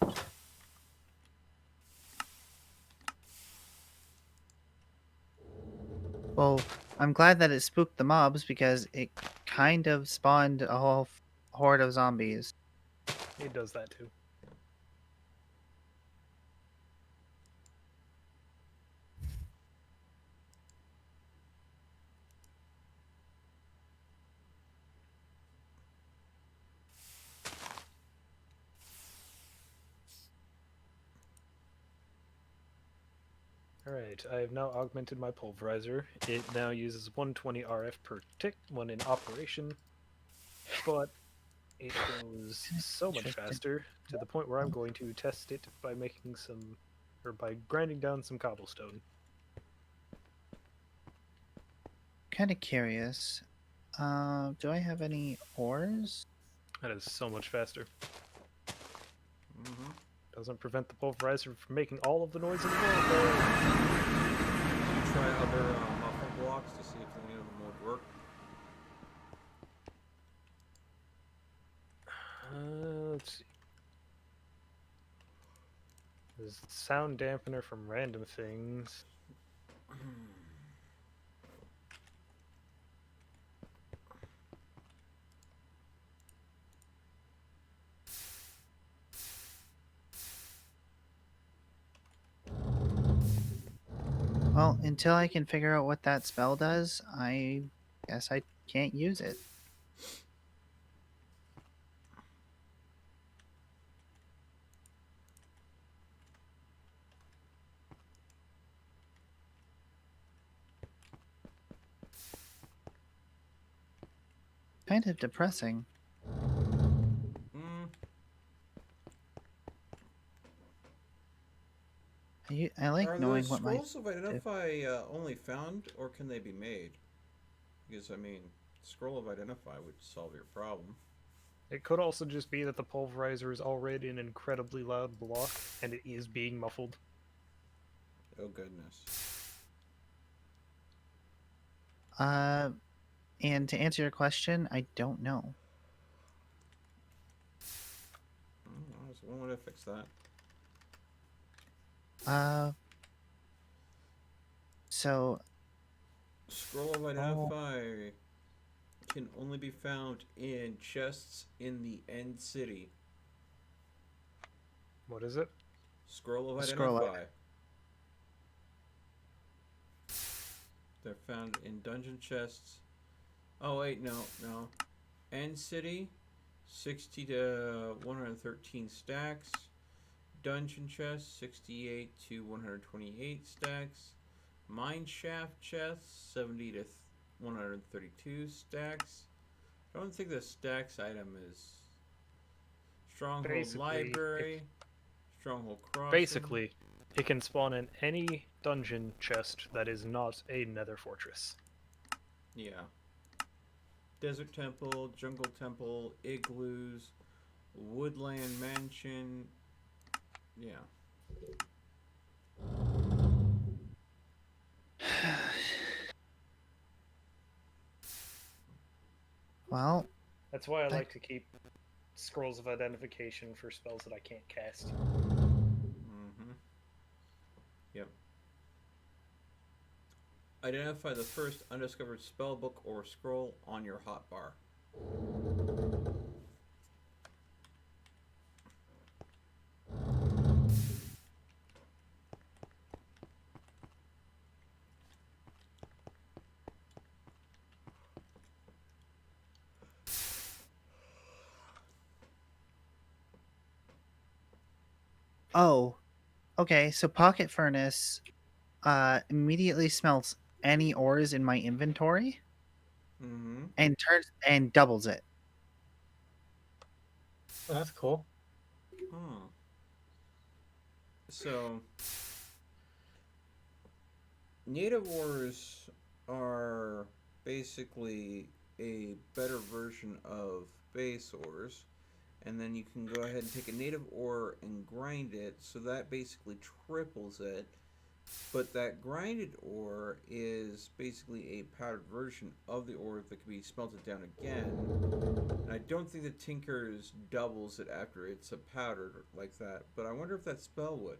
Well, I'm glad that it spooked the mobs because it kind of spawned a whole horde of zombies. It does that too. Alright, I have now augmented my pulverizer. It now uses 120 RF per tick when in operation, but it goes so much Interesting. faster to the point where I'm going to test it by making some, or by grinding down some cobblestone. Kind of curious. Do I have any ores? That is so much faster. Mm-hmm. Doesn't prevent the pulverizer from making all of the noise in the world, though. You try other muffle blocks to see if any of them would work. Let's see. There's sound dampener from random things. Well, until I can figure out what that spell does, I guess I can't use it. Kind of depressing. Mm. I like Are knowing the what my scrolls of identify only found, or can they be made? Because I mean, scroll of identify would solve your problem. It could also just be that the pulverizer is already an incredibly loud block, and it is being muffled. Oh goodness. And to answer your question, I don't know. I was wondering to fix that. So Scroll of identify can only be found in chests in the end city. What is it? Scroll of Scroll of- identify. They're found in dungeon chests. Oh wait, no. End city, 60 to 113 stacks. Dungeon chest, 68 to 128 stacks. Mine shaft chests, 70 to 132 stacks. I don't think the stacks item is Stronghold Basically, Library, Stronghold Crossing. Basically, it can spawn in any dungeon chest that is not a nether fortress. Yeah. Desert Temple, Jungle Temple, Igloos, Woodland Mansion. Yeah. Well, That's why I I- like to keep scrolls of identification for spells that I can't cast. Mm-hmm. Yep. Identify the first undiscovered spell book or scroll on your hotbar. oh, okay. So Pocket Furnace immediately smelts any ores in my inventory Mm-hmm. and turns and doubles it. Oh, that's cool. Huh. So, native ores are basically a better version of base ores, and then you can go ahead and take a native ore and grind it, so that basically triples it. But that grinded ore is basically a powdered version of the ore that can be smelted down again. And I don't think the Tinker's doubles it after it's a powdered like that, but I wonder if that spell would.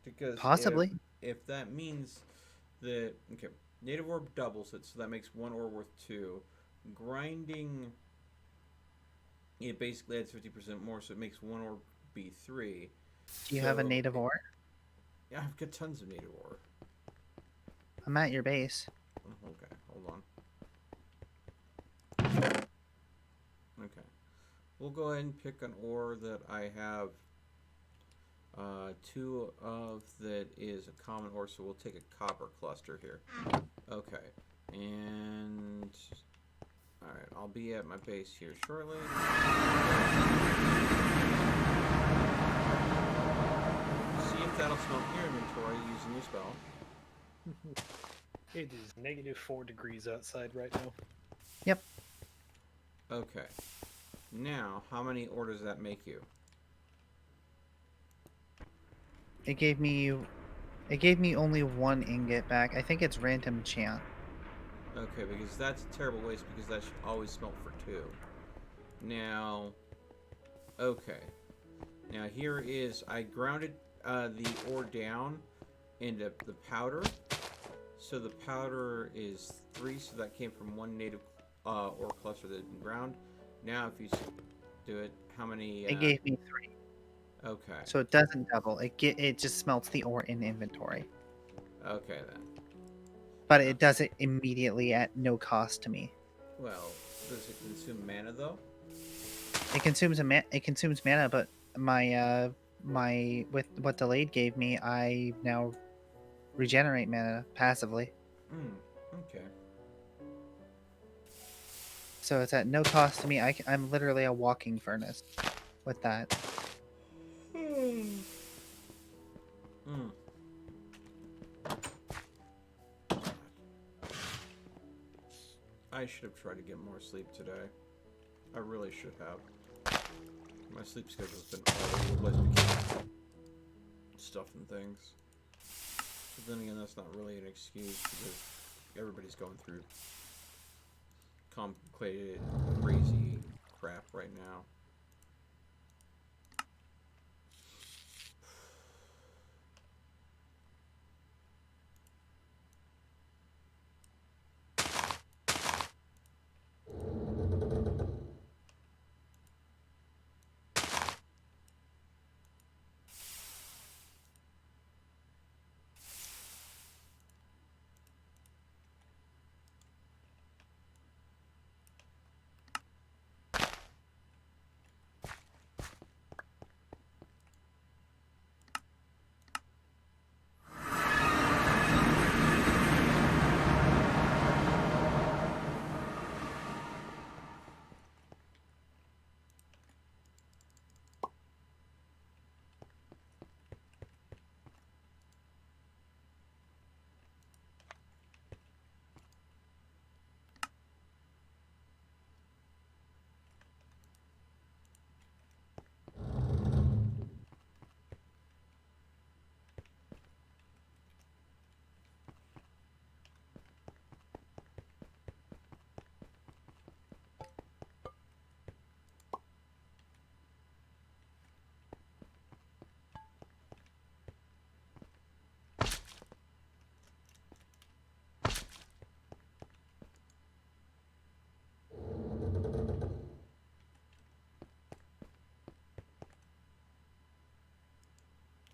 Because Possibly. if that means that, okay, native ore doubles it, so that makes one ore worth 2. Grinding it basically adds 50% more, so it makes one ore be 3. Do you have a So- native ore? Yeah, I've got tons of native ore. I'm at your base. Oh, okay, hold on. Okay. We'll go ahead and pick an ore that I have Two of that is a common ore, so we'll take a copper cluster here. Okay, and alright, I'll be at my base here shortly. See if that'll smelt your inventory using your spell. It is -4 degrees outside right now. Yep. Okay. Now, how many ore does that make you? It gave me only 1 ingot back. I think it's random chance. Okay, because that's a terrible waste because that should always smelt for 2. Now, okay. Now here is, I grounded the ore down into the powder. So the powder is 3, so that came from 1 native ore cluster that had been ground. Now if you do it, how many? It gave me 3. Okay. So it doesn't double. It just smelts the ore in inventory. Okay then. But it does it immediately at no cost to me. Well, does it consume mana though? It consumes mana, but my with what delayed gave me, I now regenerate mana passively. Okay. So it's at no cost to me. I'm literally a walking furnace with that. I should have tried to get more sleep today. I really should have. My sleep schedule's been all over the place because of stuff and things. But then again, that's not really an excuse because everybody's going through complicated, crazy crap right now.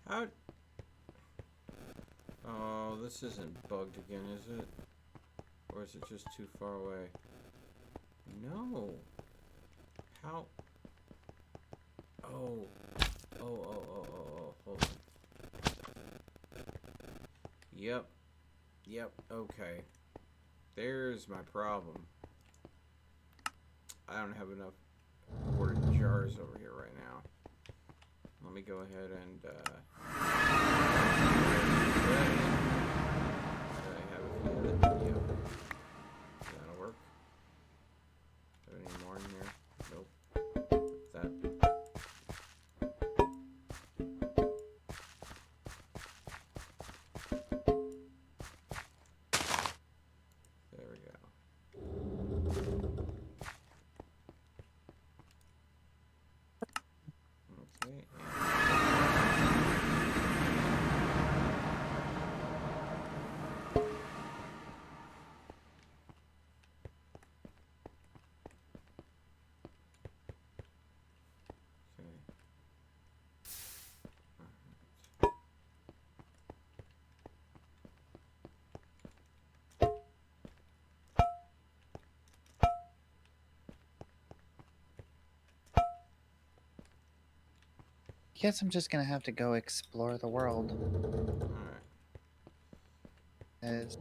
How? Oh, this isn't bugged again, is it? Or is it just too far away? No. How? Oh. Oh, hold on. Yep. Okay. There's my problem. I don't have enough water jars over here right now. Let me go ahead and Yep. That'll work. Do any more in here? Nope. That. There we go. Okay. guess I'm just gonna have to go explore the world. Alright. As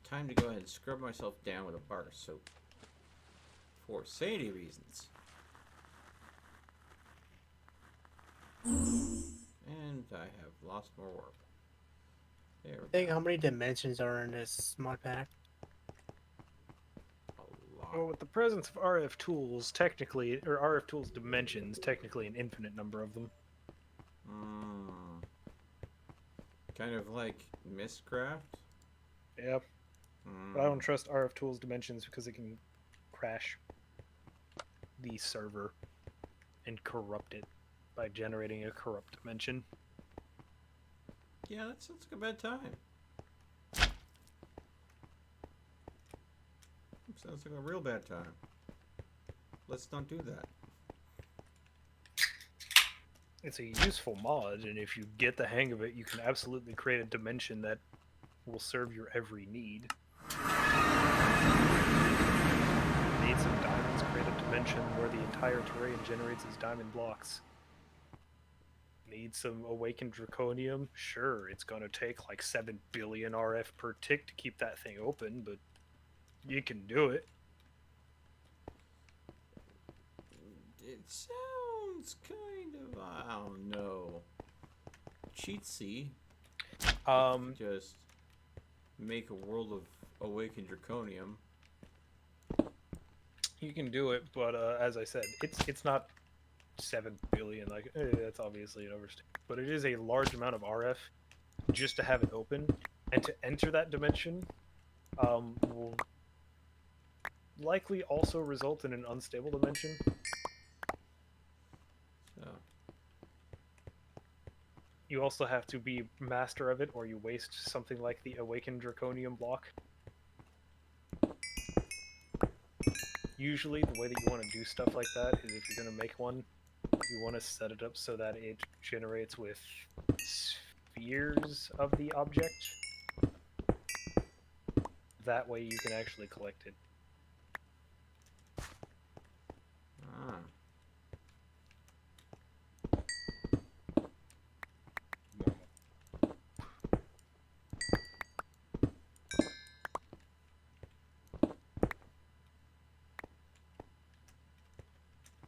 Time to go ahead and scrub myself down with a bar of soap. For sanity reasons. And I have lost more work. There we Think go. how many dimensions are in this mod pack? A lot. Well, with the presence of RF tools, technically, or RF tools dimensions, technically an infinite number of them. Kind of like Mistcraft. Yep. But I don't trust RF tools dimensions because it can crash the server and corrupt it by generating a corrupt dimension. Yeah, that sounds like a bad time. Sounds like a real bad time. Let's not do that. It's a useful mod, and if you get the hang of it, you can absolutely create a dimension that will serve your every need. Need some diamonds, create a dimension where the entire terrain generates as diamond blocks. Need some awakened draconium? Sure, it's gonna take like 7 billion RF per tick to keep that thing open, but you can do it. It sounds kind of, I don't know, cheatsy. Just make a world of awakened draconium. You can do it, but as I said, it's not 7 billion. Like that's obviously an overstatement, but it is a large amount of RF just to have it open, and to enter that dimension will likely also result in an unstable dimension. So, You also have to be master of it, or you waste something like the awakened draconium block. Usually, the way that you want to do stuff like that is if you're going to make one, you want to set it up so that it generates with spheres of the object. That way you can actually collect it. ah.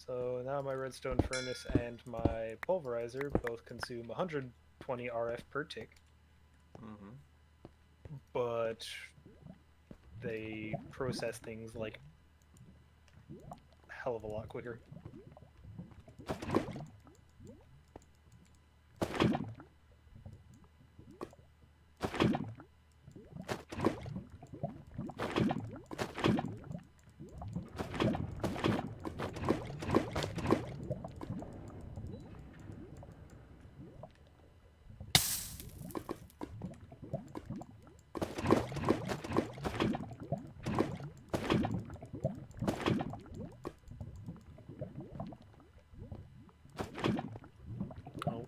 So now my redstone furnace and my pulverizer both consume 120 RF per tick, Mm-hmm. but they process things like a hell of a lot quicker. Oh.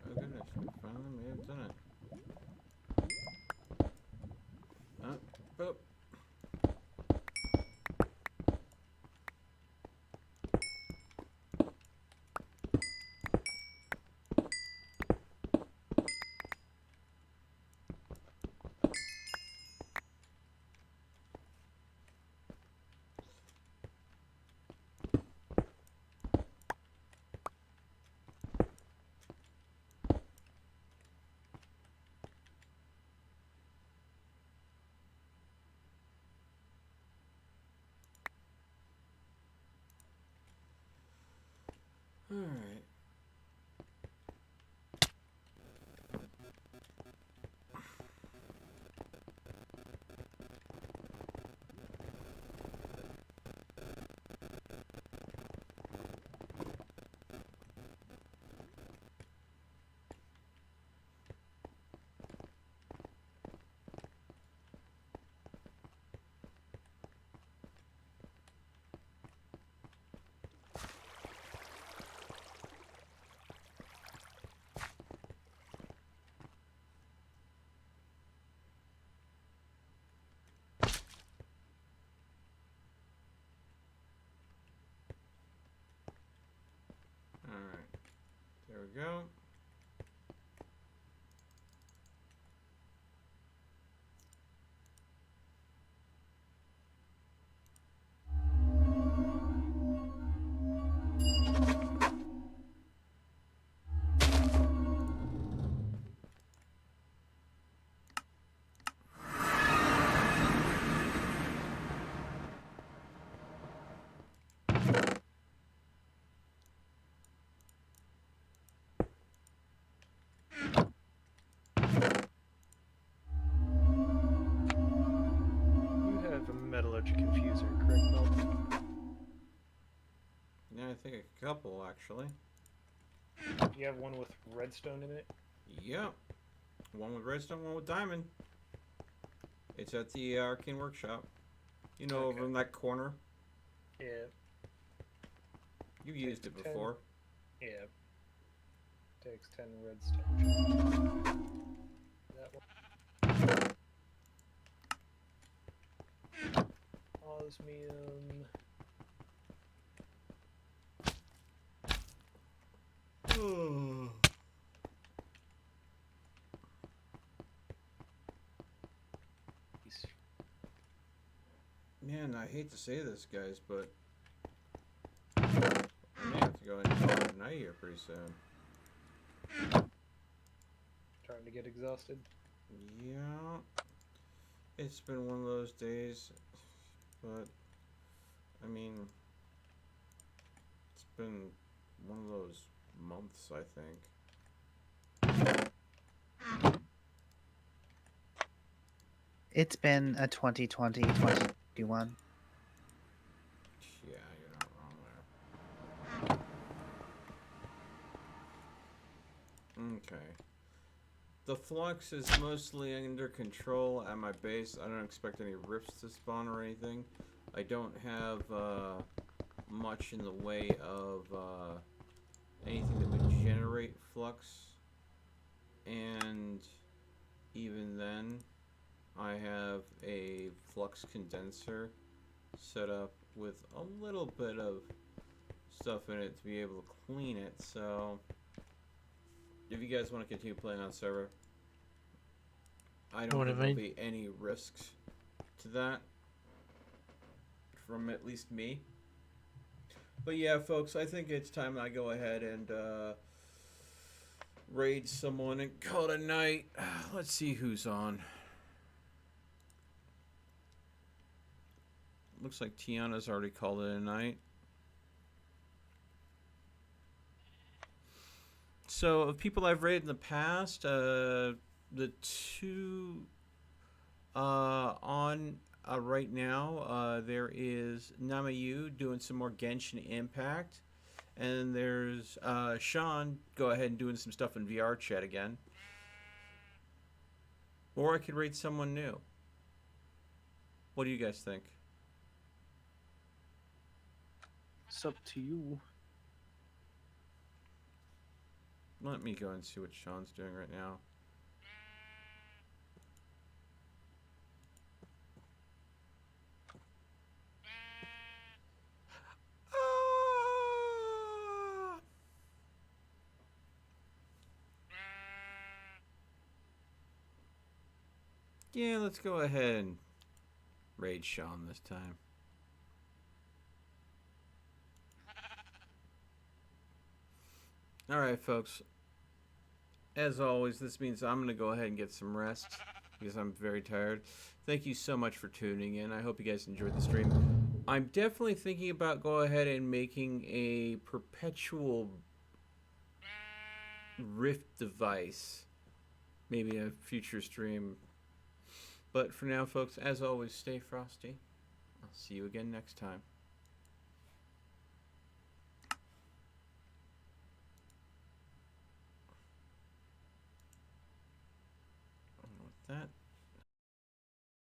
Oh goodness, we finally may have done it. Oh. Alright. There we go. You have a metallurgy confuser, correct, Mel? Yeah, I think a couple actually. You have one with redstone in it? Yep. One with redstone, one with diamond. It's at the Arcane Workshop. You know, Okay. over in that corner. Yeah. You used it 10. before. Yeah. Takes 10 redstone. That one. Osmium. Man, I hate to say this, guys, but I may have to go and call it a night here pretty soon. Starting to get exhausted. Yeah. It's been one of those days, but I mean, it's been one of those months, I think. It's been a 2020, 2021. Yeah, you're not wrong there. Okay. The flux is mostly under control at my base. I don't expect any rifts to spawn or anything. I don't have much in the way of anything that would generate flux. And even then, I have a flux condenser set up with a little bit of stuff in it to be able to clean it. So if you guys want to continue playing on server, I don't think there'll be any risks to that from at least me. But yeah, folks, I think it's time I go ahead and raid someone and call it a night. Let's see who's on. Looks like Tiana's already called it a night. So, of people I've raided in the past, the two on right now, there is Namayu doing some more Genshin Impact. And there's Sean, go ahead and doing some stuff in VR chat again. Or I could raid someone new. What do you guys think? It's up to you. Let me go and see what Sean's doing right now. Yeah, let's go ahead and raid Sean this time. Alright, folks. As always, this means I'm going to go ahead and get some rest because I'm very tired. Thank you so much for tuning in. I hope you guys enjoyed the stream. I'm definitely thinking about go ahead and making a perpetual Rift device. Maybe a future stream. But for now, folks, as always, stay frosty. I'll see you again next time. With that.